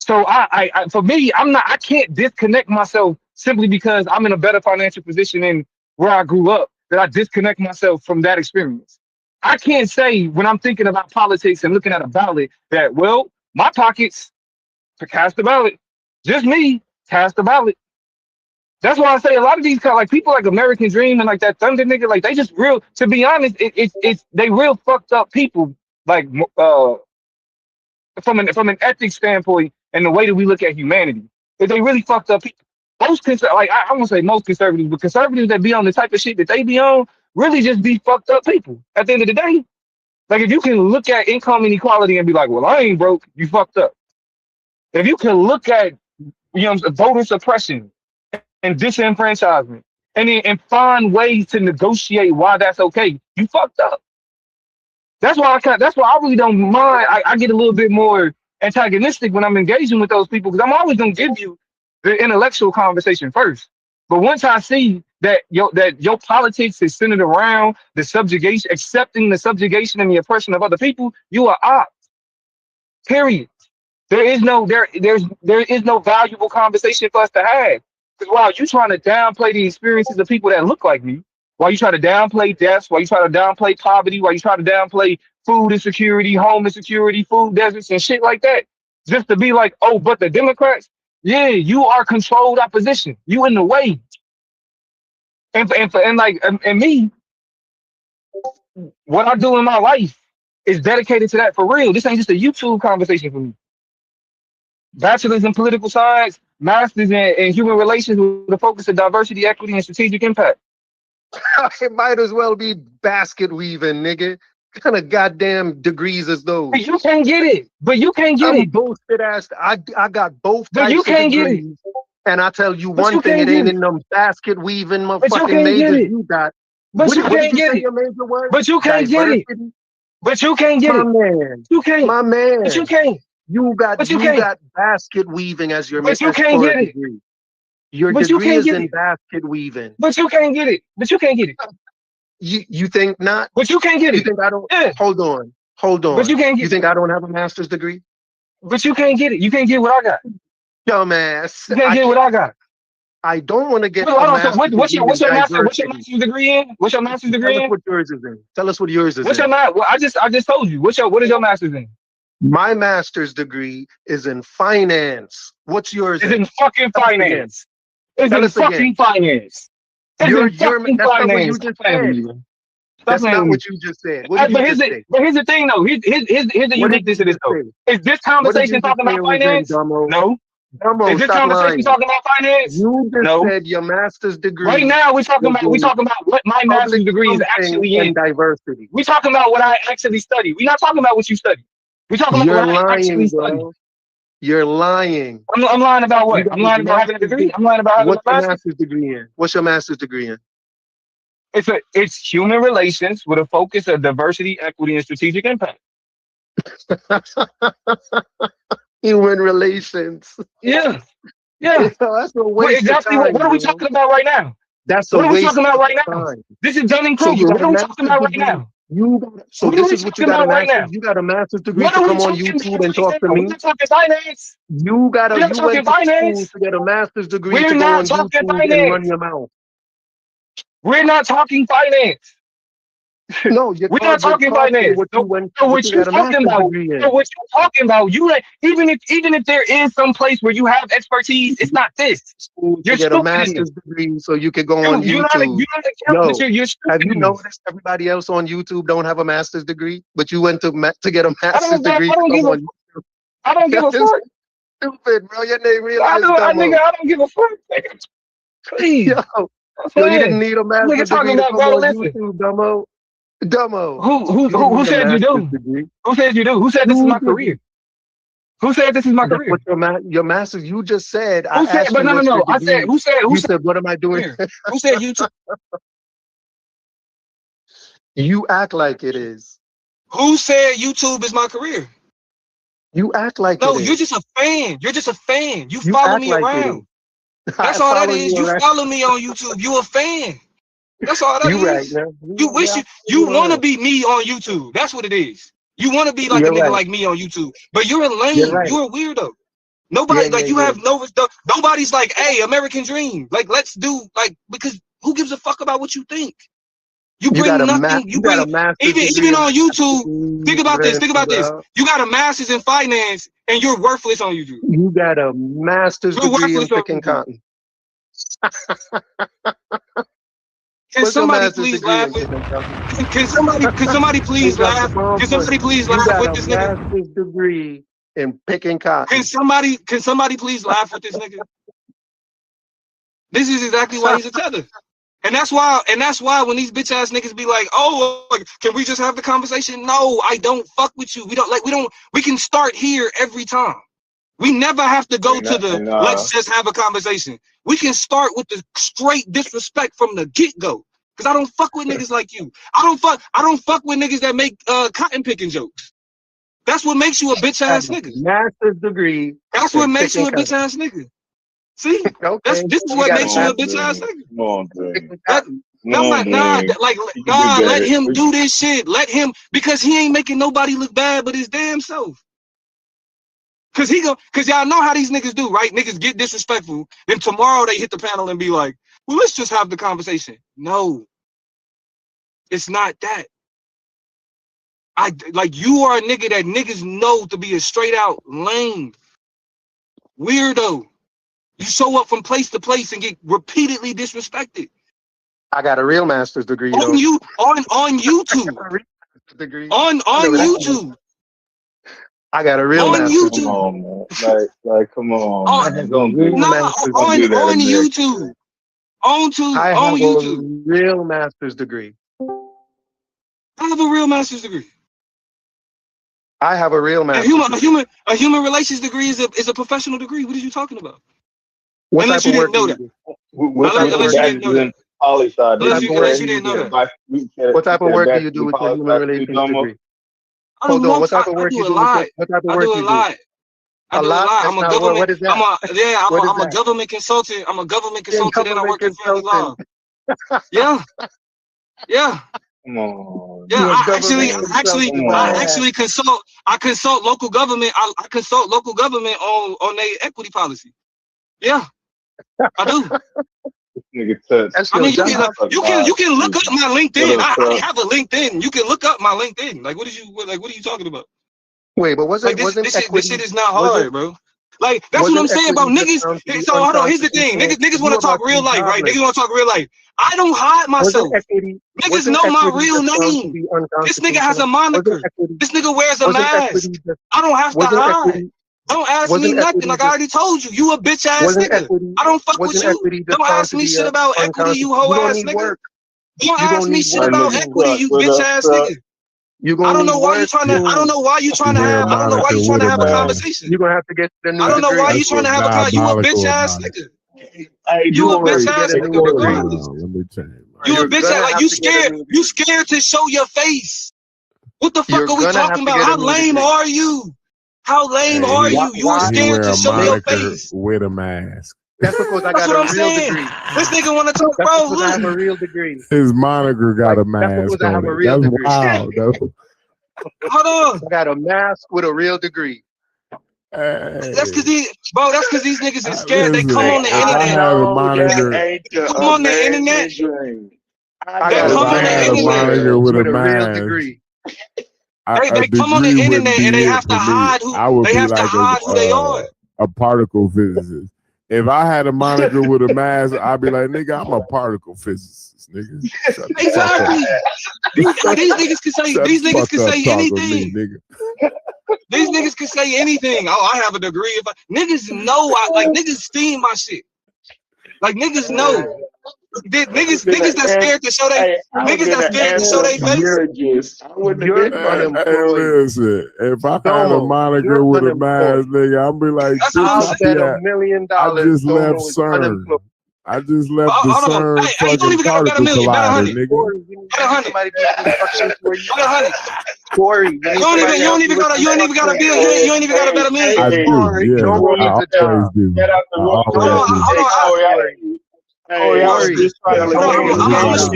So for me, I can't disconnect myself simply because I'm in a better financial position in where I grew up, that I disconnect myself from that experience. I can't say when I'm thinking about politics and looking at a ballot that, well, my pockets to cast the ballot, just me, cast the ballot. That's why I say a lot of these kind of, like people like American Dream and like that Thunder nigga, like they just real. To be honest, it's they real fucked up people. Like from an ethics standpoint and the way that we look at humanity, they really fucked up people. Most like I won't say most conservatives, but conservatives that be on the type of shit that they be on really just be fucked up people. At the end of the day, like if you can look at income inequality and be like, well, I ain't broke, you fucked up. If you can look at voter suppression and disenfranchisement, and find ways to negotiate why that's okay, you fucked up. That's why I really don't mind. I get a little bit more antagonistic when I'm engaging with those people because I'm always gonna give you the intellectual conversation first. But once I see that your politics is centered around the subjugation, accepting the subjugation and the oppression of other people, you are op. Period. There is no valuable conversation for us to have. Because while you trying to downplay the experiences of people that look like me, while you try to downplay deaths, while you try to downplay poverty, while you try to downplay food insecurity, home insecurity, food deserts and shit like that, just to be like, oh, but the Democrats, yeah, you are controlled opposition. You in the way. And me, what I do in my life is dedicated to that for real. This ain't just a YouTube conversation for me. Bachelor's in political science, master's in human relations with a focus on diversity, equity, and strategic impact. It might as well be basket weaving, nigga. What kind of goddamn degrees is those? But you can't get it. I'm bullshit ass. I got both but types you of can't degrees. Get it. And I tell you But one you thing, can't it ain't get in them basket weaving But you motherfucking can't get majors it. you got. But you What can't did you get say it. your major was? But you can't get it. Diversity? But you can't get My it. man. You can't. My man. But you can't. You But you can't. got basket weaving as your But you can't get it. degree. Your But you degree can't is get in it. basket weaving. But you can't get it. But you can't get it. You think not? But you can't get You it. think I don't? Yeah. Hold on. But you can't get You think I don't have a master's degree? But you can't get it. You can't get what I got. Dumbass. You can't get what I got. I don't want to get Hold a on, so master's what's your degree in master's diversity. degree in? What's your master's degree Tell us in? what yours is in. Tell us what yours is What's in. your well, I just told you. What is your master's in? My master's degree is in finance. What's yours? It's in fucking finance. It's in fucking finance. It's in fucking that's not what you finance. just Stop playing with said. me, man. Stop That's playing not with what me. you just said. What did you just say? But here's the thing, though. Here's the uniqueness of this, though. Is this conversation talking about finance? No. Dumbo, Is this stop conversation lying. talking about finance? You just No. said your master's degree. Right now, we're talking about what my master's degree is actually in. Diversity. We're talking about what I actually study. We're not talking about what you study. We're talking about what I actually study. You're lying. I'm lying about what? I'm lying about having a degree. I'm lying about having a master's degree in. What's your master's degree in? It's human relations with a focus of diversity, equity, and strategic impact. Human relations. Yeah. Yeah. That's a waste exactly. of time, what are we talking about right now? That's what a are we waste talking about right of now? time. This is Dunning-Kruger. What are we talking about right now? This is what you got a master's. You got a master's degree to come on YouTube and talk to me. We're not talking finance. You went to school to get a master's degree to go on YouTube and run your mouth. We're not talking finance. No, we're not talking finance. What you're talking about, you even if there is some place where you have expertise, it's not this. You're get a master's degree so you could go on YouTube. Have you noticed everybody else on YouTube don't have a master's degree, but you went to get a master's degree? I don't give a fuck. Stupid, bro. Your name realized I don't give a fuck. Please. Yo, you didn't need a master's degree to come on YouTube, dumbo. Dumbo. Who said you do? Who said you do? Who said this is my career? Who said this is my career? Your master's, you just said. Who said? But no. I said. Who said? You said, what am I doing? Who said YouTube? You act like it is. Who said YouTube is my career? You act like no. It You're is. just a fan. You're just a fan. You follow me around. That's all that is. You follow me on YouTube. You a fan. That's all that is. Right, you wish you want to be me on YouTube. That's what it is. You want to be like a nigga like me on YouTube, but you're a lame. You're a weirdo. Nobody have no. Nobody's like, hey, American Dream. Like, let's do because who gives a fuck about what you think? You bring nothing. You bring even on YouTube. Think about this. Think about this. You got a master's in finance and you're worthless on YouTube. You got a master's degree in picking cotton. Can somebody please laugh? Can somebody please laugh? Can somebody please laugh with this nigga? Master's degree in picking cotton. Can somebody please laugh with this nigga? This is exactly why he's a tether. And that's why when these bitch ass niggas be like, oh, can we just have the conversation? No, I don't fuck with you. We can start here every time. We never have to go to let's just have a conversation. We can start with the straight disrespect from the get-go. Cause I don't fuck with niggas like you. I don't fuck with niggas that make cotton picking jokes. That's what makes you a bitch ass nigga. Master's degree. That's what makes you a bitch ass nigga. See? Okay. This is what makes you a bitch ass nigga. Come on, Dre. Let him do this shit. Let him, because he ain't making nobody look bad but his damn self. Cause y'all know how these niggas do, right? Niggas get disrespectful, then tomorrow they hit the panel and be like, well, let's just have the conversation. No, it's not that. You are a nigga that niggas know to be a straight out lame weirdo. You show up from place to place and get repeatedly disrespected. I got a real master's degree on YouTube. on YouTube. I got a real on master's YouTube. degree. Come on, man. Like, come on. On YouTube. I have a real master's degree. I have a real master's degree. I have a real master's degree. A human relations degree is a professional degree. What are you talking about? What unless type you of didn't know work that. Unless you didn't know that. What type of work do you do with your human relations degree? Hold on. What type of work do you do? What type of work do you do? I do a lot. I'm a government. What is that? I'm a government consultant. I'm a government consultant and I work in family law. Yeah. Come on. Yeah, I actually consult. I consult local government. I consult local government on their equity policy. Yeah, I do. I mean, you can look up my LinkedIn. I have a LinkedIn. You can look up my LinkedIn. Like, what are you talking about? Wait, but wasn't Like wasn't this shit equity is not hard, bro. Like that's what I'm wasn't saying about equity niggas. just found to be So hold on, here's the thing. unconstitutional? Niggas want to You talk about to real be life, right? jobless. Niggas want to talk real life. I don't hide myself. Niggas Wasn't know my equity real just found to name. be This nigga has a unconstitutional? moniker. This nigga wears a Wasn't mask. equity just I don't have to wasn't hide. equity Don't ask me wasn't nothing. equity Like I just already told you, you a bitch ass wasn't nigga. equity I don't fuck with wasn't you. equity just Don't found ask to me be shit about equity, you hoe you don't ass need nigga. work. Don't You ask don't me need shit work about soon. equity, you bitch ass nigga. You're I gonna don't need know why you work trying to. I don't soon. know why you trying to Wear a have. I don't know why you moniker trying with to a have a mask. conversation. You're gonna have to get the new I don't know why degree. you That's trying to what's have a. You a bitch diabolical ass about it. nigga. Hey, You a You're gonna have bitch to get ass a nigga. new Hold degree. Regardless, on, let me change. you a You're bitch ass. gonna Like have you to get a scared. new You degree. scared to show your face. What the fuck You're are we gonna have talking to about? get a How new lame degree. are you? How lame Hey, are he you? You were Why? he scared wear to a show your moniker face. with a mask. That's because I That's got what a I'm real saying. degree. This nigga want to talk, That's bro. because I have a Look, real degree. His moniker got a That's because mask I have on a it. real That's degree. wild, though. hold on. I got a mask with a real degree. That's Hey, cause these niggas is scared. They come listen. on the If I internet. had a No, that moniker, ain't the Come on the internet. American dream. I They got if a come I on the had a mask internet. moniker with a with a real mask, degree. a They come on the degree wouldn't internet and be they it have to for me. hide who I would they be have to like hide who they are. a particle physicist. If I had a moniker with a mask, I'd be like, nigga, I'm a particle physicist, nigga. Shut the fuck Exactly. up. These niggas can say Shut these the niggas fuck can up say talking to me, anything. nigga. These niggas can say anything. Oh, I have a degree. If niggas know, like niggas steam my shit. Like niggas know. Niggas that scared to show they Hey, I was niggas that gonna scared to show answer their face. Burgess. I wouldn't have You're been Hey, there. unemployed. listen. If I had a Domo, moniker you're with a unemployed. mask, nigga, I'd be like, That's bitch, what I'm I'll I saying. bet be $1 at, million I just left Domo is CERN. unemployed. I just left the Hold on. CERN Hey, you don't fucking even gotta bet a particle million. Bet collider, 100. nigga. Corey, you need Bet 100. somebody to give you instructions where you Bet 100. Corey, you need You somebody to help you with don't even gotta instructions. build. You ain't even gotta bet a million. I do, yeah. Domo I needs a always job. do. Get out the I room. Hold always on. do. Hold on. Corey, Hey, I was Corey, just telling I'm niggas gonna Everything,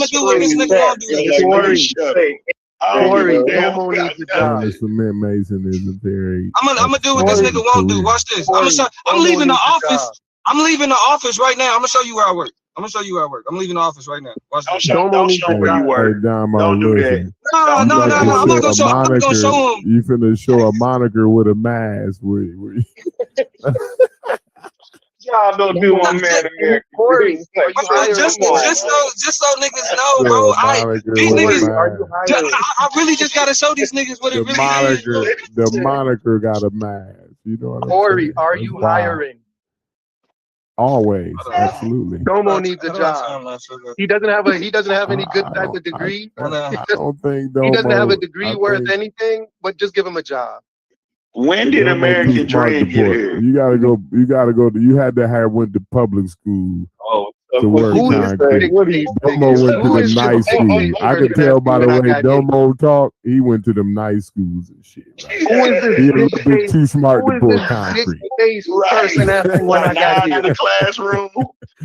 do brother. what this nigga gonna do. Corey, I don't give Corey, a damn Domo about needs a that. job. And the cement mason is a very I'm gonna do what this Corey, nigga won't do. career. Watch this. Corey, I'm Domo leaving the needs a office. job. I'm leaving the office right now. I'm gonna show you where I work. I'm leaving the office right now. Watch this. Domo needs a Don't show where job. you work. Hey, Damo, Don't do that. listen. No. You about to I'm not gonna show a show. I'm not gonna show moniker. him. You finna show a moniker with a mask. Y'all don't do one man American Corey, dream. are you hiring? Just so niggas know, Show bro. a moniker These with niggas. a Corey, are you mask. hiring? I really just gotta show these niggas what it really is. The moniker got a mask. You know what I'm Corey, saying? are That's you wild. hiring? Always, absolutely. Domo needs a job. He doesn't have any good type of degree. I don't think He doesn't have a Domo. degree worth anything, but just give him a job. When did Domo American too smart Dream to get put. here? You gotta go. You had to have went to public school Oh, to work Who is the concrete. big face Domo biggest? went to Who them is the nice big schools. face I person could tell by the when I way got here? Domo talk. He went to them nice schools and shit. Right? Who is this He a big little bit face? too smart Who to is pour this big concrete. face person asking when I got Now in here? the classroom,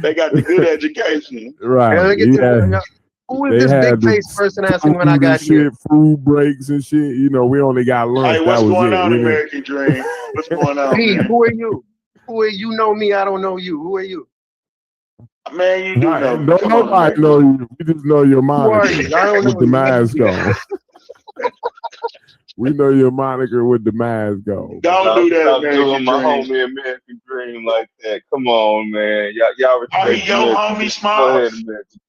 they got the good education. Right. Look at this. Who is They this had big the face person asking when I food got and here? shit, food breaks and shit. You know, we only got lunch. Hey, what's that was going it. on, We didn't. American Dream? What's going on, Steve, man? who are you? Who are you? Know me? I don't know you. Who are you? Man, you do know me. Don't Come on, nobody man. know you. We just know your Who are moniker you? I don't with know the you. mask on. We know your moniker with the mask on. Don't do that, Stop American doing my Dream. homie American Dream like that. Come on, man. Y'all respect Oh, he your American homie, Dream. Go Smalls? ahead, American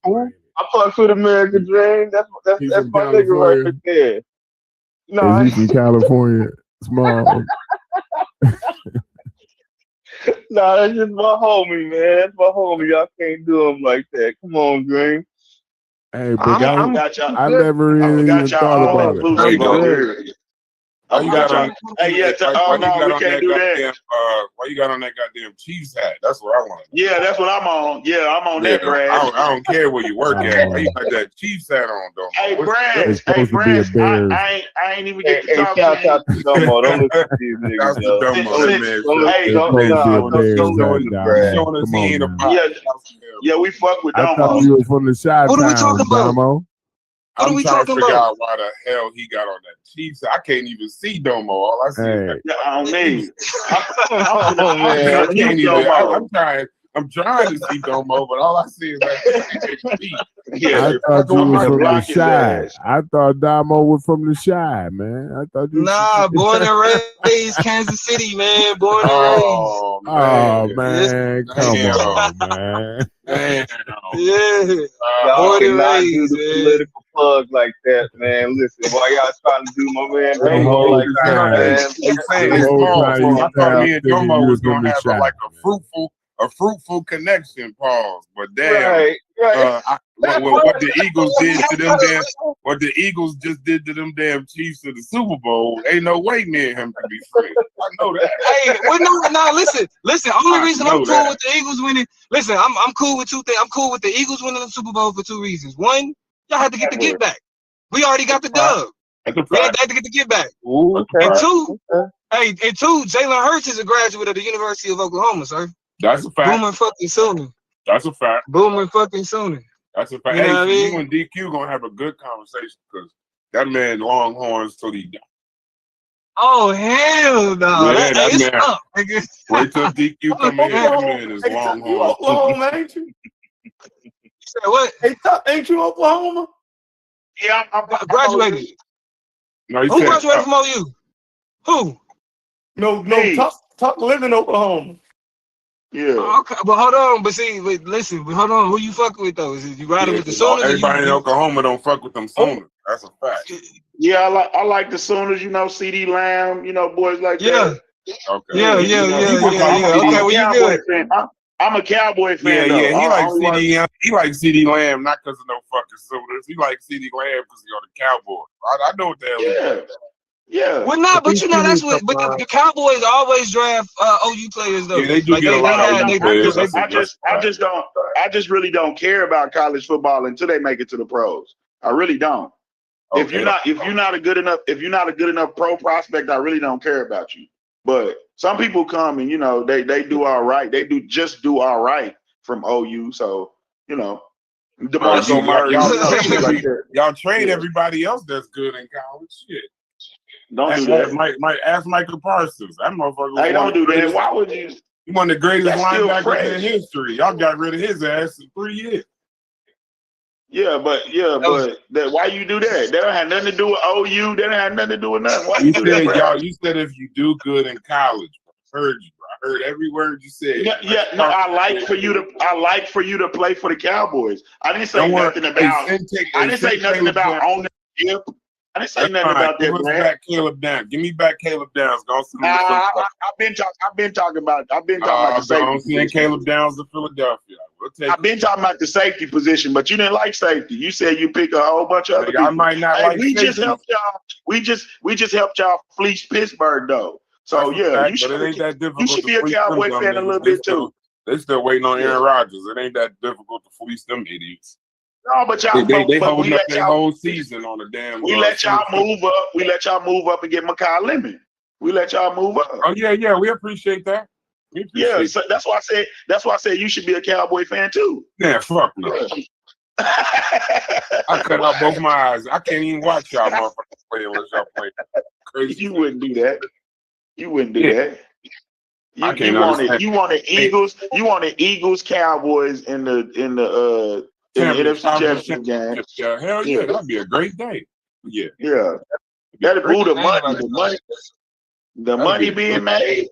Dream. I fucks with American Dream. That's He's my from nigga California. right there. No, Is he from California? Small. nah, that's just my homie, man. That's my homie. Y'all can't do him like that. Come on, Dream. Hey, but I'm I never even thought about it. Why you got on? Hey, yeah. Oh no, we can't do that. Why you got on that goddamn Chiefs hat? That's what I want to know. Yeah, that's what I'm on. Yeah, I'm on that, Brad. I don't care where you work at. Why you got that Chiefs hat on, though? Hey, Brad. It's Hey, supposed to be a Brad. Bears. I ain't even get to talk shout to out to Domo. Don't listen to these niggas. That's the Domo, that man. Hey, Come on, man. yeah, we fuck with I thought Domo. you were from the Chi What are we Town, talking about? Domo. What are I'm we trying to talking figure about? out why the hell he got on that Chiefs. I can't even see Domo. All I see is Hey, Yeah, on me. Oh, man. I can't even. I'm trying. I'm trying to see Domo, but all I see is like I thought you was from the Shy. I thought Damo was from the Shy, man. I thought you. Nah, born and raised Kansas City, man. Born and raised. Oh man, come on, man. Yeah, Y'all born and cannot do raised, the man. political plug like that, man. Listen, while y'all trying to do my man Domo like that, man. I'm saying it's small. I thought me and Domo was gonna have a fruitful connection. Pause. But damn, what the Eagles did to them damn, what the Eagles just did to them damn Chiefs of the Super Bowl, ain't no way me and him can be friends. I know that. Hey, well, no, listen. Only reason I'm cool with the Eagles winning. Listen, I'm cool with two things. I'm cool with the Eagles winning the Super Bowl for two reasons. One, y'all had to get the get back. We already got the dub. We had to get the get back. And two, Jalen Hurts is a graduate of the University of Oklahoma, sir. That's a fact. Boomer fucking Sooner. That's a fact. Boomer fucking Sooner. That's a fact. You know what I mean? You and DQ gonna have a good conversation because that man Longhorns till he die. Oh hell no! Yeah, It's man. up, nigga. Wait till DQ come in. That man is Longhorns. Oklahoma, ain't you? You said what? Hey, ain't you Oklahoma? Yeah, I'm graduated. No, who graduated from OU? Who? No, Tuck live in Oklahoma. Yeah. Okay, but hold on. But listen. Hold on. Who you fucking with though? Is you riding with the Sooners? Everybody in Oklahoma don't fuck with them Sooners. That's a fact. Yeah, I like the Sooners. You know, CD Lamb. You know, boys like that. Okay. Yeah. Okay, well you good. I'm a Cowboy fan. Yeah. He likes CD Lamb not because of no fucking Sooners. He likes CD Lamb because he on the Cowboys. I know what the hell. Yeah. Yeah. Well, not, but you know that's what. But the Cowboys always draft OU players though. Yeah, they do get a lot of OU players. I just really don't care about college football until they make it to the pros. I really don't. Okay. If you're not a good enough pro prospect, I really don't care about you. But some people come and they do all right. They do all right from OU. So DeMarco Murray. Y'all trade everybody else that's good in college. Shit. Don't do that. Ask Michael Parsons. That motherfucker. Hey, don't do that. Why would you? He one of the greatest linebackers fresh. in history. Y'all got rid of his ass in 3 years. Yeah, but why you do that? That don't have nothing to do with OU. That don't have nothing to do with nothing. Why you do that? You said if you do good in college. I heard you. I heard every word you said. I like for you to play for the Cowboys. I didn't say nothing about. I didn't say nothing about ownership. I didn't say nothing about that, man. Back Caleb Downs. Give me back Caleb Downs. I've been talking about the safety position. Caleb Downs to Philadelphia. I've been talking about the safety position, but you didn't like safety. You said you pick a whole bunch of other people. I might not like we safety. just helped y'all. We just helped y'all fleece Pittsburgh though. So you should be a Cowboy fan a little bit too. They still waiting on Aaron Rodgers. It ain't that difficult to fleece them idiots. No, but y'all they holding up their whole season on the damn. We let y'all move up. We let y'all move up and get Mekhi Lemon. We let y'all move up. Oh yeah, we appreciate that. So that's why I said you should be a Cowboy fan too. Yeah, fuck no. I cut out both my eyes. I can't even watch y'all motherfuckers play unless y'all play. Crazy. You wouldn't do that. You wouldn't do that. You want the Eagles. You want the Eagles Cowboys in the NFC Championship game. Yeah, hell yeah, that'd be a great day. Yeah. That'd be the money being made.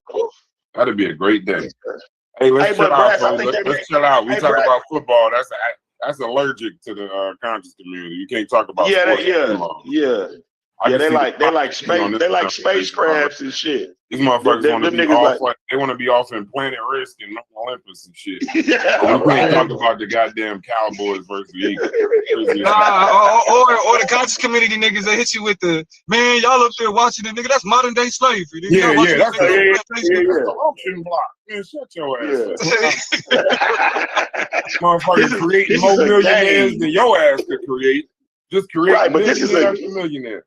That'd be a great day. Hey, let's chill out, folks. Let's chill out. We talk about football. That's allergic to the conscious community. You can't talk about sports. They like space. They like spacecrafts and shit. These motherfuckers want to be off. They want to be off in Planet Risk and Olympus and shit. We can't talk about the goddamn Cowboys versus the Eagles. Or the conscious community niggas that hit you with the man. Y'all up there watching it, nigga. That's modern day slavery. Nigga. That's the auction block. Man, shut your ass. Motherfuckers creating more millionaires than your ass could create. Just create millionaires and millionaires.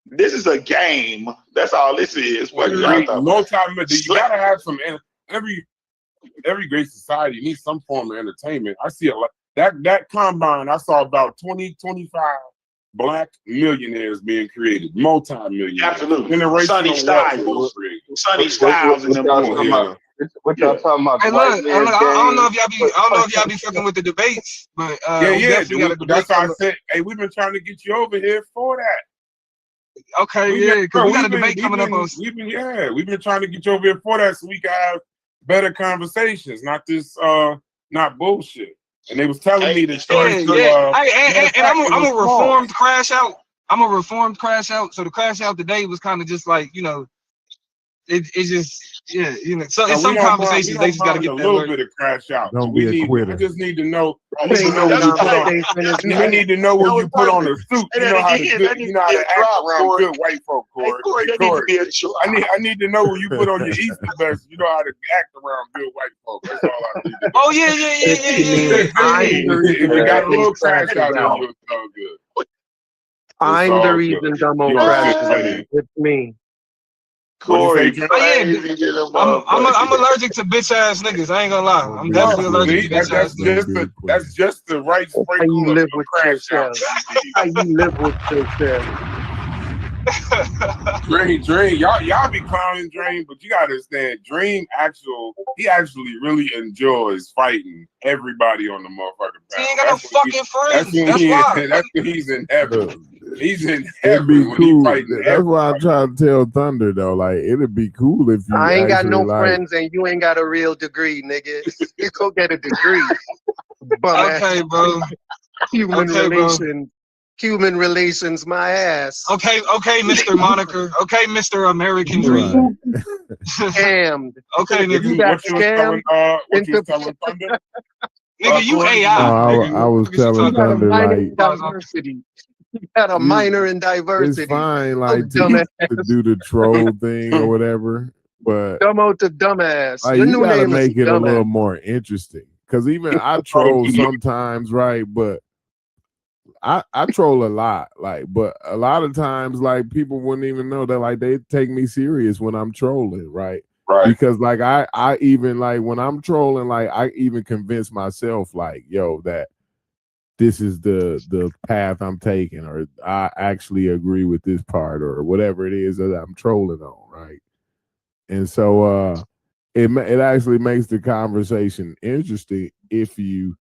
This is a game. That's all this is. You gotta have some. Every great society needs some form of entertainment. I see a lot. That combine, I saw about 20-25 black millionaires being created, multi-millionaires. Absolutely. Sonny Styles. Sonny Styles in them. What y'all talking about? Hey, The white look, man's I don't know if game? y'all be fucking with the debates, but Yeah, we yeah. definitely got a debate That's why I coming. said, hey, we've been trying to get you over here for that. Okay, We've yeah, been, because bro, we got a we've been, debate we've coming up been, on. we've been trying to get you over here for that so we can have better conversations, not this, not bullshit. And they was telling me to start Yeah, to, yeah. matter of And fact, I'm it a was reformed crash out. I'm a reformed crash out. So the crash out today was kind of just like, you know, it just, yeah, you know. So in we some don't conversations, they mind just got to a get that little work. bit of crash out. Don't We be a need. quitter. I just need to know. I I need to think know the when you put on. conversation is I need to know when you put on a suit. And You then know how to again, good. that needs You know to how be to a act drop, around Corey. good white folk, Hey, Corey. Corey, that Corey. needs to be a drop. I need to know when you put on your Easter vest. You know how to act around good white folk. That's all I need to know. Oh yeah. I'm the If you reason got a little Dumbo crash crashes out in out. you, it's all good. I'm the all reason good. Dumbo You know, crashes shit out. funny. It's me. Corey, Dre? crazy to the I'm allergic to bitch ass niggas. I ain't gonna lie. I'm definitely allergic to bitch ass niggas. That's just the right How sprinkle you of live with crash out. yourself? How you live with yourself? Dream, y'all be clowning Dream, but you gotta understand, Dream he actually really enjoys fighting everybody on the motherfucking He panel. ain't got no fucking friends. That's when he's in heaven. He's in It'd heaven be when cool. he fighting That's why I everybody. try to tell Thunder though. Like it'd be cool if you I ain't got actually no like. friends and you ain't got a real degree, nigga. You go get a degree. Bum ass. Okay, bro. Human relations, my ass. Okay, Mr. Moniker. Okay, Mr. American Dream. Scammed. Okay, You nigga. got scammed. What you was telling Thunder? Nigga, you AI. I was telling Thunder like diversity. You got a minor in diversity. it's fine, Oh, like dumbass. to do the troll thing or whatever, but Dumbo to dumbass. like, Your you new gotta name is make it a dumbass. little more interesting. Because even I troll sometimes, right? But I troll a lot, like, but a lot of times, like, people wouldn't even know that, like, they take me serious when I'm trolling, right? Right. Because like I even like when I'm trolling, like I even convince myself, like, yo, that this is the path I'm taking, or I actually agree with this part, or whatever it is that I'm trolling on, right? And so it actually makes the conversation interesting if you